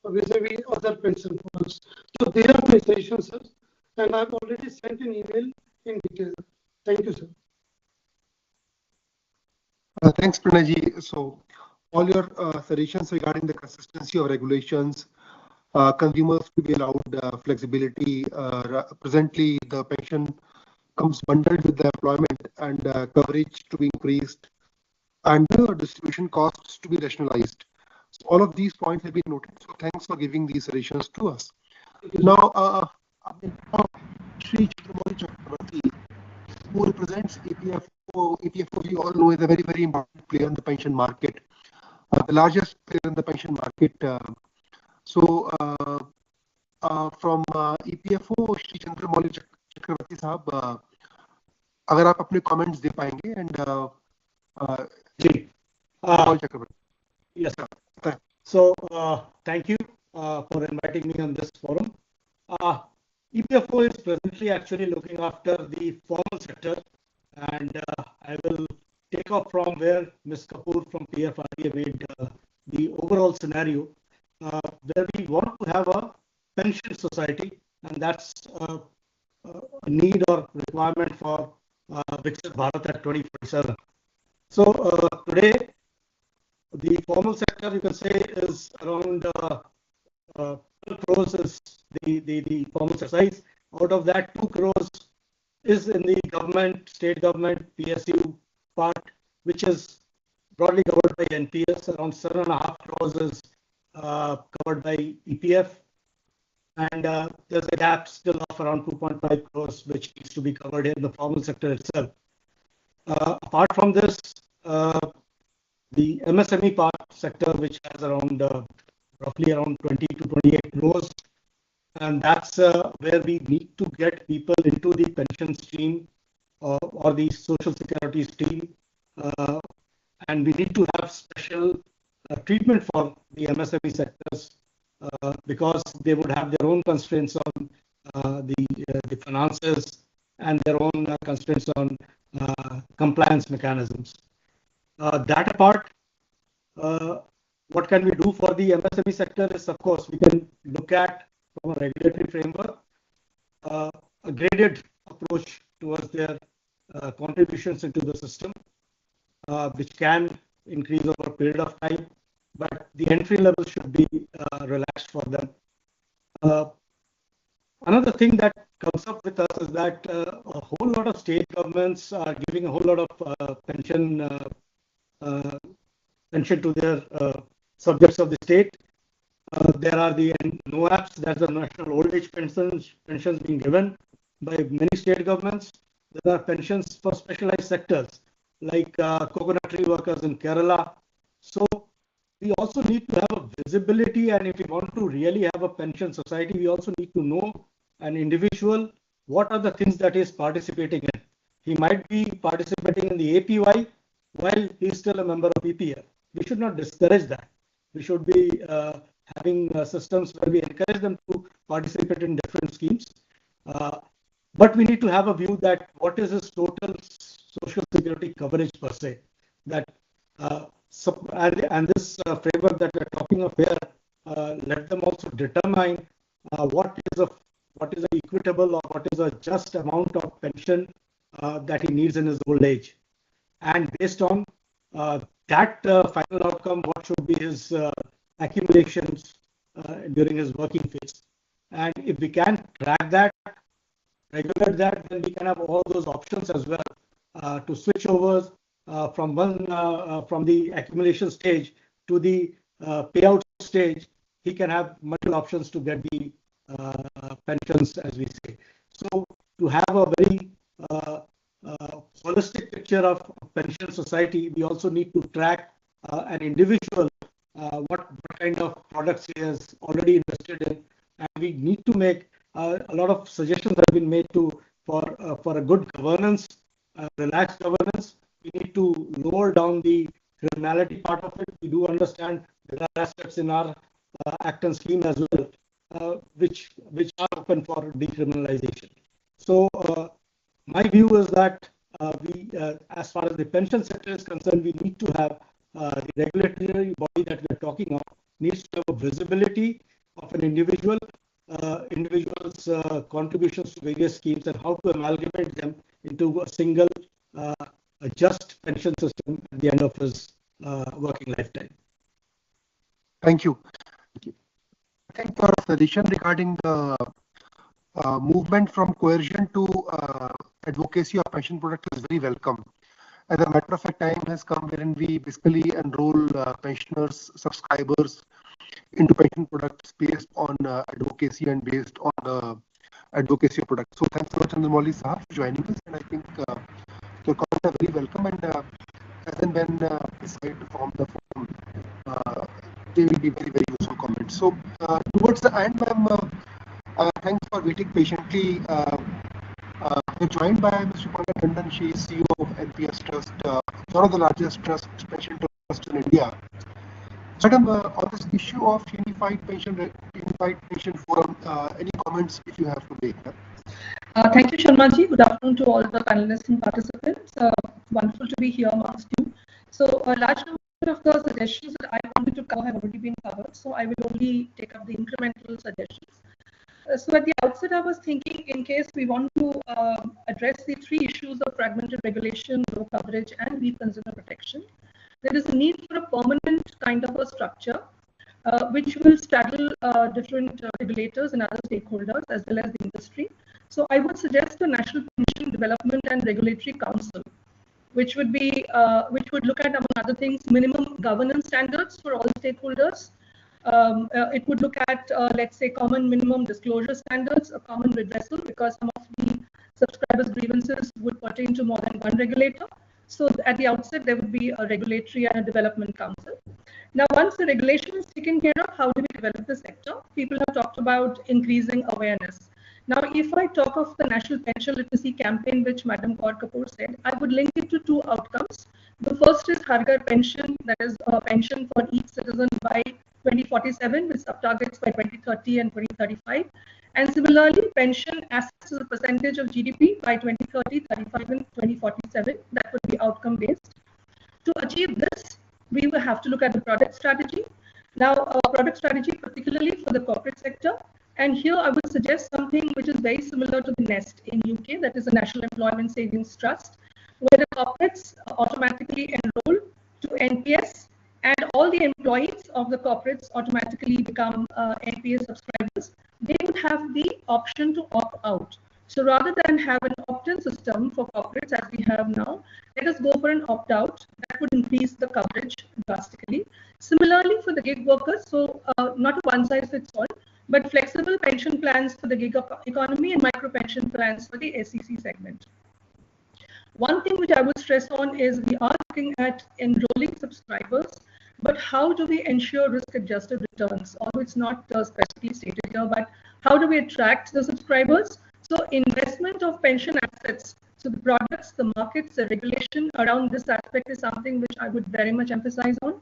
vis-a-vis other pension products. So there are my suggestions, sir, and I've already sent an email in detail. Thank you, sir. Thanks, Pranayji. So all your suggestions regarding the consistency of regulations, consumers to be allowed flexibility. Presently, the pension comes bundled with the employment, and coverage to be increased, and the distribution costs to be rationalized. So all of these points have been noted. So thanks for giving these suggestions to us. Now, Shri Chandramouli Chakrabarti, who represents EPFO. EPFO, we all know, is a very, very important player in the pension market, the largest player in the pension market. From EPFO, Shri Chandramouli Chakrabarti साहब, अगर आप अपने comments दे पाएंगे, and जी, Chakrabarti. Yes, sir. So thank you for inviting me on this forum. EPFO is presently actually looking after the formal sector, and I will take off from where Ms. Kapoor from PFRDA made the overall scenario, where we want to have a pension society, and that's a need or requirement for Viksit Bharat at 2047. So today, the formal sector, you can say, is around 12 crores is the formal sector size. Out of that, 2 crores is in the government, state government, PSU part, which is broadly covered by NPS. Around 7.5 crores is covered by EPF. And there's a gap still of around 2.5 crores, which needs to be covered in the formal sector itself. Apart from this, the MSME part sector, which has around roughly around 20 to 28 crores, and that's where we need to get people into the pension stream or the social security stream, and we need to have special treatment for the MSME sectors because they would have their own constraints on the finances and their own constraints on compliance mechanisms. That apart, what can we do for the MSME sector is, of course, we can look at from a regulatory framework a graded approach towards their contributions into the system, which can increase over a period of time, but the entry level should be relaxed for them. Another thing that comes up with us is that a whole lot of state governments are giving a whole lot of pension to their subjects of the state. There are the NOAPs, that's the National Old Age pensions being given by many state governments. There are pensions for specialized sectors like coconut tree workers in Kerala. So we also need to have a visibility, and if we want to really have a pension society, we also need to know an individual what are the things that he is participating in. He might be participating in the APY while he is still a member of EPF. We should not discourage that. We should be having systems where we encourage them to participate in different schemes. But we need to have a view that what is his total social security coverage per se. That and this framework that we're talking of here, let them also determine what is an equitable or what is a just amount of pension that he needs in his old age, and based on that final outcome, what should be his accumulations during his working phase. And if we can track that, regulate that, then we can have all those options as well to switch over from the accumulation stage to the payout stage. He can have multiple options to get the pensions, as we say. So to have a very holistic picture of pension society, we also need to track an individual what kind of products he has already invested in, and we need to make a lot of suggestions have been made for a good governance, relaxed governance. We need to lower down the criminality part of it. We do understand there are aspects in our act and scheme as well, which are open for decriminalization. So my view is that as far as the pension sector is concerned, we need to have the regulatory body that we're talking of needs to have a visibility of an individual's contributions to various schemes and how to amalgamate them into a single a just pension system at the end of his working lifetime. Thank you. I think your suggestion regarding the movement from coercion to advocacy of pension product is very welcome. As a matter of fact, time has come wherein we basically enroll pensioners, subscribers into pension products based on advocacy and based on the advocacy of products. So thanks so much, Chandramouli Sahab, for joining us. And I think your comments are very welcome. And as and when decide to form the forum, they will be very, very useful comments. So towards the end, ma'am, thanks for waiting patiently. We're joined by Mr. Pankaj Tandon. She is CEO of NPS Trust, one of the largest pension trusts in India. Madam, on this issue of unified pension forum, any comments if you have to make? Thank you, Sharmaji. Good afternoon to all the panelists and participants. Wonderful to be here amongst you. So a large number of the suggestions that I wanted to cover have already been covered. So I will only take up the incremental suggestions. So at the outset, I was thinking, in case we want to address the three issues of fragmented regulation, low coverage, and weak consumer protection, there is a need for a permanent kind of a structure which will straddle different regulators and other stakeholders as well as the industry. So I would suggest a National Pension Development and Regulatory Council, which would look at, among other things, minimum governance standards for all stakeholders. It would look at, let's say, common minimum disclosure standards, a common redressal, because some of the subscribers' grievances would pertain to more than one regulator. So at the outset, there would be a regulatory and a development council. Now, once the regulation is taken care of, how do we develop the sector? People have talked about increasing awareness. Now, if I talk of the National Pension Literacy Campaign, which Madam Kaur Kapoor said, I would link it to two outcomes. The first is Har Ghar Pension, that is a pension for each citizen by 2047 with sub-targets by 2030 and 2035. And similarly, pension assets as a percentage of GDP by 2030, 35 and 2047. That would be outcome-based. To achieve this, we will have to look at the product strategy. Now, product strategy particularly for the corporate sector. And here I would suggest something which is very similar to the NEST in UK, that is the National Employment Savings Trust, where the corporates automatically enroll to NPS, and all the employees of the corporates automatically become NPS subscribers. They would have the option to opt out. So rather than have an opt-in system for corporates as we have now, let us go for an opt-out. That would increase the coverage drastically. Similarly for the gig workers, so not a one-size-fits-all, but flexible pension plans for the gig economy and micro pension plans for the SEC segment. One thing which I would stress on is we are looking at enrolling subscribers, but how do we ensure risk-adjusted returns? Although it's not specifically stated here, but how do we attract the subscribers? So investment of pension assets, so the products, the markets, the regulation around this aspect is something which I would very much emphasize on.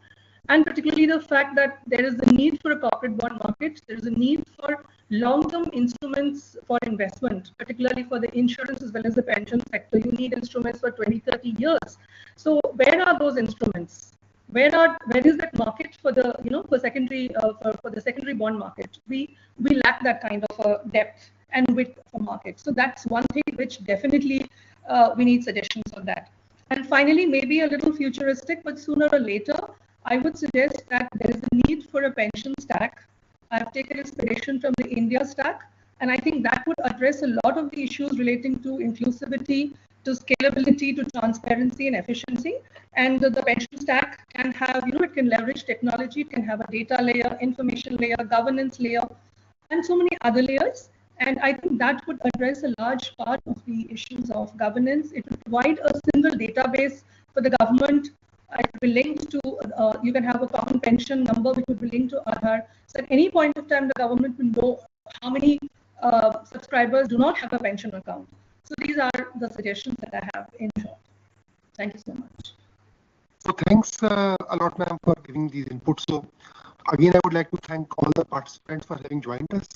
And particularly the fact that there is a need for a corporate bond market, there is a need for long-term instruments for investment, particularly for the insurance as well as the pension sector. You need instruments for 20, 30 years. So where are those instruments? Where is that market for the for secondary for the secondary bond market? We lack that kind of depth and width for market. So that's one thing which definitely we need suggestions on that. And finally, maybe a little futuristic, but sooner or later, I would suggest that there is a need for a pension stack. I've taken inspiration from the India stack, and I think that would address a lot of the issues relating to inclusivity, to scalability, to transparency and efficiency. And the pension stack can have, it can leverage technology, it can have a data layer, information layer, governance layer, and so many other layers. And I think that would address a large part of the issues of governance. It would provide a single database for the government. It will be linked to, you can have a common pension number which would be linked to Aadhaar. So at any point of time, the government will know how many subscribers do not have a pension account. So these are the suggestions that I have in short. Thank you so much. So thanks a lot, ma'am, for giving these inputs. So again, I would like to thank all the participants for having joined us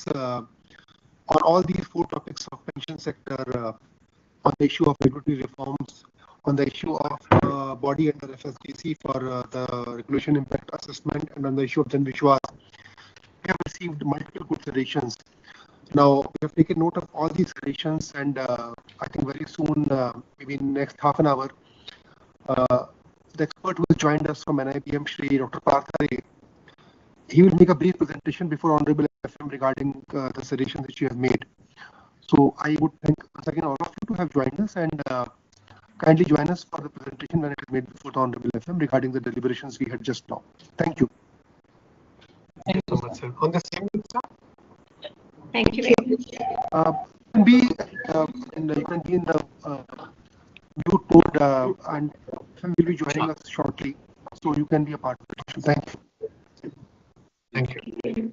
on all these four topics of pension sector, on the issue of regulatory reforms, on the issue of body under FSDC for the regulation impact assessment, and on the issue of Jan Vishwas. We have received multiple good suggestions. Now, we have taken note of all these suggestions, and I think very soon, maybe in the next half an hour, the expert who has joined us from NIBM, Shri Dr. Parthare, he will make a brief presentation before Honorable FM regarding the suggestions that you have made. So I would thank once again all of you to have joined us, and kindly join us for the presentation when it is made before the Honorable FM regarding the deliberations we had just now. Thank you. Thank you so much, sir. On the same note, sir? Thank you very much. You can be in the mute mode, and FM will be joining us shortly, so you can be a part of it. Thank you. Thank you.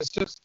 investors.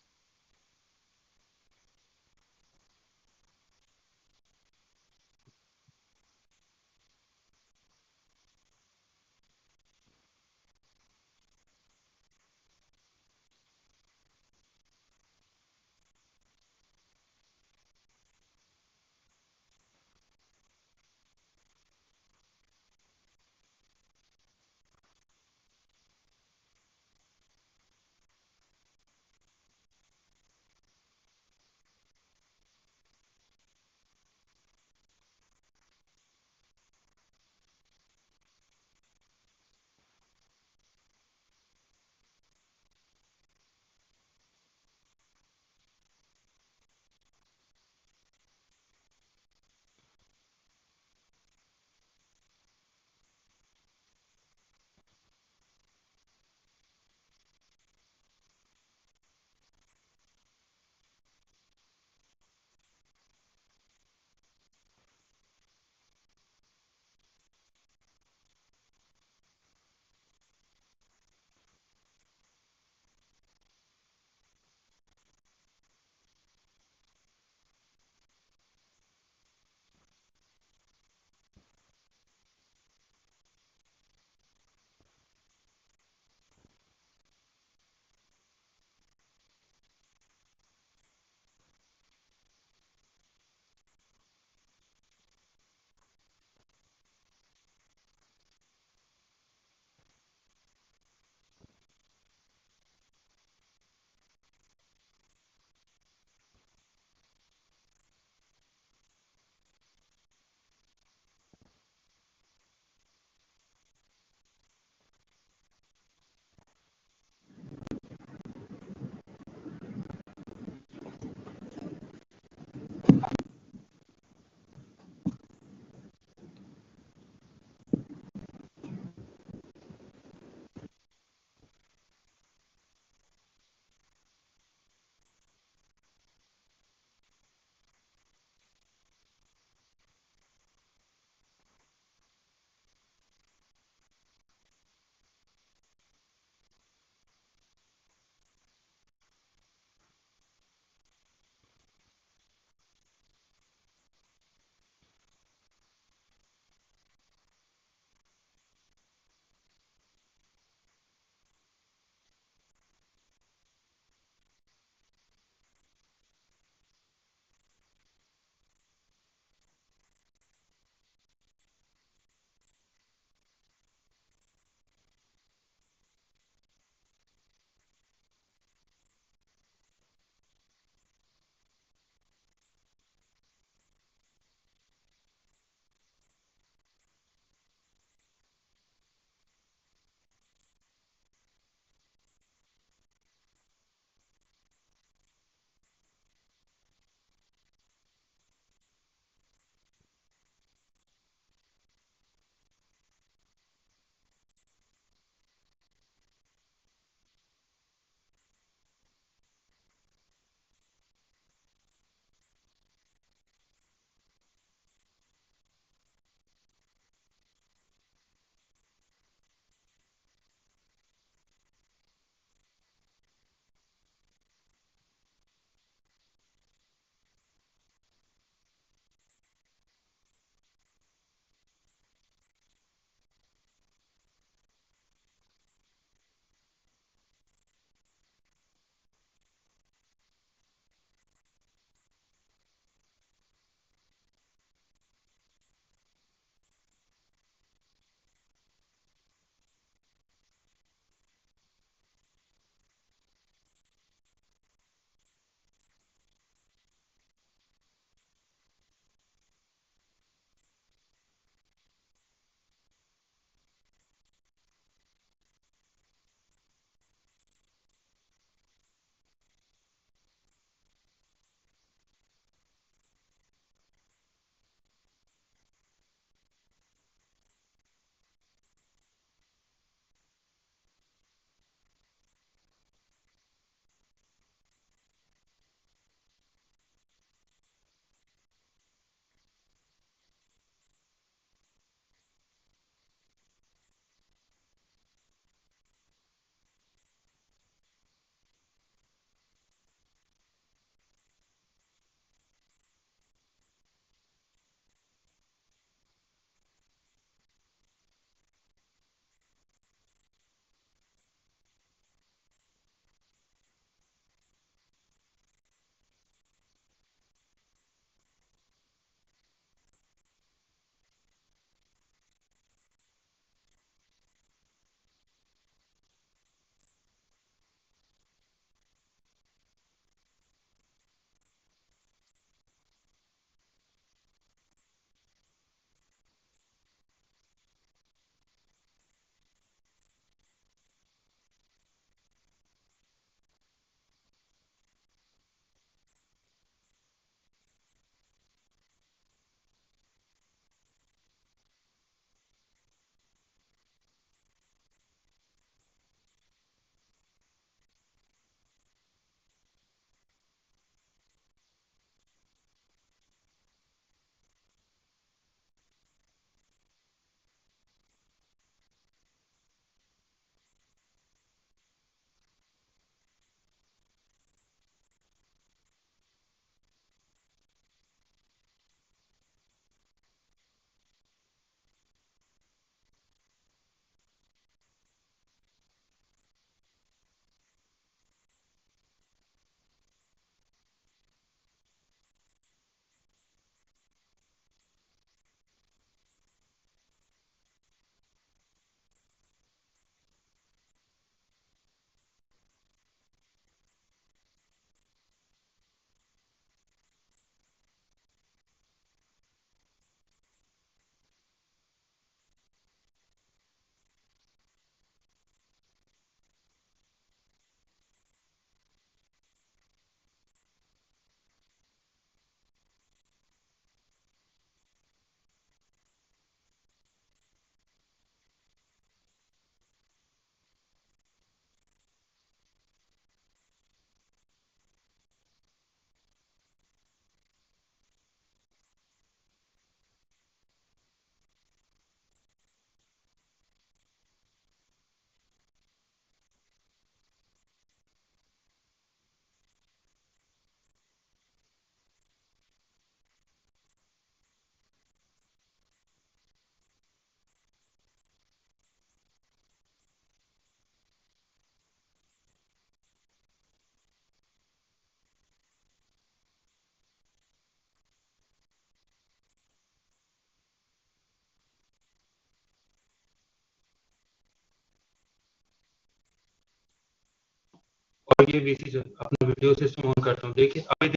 ये BC से अपना video system on करता हूँ, देखिए अभी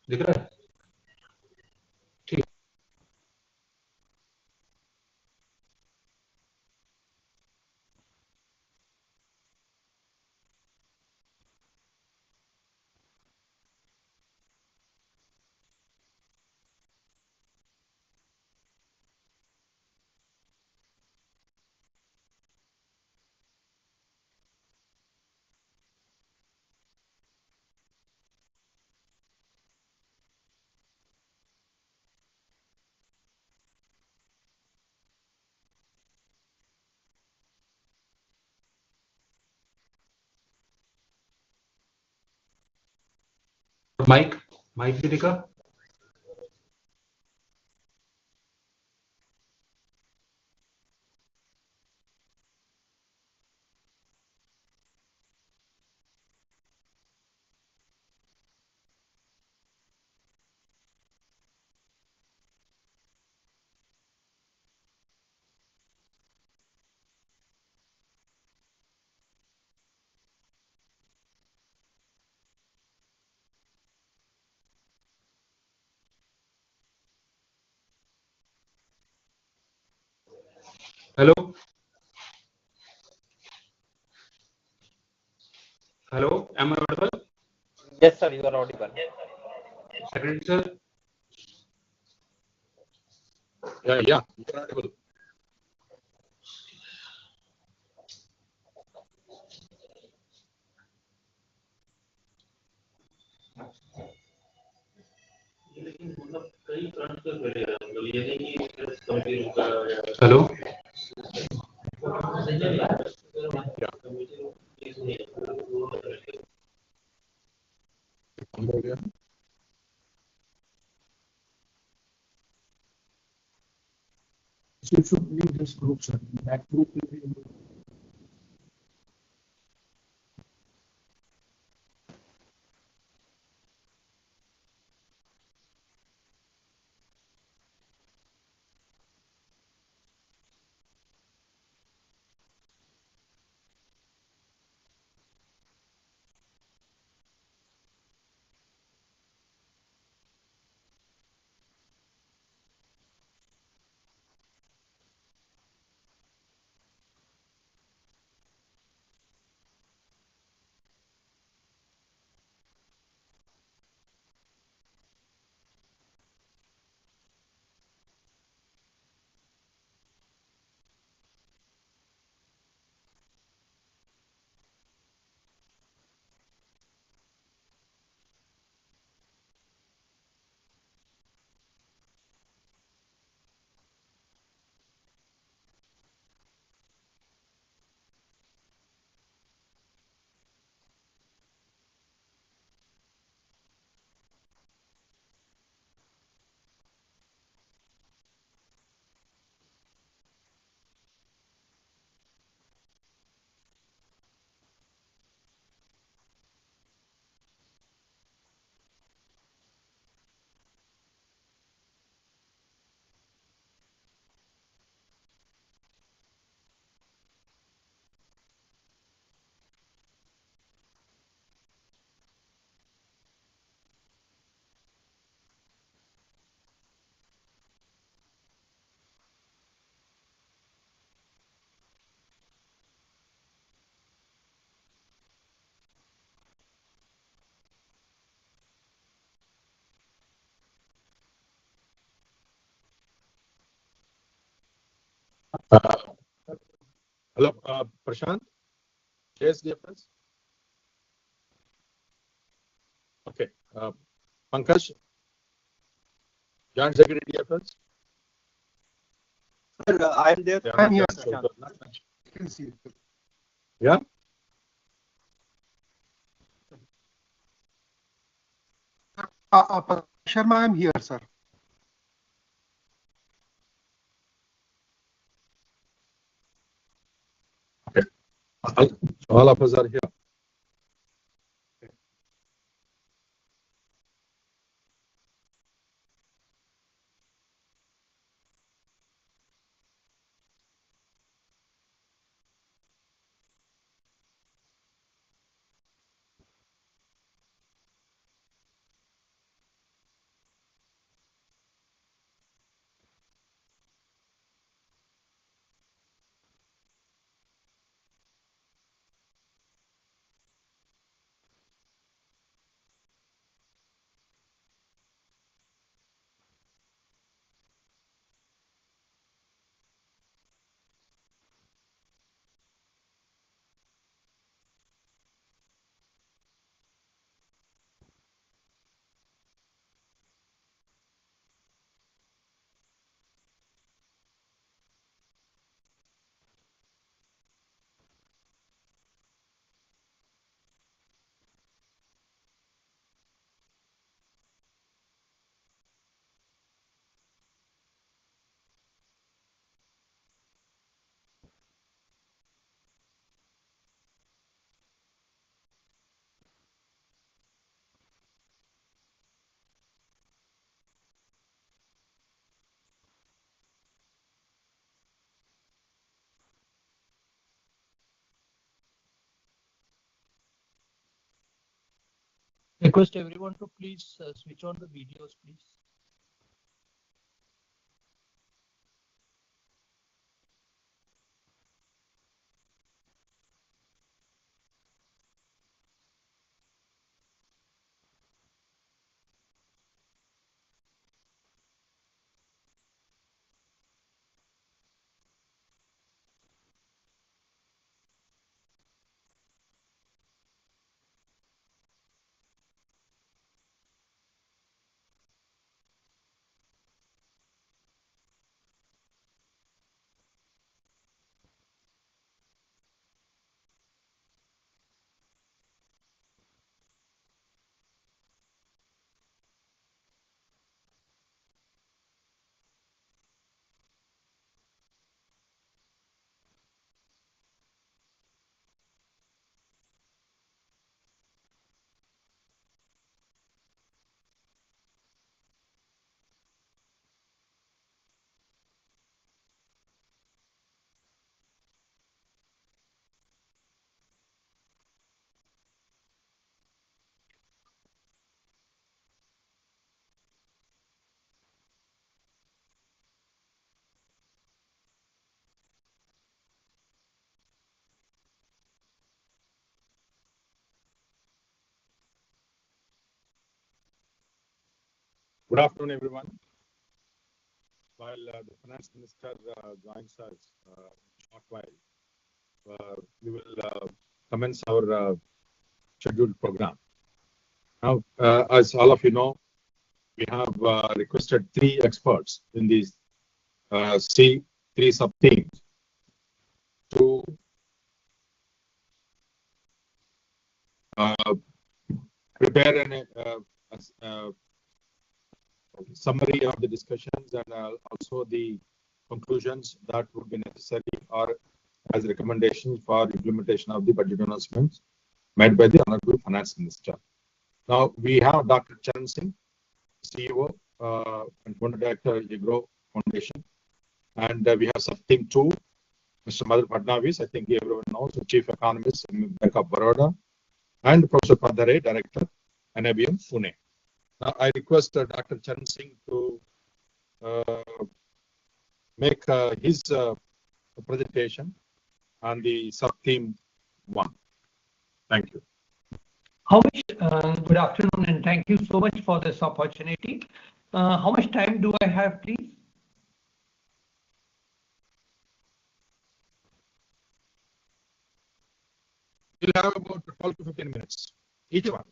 दिख रहा है? ठीक। माइक भी दिखा? Hello hello, am I audible? Yes, sir, you are audible. Secretary sir? Yeah, you are audible. Hello So you should leave this group, sir. That group will be. Hello, Prashant. Yes, dear friends. Okay. Pankaj, Joint Secretary, dear friends. Sir, I am there. I am here, sir. You can see it. Yeah. Sharma, I am here, sir. Okay. All of us are here. Request everyone to please switch on the videos, please. Good afternoon, everyone. While the Finance Minister joins us in a short while, we will commence our scheduled program. Now, as all of you know, we have requested 3 experts in these 3 sub-themes to prepare a summary of the discussions and also the conclusions that would be necessary or as recommendations for implementation of the budget announcements made by the Honorable Finance Minister. Now, we have Dr. Charan Singh, CEO and Founder Director, IGRO Foundation. And we have sub-team 2, Mr. Madhur Fadnavis, I think everyone knows, the Chief Economist in Bank of Baroda, and Professor Padare, Director, NIBM, Pune. Now, I request Dr. Charan Singh to make his presentation on the sub-theme 1. Thank you. Good afternoon, and thank you so much for this opportunity. How much time do I have, please? You'll have about 12 to 15 minutes, each one.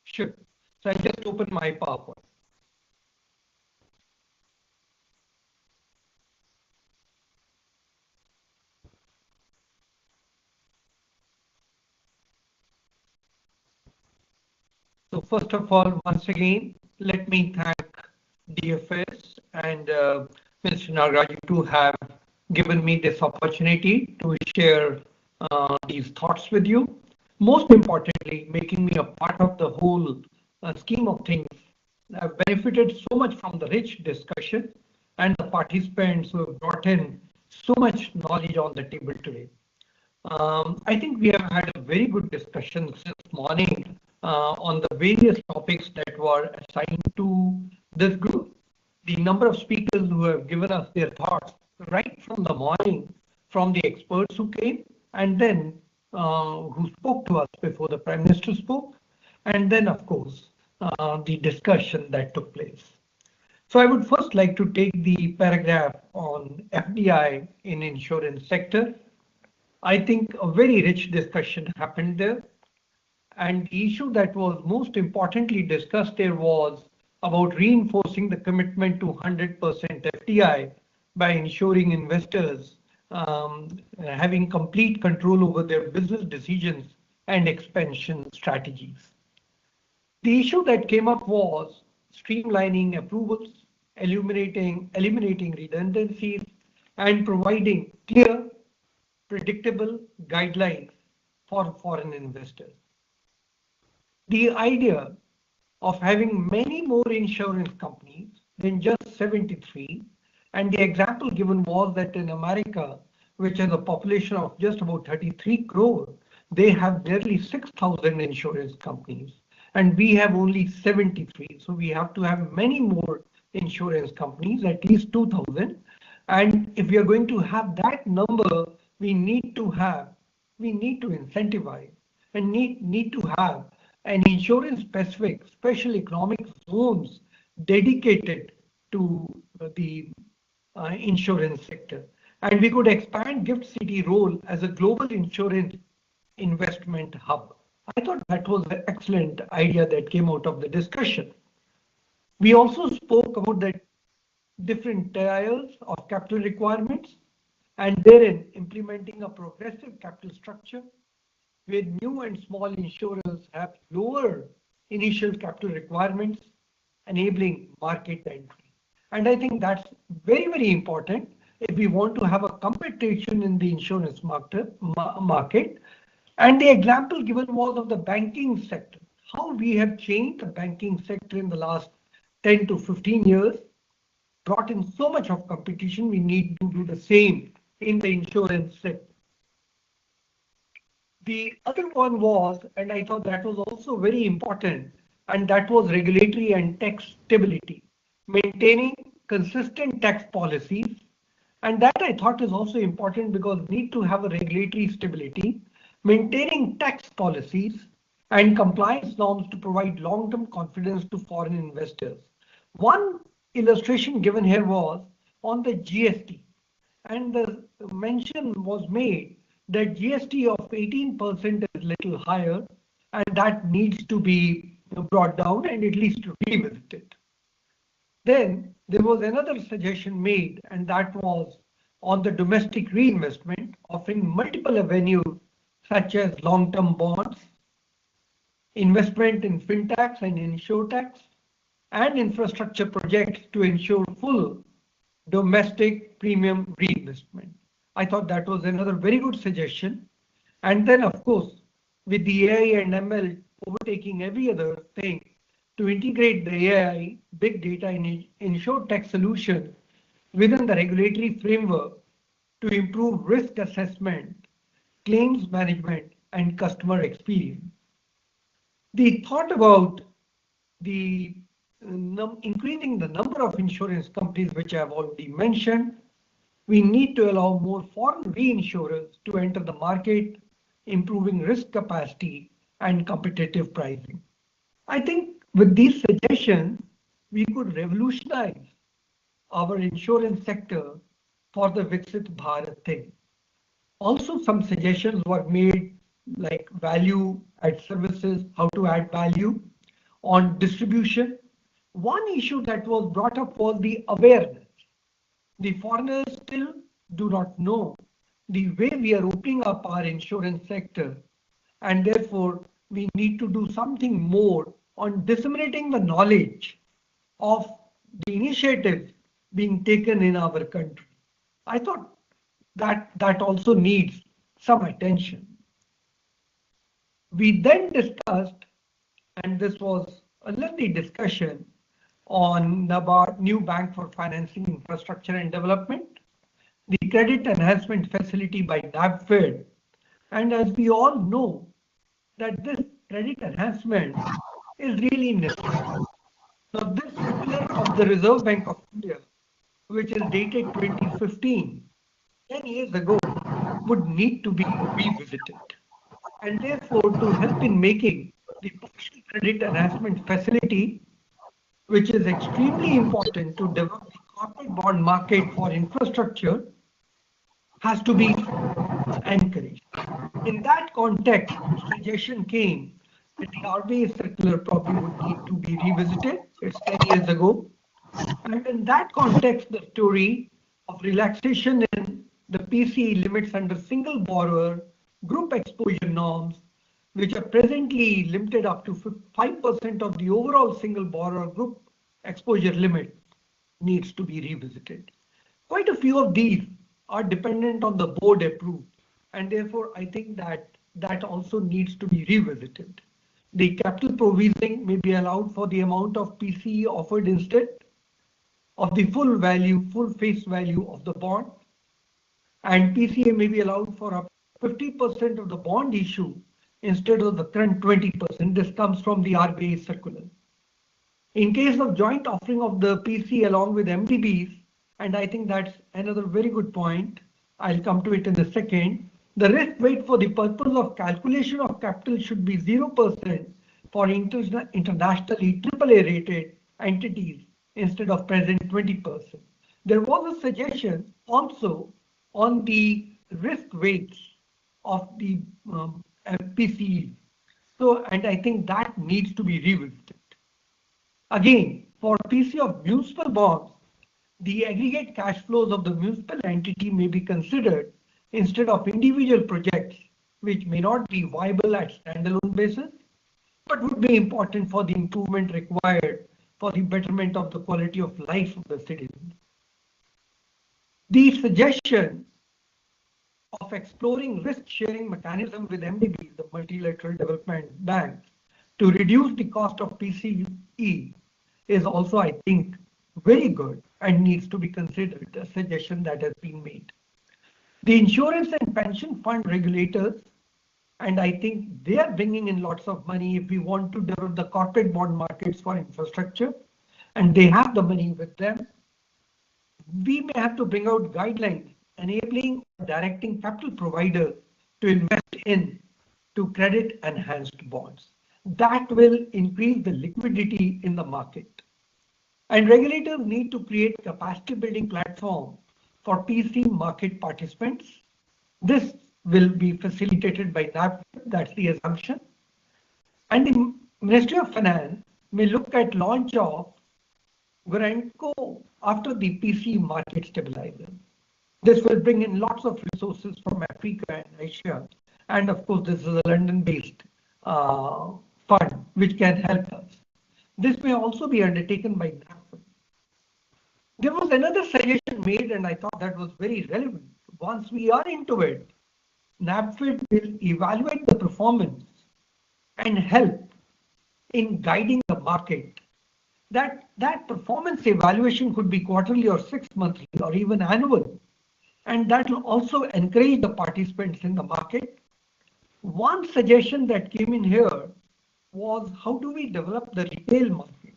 Sure. So I just open my PowerPoint. So first of all, once again, let me thank DFS and Mr. Nagaraj to have given me this opportunity to share these thoughts with you. Most importantly, making me a part of the whole scheme of things. I've benefited so much from the rich discussion and the participants who have brought in so much knowledge on the table today. I think we have had a very good discussion since morning on the various topics that were assigned to this group. The number of speakers who have given us their thoughts right from the morning, from the experts who came, and then who spoke to us before the Prime Minister spoke, and then, of course, the discussion that took place. So I would first like to take the paragraph on FDI in insurance sector. I think a very rich discussion happened there. And the issue that was most importantly discussed there was about reinforcing the commitment to 100% FDI by ensuring investors having complete control over their business decisions and expansion strategies. The issue that came up was streamlining approvals, eliminating redundancies, and providing clear, predictable guidelines for foreign investors. The idea of having many more insurance companies than just 73, and the example given was that in America, which has a population of just about 33 crore, they have nearly 6,000 insurance companies. and we have only 73. So we have to have many more insurance companies, at least 2,000. And if we are going to have that number, we need to incentivize and need to have an insurance specific special economic zones dedicated to the insurance sector. And we could expand Gift City role as a global insurance investment hub. I thought that was an excellent idea that came out of the discussion. We also spoke about the different tiers of capital requirements and therein implementing a progressive capital structure where new and small insurers have lower initial capital requirements, enabling market entry. And I think that's very, very important if we want to have a competition in the insurance market. And the example given was of the banking sector, how we have changed the banking sector in the last 10 to 15 years, brought in so much of competition, we need to do the same in the insurance sector. The other one was, and I thought that was also very important, and that was regulatory and tax stability, maintaining consistent tax policies. And that I thought is also important because we need to have a regulatory stability, maintaining tax policies and compliance norms to provide long-term confidence to foreign investors. One illustration given here was on the GST, and the mention was made that GST of 18% is little higher, and that needs to be brought down and at least revisited. Then there was another suggestion made, and that was on the domestic reinvestment, offering multiple avenues such as long-term bonds, investment in fintechs and insurtechs, and infrastructure projects to ensure full domestic premium reinvestment. I thought that was another very good suggestion. And then, of course, with the AI and ML overtaking every other thing, to integrate the AI, big data, and insurtech solution within the regulatory framework to improve risk assessment, claims management, and customer experience. The thought about the increasing the number of insurance companies, which I have already mentioned, we need to allow more foreign reinsurers to enter the market, improving risk capacity and competitive pricing. I think with these suggestions, we could revolutionize our insurance sector for the Viksit Bharat thing. Also, some suggestions were made like value add services, how to add value on distribution. One issue that was brought up was the awareness. The foreigners still do not know the way we are opening up our insurance sector, and therefore we need to do something more on disseminating the knowledge of the initiatives being taken in our country. I thought that also needs some attention. We then discussed, and this was a lengthy discussion, on NABARD new bank for financing infrastructure and development, the credit enhancement facility by NABFED. And as we all know, that this credit enhancement is really necessary. Now, this circular of the Reserve Bank of India, which is dated 2015, 10 years ago, would need to be revisited. And therefore, to help in making the partial credit enhancement facility, which is extremely important to develop the corporate bond market for infrastructure, has to be encouraged. In that context, suggestion came that the RBI circular probably would need to be revisited. It's 10 years ago. And in that context, the story of relaxation in the PCE limits under single borrower group exposure norms, which are presently limited up to 5% of the overall single borrower group exposure limit, needs to be revisited. Quite a few of these are dependent on the board approved, and therefore I think that also needs to be revisited. The capital provisioning may be allowed for the amount of PCE offered instead of the full face value of the bond, and PCA may be allowed for up to 50% of the bond issue instead of the current 20%. This comes from the RBI circular. In case of joint offering of the PC along with MDBs, and I think that's another very good point, I'll come to it in a second, the risk weight for the purpose of calculation of capital should be 0% for internationally AAA rated entities instead of present 20%. There was a suggestion also on the risk weights of the PCE. So, and I think that needs to be revisited. Again, for PC of municipal bonds, the aggregate cash flows of the municipal entity may be considered instead of individual projects, which may not be viable at standalone basis, but would be important for the improvement required for the betterment of the quality of life of the citizens. The suggestion of exploring risk-sharing mechanism with MDB, the Multilateral Development Bank, to reduce the cost of PCE is also, I think, very good and needs to be considered, a suggestion that has been made. The insurance and pension fund regulators, and I think they are bringing in lots of money if we want to develop the corporate bond markets for infrastructure, and they have the money with them. We may have to bring out guidelines enabling or directing capital providers to invest in to credit enhanced bonds. That will increase the liquidity in the market. And regulators need to create capacity building platform for PC market participants. This will be facilitated by NABFID, that's the assumption. And the Ministry of Finance may look at launch of Guaranco after the PC market stabilizes. This will bring in lots of resources from Africa and Asia. And of course, this is a London-based fund which can help us. This may also be undertaken by NABFID. There was another suggestion made, and I thought that was very relevant. Once we are into it, NABFID will evaluate the performance and help in guiding the market. That performance evaluation could be quarterly or 6 monthly or even annual. And that will also encourage the participants in the market. One suggestion that came in here was how do we develop the retail market?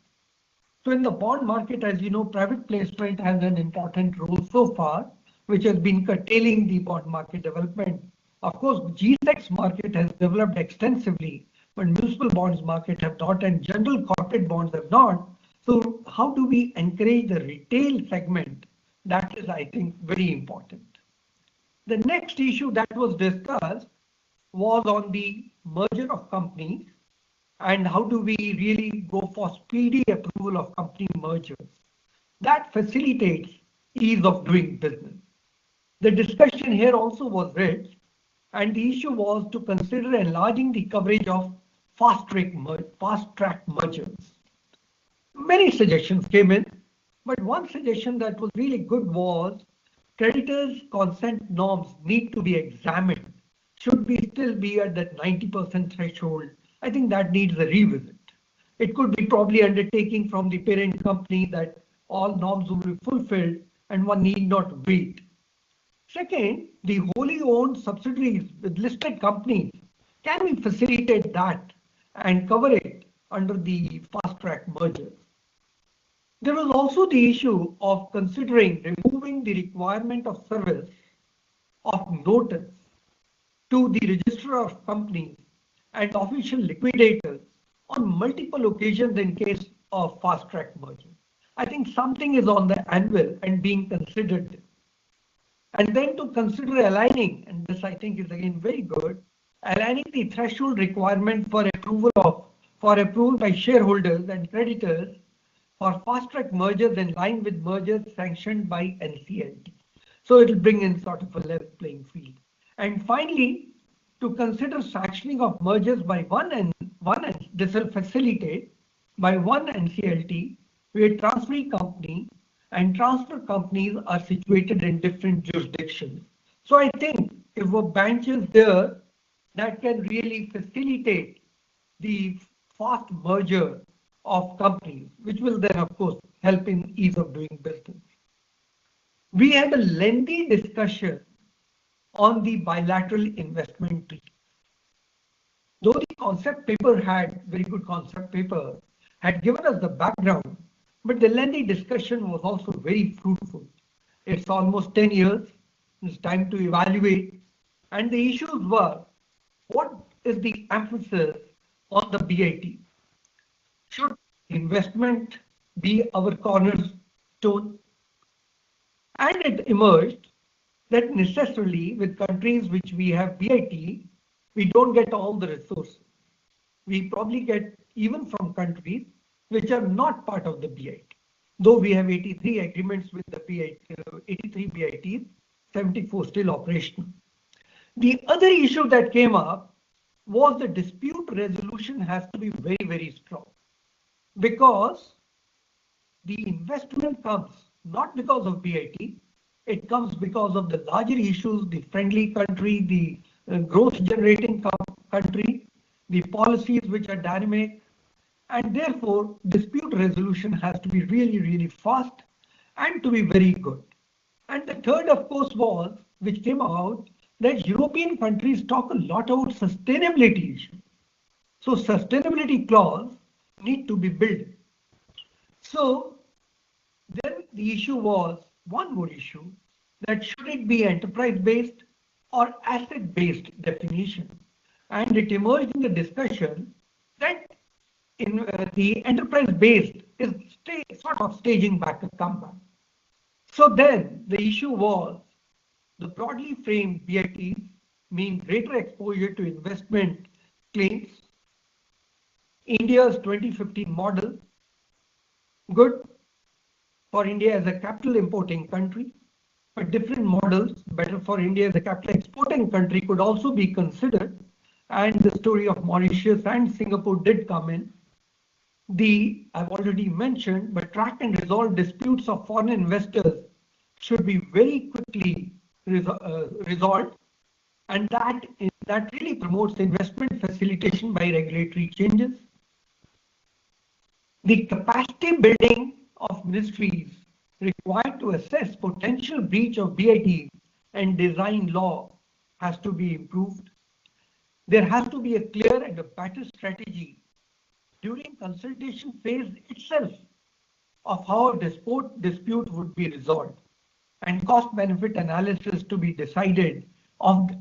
So in the bond market, as you know, private placement has an important role so far, which has been curtailing the bond market development. Of course, G6 market has developed extensively, but municipal bonds market have not, and general corporate bonds have not. So how do we encourage the retail segment? That is, I think, very important. The next issue that was discussed was on the merger of companies and how do we really go for speedy approval of company mergers. That facilitates ease of doing business. The discussion here also was raised, and the issue was to consider enlarging the coverage of fast-track mergers. Many suggestions came in, but one suggestion that was really good was creditors' consent norms need to be examined. Should we still be at that 90% threshold? I think that needs a revisit. It could be probably undertaking from the parent company that all norms will be fulfilled and one need not wait. Second, the wholly owned subsidiaries with listed companies, can we facilitate that and cover it under the fast-track mergers? There was also the issue of considering removing the requirement of service of notice to the registrar of companies and official liquidators on multiple occasions in case of fast-track merger. I think something is on the anvil and being considered. And then to consider aligning, and this I think is again very good, aligning the threshold requirement for approval by shareholders and creditors for fast-track mergers in line with mergers sanctioned by NCLT. So it will bring in sort of a level playing field. And finally, to consider sanctioning of mergers by one, this will facilitate by one NCLT, where transferee company and transfer companies are situated in different jurisdictions. So I think if a bench is there, that can really facilitate the fast merger of companies, which will then, of course, help in ease of doing business. We had a lengthy discussion on the bilateral investment treaty. though the concept paper had very good concept paper, had given us the background, but the lengthy discussion was also very fruitful. It's almost 10 years. It's time to evaluate. And the issues were, what is the emphasis on the BIT? Should investment be our cornerstone? And it emerged that necessarily with countries which we have BIT, we don't get all the resources. We probably get even from countries which are not part of the BIT. Though we have 83 agreements with the BIT, 83 BITs, 74 still operational. The other issue that came up was the dispute resolution has to be very, very strong, because the investment comes not because of BIT, it comes because of the larger issues, the friendly country, the growth generating country, the policies which are dynamic, and therefore dispute resolution has to be really, really fast and to be very good. And the third, of course, was, which came out, that European countries talk a lot about sustainability issues. So sustainability clause need to be built. So then the issue was, one more issue, that should it be enterprise-based or asset-based definition? And it emerged in the discussion that in the enterprise-based is sort of staging back a comeback. So then the issue was, the broadly framed BITs mean greater exposure to investment claims. India's 2015 model, good for India as a capital importing country, but different models, better for India as a capital exporting country, could also be considered. And the story of Mauritius and Singapore did come in. I've already mentioned, but track and resolve disputes of foreign investors should be very quickly resolved, and that really promotes investment facilitation by regulatory changes. The capacity building of ministries required to assess potential breach of BIT and design law has to be improved. There has to be a clear and a better strategy during consultation phase itself of how a dispute would be resolved, and cost benefit analysis to be decided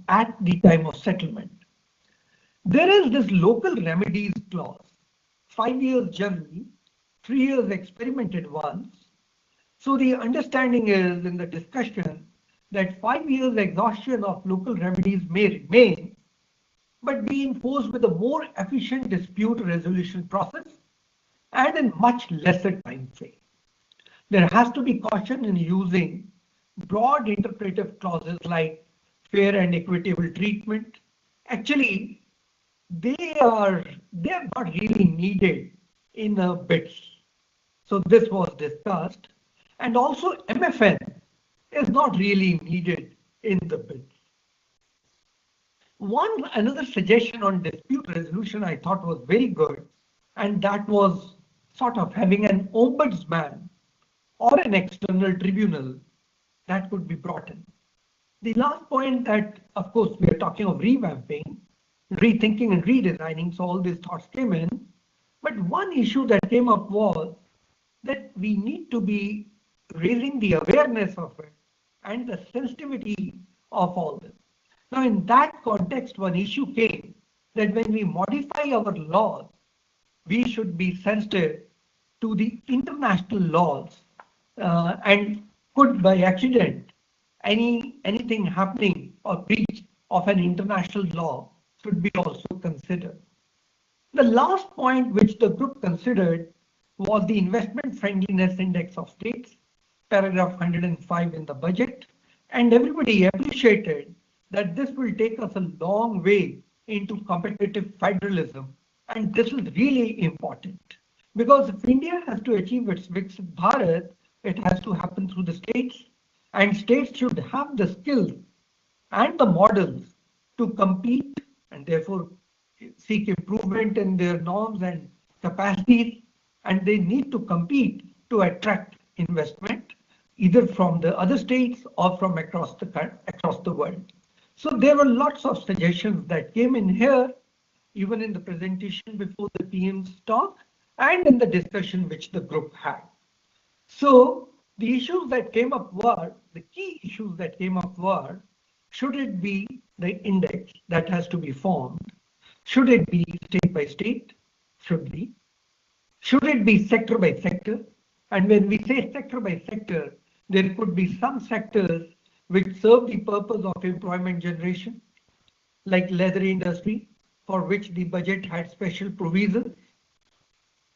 at the time of settlement. There is this local remedies clause, 5 years generally, 3 years experimented once. So the understanding is in the discussion that 5 years exhaustion of local remedies may remain, but be enforced with a more efficient dispute resolution process and in much lesser time frame. There has to be caution in using broad interpretive clauses like fair and equitable treatment. Actually, they are not really needed in bids. So this was discussed, and also MFN is not really needed in the bids. Another suggestion on dispute resolution I thought was very good, and that was sort of having an ombudsman or an external tribunal that could be brought in. The last point that, of course, we are talking of revamping, rethinking and redesigning, so all these thoughts came in. But one issue that came up was that we need to be raising the awareness of it and the sensitivity of all this. Now, in that context, one issue came that when we modify our laws, we should be sensitive to the international laws, and could by accident anything happening or breach of an international law should be also considered. The last point which the group considered was the investment friendliness index of states, paragraph 105 in the budget, and everybody appreciated that this will take us a long way into competitive federalism, and this is really important because if India has to achieve its Viksit Bharat, it has to happen through the states, and states should have the skills and the models to compete and therefore seek improvement in their norms and capacities, and they need to compete to attract investment either from the other states or from across the world. So there were lots of suggestions that came in here, even in the presentation before the PM's talk and in the discussion which the group had. So the issues that came up were, the key issues that came up were, should it be the index that has to be formed? Should it be state by state? Should be. Should it be sector by sector? And when we say sector by sector, there could be some sectors which serve the purpose of employment generation, like leather industry, for which the budget had special provisions.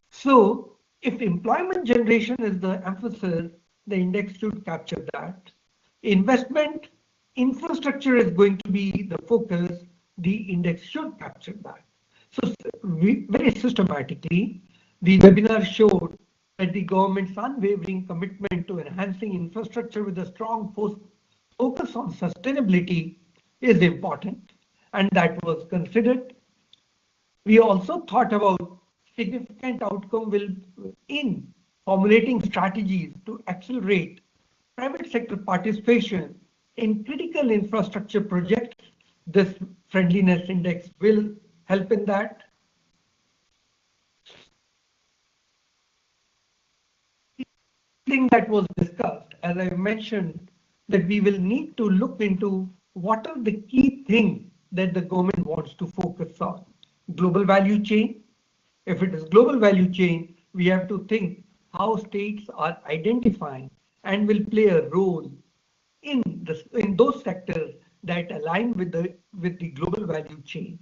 So if employment generation is the emphasis, the index should capture that. Investment infrastructure is going to be the focus, the index should capture that. So very systematically, the webinar showed that the government's unwavering commitment to enhancing infrastructure with a strong focus on sustainability is important, and that was considered. We also thought about significant outcome will in formulating strategies to accelerate private sector participation in critical infrastructure projects. This friendliness index will help in that. Thing that was discussed, as I mentioned, that we will need to look into what are the key things that the government wants to focus on. Global value chain. If it is global value chain, we have to think how states are identifying and will play a role in those sectors that align with the global value chain.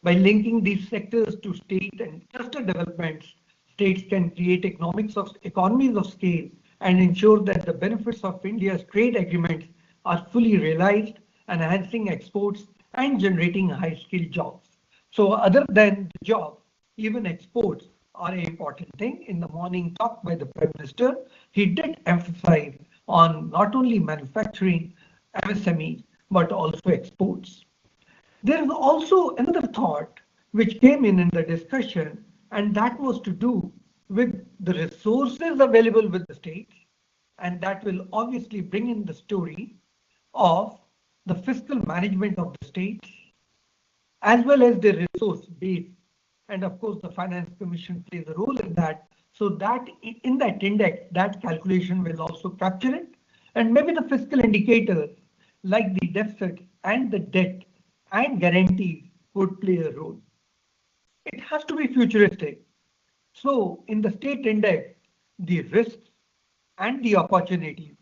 By linking these sectors to state and cluster developments, states can create economies of scale and ensure that the benefits of India's trade agreements are fully realized, enhancing exports and generating high-skilled jobs. So other than the job, even exports are an important thing. In the morning talk by the Prime Minister, he did emphasize on not only manufacturing, MSMEs, but also exports. There is also another thought which came in the discussion, and that was to do with the resources available with the states, and that will obviously bring in the story of the fiscal management of the states, as well as the resource base. And of course, the Finance Commission plays a role in that. So that in that index, that calculation will also capture it. And maybe the fiscal indicators like the deficit and the debt and guarantees would play a role. It has to be futuristic. So in the state index, the risks and the opportunities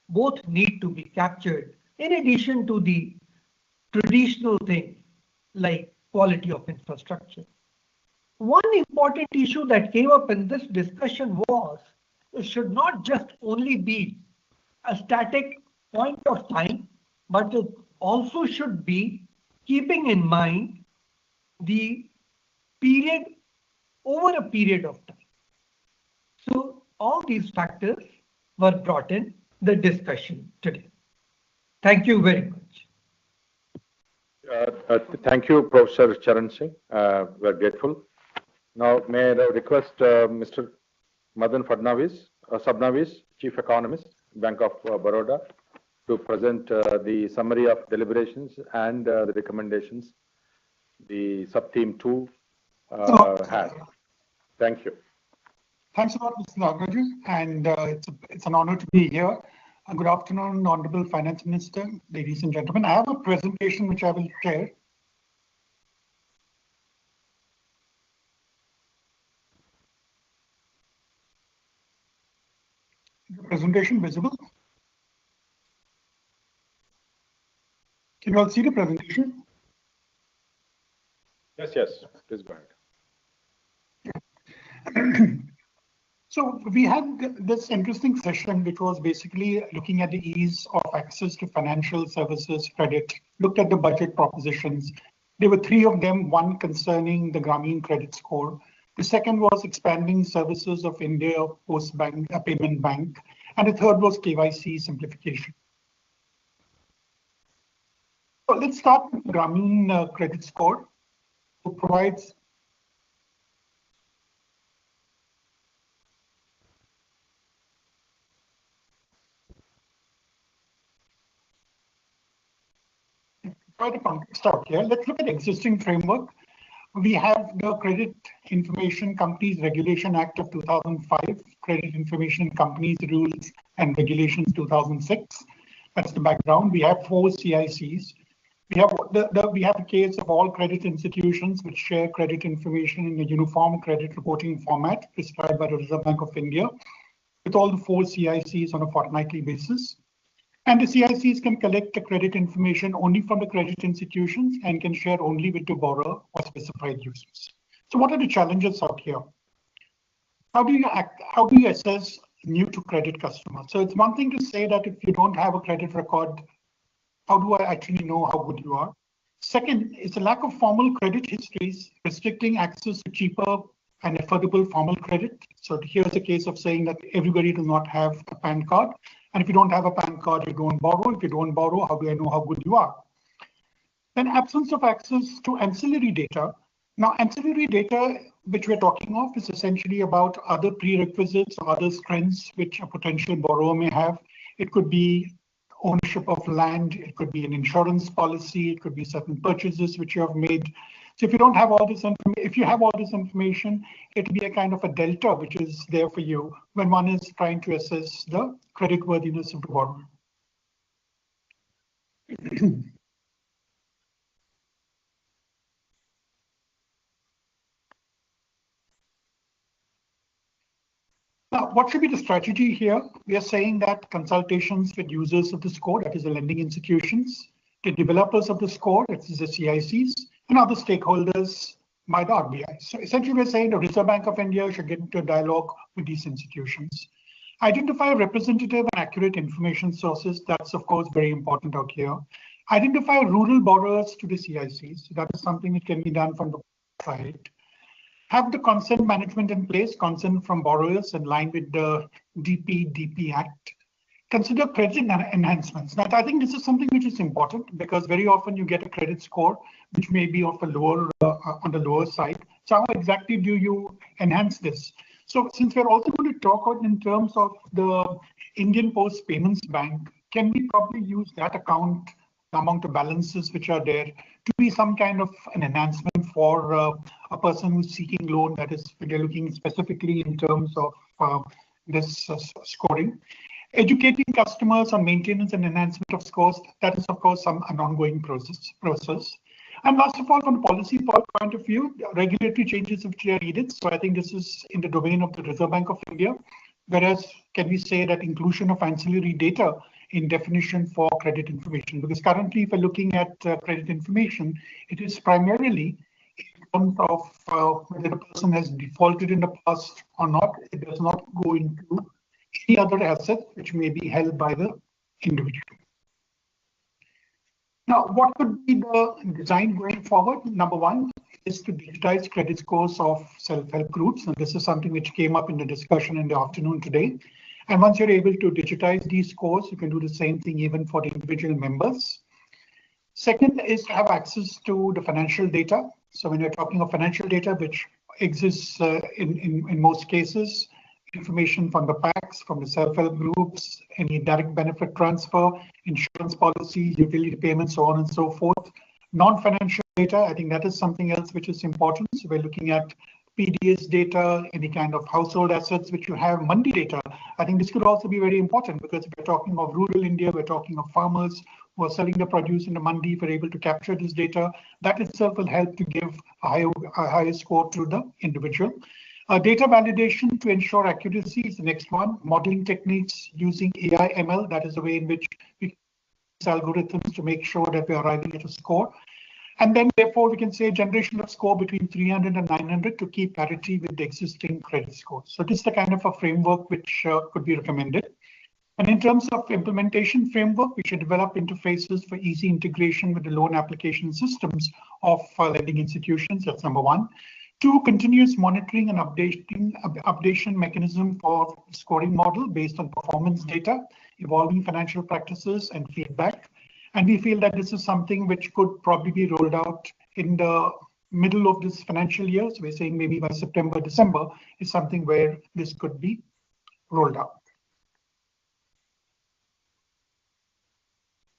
both need to be captured in addition to the traditional things like quality of infrastructure. One important issue that came up in this discussion was it should not just only be a static point of time, but it also should be keeping in mind the period over a period of time. So all these factors were brought in the discussion today. Thank you very much. Thank you, Professor Charan Singh. We're grateful. Now, may I request Mr. Madan Sabnavis, Chief Economist, Bank of Baroda, to present the summary of deliberations and the recommendations the sub-theme 2 had. Thank you. Thanks a lot, Mr. Nagaraju, and it's an honor to be here. Good afternoon, Honorable Finance Minister, ladies and gentlemen. I have a presentation which I will share. Is the presentation visible? Can you all see the presentation? Yes, yes, please go ahead. So we had this interesting session, which was basically looking at the ease of access to financial services credit, looked at the budget propositions. There were 3 of them, one concerning the Grameen credit score. The second was expanding services of India Post Bank, Payment Bank. And the third was KYC simplification. So let's start with Grameen credit score, who provides quite a context out here. Let's look at existing framework. We have the Credit Information Companies Regulation Act of 2005, Credit Information Companies Rules and Regulations 2006. That's the background. We have 4 CICs. We have a case of all credit institutions which share credit information in a uniform credit reporting format prescribed by the Reserve Bank of India, with all the 4 CICs on a fortnightly basis. And the CICs can collect the credit information only from the credit institutions and can share only with the borrower or specified users. So what are the challenges out here? How do you assess new to credit customers? So it's one thing to say that if you don't have a credit record, how do I actually know how good you are? Second, is a lack of formal credit histories restricting access to cheaper and affordable formal credit. So here's a case of saying that everybody does not have a PAN card. And if you don't have a PAN card, you don't borrow. If you don't borrow, how do I know how good you are? Then absence of access to ancillary data. Now, ancillary data, which we're talking of, is essentially about other prerequisites or other strengths which a potential borrower may have. It could be ownership of land, it could be an insurance policy, it could be certain purchases which you have made. So if you don't have all this information, if you have all this information, it'll be a kind of a delta which is there for you when one is trying to assess the creditworthiness of the borrower. Now, what should be the strategy here? We are saying that consultations with users of the score, that is the lending institutions, the developers of the score, that is the CICs, and other stakeholders by the RBI. So essentially, we're saying the Reserve Bank of India should get into a dialogue with these institutions. Identify representative and accurate information sources. That's, of course, very important out here. Identify rural borrowers to the CICs. That is something that can be done from the side. Have the consent management in place, consent from borrowers in line with the DP Act. Consider credit enhancements. Now, I think this is something which is important because very often you get a credit score which may be of a lower on the lower side. So how exactly do you enhance this? So since we're also going to talk about in terms of the Indian Post Payments Bank, can we probably use that account, the amount of balances which are there, to be some kind of an enhancement for a person who's seeking loan, that is, they're looking specifically in terms of this scoring. Educating customers on maintenance and enhancement of scores, that is, of course, an ongoing process. And last of all, from a policy point of view, regulatory changes which are needed. So I think this is in the domain of the Reserve Bank of India. Whereas, can we say that inclusion of ancillary data in definition for credit information? Because currently, if we're looking at credit information, it is primarily in terms of whether the person has defaulted in the past or not. It does not go into any other asset which may be held by the individual. Now, what could be the design going forward? Number one is to digitize credit scores of self-help groups. And this is something which came up in the discussion in the afternoon today. And once you're able to digitize these scores, you can do the same thing even for the individual members. Second is to have access to the financial data. So when you're talking of financial data, which exists in most cases, information from the PACs, from the self-help groups, any direct benefit transfer, insurance policies, utility payments, so on and so forth. Non-financial data, I think that is something else which is important. So we're looking at PDS data, any kind of household assets which you have, Mandi data. I think this could also be very important because if we're talking of rural India, we're talking of farmers who are selling the produce in the Mandi. If we're able to capture this data, that itself will help to give a higher score to the individual. Data validation to ensure accuracy is the next one. Modeling techniques using AI ML, that is the way in which we use algorithms to make sure that we're arriving at a score. And then therefore we can say generation of score between 300 and 900 to keep parity with the existing credit scores. So this is the kind of a framework which could be recommended. And in terms of implementation framework, we should develop interfaces for easy integration with the loan application systems of lending institutions. That's number one. Two, continuous monitoring and updation mechanism for scoring model based on performance data, evolving financial practices and feedback. And we feel that this is something which could probably be rolled out in the middle of this financial year. So we're saying maybe by September, December is something where this could be rolled out.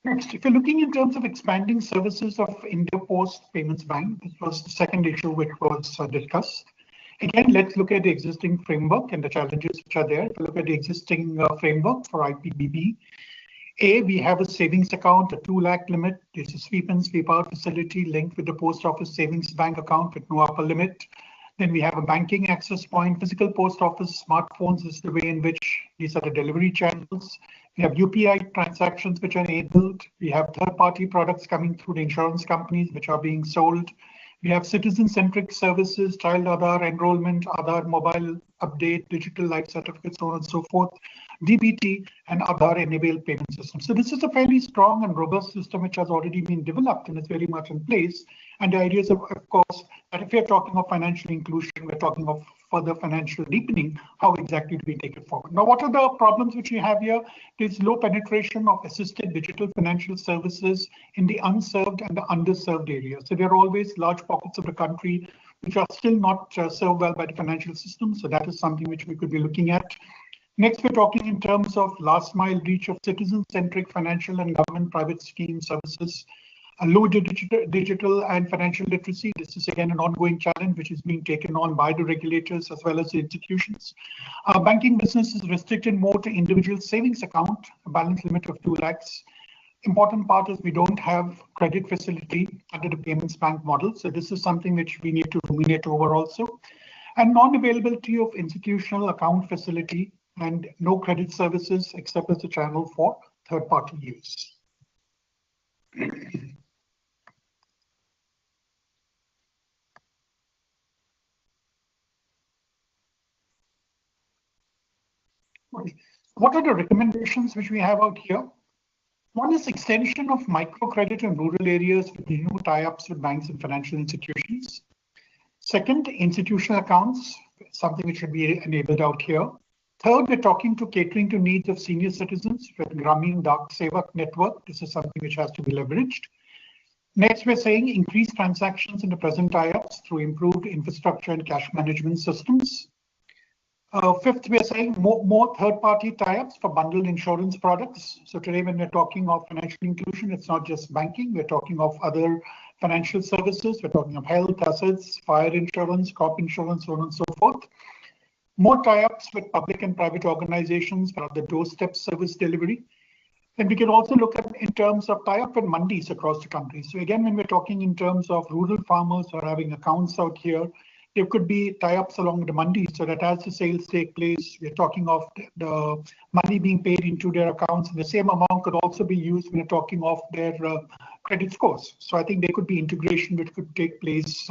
Next, if you're looking in terms of expanding services of India Post Payments Bank, this was the second issue which was discussed. Again, let's look at the existing framework and the challenges which are there. If you look at the existing framework for IPBB, we have a savings account, a 2 lakh limit. There's a sweep in, sweep out facility linked with the post office savings bank account with no upper limit. Then we have a banking access point, physical post office, smartphones is the way in which these are the delivery channels. We have UPI transactions which are enabled. We have third-party products coming through the insurance companies which are being sold. We have citizen-centric services, child Aadhaar enrollment, Aadhaar mobile update, digital life certificates, so on and so forth, DBT, and Aadhaar-enabled payment system. So this is a fairly strong and robust system which has already been developed and is very much in place. And the idea is, of course, that if we're talking of financial inclusion, we're talking of further financial deepening, how exactly do we take it forward? Now, what are the problems which we have here? There's low penetration of assisted digital financial services in the unserved and the underserved areas. So there are always large pockets of the country which are still not served well by the financial system. So that is something which we could be looking at. Next, we're talking in terms of last mile reach of citizen-centric financial and government private scheme services. Low digital and financial literacy. This is again an ongoing challenge which is being taken on by the regulators as well as the institutions. Banking business is restricted more to individual savings account, a balance limit of 2 lakhs. Important part is we don't have credit facility under the payments bank model. So this is something which we need to ruminate over also. And non-availability of institutional account facility and no credit services except as a channel for third-party use. What are the recommendations which we have out here? One is extension of microcredit in rural areas with new tie-ups with banks and financial institutions. Second, institutional accounts, something which should be enabled out here. Third, we're talking to catering to needs of senior citizens with Grameen Dak Sevak network. This is something which has to be leveraged. Next, we're saying increase transactions in the present tie-ups through improved infrastructure and cash management systems. Fifth, we are saying more third-party tie-ups for bundled insurance products. So today, when we're talking of financial inclusion, it's not just banking. We're talking of other financial services. We're talking of health, assets, fire insurance, crop insurance, so on and so forth. More tie-ups with public and private organizations for the doorstep service delivery. And we can also look at in terms of tie-up with mandis across the country. So again, when we're talking in terms of rural farmers who are having accounts out here, there could be tie-ups along the mandis so that as the sales take place, we're talking of the money being paid into their accounts. And the same amount could also be used when we're talking of their credit scores. So I think there could be integration which could take place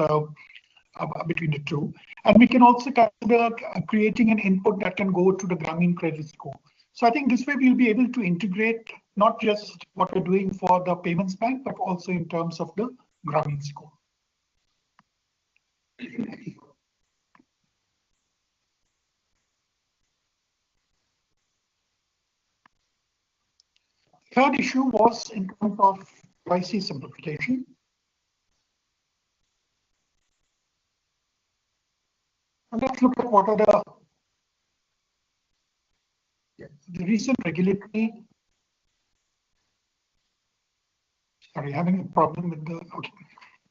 between the two. And we can also consider creating an input that can go to the Grameen credit score. So I think this way we'll be able to integrate not just what we're doing for the payments bank, but also in terms of the Grameen score. Third issue was in terms of KYC simplification. And let's look at what are the recent regulatory. Sorry, having a problem with the. Okay.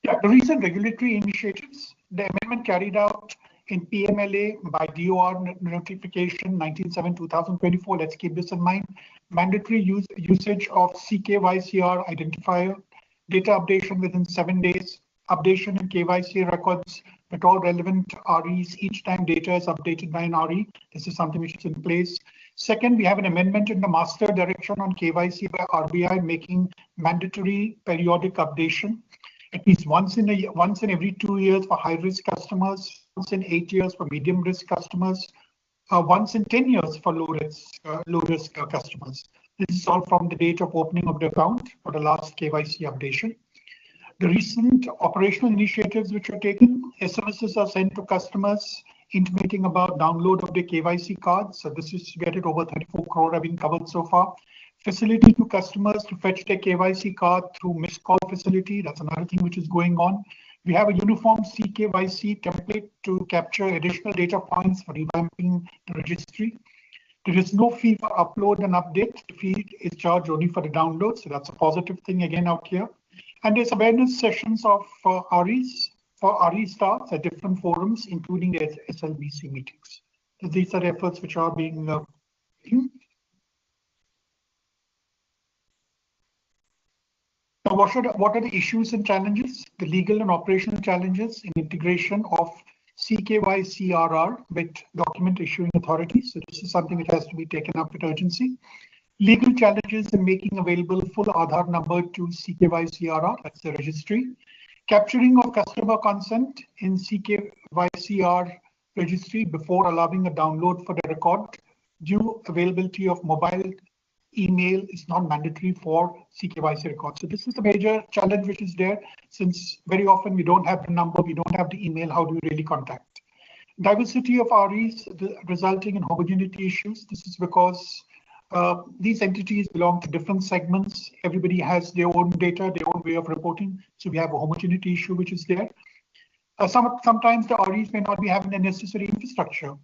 Yeah, the recent regulatory initiatives, the amendment carried out in PMLA by DOR notification 19/7/2024. Let's keep this in mind. Mandatory usage of CKYCR identifier, data updation within 7 days, updation in KYC records with all relevant REs each time data is updated by an RE. This is something which is in place. Second, we have an amendment in the master direction on KYC by RBI making mandatory periodic updation. At least once in every 2 years for high-risk customers, once in 8 years for medium-risk customers, once in 10 years for low-risk customers. This is all from the date of opening of the account for the last KYC updation. The recent operational initiatives which were taken, SMSs are sent to customers intimating about download of the KYC cards. So this is get it over 34 crore have been covered so far. Facility to customers to fetch their KYC card through missed call facility. That's another thing which is going on. We have a uniform CKYC template to capture additional data points for revamping the registry. There is no fee for upload and update. The fee is charged only for the download. So that's a positive thing again out here. And there's awareness sessions of REs for RE staffs at different forums, including the SLBC meetings. So these are efforts which are being Now, what are the issues and challenges? The legal and operational challenges in integration of CKY-CRR with document issuing authorities. So this is something which has to be taken up with urgency. Legal challenges in making available full Aadhaar number to CKY-CRR, that's the registry. Capturing of customer consent in CKY-CR registry before allowing a download for the record. Due availability of mobile email is not mandatory for CKYC records. So this is the major challenge which is there, since very often we don't have the number, we don't have the email, how do we really contact? Diversity of REs resulting in homogeneity issues. This is because these entities belong to different segments. Everybody has their own data, their own way of reporting. So we have a homogeneity issue which is there. Sometimes the REs may not be having the necessary infrastructure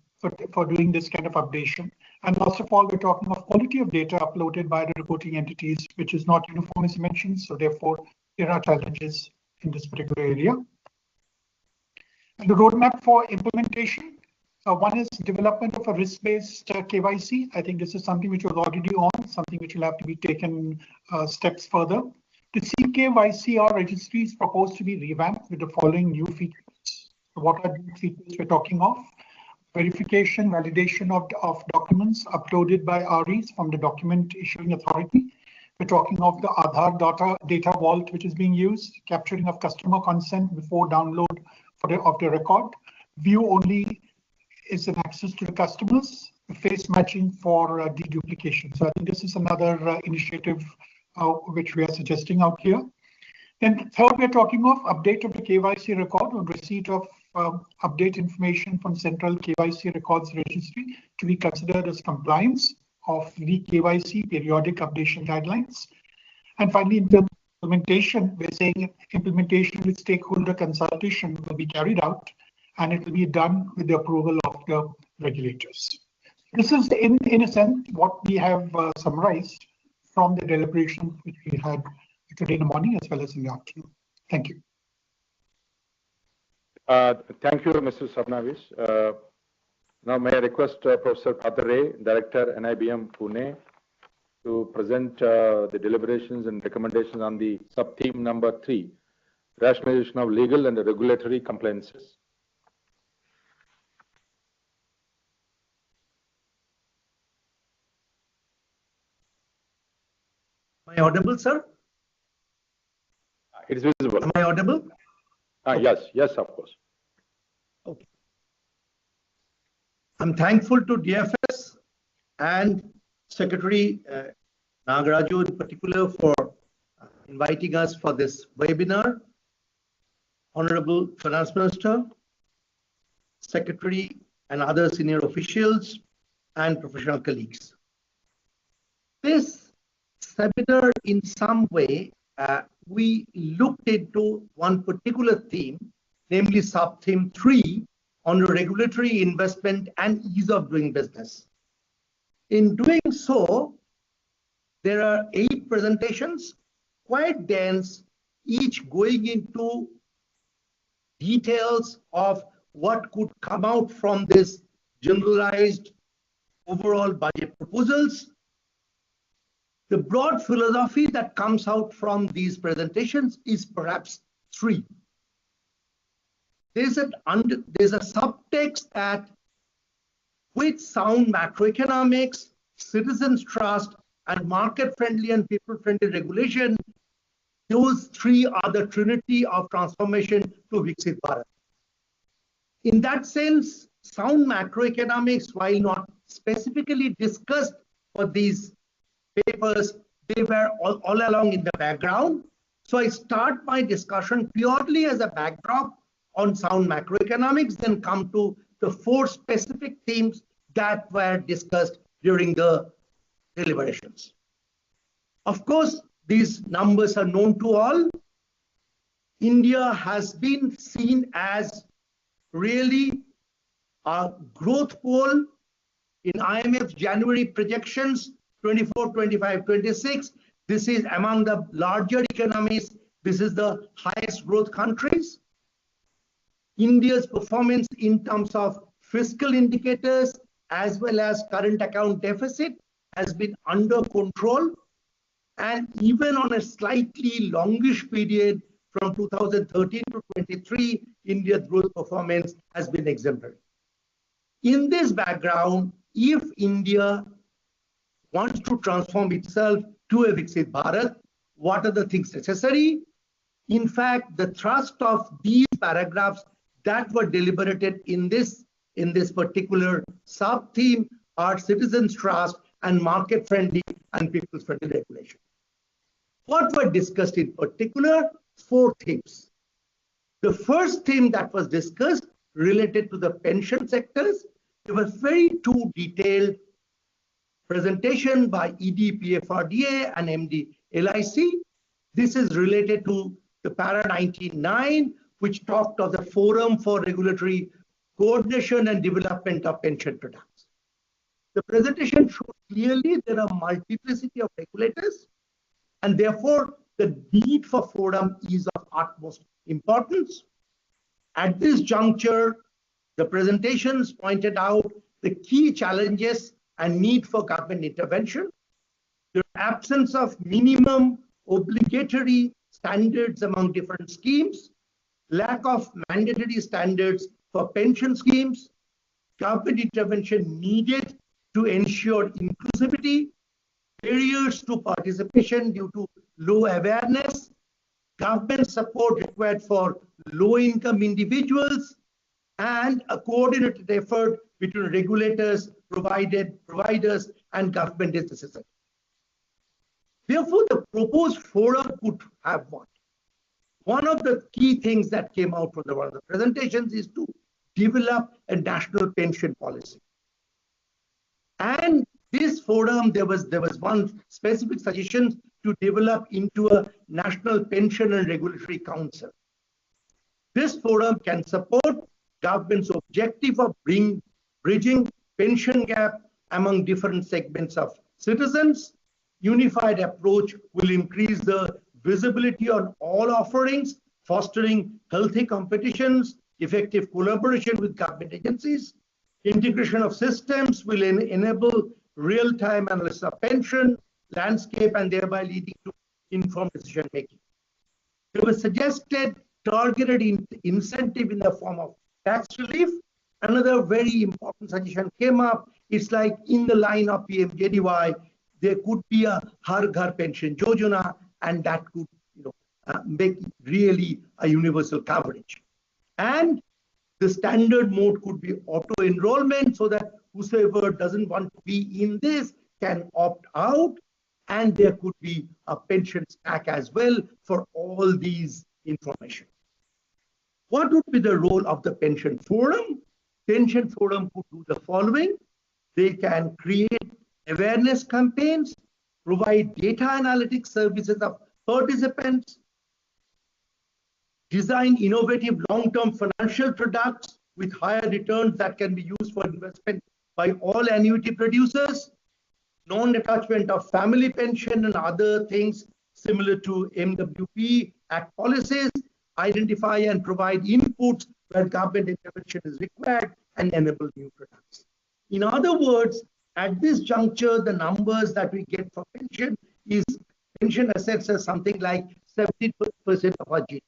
for doing this kind of updation. And last of all, we're talking of quality of data uploaded by the reporting entities, which is not uniform as mentioned. So therefore, there are challenges in this particular area. And the roadmap for implementation. One is development of a risk-based KYC. I think this is something which was already on, something which will have to be taken steps further. The CKYCR registry is proposed to be revamped with the following new features. What are the features we're talking of? Verification, validation of documents uploaded by REs from the document issuing authority. We're talking of the Aadhaar data vault, which is being used, capturing of customer consent before download of the record. View only is an access to the customers, face matching for deduplication. So I think this is another initiative which we are suggesting out here. Then third, we're talking of update of the KYC record on receipt of update information from Central KYC Records Registry to be considered as compliance of the KYC periodic updation guidelines. And finally, in terms of implementation, we're saying implementation with stakeholder consultation will be carried out, and it will be done with the approval of the regulators. This is, in a sense, what we have summarized from the deliberation which we had today in the morning as well as in the afternoon. Thank you. Thank you, Mr. Sabnavis. Now may I request Professor Pathare, Director, NIBM Pune, to present the deliberations and recommendations on the sub-theme number 3, rationalization of legal and regulatory compliances. Am I audible, sir? It is visible. Am I audible? Yes, of course. Okay. I'm thankful to DFS and Secretary Nagaraju in particular for inviting us for this webinar. Honorable Finance Minister, Secretary and other senior officials and professional colleagues. This seminar in some way we looked into one particular theme, namely sub-theme 3 on regulatory investment and ease of doing business. In doing so, there are 8 presentations, quite dense, each going into details of what could come out from this generalized overall budget proposals. The broad philosophy that comes out from these presentations is perhaps 3. There's a subtext that with sound macroeconomics, citizens' trust, and market-friendly and people-friendly regulation, those 3 are the trinity of transformation to Viksit Bharat. In that sense, sound macroeconomics, while not specifically discussed for these papers, they were all along in the background. So I start my discussion purely as a backdrop on sound macroeconomics, then come to the 4 specific themes that were discussed during the deliberations. Of course, these numbers are known to all. India has been seen as really a growth pole In IMF's January projections, 24, 25, 26, this is among the larger economies. This is the highest growth countries. India's performance in terms of fiscal indicators as well as current account deficit has been under control. And even on a slightly longish period from 2013 to 23, India's growth performance has been exemplary. In this background, if India wants to transform itself to a Viksit Bharat, what are the things necessary? In fact, the thrust of these paragraphs that were deliberated in this particular sub-theme are citizens' trust and market-friendly and people-friendly regulation. What were discussed in particular? 4 themes. The first theme that was discussed related to the pension sectors. There was very 2 detailed presentation by ED PFRDA and MD LIC. This is related to the para 99, which talked of the Forum for Regulatory Coordination and Development of Pension Products. The presentation showed clearly there are multiplicity of regulators, and therefore the need for forum is of utmost importance. At this juncture, the presentations pointed out the key challenges and need for government intervention, the absence of minimum obligatory standards among different schemes, lack of mandatory standards for pension schemes, government intervention needed to ensure inclusivity, barriers to participation due to low awareness, government support required for low-income individuals, and a coordinated effort between regulators, providers, and government is necessary. Therefore, the proposed forum could have what? One of the key things that came out from one of the presentations is to develop a national pension policy. And this forum, there was one specific suggestion to develop into a national pension and regulatory council. This forum can support government's objective of bridging pension gap among different segments of citizens. Unified approach will increase the visibility on all offerings, fostering healthy competitions, effective collaboration with government agencies. Integration of systems will enable real-time analysis of pension landscape and thereby leading to informed decision making. There was suggested targeted incentive in the form of tax relief. Another very important suggestion came up. It's like in the line of PMJDY, there could be a Har Ghar Pension Yojana, and that could make really a universal coverage. And the standard mode could be auto enrollment so that whosoever doesn't want to be in this can opt out, and there could be a pension stack as well for all these information. What would be the role of the pension forum? Pension forum could do the following. They can create awareness campaigns, provide data analytics services of participants, design innovative long-term financial products with higher returns that can be used for investment by all annuity producers, non-attachment of family pension and other things similar to MWP Act policies, identify and provide inputs where government intervention is required, and enable new products. In other words, at this juncture, the numbers that we get for pension is pension assets as something like 70% of our GDP.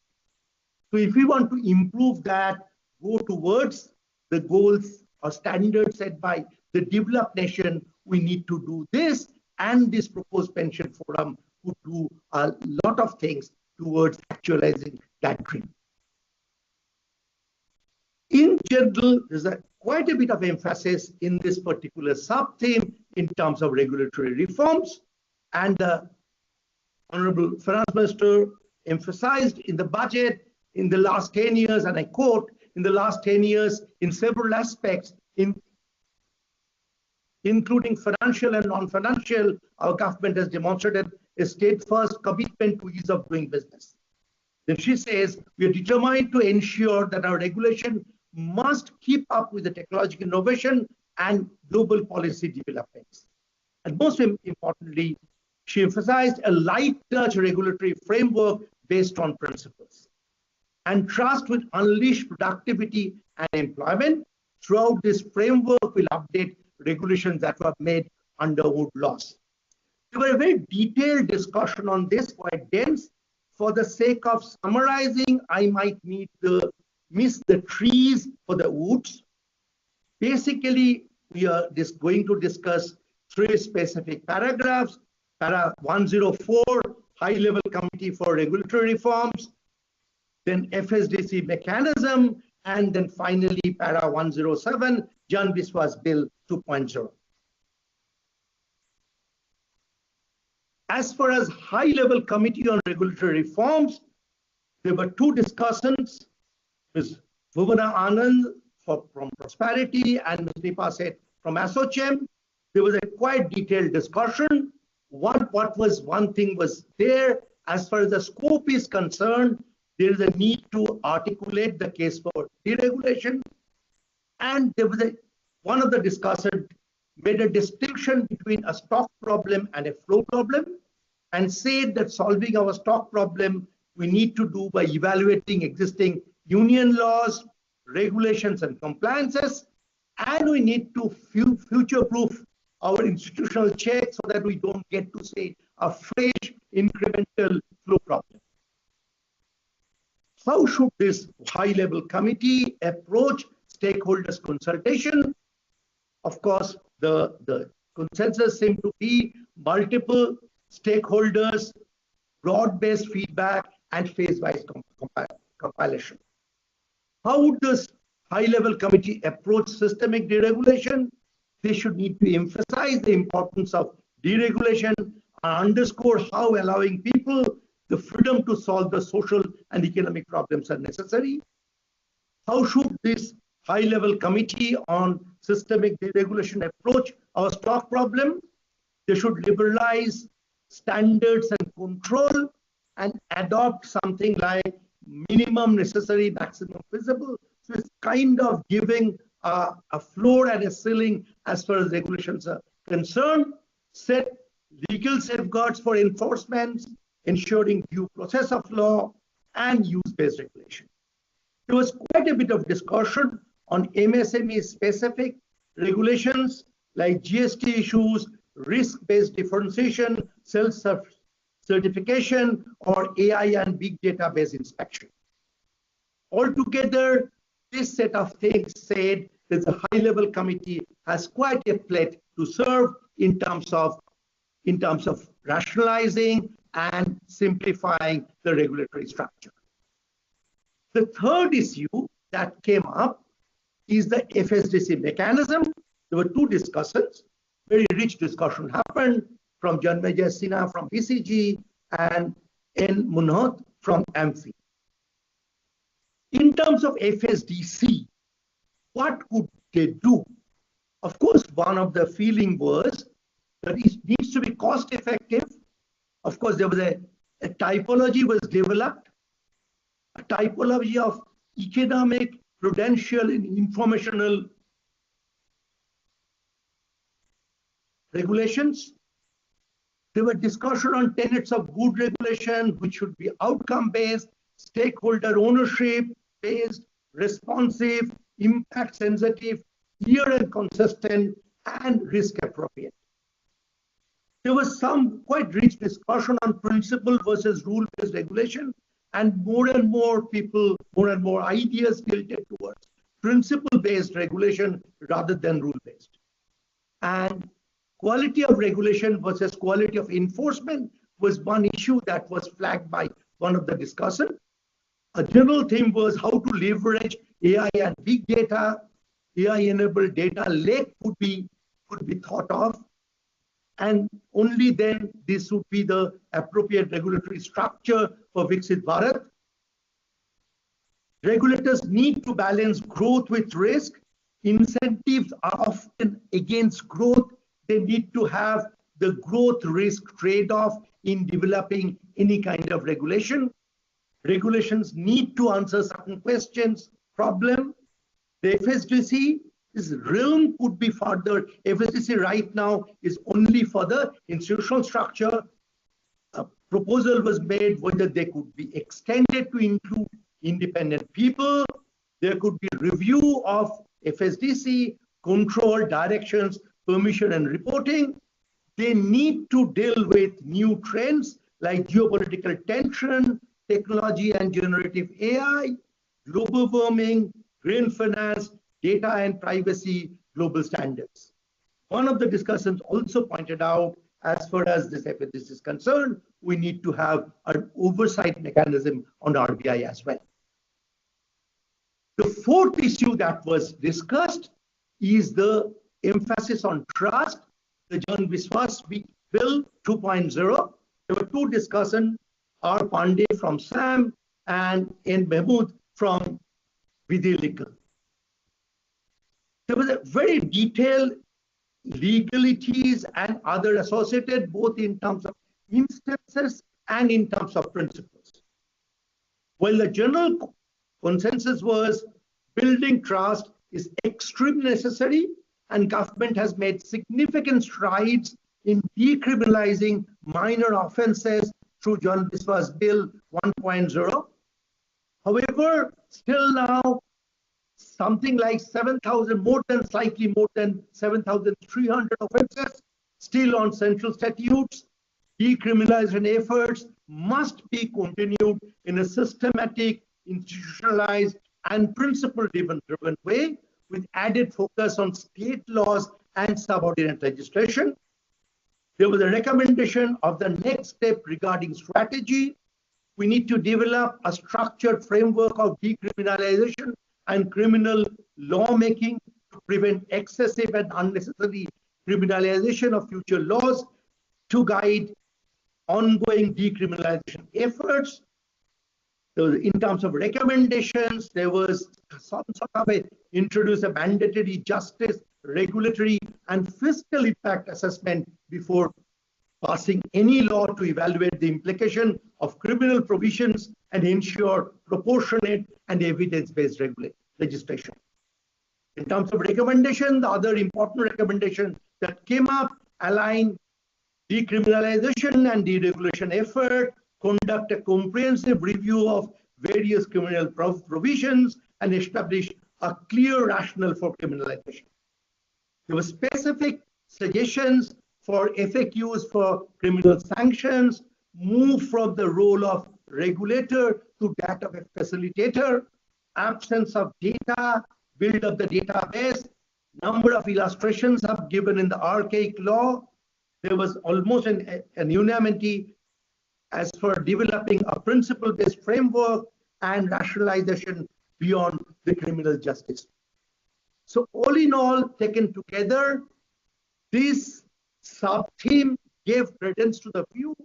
So if we want to improve that, go towards the goals or standards set by the developed nation, we need to do this, and this proposed pension forum would do a lot of things towards actualizing that dream. In general, there's quite a bit of emphasis in this particular sub-theme in terms of regulatory reforms, and the Honorable Finance Minister emphasized in the budget in the last 10 years, and I quote, in the last 10 years, in several aspects, including financial and non-financial, our government has demonstrated a steadfast commitment to ease of doing business. Then she says, we are determined to ensure that our regulation must keep up with the technological innovation and global policy developments. And most importantly, she emphasized a light touch regulatory framework based on principles. And trust will unleash productivity and employment. Throughout this framework, will update regulations that were made under old laws. There were a very detailed discussion on this, quite dense. For the sake of summarizing, I might need to miss the trees for the woods. Basically, we are going to discuss 3 specific paragraphs. Para 104, High-Level Committee for Regulatory Reforms, then FSDC mechanism, and then finally Para 107, Jan Biswas Bill 2.0. As far as High-Level Committee on Regulatory Reforms, there were 2 discussants, Ms. Bhuvana Anand from Prosperity and Ms. Nipa Seth from ASSOCHAM. There was a quite detailed discussion. One thing was there, as far as the scope is concerned, there is a need to articulate the case for deregulation. And there was one of the discussants made a distinction between a stock problem and a flow problem, and said that solving our stock problem, we need to do by evaluating existing union laws, regulations and compliances, and we need to future-proof our institutional checks so that we don't get to say a fresh incremental flow problem. How should this high-level committee approach stakeholders consultation? Of course, the consensus seemed to be multiple stakeholders, broad-based feedback, and phase-wise compilation. How would this high-level committee approach systemic deregulation? They should need to emphasize the importance of deregulation and underscore how allowing people the freedom to solve the social and economic problems are necessary. How should this high-level committee on systemic deregulation approach our stock problem? They should liberalize standards and control and adopt something like minimum necessary, maximum feasible. So it's kind of giving a floor and a ceiling as far as regulations are concerned, set legal safeguards for enforcement, ensuring due process of law, and use-based regulation. There was quite a bit of discussion on MSME specific regulations like GST issues, risk-based differentiation, self-certification, or AI and big database inspection. Altogether, this set of things said that the high-level committee has quite a plate to serve in terms of rationalizing and simplifying the regulatory structure. The third issue that came up is the FSDC mechanism. There were 2 discussions. Very rich discussion happened from Janmejay Sinha from BCG and N. Munot from AMFI. In terms of FSDC, what could they do? Of course, one of the feeling was that it needs to be cost effective. Of course, there was a typology was developed, a typology of economic, prudential, and informational regulations. There were discussion on tenets of good regulation, which should be outcome-based, stakeholder ownership-based, responsive, impact-sensitive, clear and consistent, and risk-appropriate. There was some quite rich discussion on principle versus rule-based regulation, and more people, more and more ideas tilted towards principle-based regulation rather than rule-based. And quality of regulation versus quality of enforcement was one issue that was flagged by one of the discussants. A general theme was how to leverage AI and big data. AI-enabled data lake could be thought of, and only then this would be the appropriate regulatory structure for Viksit Bharat. Regulators need to balance growth with risk. Incentives are often against growth. They need to have the growth risk trade-off in developing any kind of regulation. Regulations need to answer certain questions. Problem, the FSDC This realm could be further. FSDC right now is only for the institutional structure. A proposal was made whether they could be extended to include independent people. There could be review of FSDC, control, directions, permission, and reporting. They need to deal with new trends like geopolitical tension, technology and generative AI, global warming, green finance, data and privacy, global standards. One of the discussions also pointed out, as far as this is concerned, we need to have an oversight mechanism on RBI as well. The fourth issue that was discussed is the emphasis on trust, the Jan Viswas Bill 2.0. There were two discussions, R. Pandey from SAM and N. Mahmood from Vidhi Legal. There was a very detailed legalities and other associated, both in terms of instances and in terms of principles. While the general consensus was building trust is extremely necessary, and government has made significant strides in decriminalizing minor offenses through Jan Viswas Bill 1.0. However, still now, something like 7,000, slightly more than 7,300 offenses still on central statutes. Decriminalization efforts must be continued in a systematic, institutionalized, and principle-driven way, with added focus on state laws and subordinate legislation. There was a recommendation of the next step regarding strategy. We need to develop a structured framework of decriminalization and criminal lawmaking to prevent excessive and unnecessary criminalization of future laws, to guide ongoing decriminalization efforts. In terms of recommendations, there was some sort of introduce a mandatory justice, regulatory, and fiscal impact assessment before passing any law to evaluate the implication of criminal provisions and ensure proportionate and evidence-based legislation. In terms of recommendation, the other important recommendation that came up align decriminalization and deregulation effort, conduct a comprehensive review of various criminal provisions, and establish a clear rationale for criminalization. There were specific suggestions for FAQs for criminal sanctions, move from the role of regulator to that of a facilitator, absence of data, build up the database, number of illustrations are given in the archaic law. There was almost an unanimity as for developing a principle-based framework and rationalization beyond the criminal justice. So all in all, taken together, this sub-theme gave credence to the view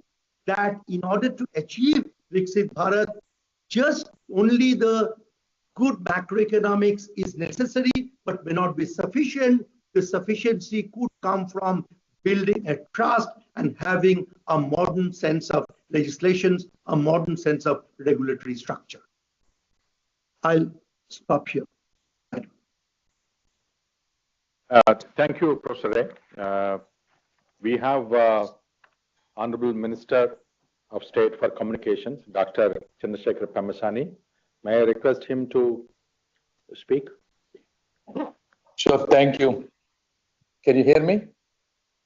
that in order to achieve Viksit Bharat, just only the good macroeconomics is necessary, but may not be sufficient. The sufficiency could come from building a trust and having a modern sense of legislations, a modern sense of regulatory structure. I'll stop here. Thank you, Professor Ray. We have Honorable Minister of State for Communications, Dr. Chandrasekhar Pemasani. May I request him to speak? Sure, thank you. Can you hear me?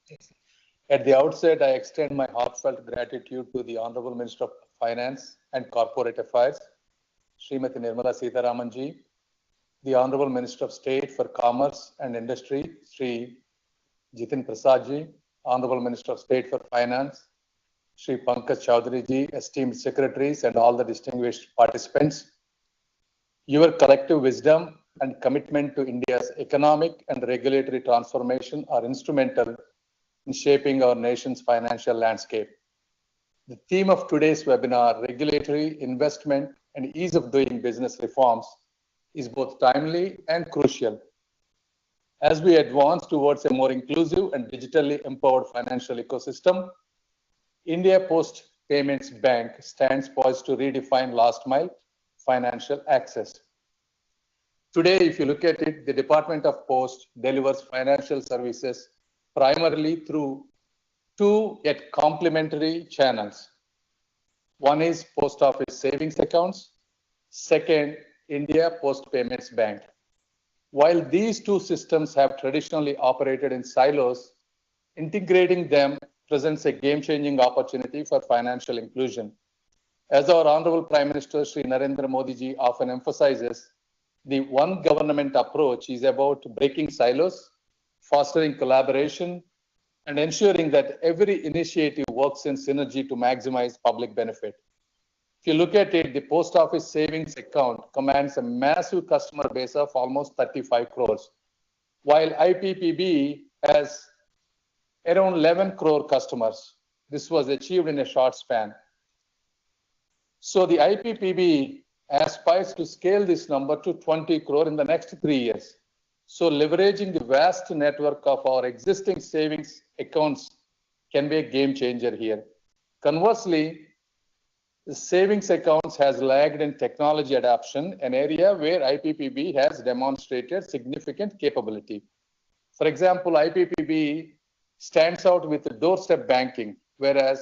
Yes. At the outset, I extend my heartfelt gratitude to the Honorable Minister of Finance and Corporate Affairs, Srimati Nirmala Sitharamanji, the Honorable Minister of State for Commerce and Industry, Sri Jitin Prasadji, Honorable Minister of State for Finance, Sri Pankaj Chaudharyji, esteemed secretaries, and all the distinguished participants. Your collective wisdom and commitment to India's economic and regulatory transformation are instrumental in shaping our nation's financial landscape. The theme of today's webinar, Regulatory, Investment, and Ease of Doing Business Reforms, is both timely and crucial. As we advance towards a more inclusive and digitally empowered financial ecosystem, India Post Payments Bank stands poised to redefine last mile financial access. Today, if you look at it, the Department of Post delivers financial services primarily through two yet complementary channels. One is post office savings accounts. Second, India Post Payments Bank. While these two systems have traditionally operated in silos, integrating them presents a game-changing opportunity for financial inclusion. As our Honorable Prime Minister Sri Narendra Modi ji often emphasizes, the one government approach is about breaking silos, fostering collaboration, and ensuring that every initiative works in synergy to maximize public benefit. If you look at it, the post office savings account commands a massive customer base of almost 35 crores, while IPPB has around 11 crore customers. This was achieved in a short span. So the IPPB aspires to scale this number to 20 crore in the next 3 years. So leveraging the vast network of our existing savings accounts can be a game changer here. Conversely, the savings accounts has lagged in technology adoption, an area where IPPB has demonstrated significant capability. For example, IPPB stands out with doorstep banking, where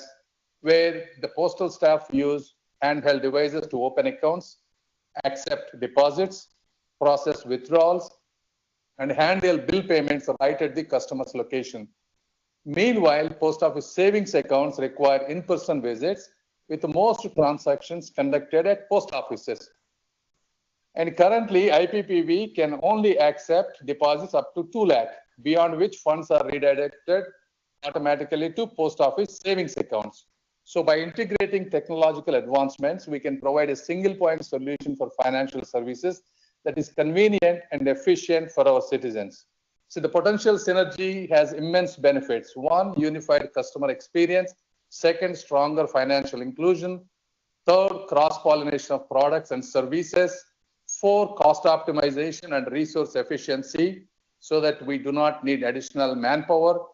the postal staff use handheld devices to open accounts, accept deposits, process withdrawals, and handle bill payments right at the customer's location. Meanwhile, post office savings accounts require in-person visits, with most transactions conducted at post offices. And currently, IPPB can only accept deposits up to 2 lakh, beyond which funds are redirected automatically to post office savings accounts. So by integrating technological advancements, we can provide a single point solution for financial services that is convenient and efficient for our citizens. So the potential synergy has immense benefits. One, unified customer experience. Second, stronger financial inclusion. Third, cross-pollination of products and services. Four, cost optimization and resource efficiency so that we do not need additional manpower.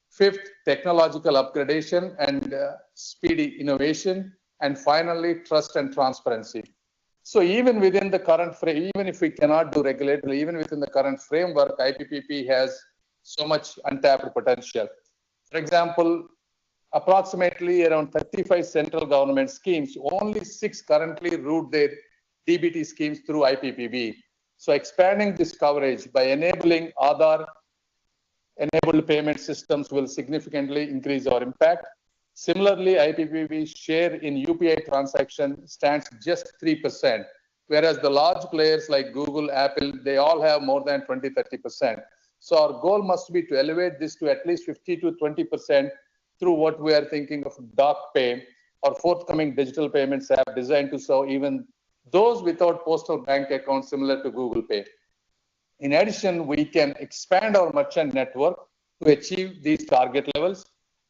Fifth, technological upgradation and speedy innovation. And finally, trust and transparency. So even within the current frame, even if we cannot do regulatory, even within the current framework, IPPP has so much untapped potential. For example, approximately around 35 central government schemes, only 6 currently route their DBT schemes through IPPB. So expanding this coverage by enabling Aadhaar-enabled payment systems will significantly increase our impact. Similarly, IPPB's share in UPI transaction stands just 3%, whereas the large players like Google, Apple, they all have more than 20-30%. So our goal must be to elevate this to at least 50 to 20% through what we are thinking of Doc Pay, or forthcoming digital payments app designed to serve even those without postal bank accounts similar to Google Pay. In addition, we can expand our merchant network to achieve these target levels,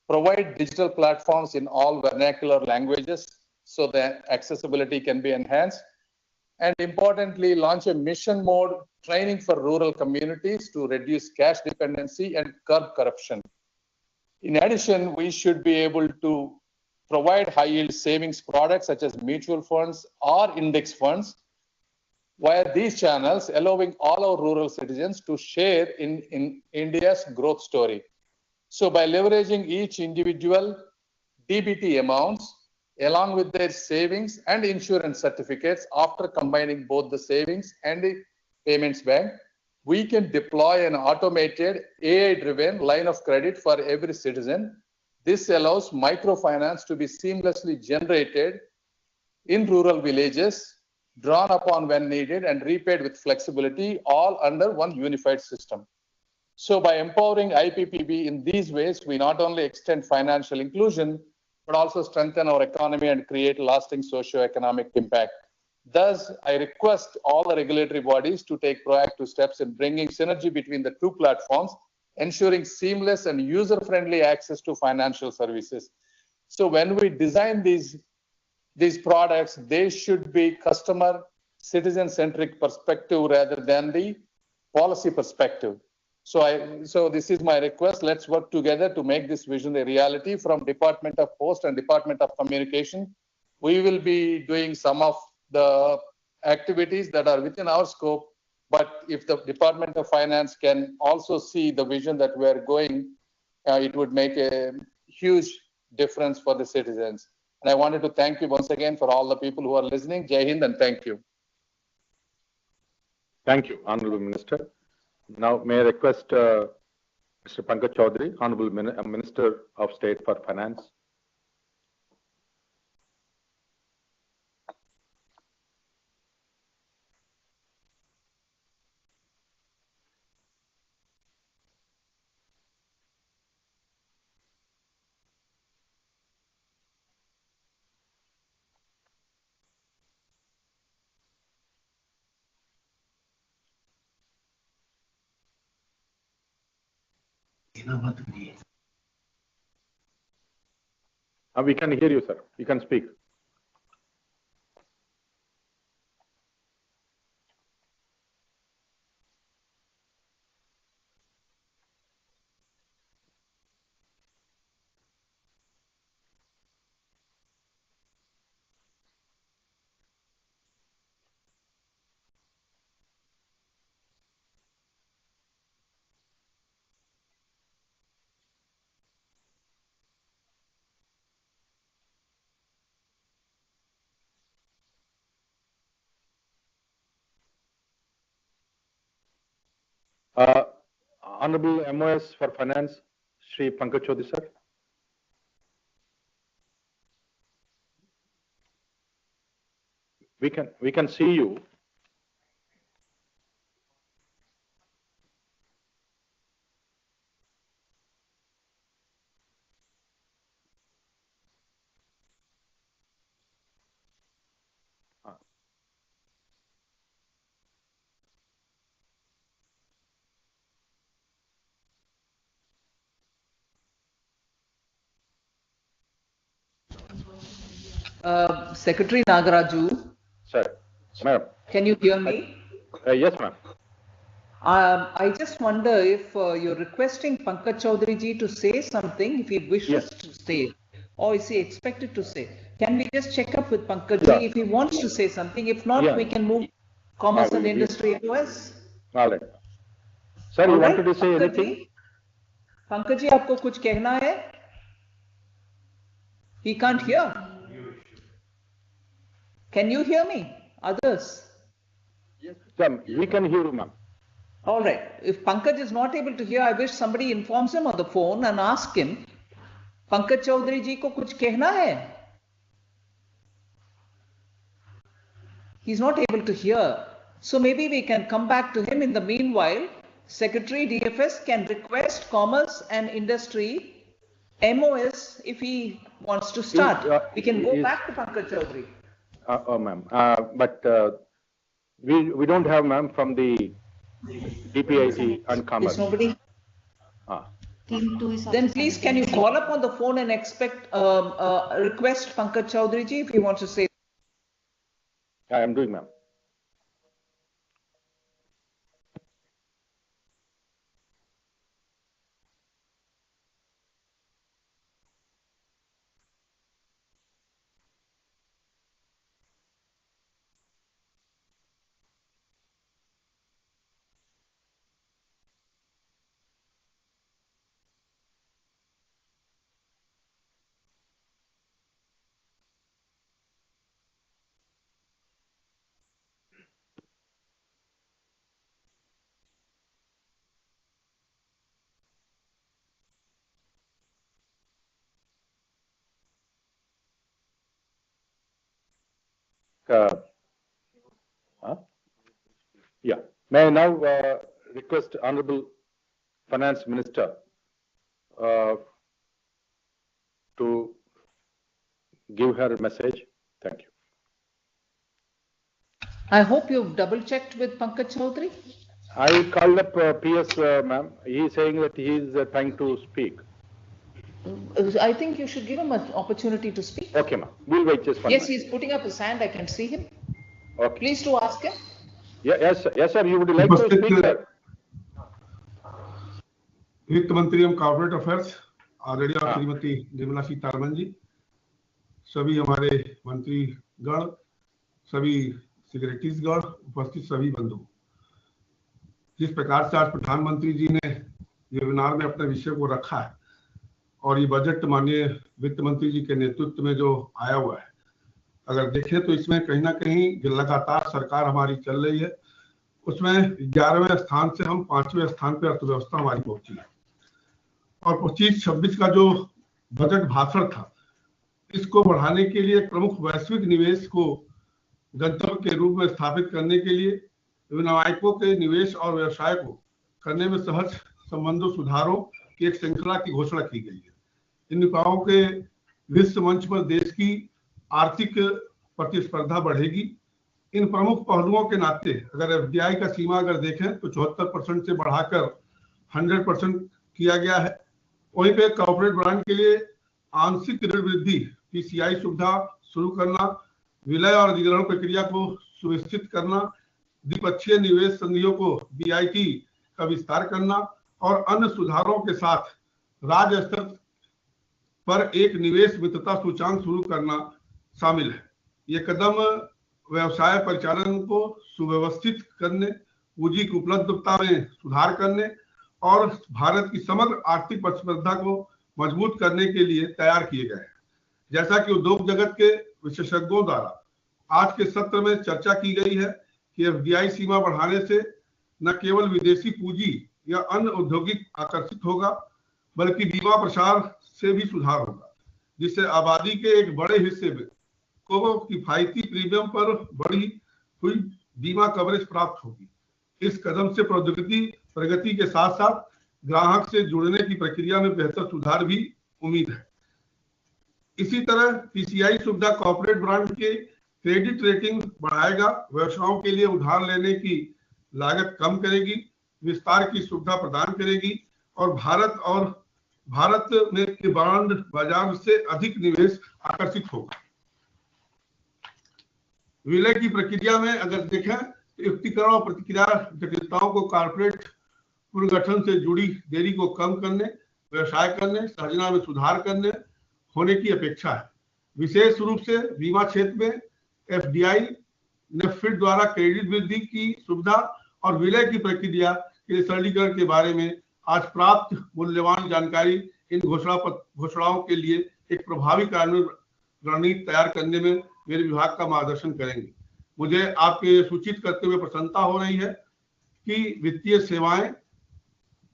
provide digital platforms in all vernacular languages so that accessibility can be enhanced, and importantly, launch a mission mode training for rural communities to reduce cash dependency and curb corruption. In addition, we should be able to provide high yield savings products such as mutual funds or index funds via these channels, allowing all our rural citizens to share in India's growth story. So by leveraging each individual DBT amounts along with their savings and insurance certificates, after combining both the savings and the payments bank, we can deploy an automated AI-driven line of credit for every citizen. This allows microfinance to be seamlessly generated in rural villages, drawn upon when needed and repaid with flexibility, all under one unified system. So by empowering IPPB in these ways, we not only extend financial inclusion, but also strengthen our economy and create lasting socio-economic impact. Thus, I request all the regulatory bodies to take proactive steps in bringing synergy between the two platforms, ensuring seamless and user-friendly access to financial services. So when we design these products, they should be customer, citizen-centric perspective rather than the policy perspective. So this is my request. Let's work together to make this vision a reality. From Department of Post and Department of Communication, we will be doing some of the activities that are within our scope, But if the Department of Finance can also see the vision that we are going, it would make a huge difference for the citizens. And I wanted to thank you once again for all the people who are listening. Jai Hind and thank you. Thank you, Honorable Minister. Now, may I request Mr. Pankaj Chaudhary, Honorable Minister of State for Finance. We can hear you, sir. You can speak. Honorable MOS for Finance, Shri Pankaj Chaudhary, sir. We can see you. Secretary Nagaraju. Sir, ma'am. Can you hear me? Yes, ma'am. I just wonder if you're requesting Pankaj Chaudhary ji to say something, if he wishes to say, or is he expected to say? Can we just check up with Pankaj ji if he wants to say something? If not, we can move Commerce and Industry MOS. All right. Sir, you wanted to say anything? Pankaj ji, आपको कुछ कहना है? He can't hear. Can you hear me? Others? Yes, sir, we can hear you, ma'am. All right. If Pankaj is not able to hear, I wish somebody informs him on the phone and ask him, Pankaj Chaudhary ji को कुछ कहना है? He's not able to hear. So maybe we can come back to him. In the meanwhile, Secretary DFS can request Commerce and Industry MOS if he wants to start. We can go back to Pankaj Chaudhary. Oh, ma'am. But we don't have, ma'am, from the DPIT and Commerce. Is nobody? Then please can you call up on the phone and request Pankaj Chaudhary ji if he wants to say. I am doing, ma'am. Yeah. May I now request Honorable Finance Minister to give her a message. Thank you. I hope you've double checked with Pankaj Chaudhary. I called up PS, ma'am. He is saying that he is trying to speak. I think you should give him an opportunity to speak. Okay, ma'am. We'll wait just 1 minute. Yes, he's putting up his hand. I can see him. Okay. Please to ask him. Yeah, yes, sir. You would like to speak, sir? वित्त मंत्री एवं corporate affairs आदरणीय श्रीमती निर्मला सीतारमण जी, सभी हमारे मंत्रीगण, सभी सेक्रेटरीजगण, उपस्थित सभी बंधु, जिस प्रकार से आज प्रधानमंत्री जी ने वेबिनार में अपने विषय को रखा है और ये बजट माननीय वित्त मंत्री जी के नेतृत्व में जो आया हुआ है, अगर देखें तो इसमें कहीं ना कहीं जो लगातार सरकार हमारी चल रही है उसमें 11वें स्थान से हम 5वें स्थान पर अर्थव्यवस्था हमारी पहुंची है। और 25-26 का जो बजट भाषण था, इसको बढ़ाने के लिए प्रमुख वैश्विक निवेश को गंतव्य के रूप में स्थापित करने के लिए विनियामकों के निवेश और व्यवसाय को करने में सहज संबंधों सुधारों की एक श्रृंखला की घोषणा की गई है। इन उपायों के विश्व मंच पर देश की आर्थिक प्रतिस्पर्धा बढ़ेगी। इन प्रमुख पहलुओं के नाते अगर एफडीआई का सीमा अगर देखें तो 74% से बढ़ाकर 100% किया गया है। वहीं पे कॉर्पोरेट ब्रांड के लिए आंशिक ऋण वृद्धि पीसीआई सुविधा शुरू करना, विलय और अधिग्रहण प्रक्रिया को सुनिश्चित करना, द्विपक्षीय निवेश संधियों को बीआईटी का विस्तार करना और अन्य सुधारों के साथ राज्य स्तर पर एक निवेश मित्रता सूचांक शुरू करना शामिल है। ये कदम व्यवसाय परिचालन को सुव्यवस्थित करने, पूंजी की उपलब्धता में सुधार करने और भारत की समग्र आर्थिक प्रतिस्पर्धा को मजबूत करने के लिए तैयार किए गए हैं। जैसा कि उद्योग जगत के विशेषज्ञों द्वारा आज के सत्र में चर्चा की गई है कि एफडीआई सीमा बढ़ाने से न केवल विदेशी पूंजी या अन्य औद्योगिक आकर्षित होगा, बल्कि बीमा प्रसार से भी सुधार होगा, जिससे आबादी के एक बड़े हिस्से में को किफायती प्रीमियम पर बढ़ी हुई बीमा कवरेज प्राप्त होगी। इस कदम से प्रौद्योगिकी प्रगति के साथ साथ ग्राहक से जुड़ने की प्रक्रिया में बेहतर सुधार भी उम्मीद है। इसी तरह पीसीआई सुविधा कॉर्पोरेट ब्रांड के क्रेडिट रेटिंग बढ़ाएगा, व्यवसायों के लिए उधार लेने की लागत कम करेगी, विस्तार की सुविधा प्रदान करेगी और भारत में के बॉन्ड बाजार से अधिक निवेश आकर्षित होगा। विलय की प्रक्रिया में अगर देखें तो युक्तिकरण और प्रतिक्रिया जटिलताओं को कॉर्पोरेट पुनर्गठन से जुड़ी देरी को कम करने, व्यवसाय करने, सहजना में सुधार करने होने की अपेक्षा है। विशेष रूप से बीमा क्षेत्र में एफडीआई ने फिट द्वारा क्रेडिट वृद्धि की सुविधा और विलय की प्रक्रिया के सरलीकरण के बारे में आज प्राप्त मूल्यवान जानकारी इन घोषणाओं के लिए एक प्रभावी कार्यान्वयन रणनीति तैयार करने में मेरे विभाग का मार्गदर्शन करेंगे। मुझे आपके सूचित करते हुए प्रसन्नता हो रही है कि वित्तीय सेवाएं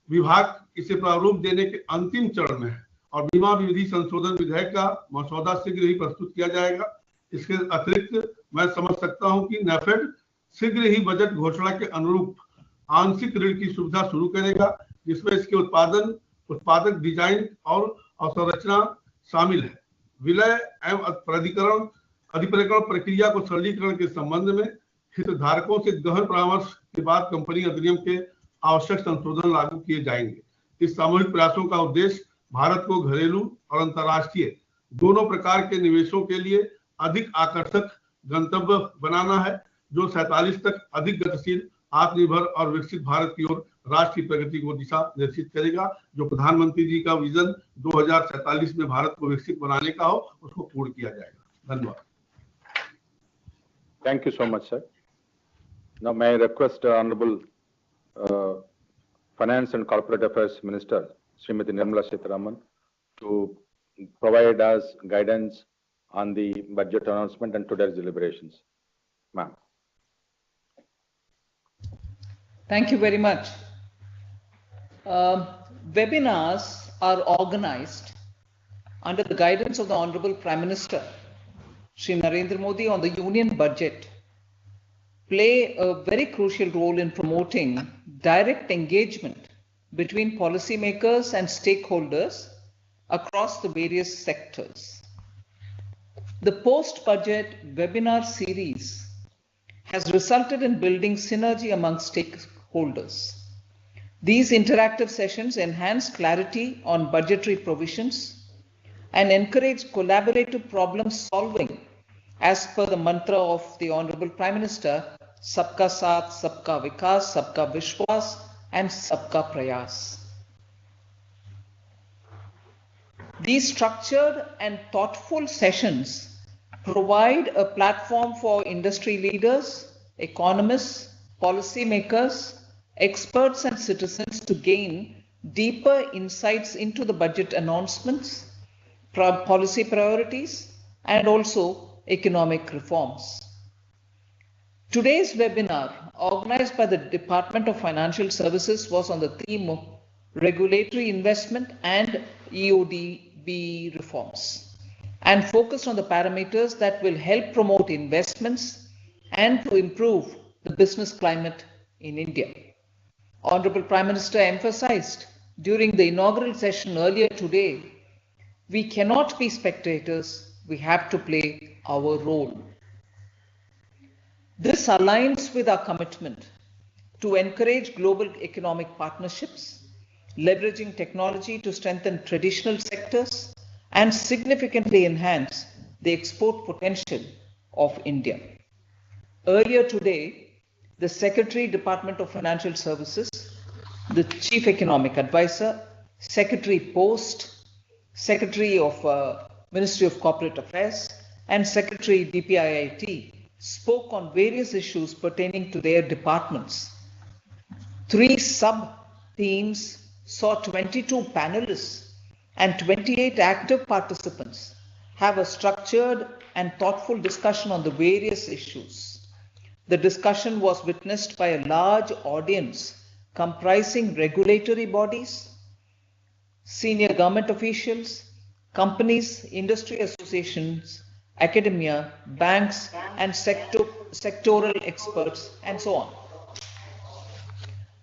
विभाग इसे प्रारूप देने के अंतिम चरण में है और बीमा विधि संशोधन विधेयक का मसौदा शीघ्र ही प्रस्तुत किया जाएगा। इसके अतिरिक्त मैं समझ सकता हूं कि नेफेड शीघ्र ही बजट घोषणा के अनुरूप आंशिक ऋण की सुविधा शुरू करेगा, जिसमें इसके उत्पादक डिजाइन और अवसंरचना शामिल है। विलय एवं अधिप्राधिकरण प्रक्रिया को सरलीकरण के संबंध में हितधारकों से गहन परामर्श के बाद कंपनी अधिनियम के आवश्यक संशोधन लागू किए जाएंगे। इस सामूहिक प्रयासों का उद्देश्य भारत को घरेलू और अंतर्राष्ट्रीय दोनों प्रकार के निवेशों के लिए अधिक आकर्षक गंतव्य बनाना है, जो 47 तक अधिक गतिशील, आत्मनिर्भर और विकसित भारत की ओर राष्ट्र की प्रगति को दिशा निर्देशित करेगा। जो प्रधानमंत्री जी का विजन 2047 में भारत को विकसित बनाने का हो, उसको पूर्ण किया जाएगा। धन्यवाद। Thank you so much, sir. Now, may I request Honorable Finance and Corporate Affairs Minister, Srimati Nirmala Sitharaman, to provide us guidance on the budget announcement and today's deliberations. Ma'am. Thank you very much. Webinars are organized under the guidance of the Honorable Prime Minister, Shri Narendra Modi, on the Union Budget, play a very crucial role in promoting direct engagement between policymakers and stakeholders across the various sectors. The post-budget webinar series has resulted in building synergy among stakeholders. These interactive sessions enhance clarity on budgetary provisions and encourage collaborative problem solving as per the mantra of the Honorable Prime Minister, Sabka Saath, Sabka Vikas, Sabka Vishwas and Sabka Prayas. These structured and thoughtful sessions provide a platform for industry leaders, economists, policymakers, experts and citizens to gain deeper insights into the budget announcements, policy priorities, and also economic reforms. Today's webinar, organized by the Department of Financial Services, was on the theme of regulatory investment and EODB reforms, and focused on the parameters that will help promote investments and to improve the business climate in India. Honorable Prime Minister emphasized during the inaugural session earlier today, we cannot be spectators, we have to play our role. This aligns with our commitment to encourage global economic partnerships, leveraging technology to strengthen traditional sectors and significantly enhance the export potential of India. Earlier today, the Secretary, Department of Financial Services, the Chief Economic Advisor, Secretary Post, Secretary of Ministry of Corporate Affairs, and Secretary DPIIT spoke on various issues pertaining to their departments. 3 sub-themes saw 22 panelists and 28 active participants have a structured and thoughtful discussion on the various issues. The discussion was witnessed by a large audience comprising regulatory bodies, senior government officials, companies, industry associations, academia, banks, and sectoral experts, and so on.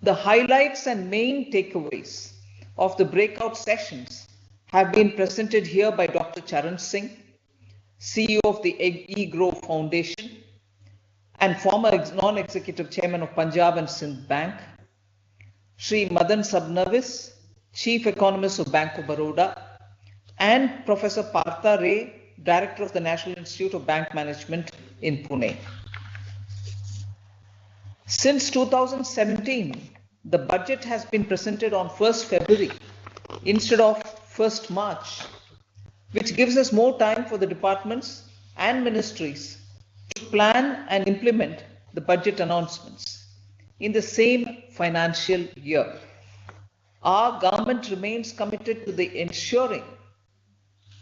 The highlights and main takeaways of the breakout sessions have been presented here by Dr. Charan Singh, CEO of the eGrow Foundation and former non-executive chairman of Punjab and Sindh Bank, Sri Madan Sabnavis, Chief Economist of Bank of Baroda, and Professor Partha Ray, Director of the National Institute of Bank Management in Pune. Since 2017, the budget has been presented on 1st February instead of 1st March, which gives us more time for the departments and ministries to plan and implement the budget announcements in the same financial year. Our government remains committed to the ensuring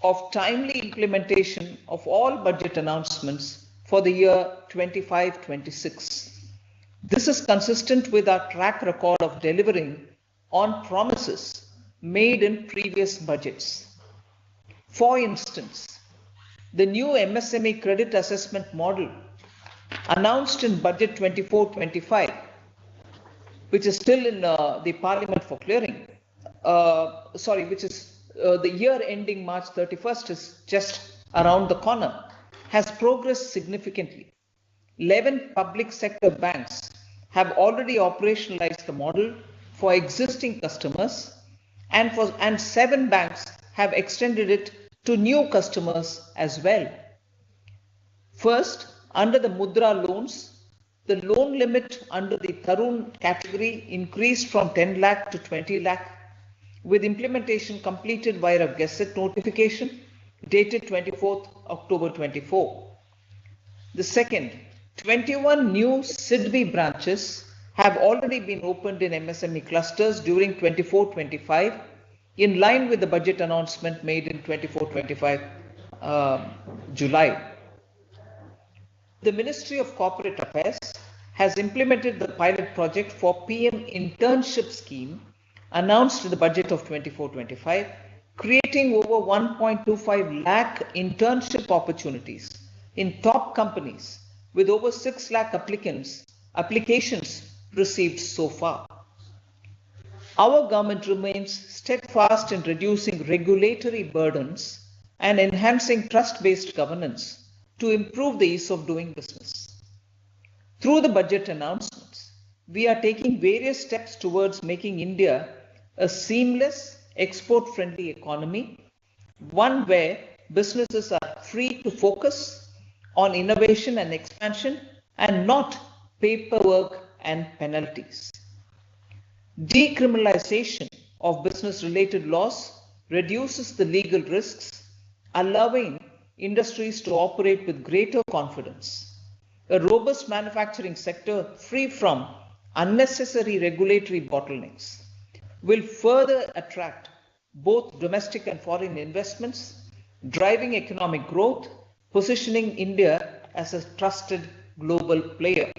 of timely implementation of all budget announcements for the year 25-26. This is consistent with our track record of delivering on promises made in previous budgets. For instance, the new MSME credit assessment model announced in Budget 24-25, which is still in the Parliament for clearing, which is the year ending March 31st is just around the corner, has progressed significantly. 11 public sector banks have already operationalized the model for existing customers, and 7 banks have extended it to new customers as well. First, under the Mudra loans, the loan limit under the Tarun category increased from 10 lakh to 20 lakh, with implementation completed via a Gazette notification dated 24th October 24. The second, 21 new SIDBI branches have already been opened in MSME clusters during 24-25, in line with the budget announcement made in 24-25 July. The Ministry of Corporate Affairs has implemented the pilot project for PM Internship Scheme announced in the budget of 24-25, creating over 1.25 lakh internship opportunities in top companies with over 6 lakh applications received so far. Our government remains steadfast in reducing regulatory burdens and enhancing trust-based governance to improve the ease of doing business. Through the budget announcements, we are taking various steps towards making India a seamless, export-friendly economy, one where businesses are free to focus on innovation and expansion and not paperwork and penalties. Decriminalization of business-related laws reduces the legal risks, allowing industries to operate with greater confidence. A robust manufacturing sector free from unnecessary regulatory bottlenecks will further attract both domestic and foreign investments, driving economic growth, positioning India as a trusted global player.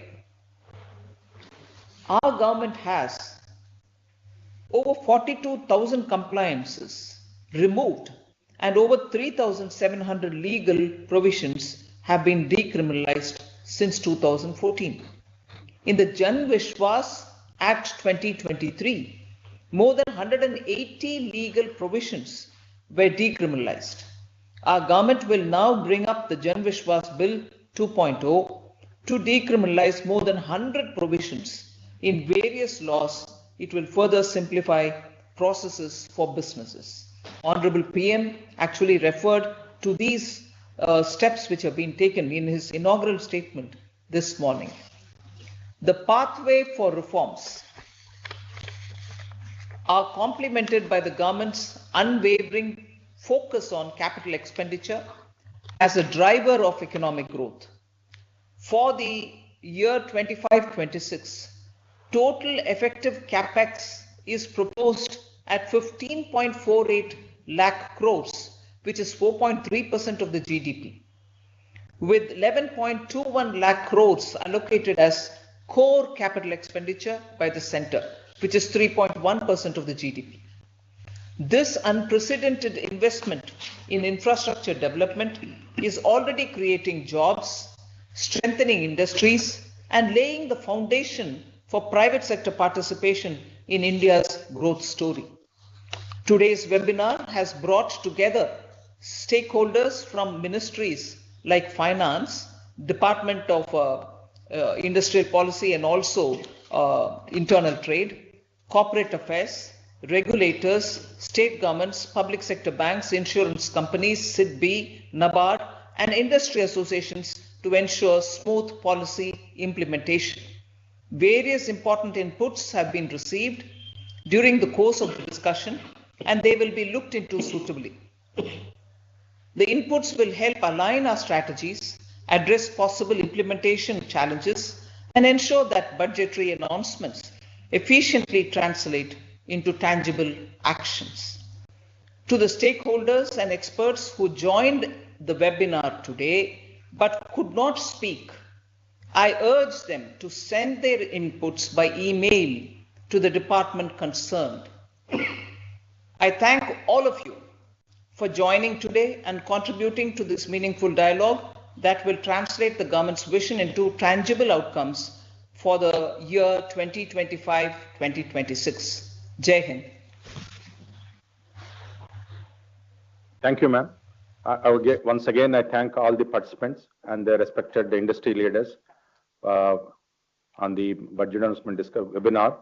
Our government has over 42,000 compliances removed and over 3,700 legal provisions have been decriminalized since 2014. In the Jan Vishwas Act 2023, more than 180 legal provisions were decriminalized. Our government will now bring up the Jan Vishwas Bill 2.0 to decriminalize more than 100 provisions in various laws. It will further simplify processes for businesses. Honorable PM actually referred to these steps which have been taken in his inaugural statement this morning. The pathway for reforms are complemented by the government's unwavering focus on capital expenditure as a driver of economic growth. For the year 25-26, total effective capex is proposed at 15.48 lakh crores, which is 4.3% of the GDP, with 11.21 lakh crores allocated as core capital expenditure by the center, which is 3.1% of the GDP. This unprecedented investment in infrastructure development is already creating jobs, strengthening industries, and laying the foundation for private sector participation in India's growth story. Today's webinar has brought together stakeholders from ministries like Finance, Department of Industrial Policy and also Internal Trade, Corporate Affairs, regulators, state governments, public sector banks, insurance companies, SIDBI, NABARD, and industry associations to ensure smooth policy implementation. Various important inputs have been received during the course of the discussion and they will be looked into suitably. The inputs will help align our strategies, address possible implementation challenges, and ensure that budgetary announcements efficiently translate into tangible actions. To the stakeholders and experts who joined the webinar today but could not speak, I urge them to send their inputs by email to the department concerned. I thank all of you for joining today and contributing to this meaningful dialogue that will translate the government's vision into tangible outcomes for the year 2025-2026. Jai Hind. Thank you, ma'am. Once again, I thank all the participants and their respected industry leaders on the budget announcement webinar.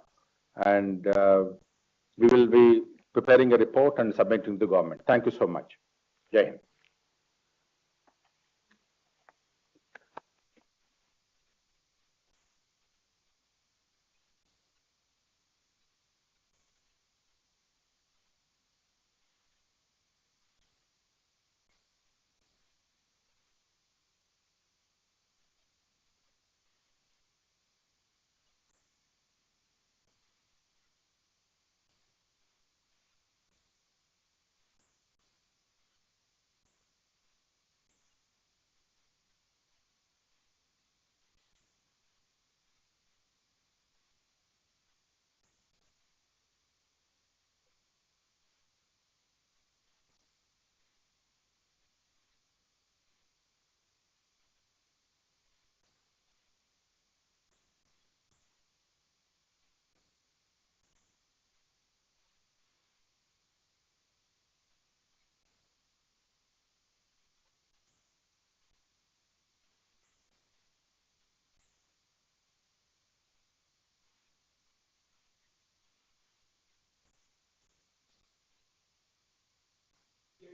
And we will be preparing a report and submitting to the government. Thank you so much. Jai Hind.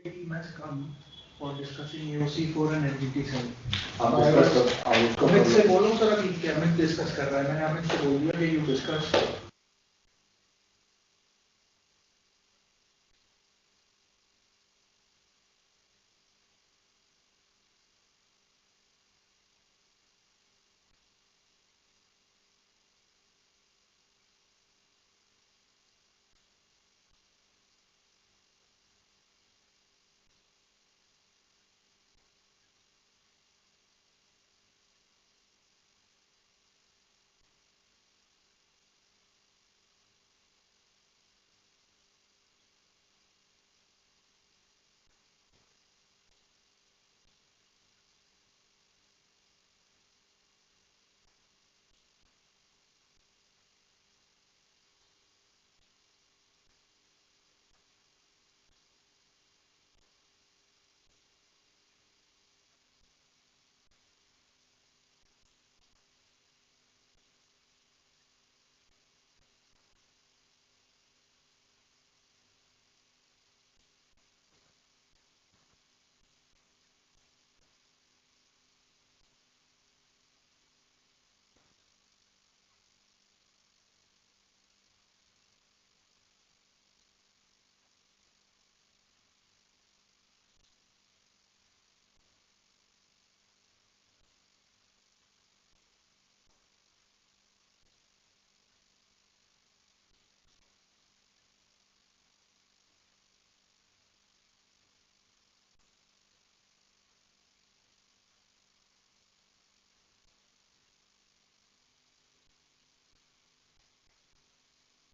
Team has come for discussing AOC4 and NGT7. आप discuss कर अमित से बोलो sir, अभी Amit discuss कर रहा है, मैंने अमित से बोल दिया कि यू डिस्कस